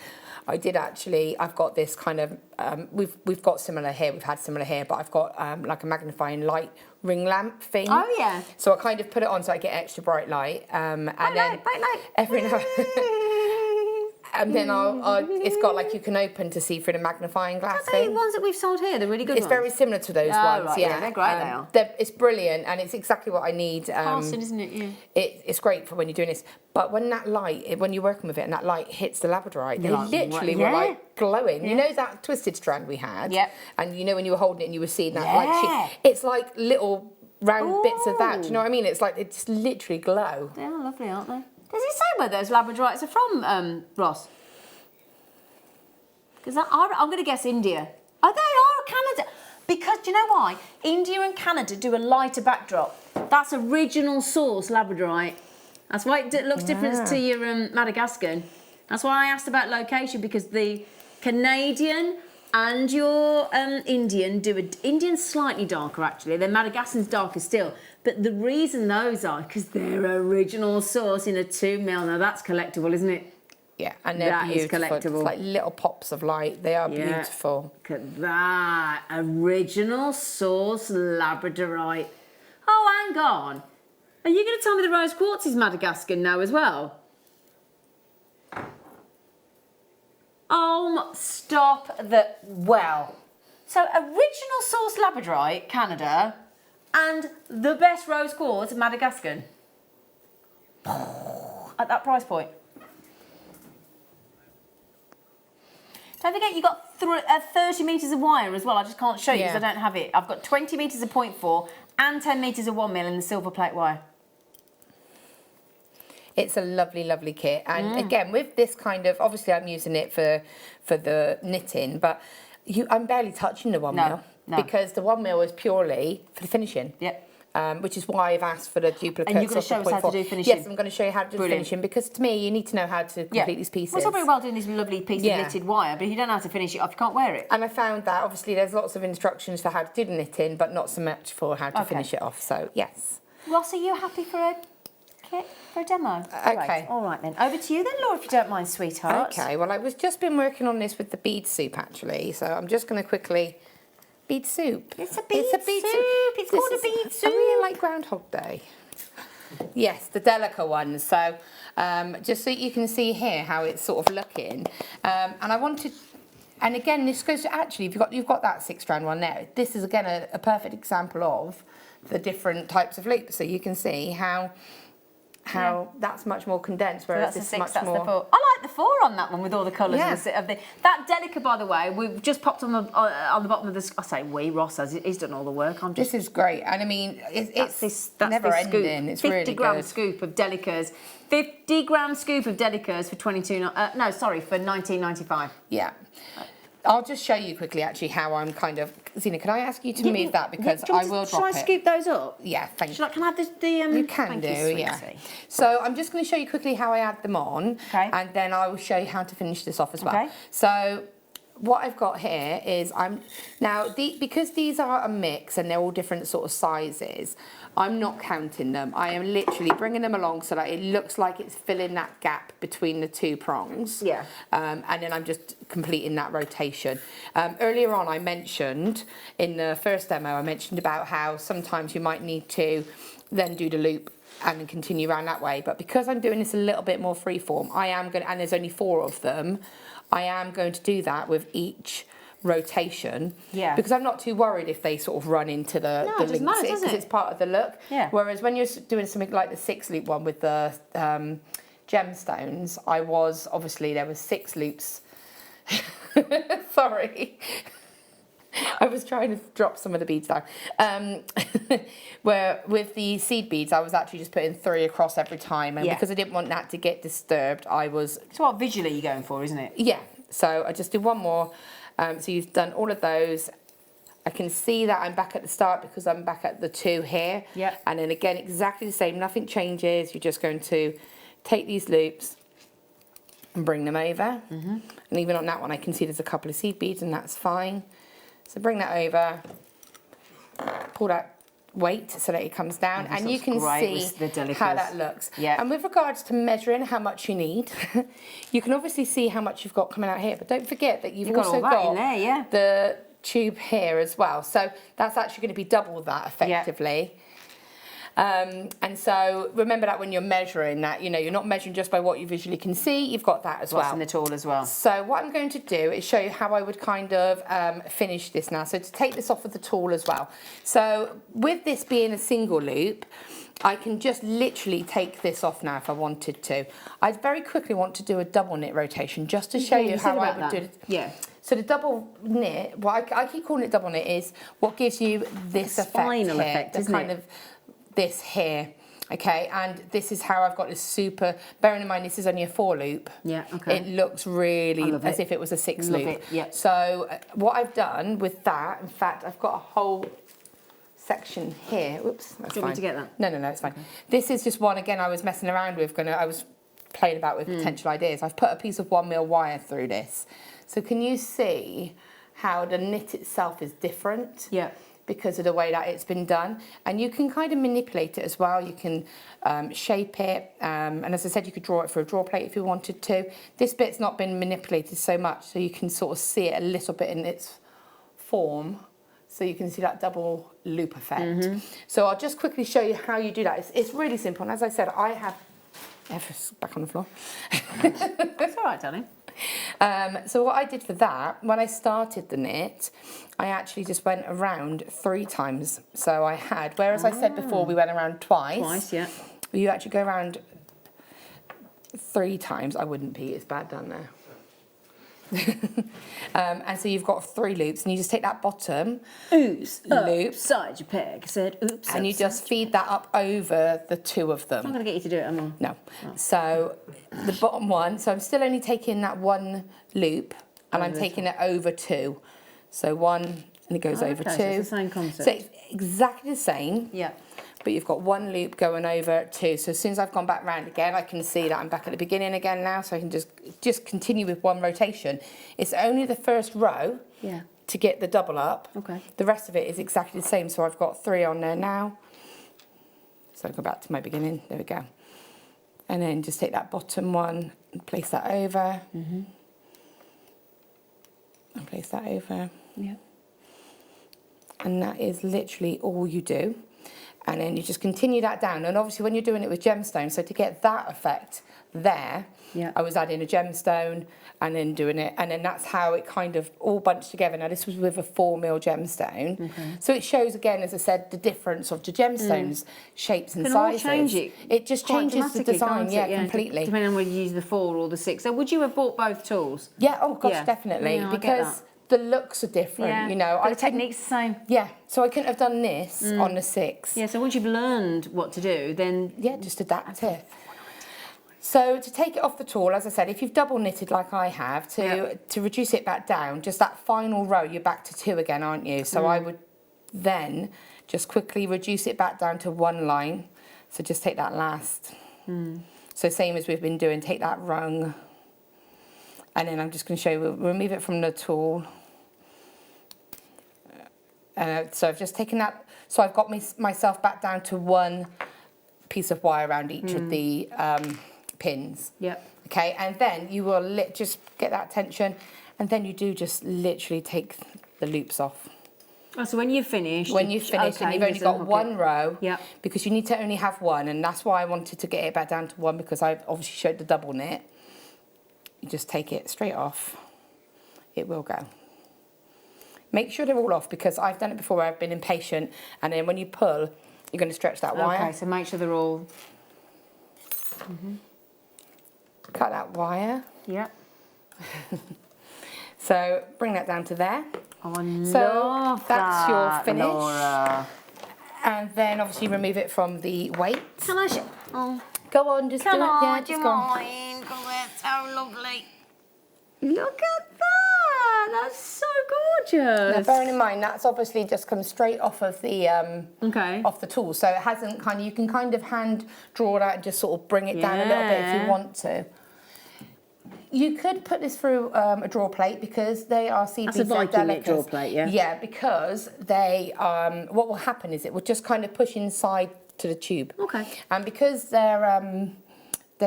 I did actually. I've got this kind of. We've got similar here. We've had similar here, but I've got like a magnifying light ring lamp thing. Oh yeah. So I kind of put it on so I get extra bright light, and then every now. And then it's got like you can open to see through the magnifying glass Are they thing. the ones that we've sold here? They're really good It's ones. very similar to those ones, right, yeah. They're great, they are. It's brilliant, and it's exactly what I need. Passing, isn't it? Yeah. It's great for when you're doing this. But when that light, when you're working with it and that light hits the labradorite, they literally were like glowing. Yeah. You know that twisted strand we had? Yeah. And you know when you were holding it and you were seeing that light, it's like little round bits of that. Do you know what I mean? It's like, it's literally glow. They are lovely, aren't they? Does it say where those labradorites are from, Ross? Because I'm going to guess India. Oh, they are Canada. Because, do you know why? India and Canada do a lighter backdrop. That's original source labradorite. That's why it looks different to your Madagascan. That's why I asked about location, because the Canadian and your Indian Indian's slightly darker, actually. Then Madagascan's darker still. But the reason those are, because they're original source in a 2 mil. Now, that's collectible, isn't it? Yeah, and they're beautiful. It's like little pops of light. They are beautiful. Look at that. Original source labradorite. Oh, hang on. Are you going to tell me the rose quartz is Madagascan now as well? Oh, stop the... Well. So, original source labradorite, Canada, and the best rose quartz, Madagascan. At that price point. Don't forget, you got 30 metres of wire as well. I just can't show you because I don't have it. I've got 20 metres of 0.4 and 10 metres of 1 mil in the silver plate wire. It's a lovely, lovely kit. And again, with this kind of, obviously I'm using it for the knitting, but I'm barely touching the 1 mil. Because the 1 mil is purely for the finishing. Yep. Which is why I've asked for the duplicates. And you're going to show us how to do finishing? Yes, I'm going to show you how to do finishing, because to me, you need to know how to complete these pieces. Well, it's all very well doing this lovely piece of knitted wire, but if you don't know how to finish it off, you can't wear it. And I found that, obviously, there's lots of instructions for how to do the knitting, but not so much for how to finish it off, so yes. Ross, are you happy for a kit, for a demo? Okay. All right, then. Over to you then, Laura, if you don't mind, sweetheart. Okay, well, I've just been working on this with the bead soup, actually, so I'm just going to quickly... Bead soup. It's a bead soup. It's called a bead soup. I really like Groundhog Day. Yes, the Delica one. So just so you can see here how it's sort of looking. And I wanted, and again, this goes to actually, you've got that 6-strand one there. This is again a perfect example of the different types of loops. So you can see how how that's much more condensed, So whereas that's the this is 6, much that's more. the 4. I like the 4 on that one with all the colours Yeah. of the that Delica, by the way, we've just popped on the bottom of this. I say we, Ross has, he's done all the work. I'm just. This is great, and I mean, it's never this scoop. ending. It's 50 really gram good. scoop of Delicas. 50 gram scoop of Delicas for for 19.95. Yeah. I'll just show you quickly actually how I'm kind of... Zena, can I ask you to move that because I will drop it? Shall I scoop those up? Yeah, thank you. Can I have the You can do, yeah. So I'm just going to show you quickly how I add them on, and then I will show you how to finish this off as well. Okay. So what I've got here is because these are a mix and they're all different sort of sizes, I'm not counting them. I am literally bringing them along so that it looks like it's filling that gap between the 2 prongs. Yeah. And then I'm just completing that rotation. Earlier on I mentioned, in the first demo, I mentioned about how sometimes you might need to then do the loop and then continue around that way. But because I'm doing this a little bit more freeform, I am going to, and there's only 4 of them, I am going to do that with each rotation. Yeah. Because I'm not too worried if they sort of run into the it doesn't matter, does because it? it's part of the look. Yeah. Whereas when you're doing something like the 6 loop one with the gemstones, there was 6 loops. Sorry. I was trying to drop some of the beads down. Where with the seed beads, I was actually just putting 3 across every time. And because I didn't want that to get disturbed, I was... It's what visually you're going for, isn't it? Yeah. So I just did one more. So you've done all of those. I can see that I'm back at the start because I'm back at the 2 here. Yeah. And then again, exactly the same. Nothing changes. You're just going to take these loops and bring them over. Mm-hmm. And even on that one, I can see there's a couple of seed beads and that's fine. So bring that over, pull that weight so that it comes down, and you can see how that looks. Yeah. And with regards to measuring how much you need, you can obviously see how much you've got coming out here, but don't forget that you've also got in there, yeah. the tube here as well. So that's actually going to be double that effectively. And so remember that when you're measuring that, you're not measuring just by what you visually can see, you've got that as well. What's in the tool as well. So what I'm going to do is show you how I would kind of finish this now. So to take this off with the tool as well. So with this being a single loop, I can just literally take this off now if I wanted to. I very quickly want to do a double knit rotation just to show you how I would do it. Yeah. So the double knit, I keep calling it double knit, is what gives you this spinal effect, the kind of this here, okay, and this is how I've got this super, bearing in mind this is only a 4 loop. Yeah, okay. It looks really as if it was a 6 loop. Love it, yeah. So what I've done with that, in fact, I've got a whole section here. Oops, that's Do you want me to get that? No, it's fine. This is just one, again, I was messing around with, I was playing about with potential ideas. I've put a piece of 1mm wire through this. So can you see how the knit itself is different? Yeah. Because of the way that it's been done, and you can kind of manipulate it as well. You can shape it, and as I said, you could draw it for a draw plate if you wanted to. This bit's not been manipulated so much, so you can sort of see it a little bit in its form, so you can see that double loop effect. So I'll just quickly show you how you do that. It's really simple, and as I said, I have Ever's back on the floor. It's all right, darling. So what I did for that, when I started the knit, I actually just went around 3 times. So I had, whereas I said before we went around twice. Twice, yeah. You actually go around 3 times. I wouldn't, Pete, it's bad done there. And so you've got 3 loops, and you just take that bottom loop, side your peg. I said, oops. and you just feed that up over the 2 of them. I'm going to get you to do it, am I? No. So the bottom one, so I'm still only taking that 1 loop, and I'm taking it over 2. So 1, and it goes over 2. So it's the same concept. So it's exactly the same. Yeah. But you've got 1 loop going over 2. So as soon as I've gone back round again, I can see that I'm back at the beginning again now. So I can just continue with 1 rotation. It's only the first row to get the double up. Okay. The rest of it is exactly the same. So I've got 3 on there now. So I go back to my beginning. There we go. And then just take that bottom one and place that over. And place that over. Yeah. And that is literally all you do. And then you just continue that down. And obviously when you're doing it with gemstones, so to get that effect there, I was adding a gemstone and then doing it. And then that's how it kind of all bunched together. Now this was with a 4mm gemstone. So it shows again, as I said, the difference of the gemstones, shapes and sizes. All change it. It just changes the design, completely. Depending on whether you use the 4 or the 6. So would you have bought both tools? Yeah, oh gosh, definitely. Yeah, because the looks are different, you know. The technique's the same. Yeah, so I couldn't have done this on the 6. Yeah, so once you've learned what to do, then... Yeah, just adapt it. So to take it off the tool, as I said, if you've double knitted like I have, to reduce it back down, just that final row, you're back to 2 again, aren't you? So I would then just quickly reduce it back down to 1 line. So just take that last. So same as we've been doing, take that rung. And then I'm just going to show you, we'll remove it from the tool. So I've just taken that, so I've got myself back down to 1 piece of wire around each of the pins. Okay, and then you will just get that tension, and then you do just literally take the loops off. Oh, so when you've finished... When you've finished and you've only got 1 row, because you need to only have 1, and that's why I wanted to get it back down to 1, because I've obviously showed the double knit. You just take it straight off. It will go. Make sure they're all off, because I've done it before where I've been impatient, and then when you pull, you're going to stretch that wire. Okay, so make sure they're all... Cut that wire. Yep. So bring that down to there. Oh, I so love that's your that, finish. Laura. And then obviously remove it from the weight. Can I go on, just Come do it. on, Yeah, do just you go on. mind? God, that's so lovely. Look at that. That's so gorgeous. Now, bearing in mind, that's obviously just come straight off of the off the tool, so it hasn't kind of, you can kind of hand draw it out and just sort of bring it down a little bit if you want to. You could put this through a draw plate, because they are seed beads. That's a Viking knit draw plate, yeah. Yeah, because they what will happen is it will just kind of push inside to the tube. Okay. And because they're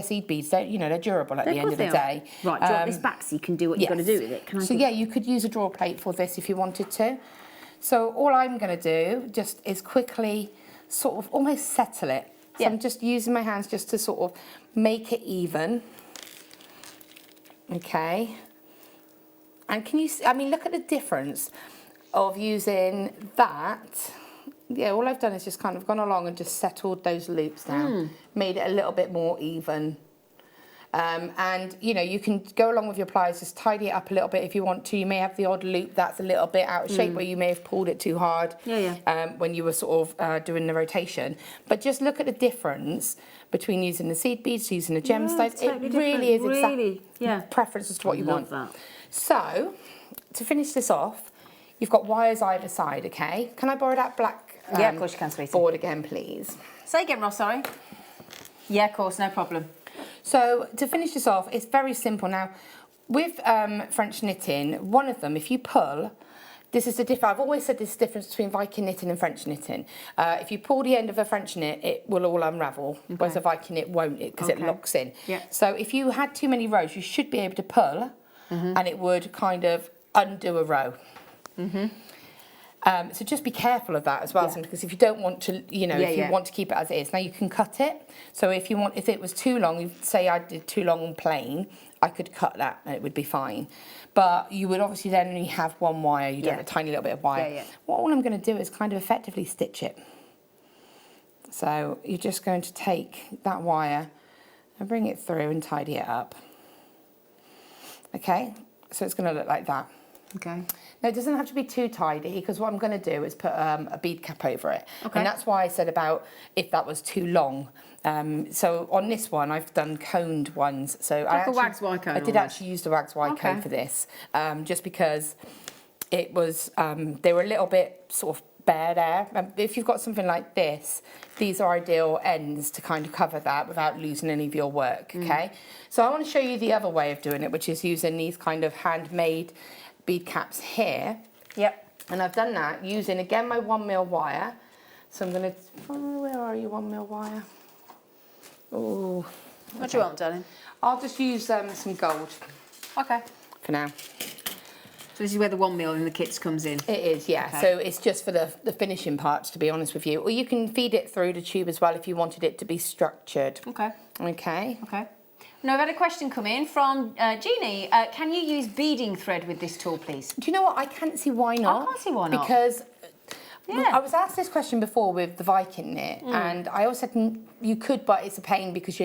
seed beads, they're durable at the end of the day. Right, drop this back so you can do what you've got to do with it. Can I yeah, you could use a draw plate for this if you wanted to. So all I'm going to do just is quickly sort of almost settle it. So I'm just using my hands just to sort of make it even. Okay. And can you see, I mean, look at the difference of using that. Yeah, all I've done is just kind of gone along and just settled those loops down, made it a little bit more even. And, you can go along with your pliers, just tidy it up a little bit if you want to. You may have the odd loop that's a little bit out of shape where you may have pulled it too hard when you were sort of doing the rotation. But just look at the difference between using the seed beads, using the gemstones. Totally it really is really, preference as to what you want. That. So, to finish this off, you've got wires either side, okay? Can I borrow that black yeah, of course you can, sweetie. board again, please? Say again, Ross, sorry. Yeah, of course, no problem. So to finish this off, it's very simple. Now, with French knitting, one of them, if you pull, this is the difference. I've always said this is the difference between Viking knitting and French knitting. If you pull the end of a French knit, it will all unravel, whereas a Viking knit won't, because it locks in. Yeah. So if you had too many rows, you should be able to pull, and it would kind of undo a row. So just be careful of that as well, because if you don't want to, if you want to keep it as it is, now you can cut it. So if it was too long, say I did too long on plain, I could cut that and it would be fine. But you would obviously then only have 1 wire, you'd have a tiny little bit of wire. What all I'm going to do is kind of effectively stitch it. So you're just going to take that wire and bring it through and tidy it up. Okay, so it's going to look like that. Okay. Now, it doesn't have to be too tidy, because what I'm going to do is put a bead cap over it. Okay. And that's why I said about if that was too long. So on this one, I've done coned ones. So like a wax Y cone. I did actually use the wax Y cone for this, just because it was, they were a little bit sort of bare there. If you've got something like this, these are ideal ends to kind of cover that without losing any of your work, okay? So I want to show you the other way of doing it, which is using these kind of handmade bead caps here. And I've done that using, again, my 1mm wire. So I'm going to, where are you, 1mm wire? Oh. What do you want, darling? I'll just use some gold. Okay. For now. So this is where the 1 mil in the kits comes in. It is, yeah. Okay. So it's just for the finishing parts, to be honest with you. Or you can feed it through the tube as well if you wanted it to be structured. Okay. Okay. Okay. Now, I've had a question come in from Jeannie. Can you use beading thread with this tool, please? Do you know what? I can't see why not. I can't see why not. Because Yeah. I was asked this question before with the Viking knit, and I always said you could, but it's a pain because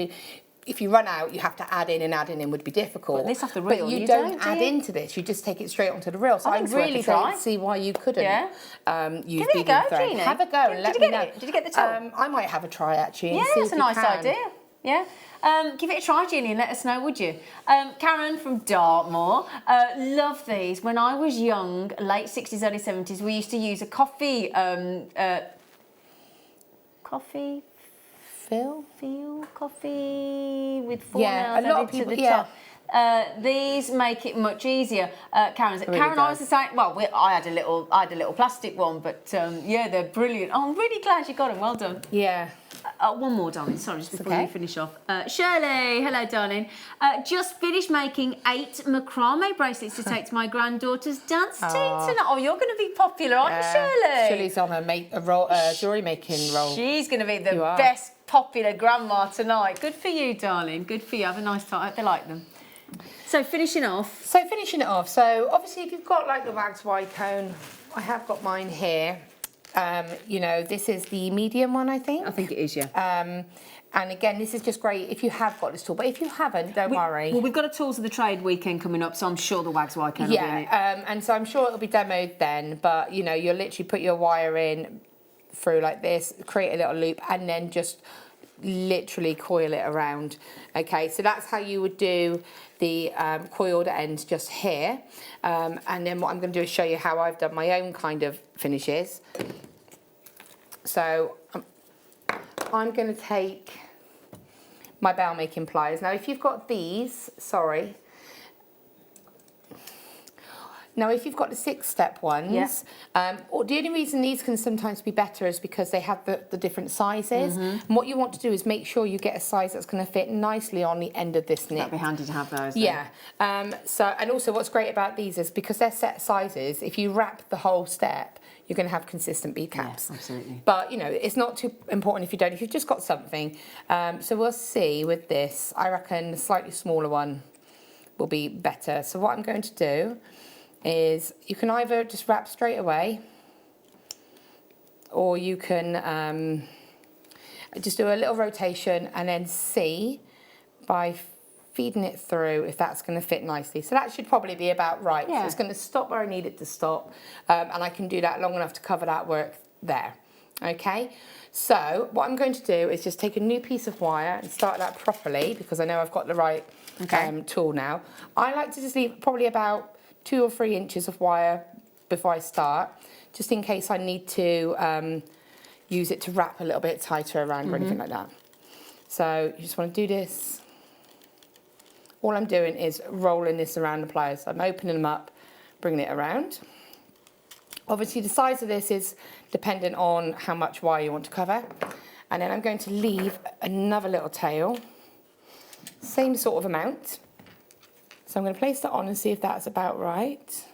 if you run out, you have to add in, and adding in would be difficult. But this off the reel, but you you don't don't, add do you? into this. You just take it straight onto the reel. So I I think it's worth really a try. don't see why you couldn't use Give it a beading go, thread. Jeannie. Have a go and let Did me you get know. it? Did you get the tool? I might have a try actually. Yeah, And see that's if a you nice can. idea. Yeah. Give it a try, Jeannie, and let us know, would you? Karen from Dartmoor. Love these. When I was young, late 60s, early 70s, we used to use a coffee coffee with 4 nails a lot of added to people- the yeah. top. These make it much easier. Karen, really Karen, I was does. the same. Well, I had a little plastic one, but yeah, they're brilliant. Oh, I'm really glad you got them. Well done. Yeah. One more, darling. Sorry, just before okay. you finish off. Shirley, hello, darling. Just finished making 8 macrame bracelets to take to my granddaughter's dance team tonight. Oh, you're going to be popular, aren't you, Shirley? Shirley's on a jewellery making roll. She's going to be the You are. best popular grandma tonight. Good for you, darling. Good for you. Have a nice time. I hope they like them. So finishing off. So obviously if you've got like the wax Y cone, I have got mine here. You know, this is the medium one, I think. I think it is, yeah. And again, this is just great if you have got this tool, but if you haven't, don't worry. Well, we've got a Tools of the Trade weekend coming up, so I'm sure the Wags Y can will be in it. And so I'm sure it'll be demoed then, but you know, you'll literally put your wire in through like this, create a little loop, and then just literally coil it around. Okay, so that's how you would do the coiled ends just here. And then what I'm going to do is show you how I've done my own kind of finishes. So I'm going to take my bell making pliers. Now if you've got these, now, if you've got the 6-step ones, or the only reason these can sometimes be better is because they have the different sizes. And what you want to do is make sure you get a size that's going to fit nicely on the end of this knit. That'd be handy to have those. Then. Yeah. And also what's great about these is because they're set sizes, if you wrap the whole step, you're going to have consistent bead caps. Yeah, absolutely. But, you know, it's not too important if you don't, if you've just got something. So we'll see with this. I reckon the slightly smaller one will be better. So what I'm going to do is you can either just wrap straight away, or you can just do a little rotation and then see by feeding it through if that's going to fit nicely. So that should probably be about right. Yeah. So it's going to stop where I need it to stop, and I can do that long enough to cover that work there. Okay, so what I'm going to do is just take a new piece of wire and start that properly, because I know I've got the right tool now. I like to just leave probably about 2 or 3 inches of wire before I start, just in case I need to use it to wrap a little bit tighter around or anything like that. So you just want to do this. All I'm doing is rolling this around the pliers. I'm opening them up, bringing it around. Obviously the size of this is dependent on how much wire you want to cover. And then I'm going to leave another little tail, same sort of amount. So I'm going to place that on and see if that's about right.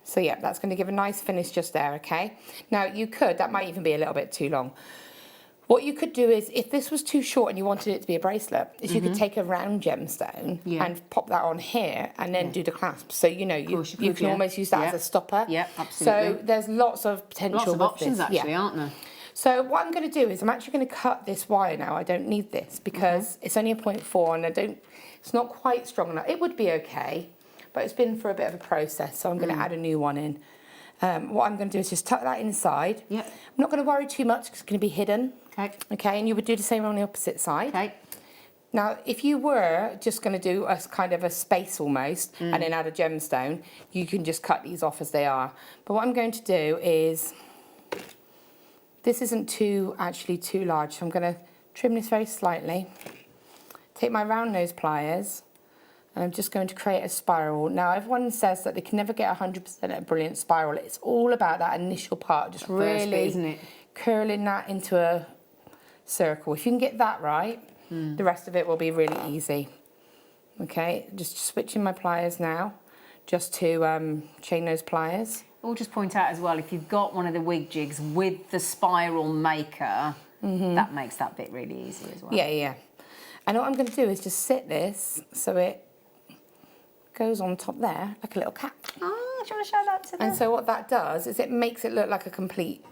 So yeah, that's going to give a nice finish just there, okay? Now you could, that might even be a little bit too long. What you could do is, if this was too short and you wanted it to be a bracelet, is you could take a round gemstone and pop that on here and then do the clasp. So, you know, you can almost use that as a stopper. Yeah, absolutely. So there's lots of potential Lots of with options this. actually, aren't there? So what I'm going to do is I'm actually going to cut this wire now. I don't need this because it's only a 0.4 and it's not quite strong enough. It would be okay, but it's been for a bit of a process, so I'm going to add a new one in. What I'm going to do is just tuck that inside. I'm not going to worry too much because it's going to be hidden. Okay, and you would do the same on the opposite side. Now, if you were just going to do a kind of a space almost and then add a gemstone, you can just cut these off as they are. But what I'm going to do is, this isn't actually too large, so I'm going to trim this very slightly. Take my round nose pliers, and I'm just going to create a spiral. Now, everyone says that they can never get 100% a brilliant spiral. It's all about that initial part, just really bit, isn't it? Curling that into a circle. If you can get that right, the rest of it will be really easy. Okay, just switching my pliers now. just to chain those pliers. We'll just point out as well, if you've got one of the wig jigs with the spiral maker, that makes that bit really easy as well. Yeah, yeah. And what I'm going to do is just sit this so it goes on top there like a little cap. Oh, do you want to show that to them? And so what that does is it makes it look like a complete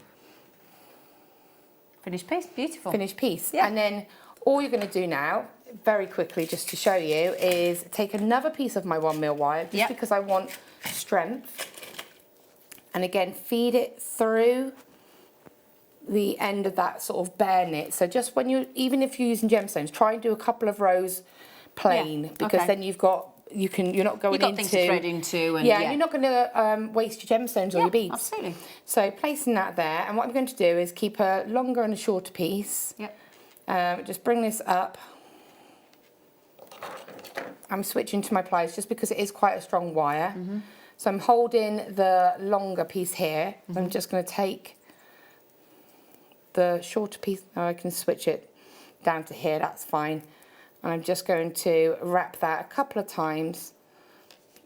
finished piece. Beautiful. Finished piece. Yeah. And then all you're going to do now, very quickly, just to show you, is take another piece of my 1mm wire, just because I want strength. And again, feed it through the end of that sort of bare knit. So just when you, even if you're using gemstones, try and do a couple of rows plain, because then you've got, you're not going into... You've got things to thread into. And you're not going to waste your gemstones or your beads. Absolutely. So placing that there, and what I'm going to do is keep a longer and a shorter piece. Just bring this up. I'm switching to my pliers just because it is quite a strong wire. So I'm holding the longer piece here. I'm just going to take the shorter piece. Now I can switch it down to here, that's fine. And I'm just going to wrap that a couple of times.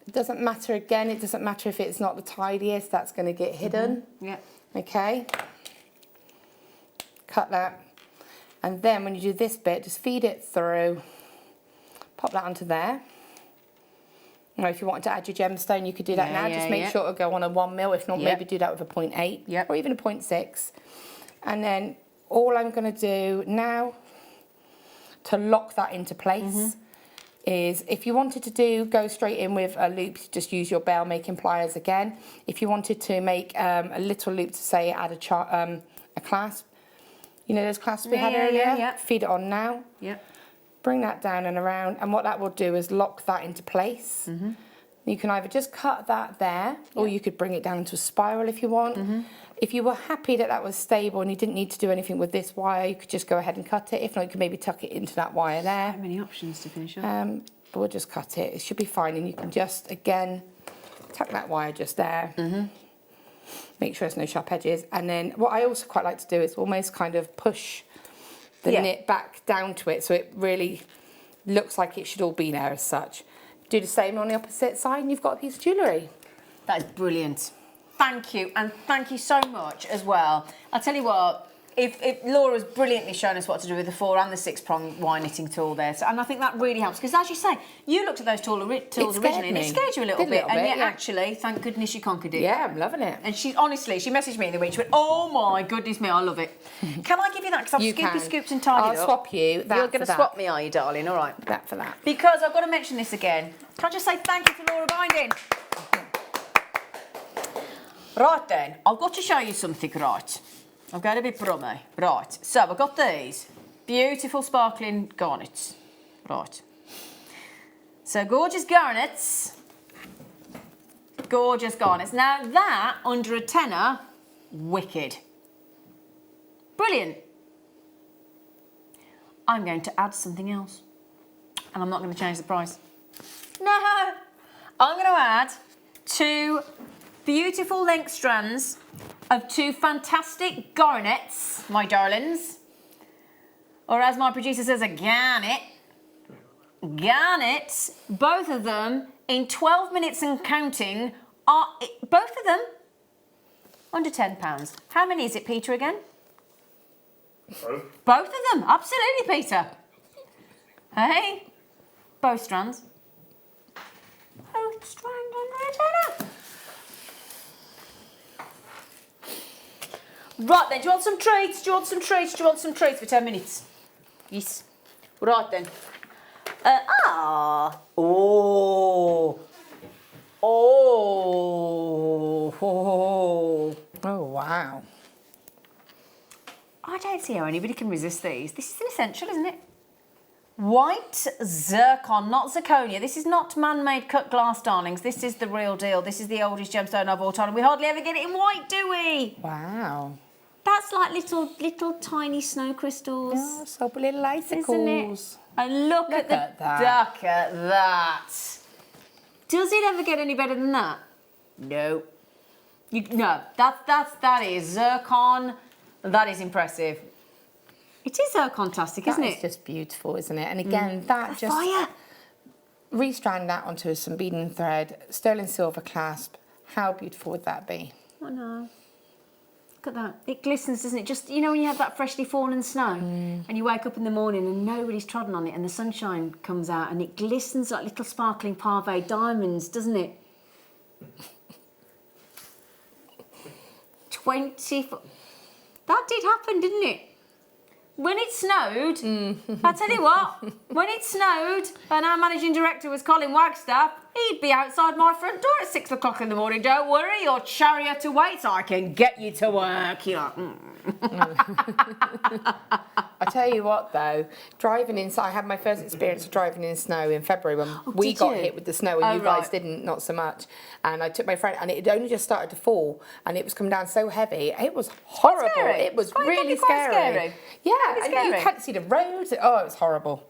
It doesn't matter, again, it doesn't matter if it's not the tidiest, that's going to get hidden. Okay. Cut that. And then when you do this bit, just feed it through. Pop that onto there. You know, if you wanted to add your gemstone, you could do that now. Just make sure it'll go on a 1mm. If not, maybe do that with a 0.8 or even a 0.6. And then all I'm going to do now to lock that into place is, if you wanted to go straight in with a loop, just use your bail making pliers again. If you wanted to make a little loop to say add a clasp, you know those clasps we had earlier? Feed it on now. Bring that down and around, and what that will do is lock that into place. You can either just cut that there, or you could bring it down into a spiral if you want. If you were happy that that was stable and you didn't need to do anything with this wire, you could just go ahead and cut it. If not, you could maybe tuck it into that wire there. So many options to finish up. But we'll just cut it. It should be fine, and you can just, again, tuck that wire just there. Make sure there's no sharp edges. And then what I also quite like to do is almost kind of push the knit back down to it, so it really looks like it should all be there as such. Do the same on the opposite side and you've got a piece of jewellery. That is brilliant. Thank you, and thank you so much as well. I'll tell you what, if Laura's brilliantly shown us what to do with the 4 and the 6-prong wire knitting tool there, so, and I think that really helps, because as you say, you looked at those tools originally and it scared you a little bit, and yet actually, thank goodness you conquered it. Yeah, I'm loving it. And she messaged me the week, she went, oh my goodness me, I love it. Can I give you that, because I've scooped and tidied I'll up. swap you that. You're going to swap me, are you, darling? All right. That for that. Because I've got to mention this again. Can I just say thank you to Laura Binding? Right then, I've got to show you something, right? I've got a bit brummy. Right, so I've got these beautiful sparkling garnets. Right. So gorgeous garnets. Gorgeous garnets. Now that, under a tenner, wicked. Brilliant. I'm going to add something else. And I'm not going to change the price. No! I'm going to add 2 beautiful length strands of 2 fantastic garnets, my darlings. Or as my producer says, a garnet. Garnets, both of them in 12 minutes and counting, are both of them under £10. How many is it, Peter, again? Both of them, absolutely, Peter. Hey? Both strands. Both strands under a tenner. Right then, do you want some treats? Do you want some treats? Do you want some treats for 10 minutes? Yes. Right then. Oh. Oh, wow. I don't see how anybody can resist these. This is an essential, isn't it? White zircon, not zirconia. This is not man-made cut glass, darlings. This is the real deal. This is the oldest gemstone of all time. We hardly ever get it in white, do we? Wow. That's like little tiny snow crystals. Yeah, so little icicles. Isn't it? And look at that. Look at that. Does it ever get any better than that? No. No, that is zircon. That is impressive. It is zircon-tastic, isn't it? It's just beautiful, isn't it? And again, that just... Fire. restrand that onto some beading thread, sterling silver clasp. How beautiful would that be? I know. Look at that. It glistens, doesn't it? Just, you know, when you have that freshly fallen snow and you wake up in the morning and nobody's trodden on it and the sunshine comes out and it glistens like little sparkling pave diamonds, doesn't it? 24. That did happen, didn't it? When it snowed, I tell you what, when it snowed and our managing director was Colin Wagstaff, he'd be outside my front door at 6 o'clock in the morning. Don't worry, your chariot awaits. I can get you to work. You're like, I tell you what though, driving inside, I had my first experience of driving in snow in February when we got hit with the snow and you guys didn't, not so much. And I took my friend and it had only just started to fall and it was coming down so heavy. It was horrible. Scary. It was Quite really scary. scary. Yeah, and scary. you can't see the road. Oh, it was horrible.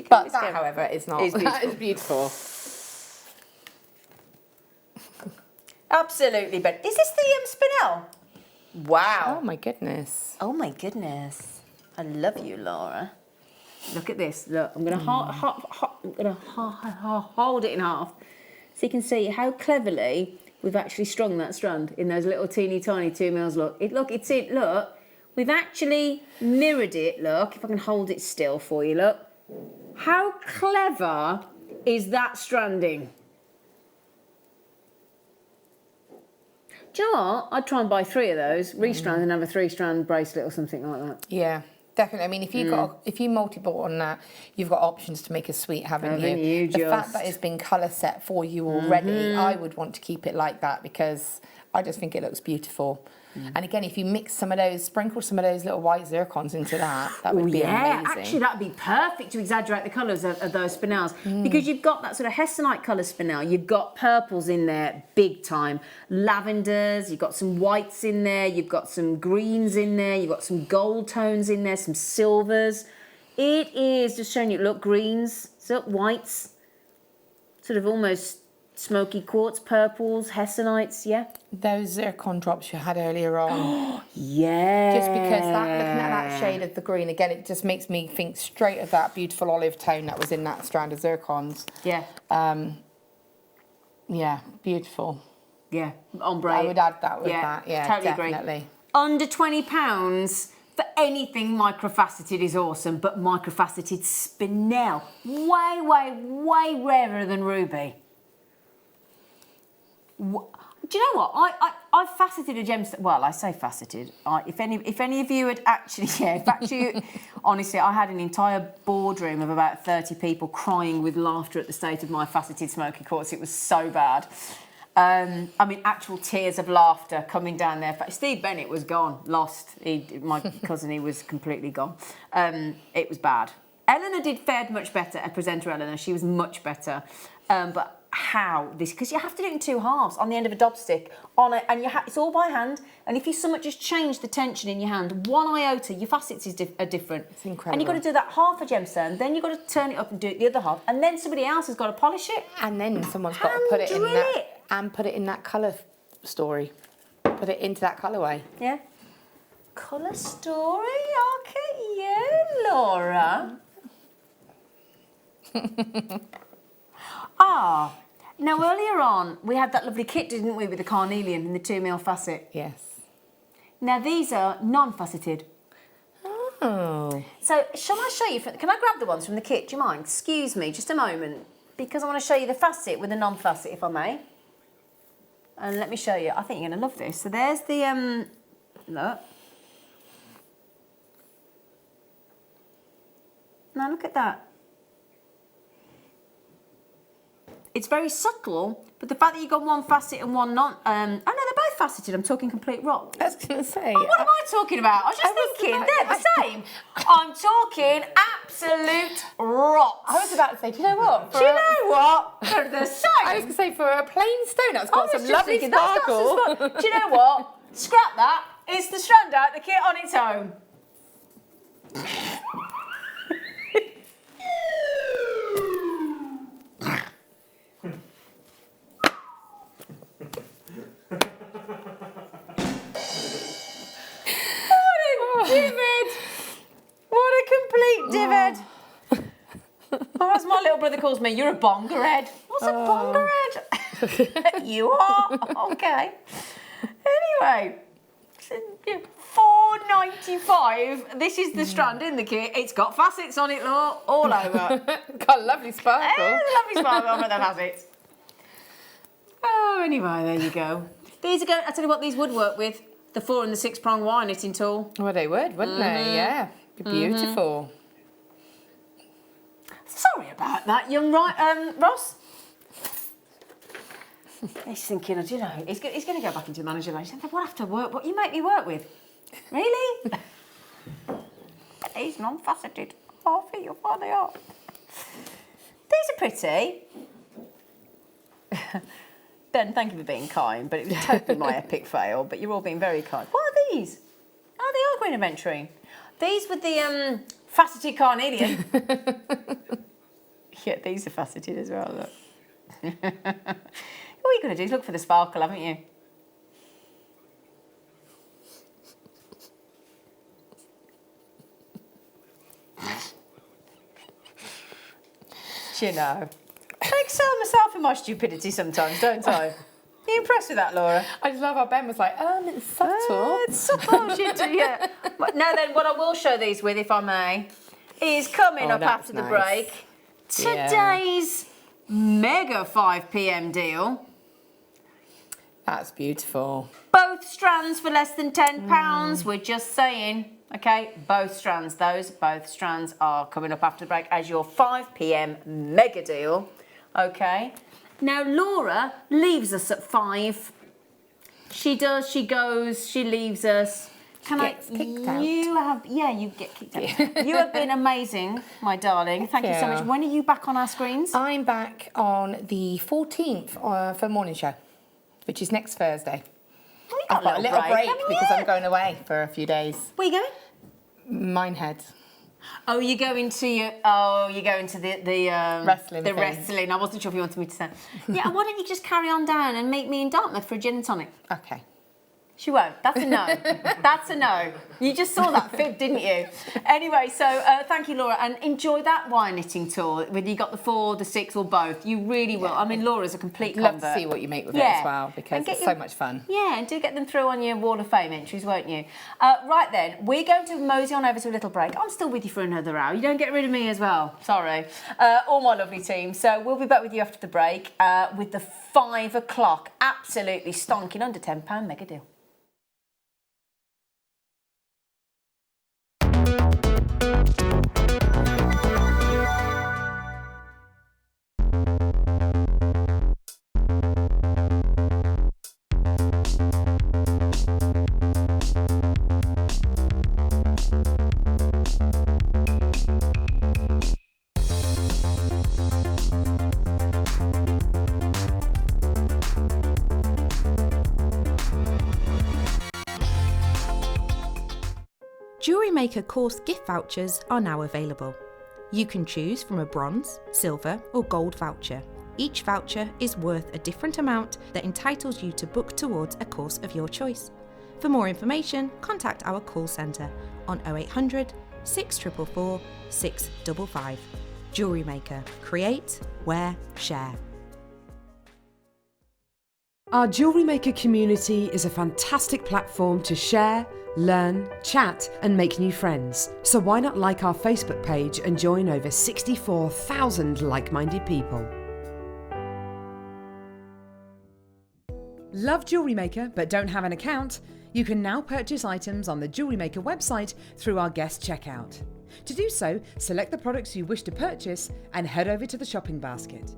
But that, however, is not. It's beautiful. That is beautiful. Absolutely, but is this the spinel? Wow. Oh my goodness. Oh my goodness. I love you, Laura. Look at this. Look, I'm going to hold it in half so you can see how cleverly we've actually strung that strand in those little teeny tiny 2 mils. Look, it's it. Look, we've actually mirrored it. Look, if I can hold it still for you. Look, how clever is that stranding? Do you know what? I'd try and buy 3 of those, restrand and have a 3-strand bracelet or something like that. Yeah, definitely. I mean, if you multi-bought on that, you've got options to make a suite, haven't you? The fact that it's been colour set for you already, I would want to keep it like that because I just think it looks beautiful. And again, if you mix some of those, sprinkle some of those little white zircons into that would be amazing. Actually, that would be perfect to exaggerate the colours of those spinels because you've got that sort of hessonite colour spinel. You've got purples in there, big time. Lavenders, you've got some whites in there, you've got some greens in there, you've got some gold tones in there, some silvers. It is just showing you, look, greens, so whites, sort of almost smoky quartz, purples, hessonites, yeah? Those zircon drops you had earlier on. Yeah. Just because looking at that shade of the green, again, it just makes me think straight of that beautiful olive tone that was in that strand of zircons. Yeah. Yeah, beautiful. Yeah, ombre. I would add that with that, yeah, totally definitely. Agree. Under £20 for anything microfaceted is awesome, but microfaceted spinel, way, way, way rarer than ruby. Do you know what? I've faceted a gemstone. Well, I say faceted. If any of you had actually, honestly, I had an entire boardroom of about 30 people crying with laughter at the state of my faceted smoky quartz. It was so bad. I mean, actual tears of laughter coming down there. Steve Bennett was gone, lost. My cousin, he was completely gone. It was bad. Eleanor fared much better. A presenter, Eleanor, she was much better. But how this, because you have to do it in 2 halves on the end of a dobstick on it, and it's all by hand, and if you so much just change the tension in your hand 1 iota, your facets are different. It's incredible. And you've got to do that half a gemstone, then you've got to turn it up and do it the other half, and then somebody else has got to polish it, and then someone's got to put it in that and put it in that colour story, put it into that colourway. Yeah. Colour story? Okay, yeah, Laura. Now earlier on, we had that lovely kit, didn't we, with the carnelian and the 2 mil facet? Yes. Now these are non-faceted. Oh. So shall I show you, can I grab the ones from the kit, do you mind? Excuse me, just a moment, because I want to show you the facet with the non-facet, if I may. And let me show you, I think you're going to love this. So there's the, look. Now look at that. It's very subtle, but the fact that you've got 1 facet and 1 non... oh no, they're both faceted. I'm talking complete rot. I was going to say... Oh, what am I talking about? I was just thinking, they're the same. I'm talking absolute rot. I was about to say, do you know what? Do you know what? They're the same. I was going to say, for a plain stone, that's got some lovely sparkle. Do you know what? Scrap that. It's the strand out, the kit on its own. Divot! What a complete divot! Oh, that's my little brother calls me, you're a bongerhead. What's a bongerhead? You are? Okay. Anyway, £4.95. This is the strand in the kit. It's got facets on it, Law, all over. Got a lovely sparkle. Lovely sparkle on the facets. Oh, anyway, there you go. These are going, I tell you what, these would work with the 4 and the 6 prong wire knitting tool. Well, they would, wouldn't they? Yeah. Be beautiful. Sorry about that, young Ross. He's thinking, you know, he's going to go back into the manager line. He said, what after work? What you make me work with? Really? These non-faceted. Oh, I think you'll find they are. These are pretty. Ben, thank you for being kind, but it was totally my epic fail, but you're all being very kind. What are these? Oh, they are green aventurine. These with the faceted carnelian. Yeah, these are faceted as well, look. All you're going to do is look for the sparkle, haven't you? Do you know? I excel myself in my stupidity sometimes, don't I? Are you impressed with that, Laura? I just love how Ben was like, it's subtle. It's subtle, she do, yeah. Now then, what I will show these with, if I may, is coming up after the break. Today's mega 5 p.m. deal. That's beautiful. Both strands for less than £10. We're just saying, okay, both strands are coming up after the break as your 5 p.m. mega deal. Okay. Now Laura leaves us at 5. She does, she goes, she leaves us. Gets kicked out. You get kicked out. You have been amazing, my darling. Thank you so much. When are you back on our screens? I'm back on the 14th for morning show, which is next Thursday. I've got a little break because I'm going away for a few days. Where are you going? Minehead. Oh, you're going to the wrestling. The wrestling. I wasn't sure if you wanted me to say. Yeah, why don't you just carry on down and meet me in Dartmouth for a gin and tonic? Okay. She won't. That's a no. That's a no. You just saw that fib, didn't you? Anyway, so thank you, Laura, and enjoy that wire knitting tour. Whether you got the 4, the 6, or both, you really will. I mean, Laura's a complete convert. Love to see what you make with it as well because it's so much fun. Yeah, and do get them through on your Wall of Fame entries, won't you? Right then, we're going to mosey on over to a little break. I'm still with you for another hour. You don't get rid of me as well. Sorry. All my lovely team. So we'll be back with you after the break with the 5 o'clock, absolutely stonking under £10 mega deal. Jewellery Maker course gift vouchers are now available. You can choose from a bronze, silver or gold voucher. Each voucher is worth a different amount that entitles you to book towards a course of your choice. For more information, contact our call centre on 0800 644 655. Jewellery Maker. Create, wear, share. Our Jewellery Maker community is a fantastic platform to share, learn, chat and make new friends. So why not like our Facebook page and join over 64,000 like-minded people. Love Jewellery Maker but don't have an account? You can now purchase items on the Jewellery Maker website through our guest checkout. To do so, select the products you wish to purchase and head over to the shopping basket.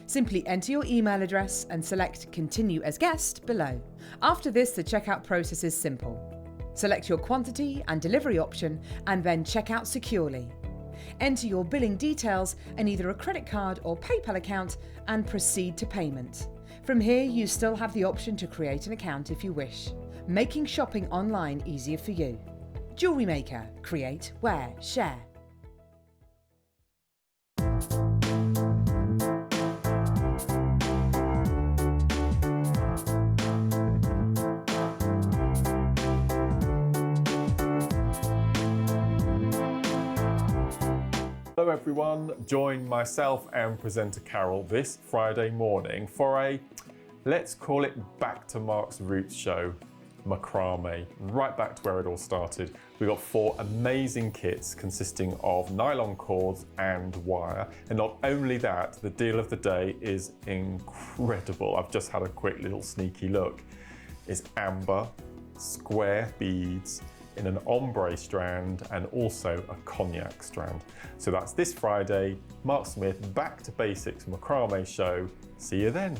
Simply enter your email address and select Continue as Guest below. After this, the checkout process is simple. Select your quantity and delivery option and then check out securely. Enter your billing details and either a credit card or PayPal account and proceed to payment. From here, you still have the option to create an account if you wish, making shopping online easier for you. Jewellery Maker. Create, wear, share. Hello everyone, join myself and presenter Carol this Friday morning for a, let's call it back to Mark's roots show, macrame, right back to where it all started. We got 4 amazing kits consisting of nylon cords and wire, and not only that, the deal of the day is incredible. I've just had a quick little sneaky look. It's amber, square beads in an ombre strand and also a cognac strand. So that's this Friday, Mark Smith Back to Basics macrame show. See you then.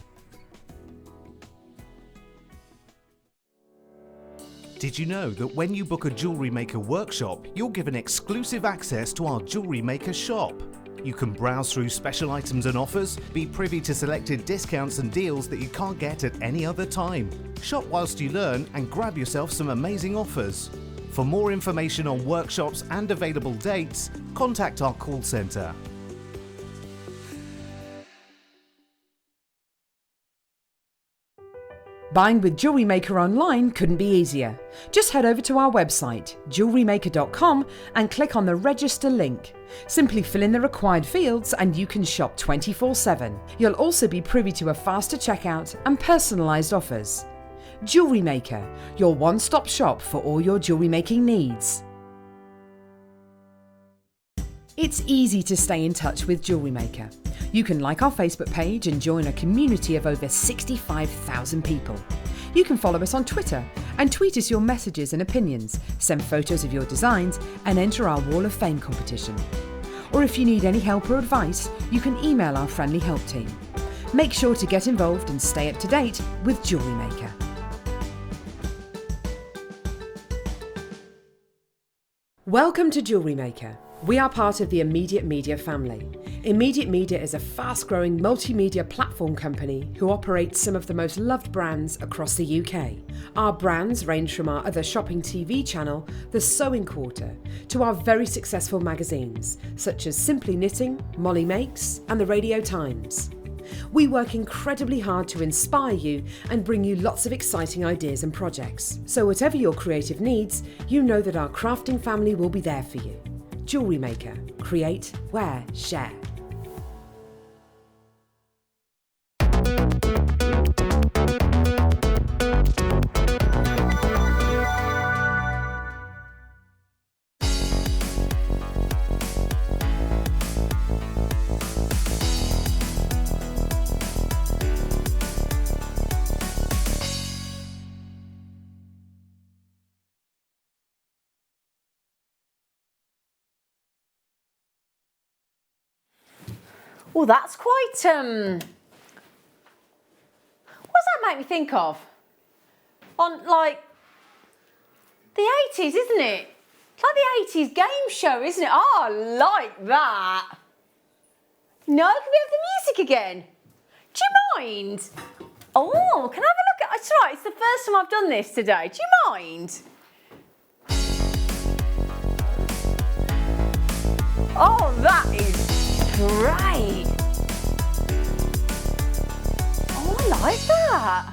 Did you know that when you book a Jewellery Maker workshop, you're given exclusive access to our Jewellery Maker shop? You can browse through special items and offers, be privy to selected discounts and deals that you can't get at any other time. Shop whilst you learn and grab yourself some amazing offers. For more information on workshops and available dates, contact our call centre. Buying with Jewellery Maker online couldn't be easier. Just head over to our website, JewelleryMaker.com, and click on the register link. Simply fill in the required fields and you can shop 24/7. You'll also be privy to a faster checkout and personalised offers. Jewellery Maker, your one-stop shop for all your jewellery making needs. It's easy to stay in touch with Jewellery Maker. You can like our Facebook page and join a community of over 65,000 people. You can follow us on Twitter and tweet us your messages and opinions, send photos of your designs and enter our Wall of Fame competition. Or if you need any help or advice, you can email our friendly help team. Make sure to get involved and stay up to date with Jewellery Maker. Welcome to Jewellery Maker. We are part of the Immediate Media family. Immediate Media is a fast-growing multimedia platform company who operates some of the most loved brands across the UK. Our brands range from our other shopping TV channel, The Sewing Quarter, to our very successful magazines, such as Simply Knitting, Molly Makes, and The Radio Times. We work incredibly hard to inspire you and bring you lots of exciting ideas and projects. So whatever your creative needs, you know that our crafting family will be there for you. Jewellery Maker. Create, wear, share. Well, that's quite, what does that make me think of? On, like, the 80s, isn't it? It's like the 80s game show, isn't it? Oh, I like that. No, can we have the music again? Do you mind? Oh, can I have a look at, it's right, it's the first time I've done this today. Do you mind? Oh, that is great. Oh, I like that.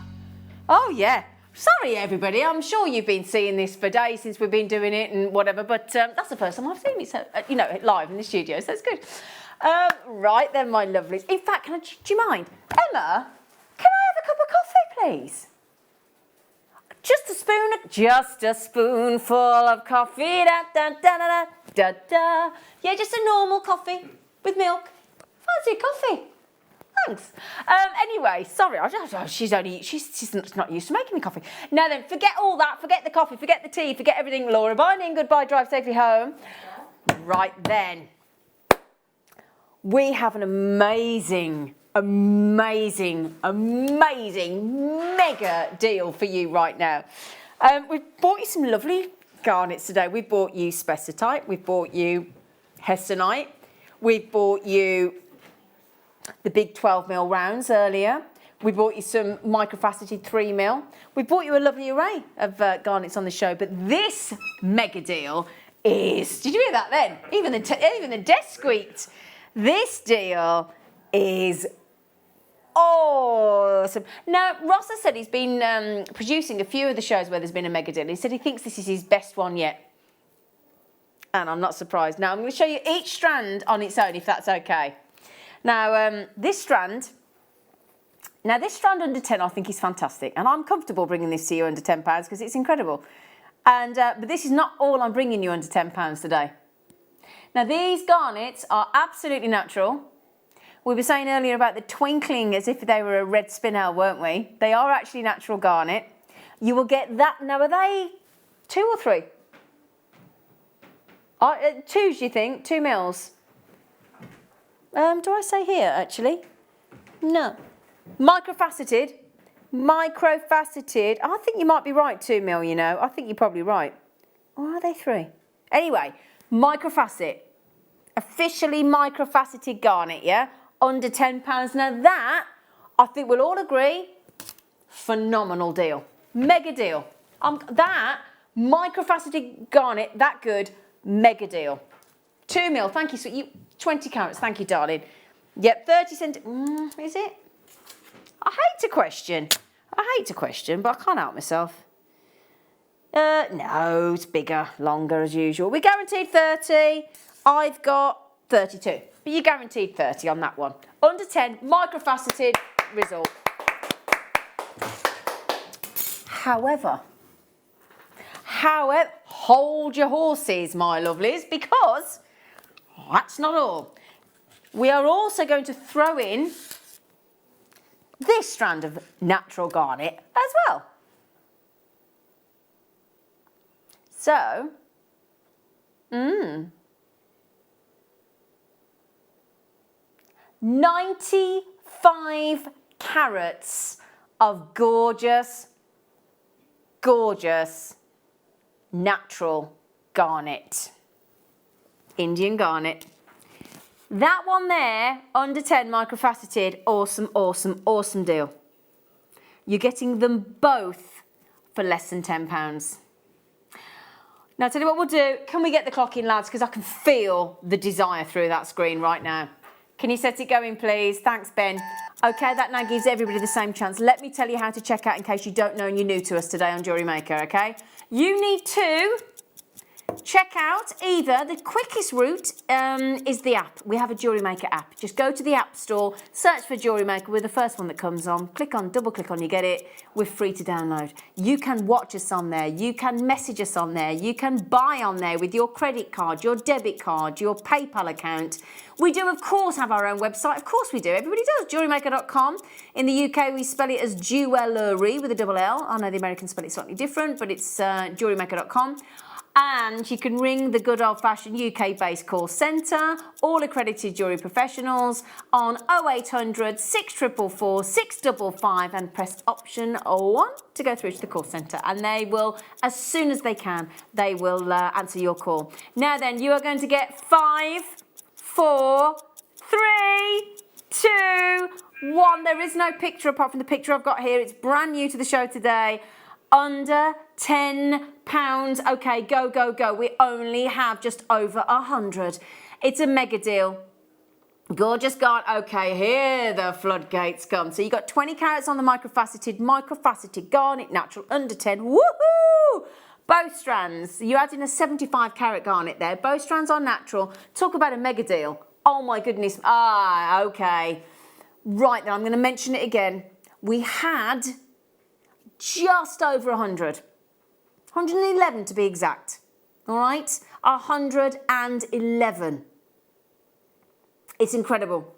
Oh, yeah. Sorry, everybody. I'm sure you've been seeing this for days since we've been doing it and whatever, but that's the first time I've seen it, so, you know, live in the studio, so it's good. Right then, my lovelies. In fact, do you mind? Emma, can I have a cup of coffee, please? Just a spoonful of coffee, da da da da da da. Yeah, just a normal coffee with milk. Fancy coffee. Thanks. Anyway, sorry, she's not used to making me coffee. Now then, forget all that, forget the coffee, forget the tea, forget everything. Laura, bye and goodbye, drive safely home. Right then. We have an amazing mega deal for you right now. We've bought you some lovely garnets today. We've bought you spessartite, we've bought you hessonite, we've bought you the big 12mm rounds earlier. We bought you some microfaceted 3mm. We bought you a lovely array of garnets on the show, but this mega deal is, did you hear that then? Even the desk squeaked. This deal is awesome. Now, Ross has said he's been producing a few of the shows where there's been a mega deal. He said he thinks this is his best one yet. And I'm not surprised. Now I'm going to show you each strand on its own, if that's okay. Now this strand under 10 I think is fantastic, and I'm comfortable bringing this to you under £10 because it's incredible. And but this is not all I'm bringing you under £10 today. Now these garnets are absolutely natural. We were saying earlier about the twinkling as if they were a red spinel, weren't we? They are actually natural garnet. You will get that. Now are they 2 or 3? 2's, you think? 2 mils? Do I say here, actually? No. Microfaceted. Microfaceted. I think you might be right, 2 mil, you know. I think you're probably right. Or are they 3? Anyway, microfacet. Officially microfaceted garnet, yeah? Under £10. Now that, I think we'll all agree, phenomenal deal. Mega deal. That microfaceted garnet, that good, mega deal. 2 mil, thank you, sweet. 20 carats, thank you, darling. Yep, 30 cent. Is it? I hate to question, but I can't help myself. No, it's bigger, longer as usual. We guaranteed 30. I've got 32, but you guaranteed 30 on that one. Under 10, microfaceted result. However, hold your horses, my lovelies, because that's not all. We are also going to throw in this strand of natural garnet as well. So, 95 carats of gorgeous, gorgeous, natural garnet. Indian garnet. That one there, under 10 microfaceted, awesome, awesome, awesome deal. You're getting them both for less than £10. Now, I'll tell you what we'll do. Can we get the clock in, lads? Because I can feel the desire through that screen right now. Can you set it going, please? Thanks, Ben. Okay, that now gives everybody the same chance. Let me tell you how to check out in case you don't know and you're new to us today on Jewellery Maker, okay? You need to check out either, the quickest route is the app. We have a Jewellery Maker app. Just go to the App Store, search for Jewellery Maker. We're the first one that comes on. Click on, double click on, you get it. We're free to download. You can watch us on there. You can message us on there. You can buy on there with your credit card, your debit card, your PayPal account. We do, of course, have our own website. Of course we do. Everybody does. JewelleryMaker.com. In the UK, we spell it as Jewellery with a double L. I know the Americans spell it slightly different, but it's JewelleryMaker.com. And you can ring the good old-fashioned UK-based call centre, all accredited jewellery professionals, on 0800 644 655 and press option 1 to go through to the call centre. And they will, as soon as they can, they will answer your call. Now then, you are going to get 5, 4, 3, 2, 1. There is no picture apart from the picture I've got here. It's brand new to the show today. Under £10. Okay, go, go, go. We only have just over 100. It's a mega deal. Gorgeous garnet. Okay, here the floodgates come. So you got 20 carats on the microfaceted garnet, natural, under 10. Woohoo! Both strands. You add in a 75 carat garnet there. Both strands are natural. Talk about a mega deal. Oh my goodness. Okay. Right, then I'm going to mention it again. We had just over 100. 111 to be exact. All right? 111. It's incredible.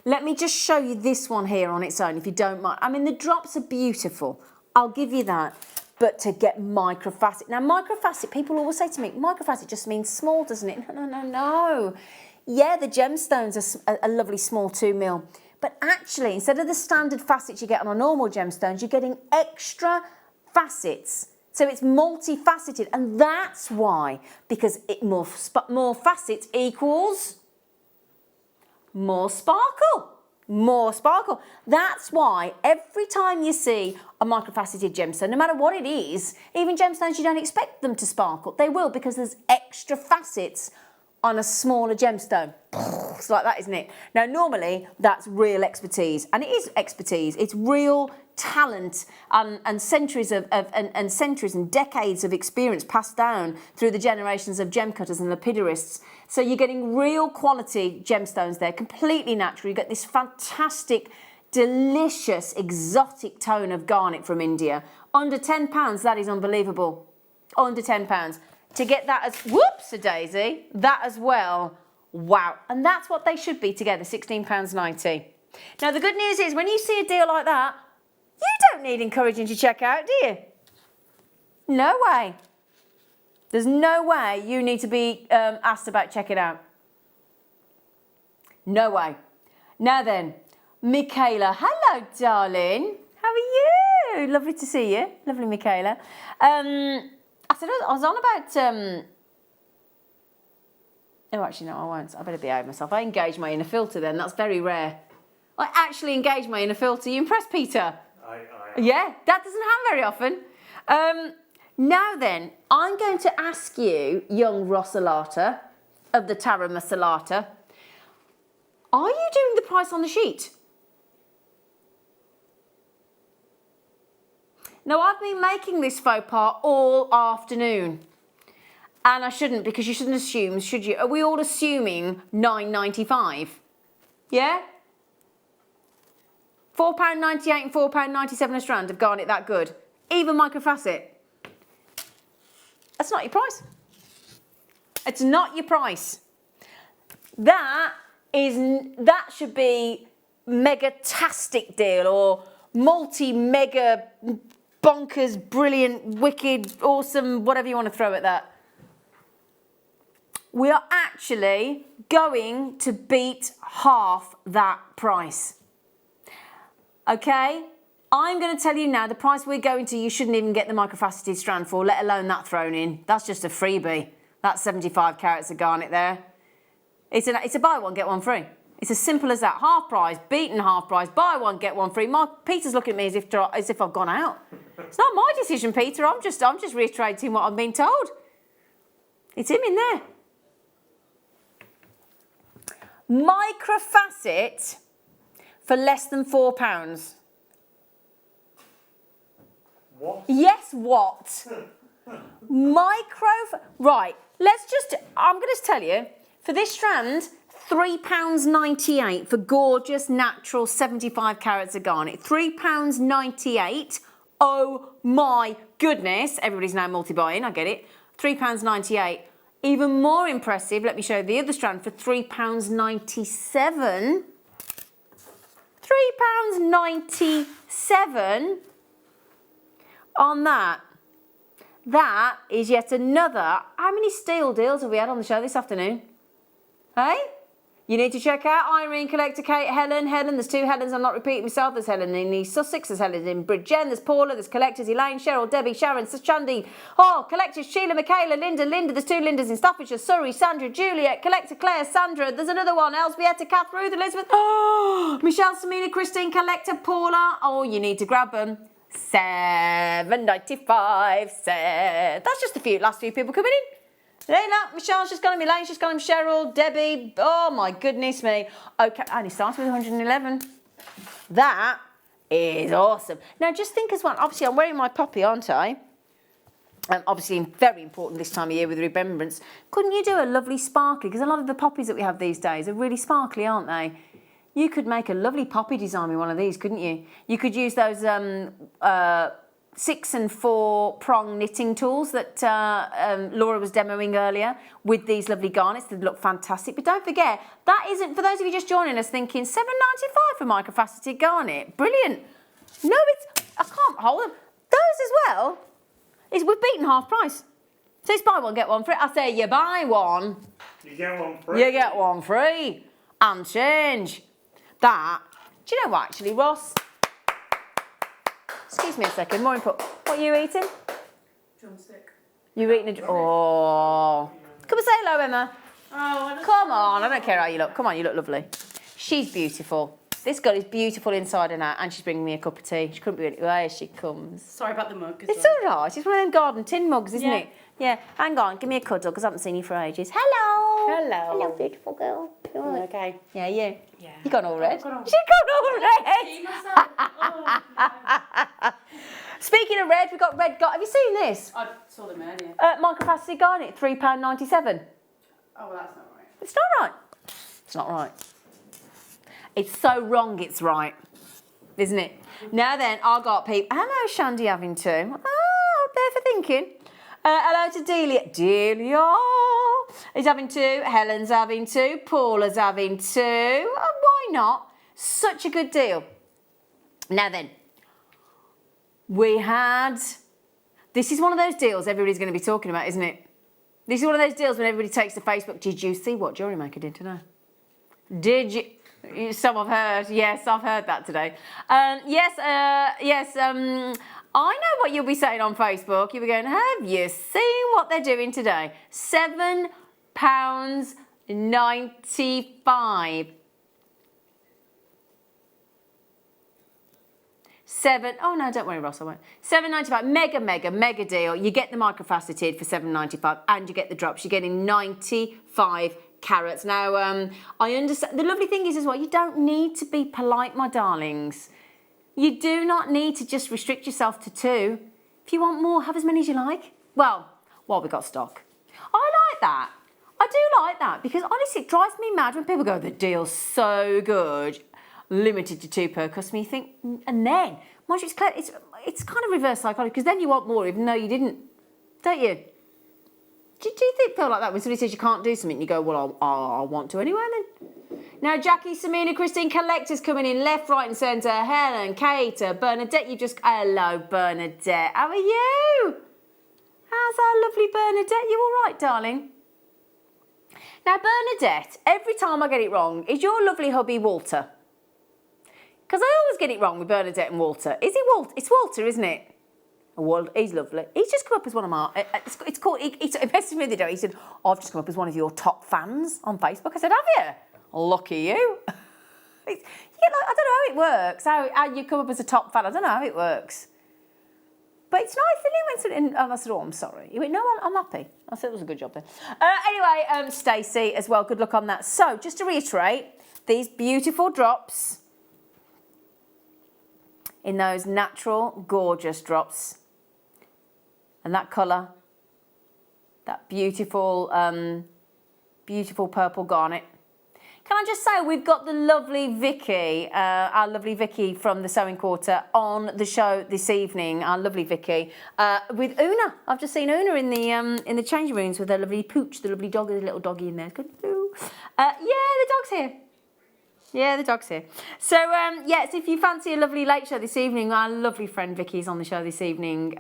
Let me just show you this one here on its own, if you don't mind. I mean, the drops are beautiful. I'll give you that. But to get microfacet. Now, microfacet, people always say to me, microfacet just means small, doesn't it? No, no, no, no. Yeah, the gemstones are a lovely small 2 mil. But actually, instead of the standard facets you get on a normal gemstones, you're getting extra facets. So it's multifaceted, and that's why, because more facets equals more sparkle. More sparkle. That's why every time you see a microfaceted gemstone, no matter what it is, even gemstones you don't expect them to sparkle, they will, because there's extra facets on a smaller gemstone. It's like that, isn't it? Now, normally that's real expertise, and it is expertise. It's real talent and centuries and centuries and decades of experience passed down through the generations of gem cutters and lapidarists. So you're getting real quality gemstones there, completely natural. You get this fantastic, delicious, exotic tone of garnet from India. Under £10, that is unbelievable. Under £10. To get that as, whoops-a-daisy, that as well, wow. And that's what they should be together, £16.90. Now, the good news is when you see a deal like that, you don't need encouraging to check out, do you? No way. There's no way you need to be asked about checking out. No way. Now then, Michaela. Hello, darling. How are you? Lovely to see you. Lovely, Michaela. I said I was on about... Oh, actually, no, I won't. I better behave myself. I engage my inner filter then. That's very rare. I actually engage my inner filter. You impressed, Peter? Yeah, that doesn't happen very often. Now then, I'm going to ask you, young Rossalata of the Tara Masalata, are you doing the price on the sheet? Now, I've been making this faux pas all afternoon. And I shouldn't, because you shouldn't assume, should you? Are we all assuming £9.95? Yeah? £4.98 and £4.97 a strand of garnet that good. Even microfacet. That's not your price. It's not your price. That should be mega-tastic deal or multi-mega bonkers, brilliant, wicked, awesome, whatever you want to throw at that. We are actually going to beat half that price. Okay? I'm going to tell you now, the price we're going to, you shouldn't even get the microfaceted strand for, let alone that thrown in. That's just a freebie. That's 75 carats of garnet there. It's a buy one, get one free. It's as simple as that. Half price, beaten half price, buy one, get one free. Peter's looking at me as if I've gone out. It's not my decision, Peter. I'm just reiterating what I've been told. It's him in there. Microfacet for less than £4. What? Yes, what? Right, I'm going to tell you, for this strand, £3.98 for gorgeous, natural 75 carats of garnet. £3.98. Oh my goodness. Everybody's now multi-buying, I get it. £3.98. Even more impressive, let me show you the other strand for £3.97. £3.97 on that. That is yet another. How many steel deals have we had on the show this afternoon? Hey? You need to check out Irene, Collector, Kate, Helen. There's two Helens, I'm not repeating myself. There's Helen in East Sussex, there's Helen in Bridgend, there's Paula, there's Collectors, Elaine, Cheryl, Debbie, Sharon, Chandi. Oh, Collectors, Sheila, Michaela, Linda, there's two Lindas in Staffordshire, Surrey, Sandra, Juliet, Collector, Claire, Sandra, there's another one, Elzbieta, Kath, Ruth, Elizabeth. Oh, Michelle, Samina, Christine, Collector, Paula. Oh, you need to grab them. £7.95. That's just last few people coming in. Leila, Michelle's just gone him, Elaine's just gone him, Cheryl, Debbie. Oh my goodness me. Okay, I only started with 111. That is awesome. Now just think as well, obviously I'm wearing my poppy, aren't I? Obviously very important this time of year with remembrance. Couldn't you do a lovely sparkly, because a lot of the poppies that we have these days are really sparkly, aren't they? You could make a lovely poppy design with one of these, couldn't you? You could use those 6 and 4 prong knitting tools that Laura was demoing earlier with these lovely garnets that look fantastic. But don't forget, that isn't, for those of you just joining us thinking, £7.95 for microfaceted garnet. Brilliant. No, I can't hold them. Those as well, we've beaten half price. So it's buy one, get one free. I say you buy one. You get one free. You get one free. And change. That, do you know what actually, Ross? Excuse me a second, more input. What are you eating? Drumstick. You're eating oh. Come and say hello, Emma. Oh, come on, I don't care how you look. Come on, you look lovely. She's beautiful. This girl is beautiful inside and out, and she's bringing me a cup of tea. She couldn't be anywhere. Here she comes. Sorry about the mug as It's well. all right. It's one of them garden tin mugs, isn't it? Yeah. Hang on, give me a cuddle because I haven't seen you for ages. Hello. Hello. Hello, beautiful girl. You all right? Okay. Yeah, you. Yeah. You gone all red? She's gone all red. Speaking of red, we've got red garnet. Have you seen this? I saw them earlier. Microfacetted garnet, £3.97. Oh, well, that's not right. It's not right. It's not right. It's so wrong, it's right. Isn't it? Now then, I got people. Hello, Shandy having two. Oh, there for thinking. Hello to Delia. Delia is having two. Helen's having two. Paula's having two. Why not? Such a good deal. Now then, we had. This is one of those deals everybody's going to be talking about, isn't it? This is one of those deals when everybody takes to Facebook. Did you see what Jewellery Maker did today? Did you? Some I've heard. Yes, I've heard that today. Yes. I know what you'll be saying on Facebook. You'll be going, have you seen what they're doing today? £7.95. Oh no, don't worry, Ross, I won't. £7.95, mega deal. You get the microfaceted for £7.95 and you get the drops. You're getting 95 carats. Now, I understand. The lovely thing is as well, you don't need to be polite, my darlings. You do not need to just restrict yourself to 2. If you want more, have as many as you like. Well, while we've got stock. I like that. I do like that because honestly, it drives me mad when people go, the deal's so good, limited to 2 per customer. You think, and then, once it's clear, it's kind of reverse psychology because then you want more even though you didn't, don't you? Do you feel like that when somebody says you can't do something and you go, well, I'll want to anyway then? Now, Jackie, Samina, Christine, collectors coming in left, right and centre. Helen, Kate, Bernadette, you just... Hello, Bernadette. How are you? How's our lovely Bernadette? You all right, darling? Now, Bernadette, every time I get it wrong, is your lovely hubby Walter? Because I always get it wrong with Bernadette and Walter. Is it Walter? It's Walter, isn't it? Well, he's lovely. He's just come up as one of my... It's called... He messaged me the other day. He said, I've just come up as one of your top fans on Facebook. I said, have you? Lucky you. I don't know how it works, how you come up as a top fan. I don't know how it works. But it's nice, isn't it? And I said, oh, I'm sorry. He went, no, I'm happy. I said, it was a good job then. Anyway, Stacey as well, good luck on that. So, just to reiterate, these beautiful drops in those natural, gorgeous drops. And that colour, that beautiful, beautiful purple garnet. Can I just say, we've got the lovely Vicky, our lovely Vicky from the Sewing Quarter on the show this evening, our lovely Vicky, with Una. I've just seen Una in the changing rooms with her lovely Pooch, the lovely dog, the little doggy in there. Good. Yeah, the dog's here. Yeah, the dog's here. So, yes, if you fancy a lovely late show this evening, our lovely friend Vicky's on the show this evening.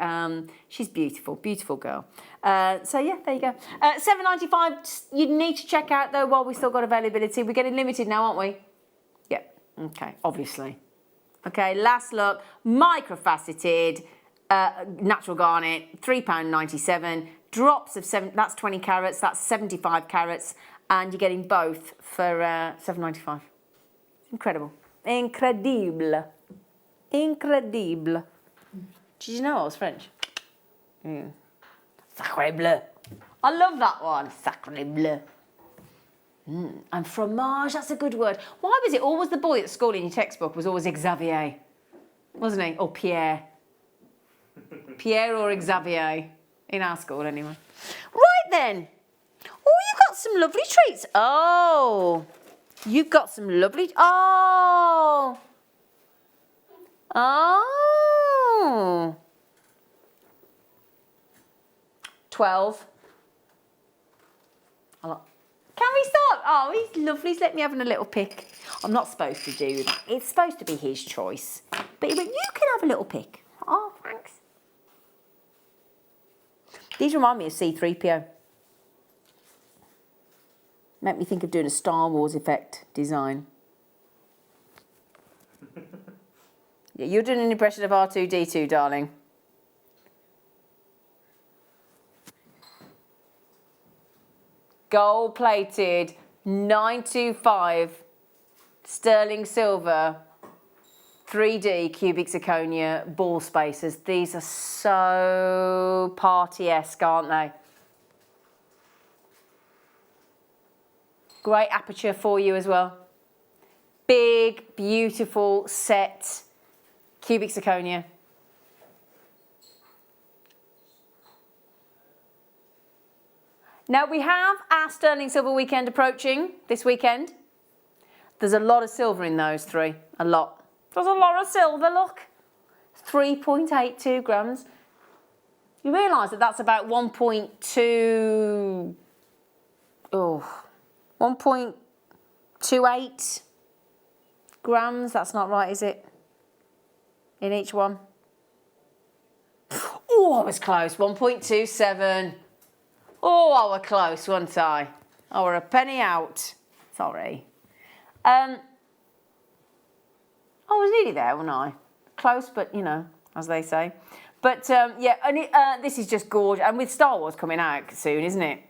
She's beautiful, beautiful girl. So, yeah, there you go. $7.95, you need to check out, though, while we've still got availability. We're getting limited now, aren't we? Yeah, okay, obviously. Okay, last look, microfaceted, natural garnet, £3.97. Drops of 7, that's 20 carats, that's 75 carats. And you're getting both for $7.95. Incredible. Incredible. Incredible. Did you know I was French? Yeah. Sacre bleu. I love that one. Sacre bleu. And fromage, that's a good word. Why was it always the boy at school in your textbook was always Xavier? Wasn't he? Or Pierre. Pierre or Xavier. In our school, anyway. Right then. Oh, you got some lovely treats. Oh. You've got some lovely... Oh! 12. Can we start? Oh, he's lovely. He's let me have a little pick. I'm not supposed to do that. It's supposed to be his choice. But he went, you can have a little pick. Oh, thanks. These remind me of C-3PO. Make me think of doing a Star Wars effect design. Yeah, you're doing an impression of R2-D2, darling. Gold-plated, 925. sterling silver, 3D cubic zirconia ball spacers. These are so party-esque, aren't they? Great aperture for you as well. Big, beautiful set cubic zirconia. Now we have our sterling silver weekend approaching this weekend. There's a lot of silver in those three, a lot. There's a lot of silver, look. 3.82 grams. You realise that that's about 1.28 grams. That's not right, is it? In each one. Oh, I was close. 1.27. Oh, I was close, wasn't I? I were a penny out. Sorry. I was nearly there, wasn't I? Close, but, you know, as they say. But, yeah, and this is just gorgeous. And with Star Wars coming out soon, isn't it?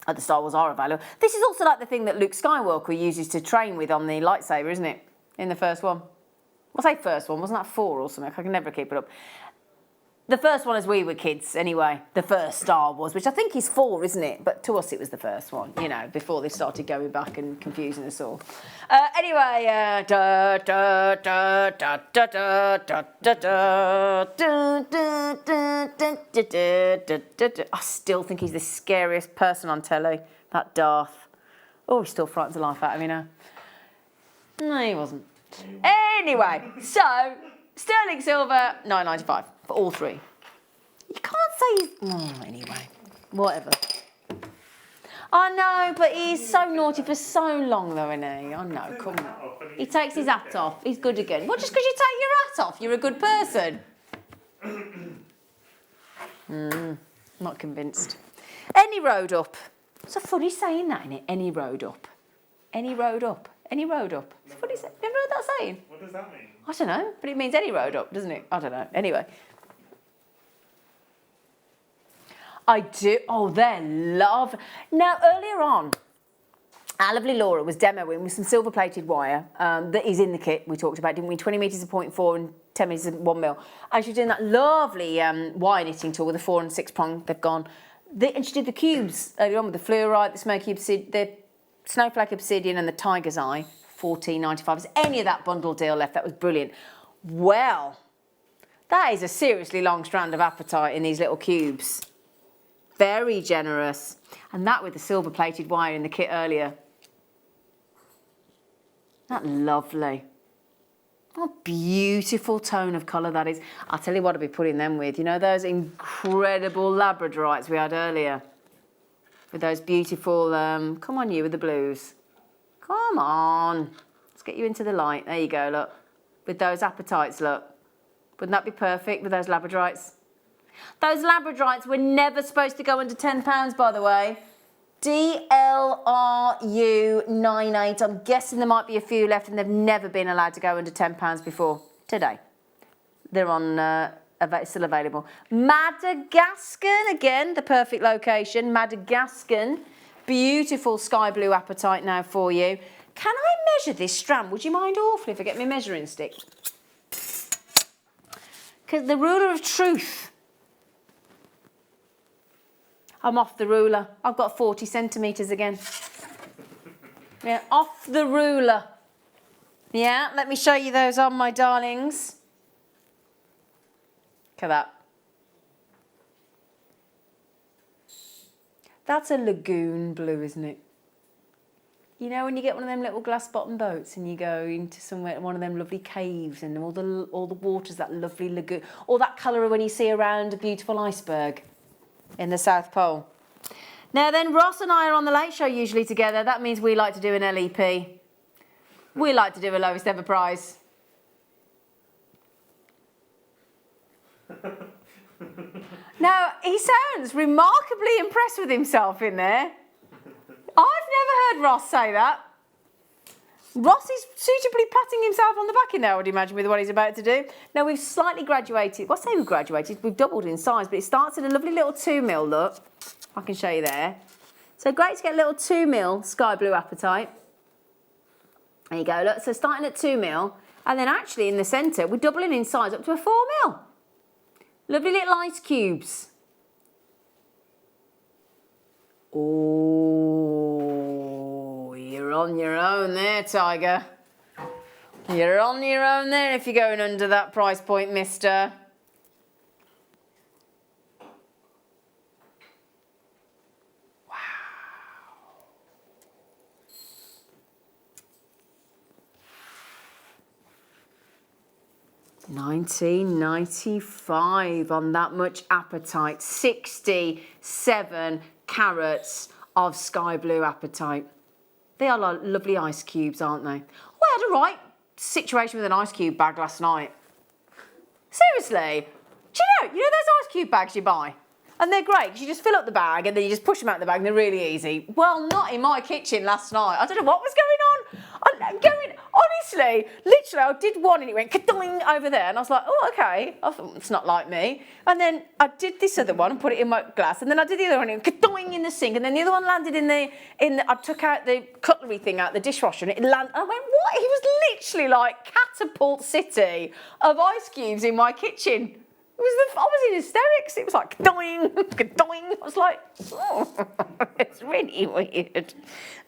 The Star Wars are available. This is also like the thing that Luke Skywalker uses to train with on the lightsaber, isn't it? In the first one. I'll say first one. Wasn't that 4 or something? I can never keep it up. The first one as we were kids, anyway. The first Star Wars, which I think is 4, isn't it? But to us, it was the first one, you know, before they started going back and confusing us all. Anyway, I still think he's the scariest person on telly, that Darth. Oh, he still frightens the life out of me now. No, he wasn't. Anyway, so sterling silver, £9.95 for all three. You can't say he's... Oh, anyway, whatever. I know, but he's so naughty for so long, though, isn't he? I know, come on. He takes his hat off. He's good again. Well, just because you take your hat off, you're a good person. Not convinced. Any road up. It's a funny saying that, isn't it? Any road up. Any road up. Any road up. It's a funny saying. You ever heard that saying? What does that mean? I don't know, but it means any road up, doesn't it? I don't know. Anyway. I do. Oh, they're love. Now, earlier on, our lovely Laura was demoing with some silver-plated wire that is in the kit we talked about, didn't we? 20 metres of 0.4 and 10 metres of 1 mil. And she was doing that lovely wire knitting tool with the 4 and 6 prong. They've gone. And she did the cubes earlier on with the fluorite, the smoky obsidian, the snowflake obsidian and the tiger's eye. $14.95. Is any of that bundle deal left? That was brilliant. Well, that is a seriously long strand of apatite in these little cubes. Very generous. And that with the silver-plated wire in the kit earlier. That lovely. What a beautiful tone of colour that is. I'll tell you what I'll be putting them with. You know those incredible labradorites we had earlier? With those beautiful, come on you with the blues. Come on. Let's get you into the light. There you go, look. With those apatites, look. Wouldn't that be perfect with those labradorites? Those labradorites were never supposed to go under £10, by the way. DLRU98. I'm guessing there might be a few left and they've never been allowed to go under £10 before today. They're on still available. Madagascar, again, the perfect location. Madagascar. Beautiful sky blue apatite now for you. Can I measure this strand? Would you mind awfully if I get my measuring stick? Because the ruler of truth. I'm off the ruler. I've got 40 centimetres again. Yeah, off the ruler. Yeah, let me show you those on, my darlings. Look at that. That's a lagoon blue, isn't it? You know when you get one of them little glass bottom boats and you go into somewhere, one of them lovely caves and all the water's that lovely lagoon, all that colour when you see around a beautiful iceberg in the South Pole. Now then, Ross and I are on the Late Show usually together. That means we like to do an LEP. We like to do a lowest ever price. Now, he sounds remarkably impressed with himself in there. I've never heard Ross say that. Ross is suitably patting himself on the back in there, I would imagine, with what he's about to do. Now, we've slightly graduated. Well, I say we've graduated. We've doubled in size, but it starts in a lovely little 2 mil look. I can show you there. So great to get a little 2 mil sky blue apatite. There you go, look, so starting at 2 mil, and then actually in the centre, we're doubling in size up to a 4 mil. Lovely little ice cubes. Oh, you're on your own there, Tiger. You're on your own there if you're going under that price point, mister. Wow. 1995 on that much apatite. 67 carats of sky blue apatite. They are like lovely ice cubes, aren't they? Oh, I had a right situation with an ice cube bag last night. Seriously. Do you know those ice cube bags you buy? And they're great because you just fill up the bag and then you just push them out of the bag and they're really easy. Well, not in my kitchen last night. I don't know what was going on. Honestly, literally, I did one and it went ka-doing over there and I was like, oh, okay. I thought, it's not like me. And then I did this other one and put it in my glass and then I did the other one and it went ka-doing in the sink and then the other one landed in the I took out the cutlery thing out the dishwasher and it landed. I went, what? It was literally like catapult city of ice cubes in my kitchen. I was in hysterics. It was like ka-doing, ka-doing. I was like, oh, it's really weird. It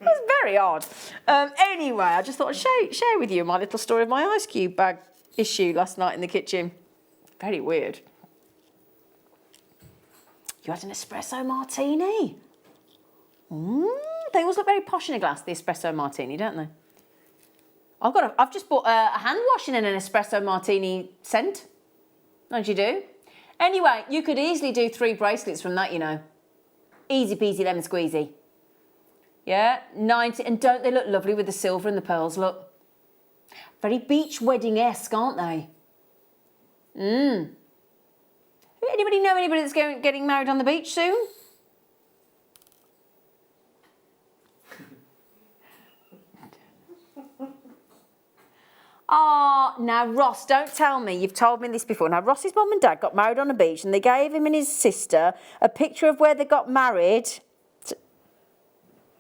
was very odd. Anyway, I just thought I'd share with you my little story of my ice cube bag issue last night in the kitchen. Very weird. You had an espresso martini. They always look very posh in a glass, the espresso martini, don't they? I've just bought a hand washing and an espresso martini scent. Don't you do? Anyway, you could easily do 3 bracelets from that, you know. Easy peasy lemon squeezy. Yeah, 90, and don't they look lovely with the silver and the pearls, look. Very beach wedding-esque, aren't they? Anybody know anybody that's getting married on the beach soon? Oh, now Ross, don't tell me, you've told me this before. Now Ross's mum and dad got married on a beach and they gave him and his sister a picture of where they got married.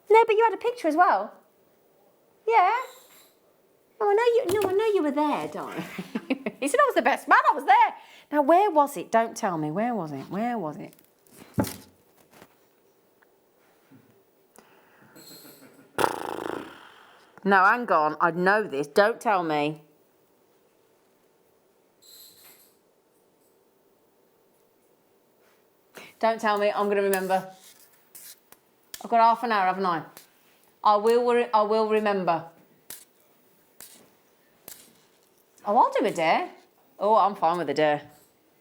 No, but you had a picture as well. Yeah. Oh, I know you were there, darling. He said I was the best man, I was there. Now where was it? Don't tell me, where was it? Where was it? No, hang on, I know this, don't tell me. Don't tell me, I'm going to remember. I've got half an hour, haven't I? I will remember. Oh, I'll do a dare. Oh, I'm fine with a dare.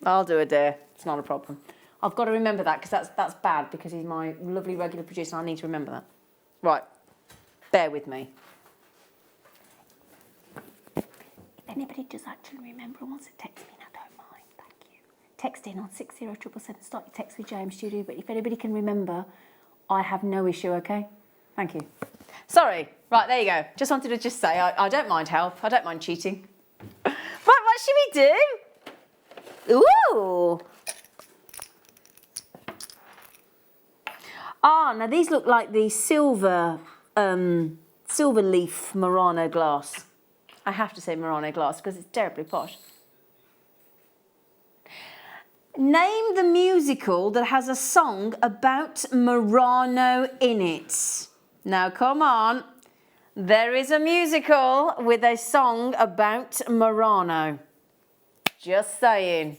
I'll do a dare, it's not a problem. I've got to remember that because that's bad because he's my lovely regular producer and I need to remember that. Right, bear with me. If anybody does actually remember and wants to text me, I don't mind, thank you. Text in on 60777, start your text with JM Studio, but if anybody can remember, I have no issue, okay? Thank you. Sorry, right, there you go. Just wanted to say, I don't mind help, I don't mind cheating. Right, what should we do? Ooh! Ah, now these look like the silver leaf Murano glass. I have to say Murano glass because it's terribly posh. Name the musical that has a song about Murano in it. Now, come on. There is a musical with a song about Murano. Just saying.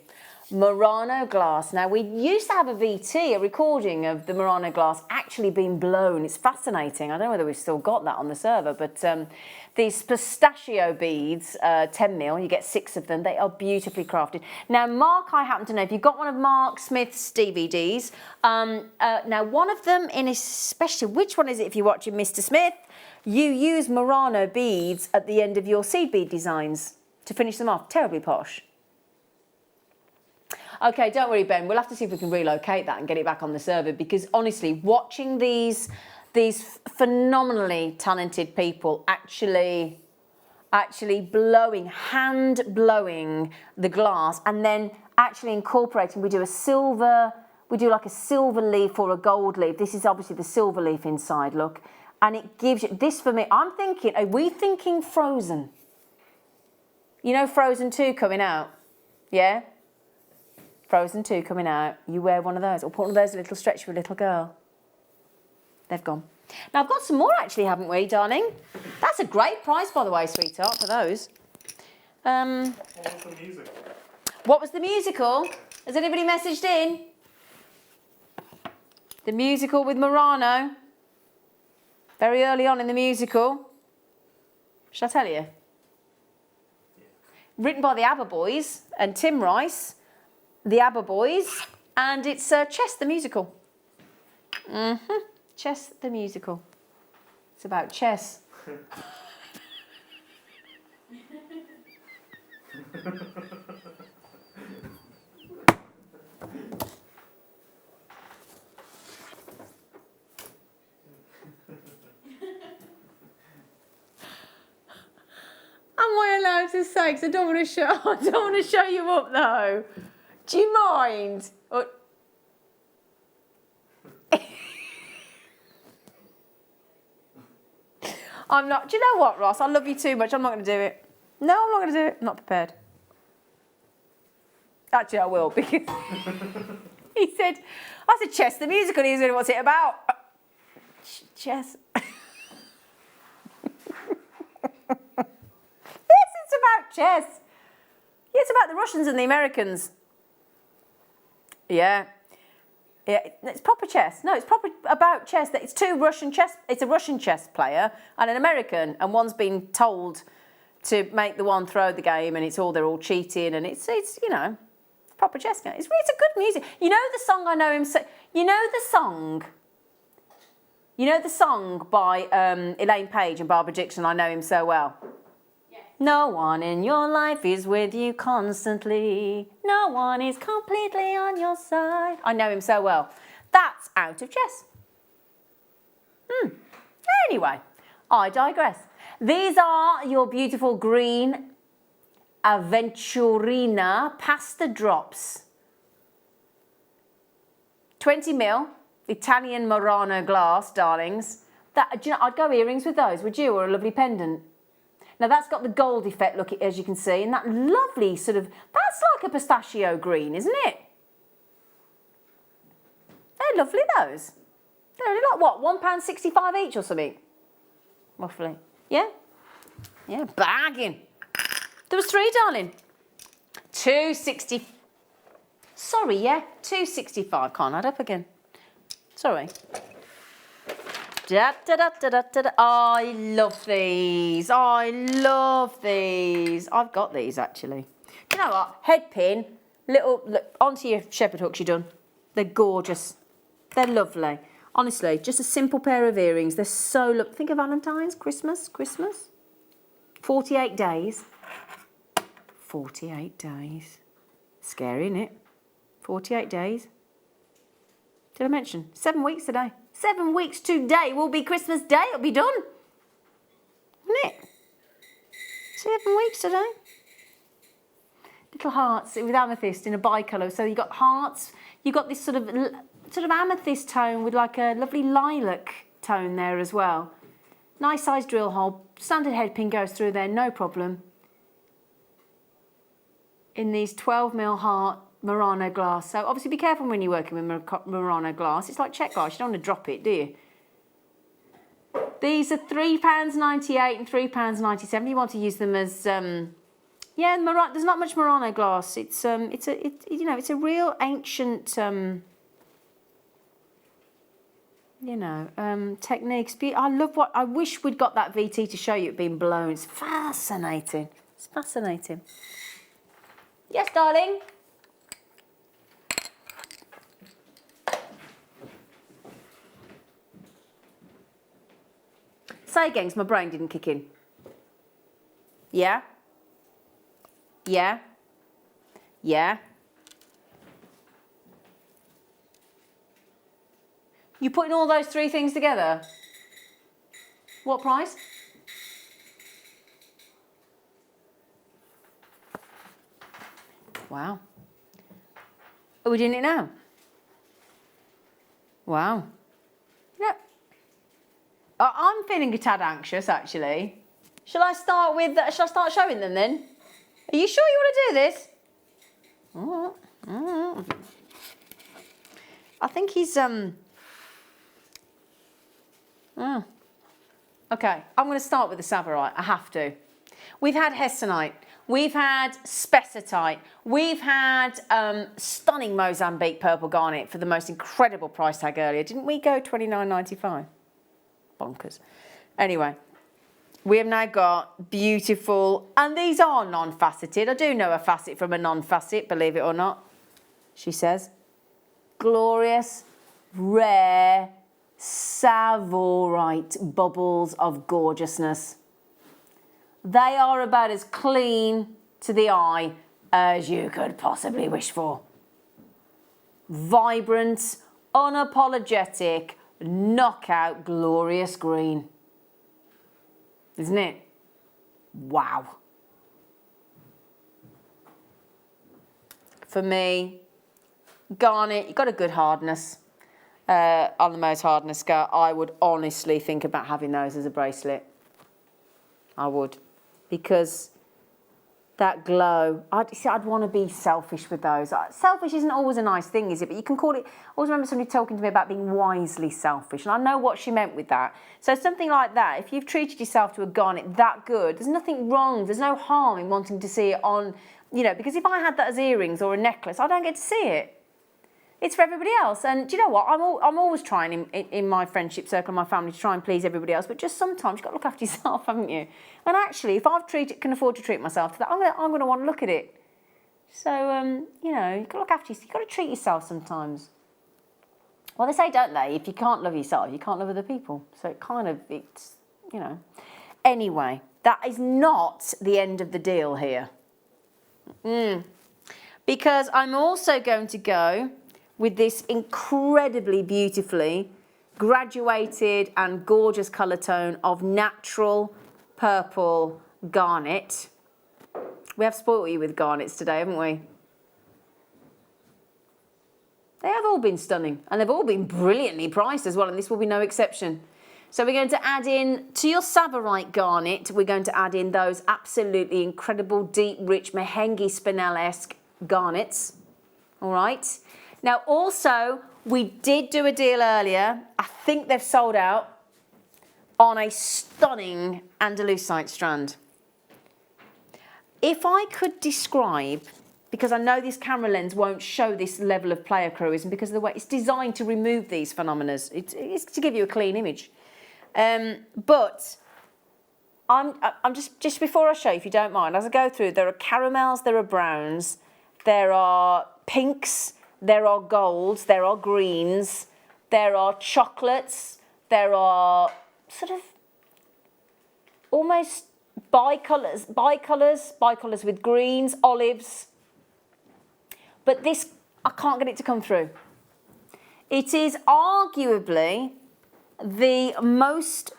Murano glass. Now, we used to have a VT, a recording of the Murano glass actually being blown. It's fascinating. I don't know whether we've still got that on the server, but these pistachio beads, 10 mil, you get 6 of them. They are beautifully crafted. Now, Mark, I happen to know, if you've got one of Mark Smith's DVDs, now one of them in especially, which one is it if you're watching Mr. Smith? You use Murano beads at the end of your seed bead designs to finish them off. Terribly posh. Okay, don't worry, Ben. We'll have to see if we can relocate that and get it back on the server because honestly, watching these phenomenally talented people actually hand blowing the glass and then actually incorporating, we do like a silver leaf or a gold leaf. This is obviously the silver leaf inside, look. And it gives you, this for me, I'm thinking, are we thinking Frozen? You know Frozen 2 coming out? Yeah? Frozen 2 coming out. You wear one of those, or put one of those little stretch for a little girl. They've gone. Now, I've got some more actually, haven't we, darling? That's a great price, by the way, sweetheart, for those. What was the music? What was the musical? Has anybody messaged in? The musical with Morano. Very early on in the musical. Shall I tell you? Written by the ABBA Boys and Tim Rice, the ABBA Boys, and it's Chess the Musical. Chess the Musical. It's about chess. Am I allowed to say? Because I don't want to show you up though. Do you mind? I'm not. Do you know what, Ross? I love you too much. I'm not going to do it. No, I'm not going to do it. I'm not prepared. Actually, I will because he said, I said Chess the Musical. He said, what's it about? Chess. It's about chess. Yeah, it's about the Russians and the Americans. Yeah. Yeah, it's proper chess. No, it's proper about chess. It's two Russian chess. It's a Russian chess player and an American, and one's been told to make the one throw the game, and they're all cheating, and it's you know, proper chess game. It's a good music. You know the song I know him say. You know the song. You know the song by Elaine Page and Barbara Dixon. I know him so well. No one in your life is with you constantly. No one is completely on your side. I know him so well. That's out of chess. Anyway, I digress. These are your beautiful green Aventurina pasta drops. 20ml, Italian Murano glass, darlings. Do you know, I'd go earrings with those, would you? Or a lovely pendant. Now that's got the gold effect, look, as you can see, and that lovely sort of, that's like a pistachio green, isn't it? They're lovely, those. They're only like, what, £1.65 each or something? Roughly. Yeah? Yeah, bagging. There was 3, darling. 260. Sorry, yeah, 265. Can't add up again. Sorry. Da, da, da, da, da, da, da. I love these. I love these. I've got these actually. Do you know what? Head pin, little, look, onto your shepherd hooks, you're done. They're gorgeous. They're lovely. Honestly, just a simple pair of earrings. They're so, look, think of Valentine's, Christmas. 48 days. 48 days. Scary, isn't it? 48 days. Did I mention? 7 weeks today. 7 weeks today will be Christmas Day. It'll be done. Isn't it? 7 weeks today. Little hearts with amethyst in a bicolour. So you've got hearts. You've got this sort of amethyst tone with like a lovely lilac tone there as well. Nice sized drill hole. Standard head pin goes through there, no problem. In these 12mm heart Murano glass. So obviously be careful when you're working with Murano glass. It's like check glass, you don't want to drop it, do you? These are £3.98 and £3.97. You want to use them as yeah, there's not much Murano glass. It's you know, it's a real ancient you know, techniques. I wish we'd got that VT to show you it being blown. It's fascinating. It's fascinating. Yes, darling. Say again, 'cause my brain didn't kick in. Yeah? Yeah? Yeah? You putting all those 3 things together? What price? Wow. Are we doing it now? Wow. No. I'm I'm feeling a tad anxious, actually. Shall I start showing them then? Are you sure you want to do this? I think he's, Okay, I'm going to start with the Savorite. I have to. We've had Hessonite. We've had Spessartite. We've had stunning Mozambique purple garnet for the most incredible price tag earlier. Didn't we go $29.95? Bonkers. Anyway, we have now got beautiful, and these are non-faceted. I do know a facet from a non-facet, believe it or not, she says. Glorious, rare, Savorite bubbles of gorgeousness. They are about as clean to the eye as you could possibly wish for. Vibrant, unapologetic, knockout, glorious green. Isn't it? Wow. For me, garnet, you've got a good hardness. On the most hardness scale, I would honestly think about having those as a bracelet. I would. Because that glow, I'd want to be selfish with those. Selfish isn't always a nice thing, is it? But you can call it, I always remember somebody talking to me about being wisely selfish, and I know what she meant with that. So something like that, if you've treated yourself to a garnet that good, there's nothing wrong, there's no harm in wanting to see it on, you know, because if I had that as earrings or a necklace, I don't get to see it. It's for everybody else. And do you know what? I'm always trying in my friendship circle, my family, to try and please everybody else. But just sometimes you've got to look after yourself, haven't you? And actually, if can afford to treat myself to that, I'm going to want to look at it. So, you know, you've got to look after yourself. You've got to treat yourself sometimes. Well, they say, don't they? If you can't love yourself, you can't love other people. So it's, you know. Anyway, that is not the end of the deal here. Because I'm also going to go with this incredibly beautifully graduated and gorgeous colour tone of natural purple garnet. We have spoilt you with garnets today, haven't we? They have all been stunning, and they've all been brilliantly priced as well, and this will be no exception. So we're going to add in, to your Savorite garnet, we're going to add in those absolutely incredible, deep, rich, Mehengi Spinel-esque garnets. All right? Now, also, we did do a deal earlier. I think they've sold out on a stunning Andalusite strand. If I could describe, because I know this camera lens won't show this level of player cruising because of the way it's designed to remove these phenomena. It's to give you a clean image. But I'm just before I show you, if you don't mind, as I go through, there are caramels, there are browns, there are pinks, there are golds, there are greens, there are chocolates, there are sort of almost bicolours with greens, olives. But this, I can't get it to come through. It is arguably the most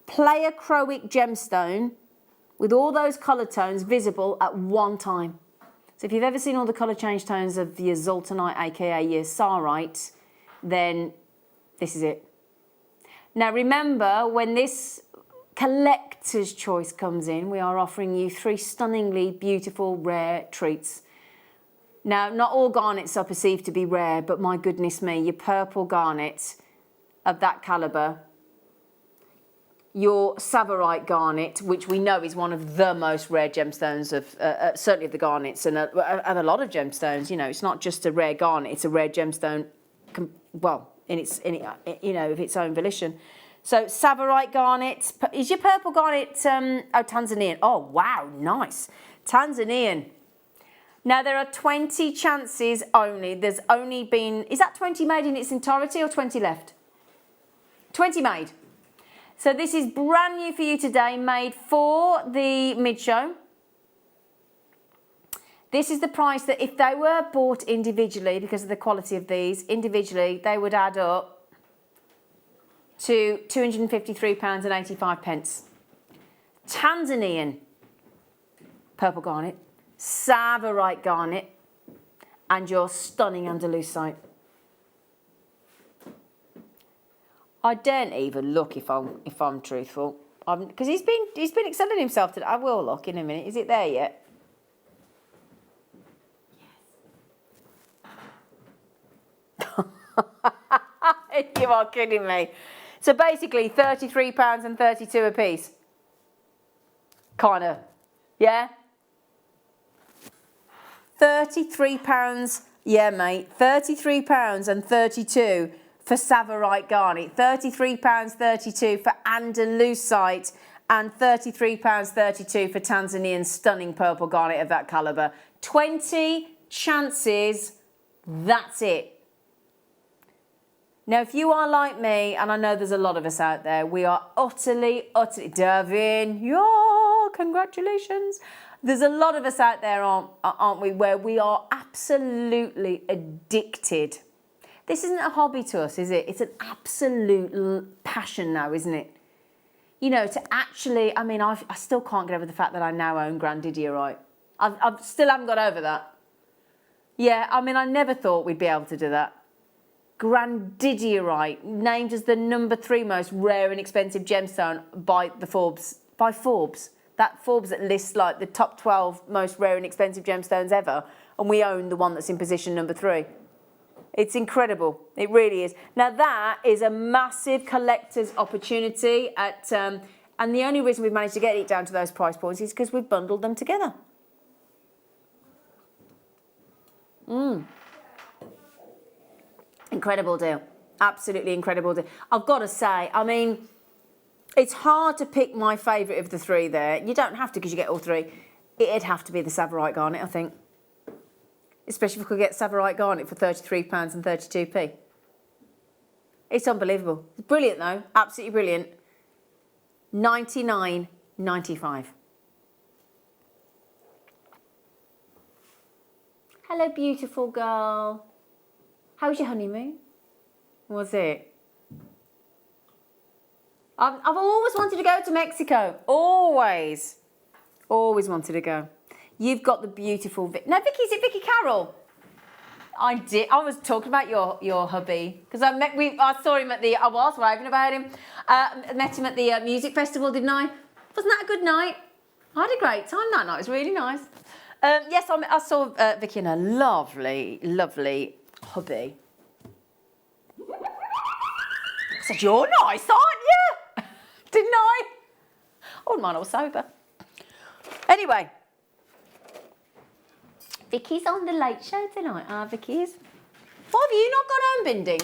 pleiochroic gemstone with all those colour tones visible at one time. So if you've ever seen all the colour change tones of your Zoltanite, aka your Sarite, then this is it. Now remember, when this collector's choice comes in, we are offering you 3 stunningly beautiful, rare treats. Now, not all garnets are perceived to be rare, but my goodness me, your purple garnet of that calibre, your Savorite garnet, which we know is one of the most rare gemstones of, certainly of the garnets and a lot of gemstones. You know, it's not just a rare garnet; it's a rare gemstone. Well, in you know, of its own volition. So Savorite garnet is your purple garnet. Tanzanian. Oh wow, nice, Tanzanian. Now there are 20 chances only. There's only been, is that 20 made in its entirety or 20 left? 20 made. So this is brand new for you today, made for the mid-show. This is the price that if they were bought individually, because of the quality of these, individually, they would add up to £253.85. Tanzanian purple garnet, Savorite garnet, and your stunning Andalusite. I daren't even look if I'm truthful. Because he's been extending himself today. I will look in a minute. Is it there yet? You are kidding me. So basically £33.32 a piece. Kind of. Yeah? £33, yeah mate, £33.32 for Savarite garnet, £33.32 for Andalusite, and £33.32 for Tanzanian stunning purple garnet of that calibre. 20 chances, that's it. Now, if you are like me, and I know there's a lot of us out there, we are utterly, Devin, yeah, congratulations. There's a lot of us out there, aren't we, where we are absolutely addicted. This isn't a hobby to us, is it? It's an absolute passion now, isn't it? You know, to actually, I mean, I still can't get over the fact that I now own Grandidierite. I still haven't got over that. Yeah, I mean, I never thought we'd be able to do that. Grandidierite, named as the #3 most rare and expensive gemstone by Forbes. That Forbes that lists like the top 12 most rare and expensive gemstones ever, and we own the one that's in position #3. It's incredible. It really is. Now that is a massive collector's opportunity and the only reason we've managed to get it down to those price points is because we've bundled them together. Incredible deal. Absolutely incredible deal. I've got to say, I mean, it's hard to pick my favourite of the three there. You don't have to because you get all three. It'd have to be the Savarite garnet, I think. Especially if we could get Savarite garnet for £33.32. It's unbelievable. It's brilliant though. Absolutely brilliant. $99.95. Hello, beautiful girl. How was your honeymoon? Was it? I've always wanted to go to Mexico. Always. Always wanted to go. You've got the beautiful... No, Vicky, is it Vicky Carroll? I did. I was talking about your hubby. Because I saw him at the... I was raving about him. Met him at the music festival, didn't I? Wasn't that a good night? I had a great time that night. It was really nice. Yes, I saw Vicky and her lovely, lovely hubby. I said, you're nice, aren't you? Didn't I? I wouldn't mind I was sober. Anyway. Vicky's on the late show tonight. Vicky is. Why have you not gone home binding?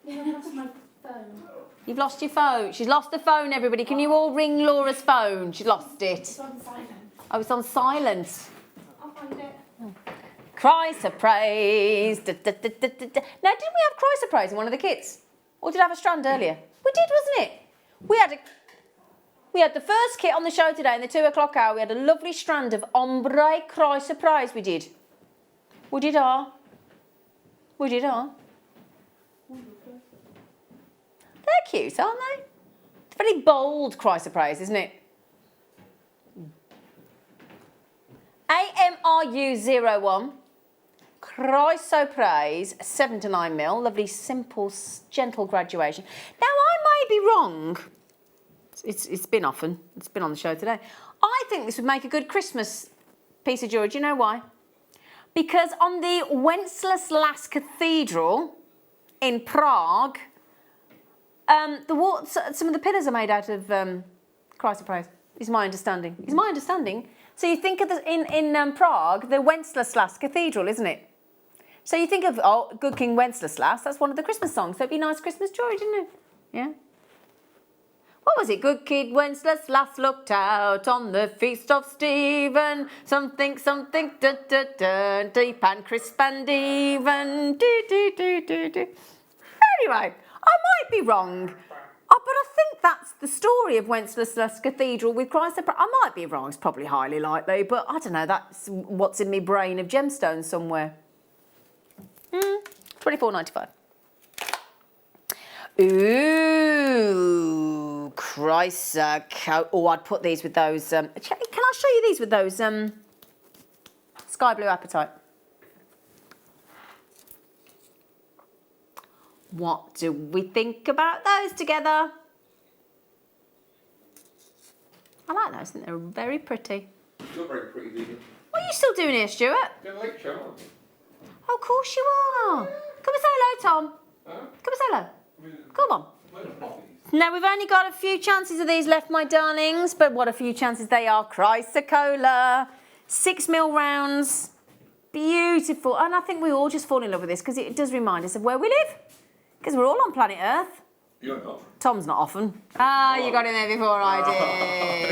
I've lost my phone. You've lost your phone. She's lost the phone, everybody. Can you all ring Laura's phone? She's lost it. It's on silent. Oh, it's on silent. I'll find it. Oh. Cries of praise. Da, da, da, da, da. Now, didn't we have cries of praise in one of the kits? Or did I have a strand earlier? We did, wasn't it? We had the first kit on the show today in the 2 o'clock hour. We had a lovely strand of ombre cry surprise. We did. We did our. They're cute, aren't they? It's a very bold cry surprise, isn't it? AMRU01. Cry surprise 7 to 9 mil. Lovely, simple, gentle graduation. Now, I may be wrong. It's been often. It's been on the show today. I think this would make a good Christmas piece of jewellery. Do you know why? Because on the Wenceslas Cathedral in Prague, some of the pillars are made out of cry surprise. Is my understanding. So you think of in Prague, the Wenceslas Cathedral, isn't it? So you think of Good King Wenceslas. That's one of the Christmas songs. So it'd be nice Christmas jewellery, didn't it? Yeah. What was it? Good King Wenceslas looked out on the feast of Stephen. Something, da da da, deep and crisp and even. Do do do do do. Anyway, I might be wrong, but I think that's the story of Wenceslas Cathedral with Christ. I might be wrong. It's probably highly likely, but I don't know. That's what's in my brain of gemstones somewhere. $24.95. Ooh, Christ. Oh, I'd put these with those. Can I show you these with those sky blue apatite? What do we think about those together? I like those, I think they're very pretty. You're very pretty, Vegan. What are you still doing here, Stuart? You're a late show, aren't you? Oh, of course you are. Come and say hello, Tom. Huh? Come and say hello. Come on. Now, we've only got a few chances of these left, my darlings, but what a few chances they are. Chrysocolla, 6mm rounds, beautiful. And I think we all just fall in love with this because it does remind us of where we live, because we're all on planet Earth. You're not. Tom's not often. Ah, you got in there before I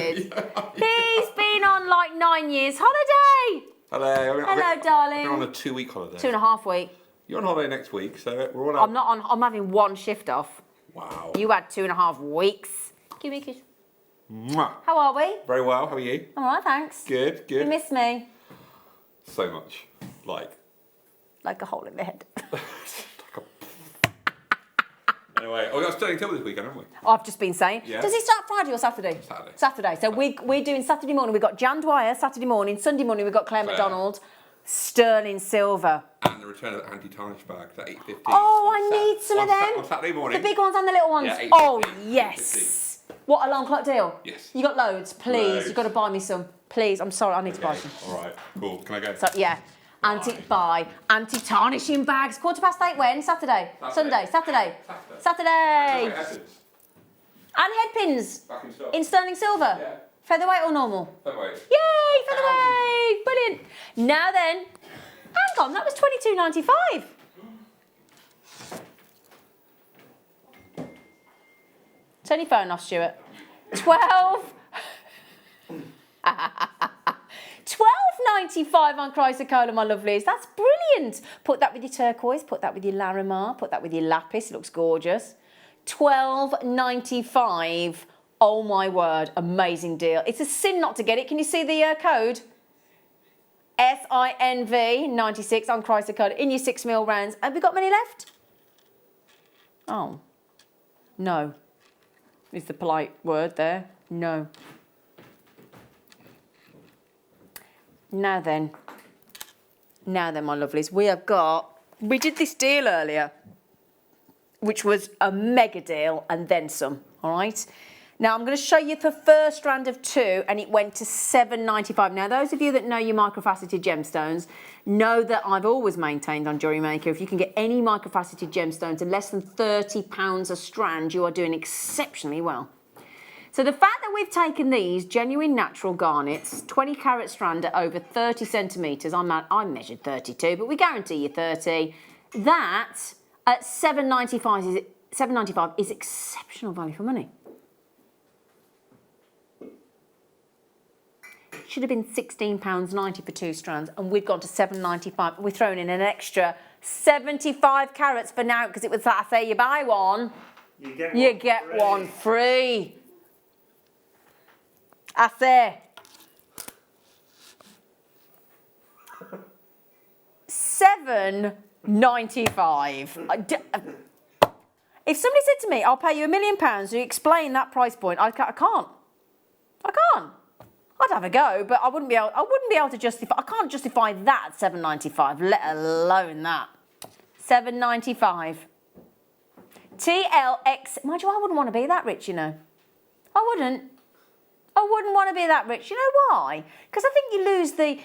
did. He's been on like 9 years holiday. Hello. Hello, darling. We're on a 2-week holiday. 2.5 week. You're on holiday next week, so we're all out. I'm not on. I'm having one shift off. Wow. You had 2.5 weeks. Give me a kiss. Mwah. How are we? Very well. How are you? I'm alright, thanks. Good, good. You miss me? So much. Like a hole in the head. Anyway, we got Sterling Tilbury this weekend, haven't we? I've just been saying. Yeah. Does he start Friday or Saturday? Saturday. Saturday. So we're doing Saturday morning. We've got Jan Dwyer Saturday morning. Sunday morning we've got Claire McDonald. Sterling Silver. And the return of the anti-tarnish bags at 8:15. Oh, I need some of them. On Saturday morning. The big ones and the little ones. Yeah, 8:15. Oh, yes. What, alarm clock deal? Yes. You got loads? Please. Loads. You've got to buy me some. Please. I'm sorry. I need to buy some. All right. Cool. Can I go? So, yeah. Anti-tarnishing bags. 8:15 when? Saturday. Sunday. Saturday. Saturday. And headpins. Back in stock. In sterling silver. Yeah. Featherweight or normal? Featherweight. Yay, featherweight. Brilliant. Now then. Hang on, that was $22.95. Turn your phone off, Stuart. 12. $12.95 on Chrysocolla, my lovelies. That's brilliant. Put that with your turquoise, put that with your Larimar, put that with your lapis. It looks gorgeous. $12.95. Oh my word, amazing deal. It's a sin not to get it. Can you see the code? SINV 96 on Chrysocolla in your 6mm rounds. Have we got many left? Oh, no. Is the polite word there? No. Now then, my lovelies, we did this deal earlier, which was a mega deal and then some, all right? Now, I'm going to show you the first round of 2, and it went to $7.95. Now, those of you that know your microfaceted gemstones know that I've always maintained on Jewellery Maker, if you can get any microfaceted gemstones at less than £30 a strand, you are doing exceptionally well. So the fact that we've taken these genuine natural garnets, 20 carat strand at over 30 centimetres, I measured 32, but we guarantee you 30, that at $7.95 is exceptional value for money. Should have been £16.90 for 2 strands, and we've gone to $7.95. We're throwing in an extra 75 carats for now, because it was that I say you buy one, you get one free. I say. $7.95. If somebody said to me, I'll pay you £1 million to explain that price point, I can't. I'd have a go, but I wouldn't be able to justify. I can't justify that at $7.95, let alone that. $7.95. TLX. Mind you, I wouldn't want to be that rich, you know. I wouldn't want to be that rich. You know why? Because I think you lose the,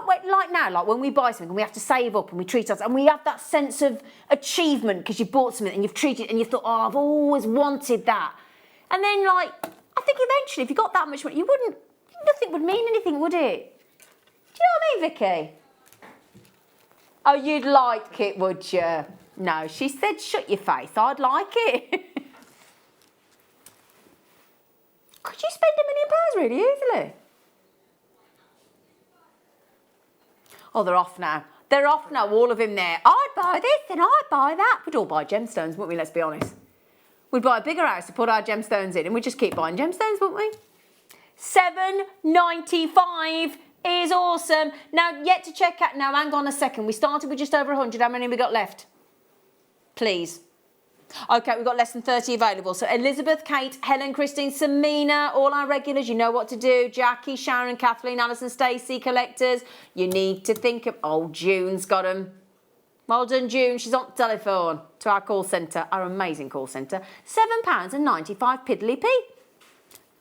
like now, like when we buy something and we have to save up and we treat ourselves and we have that sense of achievement because you bought something and you've treated it and you thought, oh, I've always wanted that. And then, like, I think eventually if you got that much money, nothing would mean anything, would it? Do you know what I mean, Vicky? Oh, you'd like it, would you? No, she said, shut your face. I'd like it. Could you spend £1 million really easily? Oh, they're off now. They're off now, all of them there. I'd buy this and I'd buy that. We'd all buy gemstones, wouldn't we? Let's be honest. We'd buy a bigger house to put our gemstones in and we'd just keep buying gemstones, wouldn't we? $7.95 is awesome. Now, yet to check out. Now, hang on a second. We started with just over 100. How many have we got left? Please. Okay, we've got less than 30 available. So Elizabeth, Kate, Helen, Christine, Samina, all our regulars, you know what to do. Jackie, Sharon, Kathleen, Alison, Stacey, collectors. You need to think of... Oh, June's got them. Well done, June. She's on the telephone to our call centre, our amazing call centre. £7.95 piddly p.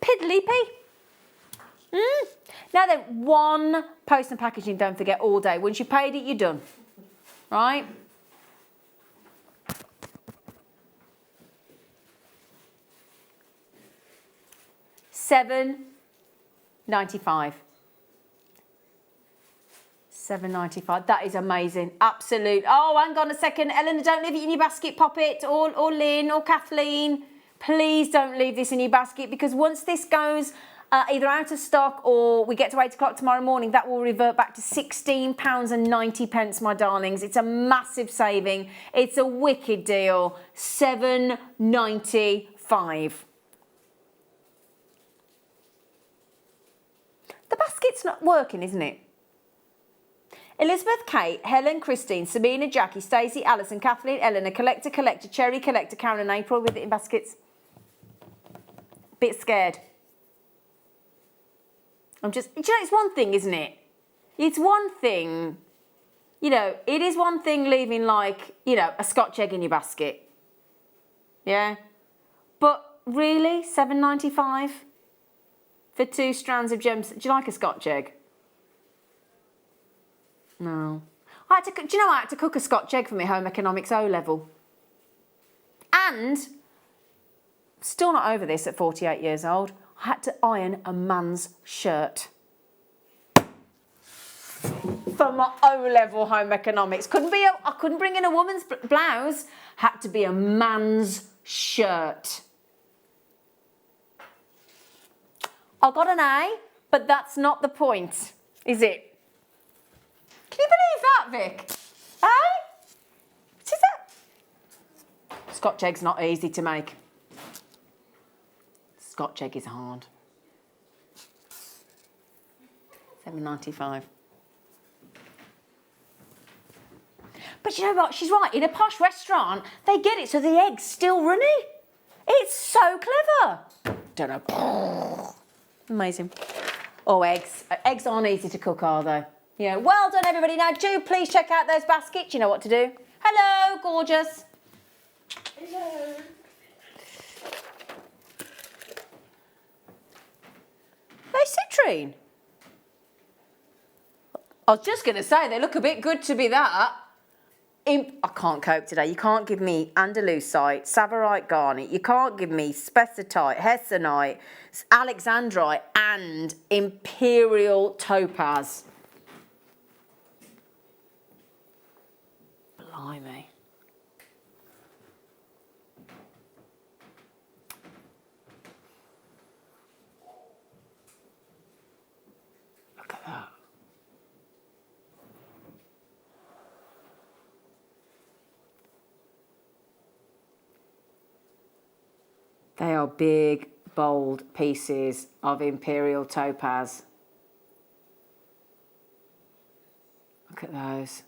Piddly p. Now then, one post and packaging, don't forget, all day. Once you paid it, you're done. Right? £7.95. £7.95. That is amazing. Absolute. Oh, hang on a second. Eleanor, don't leave it in your basket, pop it. Or Lynn or Kathleen. Please don't leave this in your basket, because once this goes either out of stock or we get to 8 o'clock tomorrow morning, that will revert back to £16.90, my darlings. It's a massive saving. It's a wicked deal. £7.95. The basket's not working, isn't it? Elizabeth, Kate, Helen, Christine, Sabina, Jackie, Stacey, Alison, Kathleen, Eleanor, Collector, Cherry, Collector, Karen and April with it in baskets. Bit scared. I'm just, you know, it's one thing, isn't it? It's one thing, you know, it is one thing leaving like, you know, a Scotch egg in your basket. Yeah? But really, £7.95 for 2 strands of gems? Do you like a Scotch egg? No. I had to, do you know, I had to cook a Scotch egg for my home economics O level. And, still not over this at 48 years old, I had to iron a man's shirt. For my O level home economics. I couldn't bring in a woman's blouse, had to be a man's shirt. I got an A, but that's not the point, is it? Can you believe that, Vic? Eh? What is that? Scotch egg's not easy to make. Scotch egg is hard. £7.95. But you know what? She's right. In a posh restaurant, they get it so the egg's still runny. It's so clever. Don't know. Amazing. Oh, eggs. Eggs aren't easy to cook, are they? Yeah. Well done, everybody. Now, do please check out those baskets. You know what to do. Hello, gorgeous. Hello. Hey, citrine. I was just going to say, they look a bit good to be that. I can't cope today. You can't give me Andalusite, Savarite garnet. You can't give me Spessartite, Hessonite, Alexandrite and Imperial Topaz. Blimey. Look at that. They are big, bold pieces of Imperial Topaz. Look at those.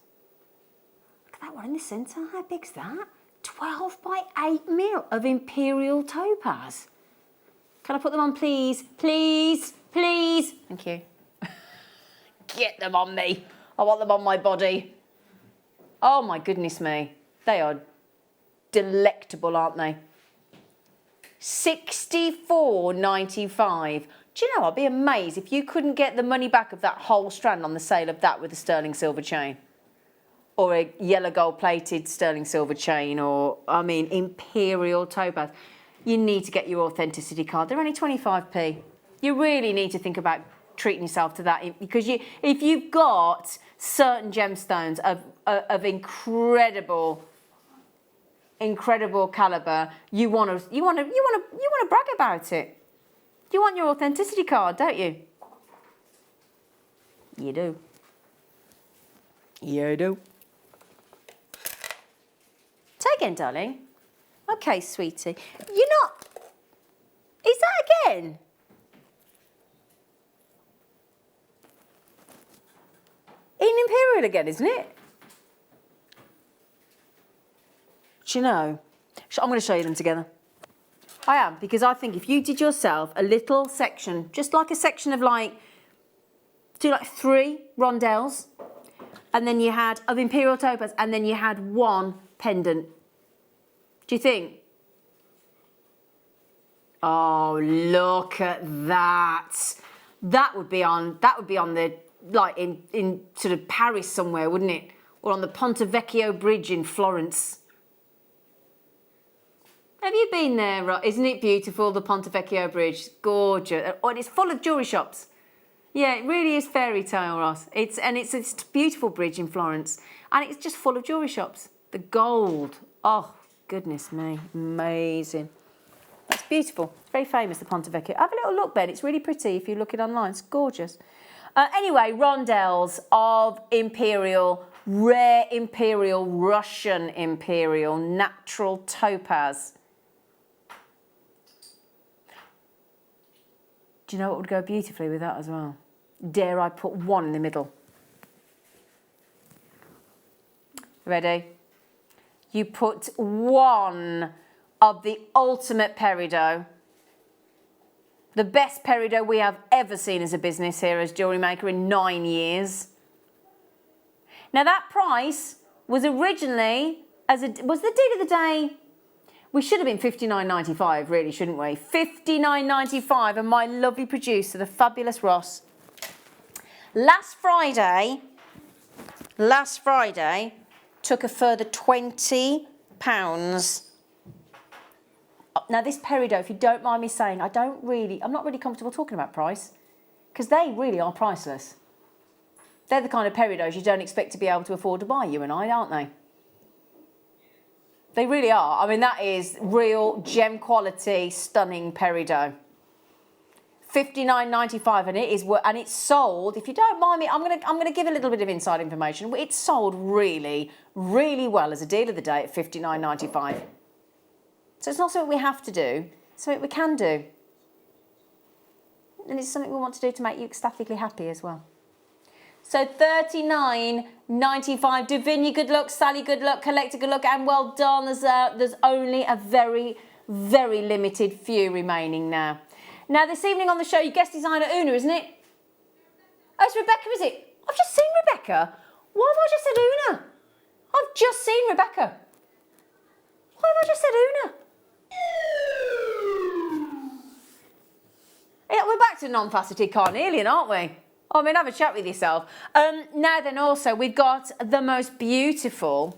Look at that one in the centre. How big's that? 12 by 8 mil of Imperial Topaz. Can I put them on, please? Please, please. Thank you. Get them on me. I want them on my body. Oh my goodness me. They are delectable, aren't they? $64.95. Do you know, I'd be amazed if you couldn't get the money back of that whole strand on the sale of that with a sterling silver chain. Or a yellow gold plated sterling silver chain, or, I mean, Imperial Topaz. You need to get your authenticity card. They're only 25p. You really need to think about treating yourself to that, because if you've got certain gemstones of incredible caliber, you want to brag about it. You want your authenticity card, don't you? You do. You do. Say again, darling. Okay, sweetie. You're not. Is that again? In Imperial again, isn't it? Do you know? I'm going to show you them together. I am, because I think if you did yourself a little section, just like a section of like, do like 3 rondelles, and then you had of imperial topaz, and then you had one pendant. Do you think? Oh, look at that! That would be on the like in sort of Paris somewhere, wouldn't it? Or on the Ponte Vecchio Bridge in Florence. Have you been there? Isn't it beautiful, the Ponte Vecchio Bridge? Gorgeous. Oh, and it's full of jewellery shops. Yeah, it really is fairy tale, Ross. It's a beautiful bridge in Florence, and it's just full of jewellery shops. The gold. Oh, goodness me. Amazing. That's beautiful. It's very famous, the Ponte Vecchio. Have a little look, Ben. It's really pretty if you look it online. It's gorgeous. Anyway, rondelles of imperial, rare imperial, Russian imperial, natural topaz. Do you know what would go beautifully with that as well? Dare I put one in the middle? Ready? You put one of the ultimate peridot, the best peridot we have ever seen as a business here as Jewellery Maker in 9 years. Now that price was originally, was the deal of the day, we should have been $59.95 really, shouldn't we? $59.95, and my lovely producer, the fabulous Ross, last Friday, took a further £20. Now this peridot, if you don't mind me saying, I'm not really comfortable talking about price, because they really are priceless. They're the kind of peridots you don't expect to be able to afford to buy, you and I, aren't they? They really are. I mean, that is real gem quality, stunning peridot. $59.95, and it's sold. If you don't mind me, I'm gonna give a little bit of inside information. It's sold really, really well as a deal of the day at $59.95. So it's not something we have to do, it's something we can do. And it's something we want to do to make you ecstatically happy as well. So $39.95. Davinia, good luck. Sally, good luck. Collector, good luck. And well done. There's only a very, very limited few remaining now. Now, this evening on the show, your guest designer, Una, isn't it? Oh, it's Rebecca, is it? I've just seen Rebecca. Why have I just said Una? I've just seen Rebecca. Why have I just said Una? Yeah, we're back to non-faceted carnelian, aren't we? I mean, have a chat with yourself. Now then, also, we've got the most beautiful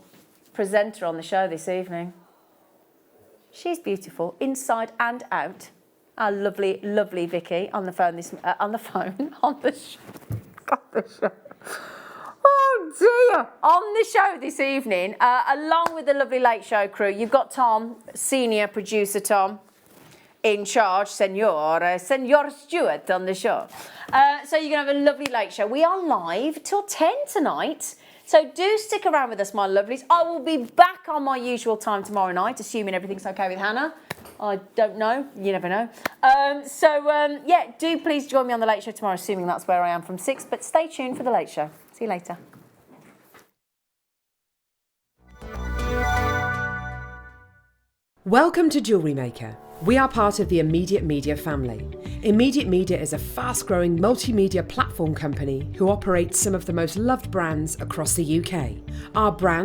presenter on the show this evening. She's beautiful, inside and out. Our lovely, lovely Vicky on the phone on the show. Oh dear! On the show this evening, along with the lovely Late Show crew, you've got Tom, senior producer Tom, in charge, Senor Stuart on the show. So you're going to have a lovely late show. We are live till 10 tonight. So do stick around with us, my lovelies. I will be back on my usual time tomorrow night, assuming everything's okay with Hannah. I don't know. You never know. Yeah, do please join me on the Late Show tomorrow, assuming that's where I am from 6. But stay tuned for the Late Show. See you later. Welcome to Jewellery Maker. We are part of the Immediate Media family. Immediate Media is a fast-growing multimedia platform company who operates some of the most loved brands across the UK. Our brands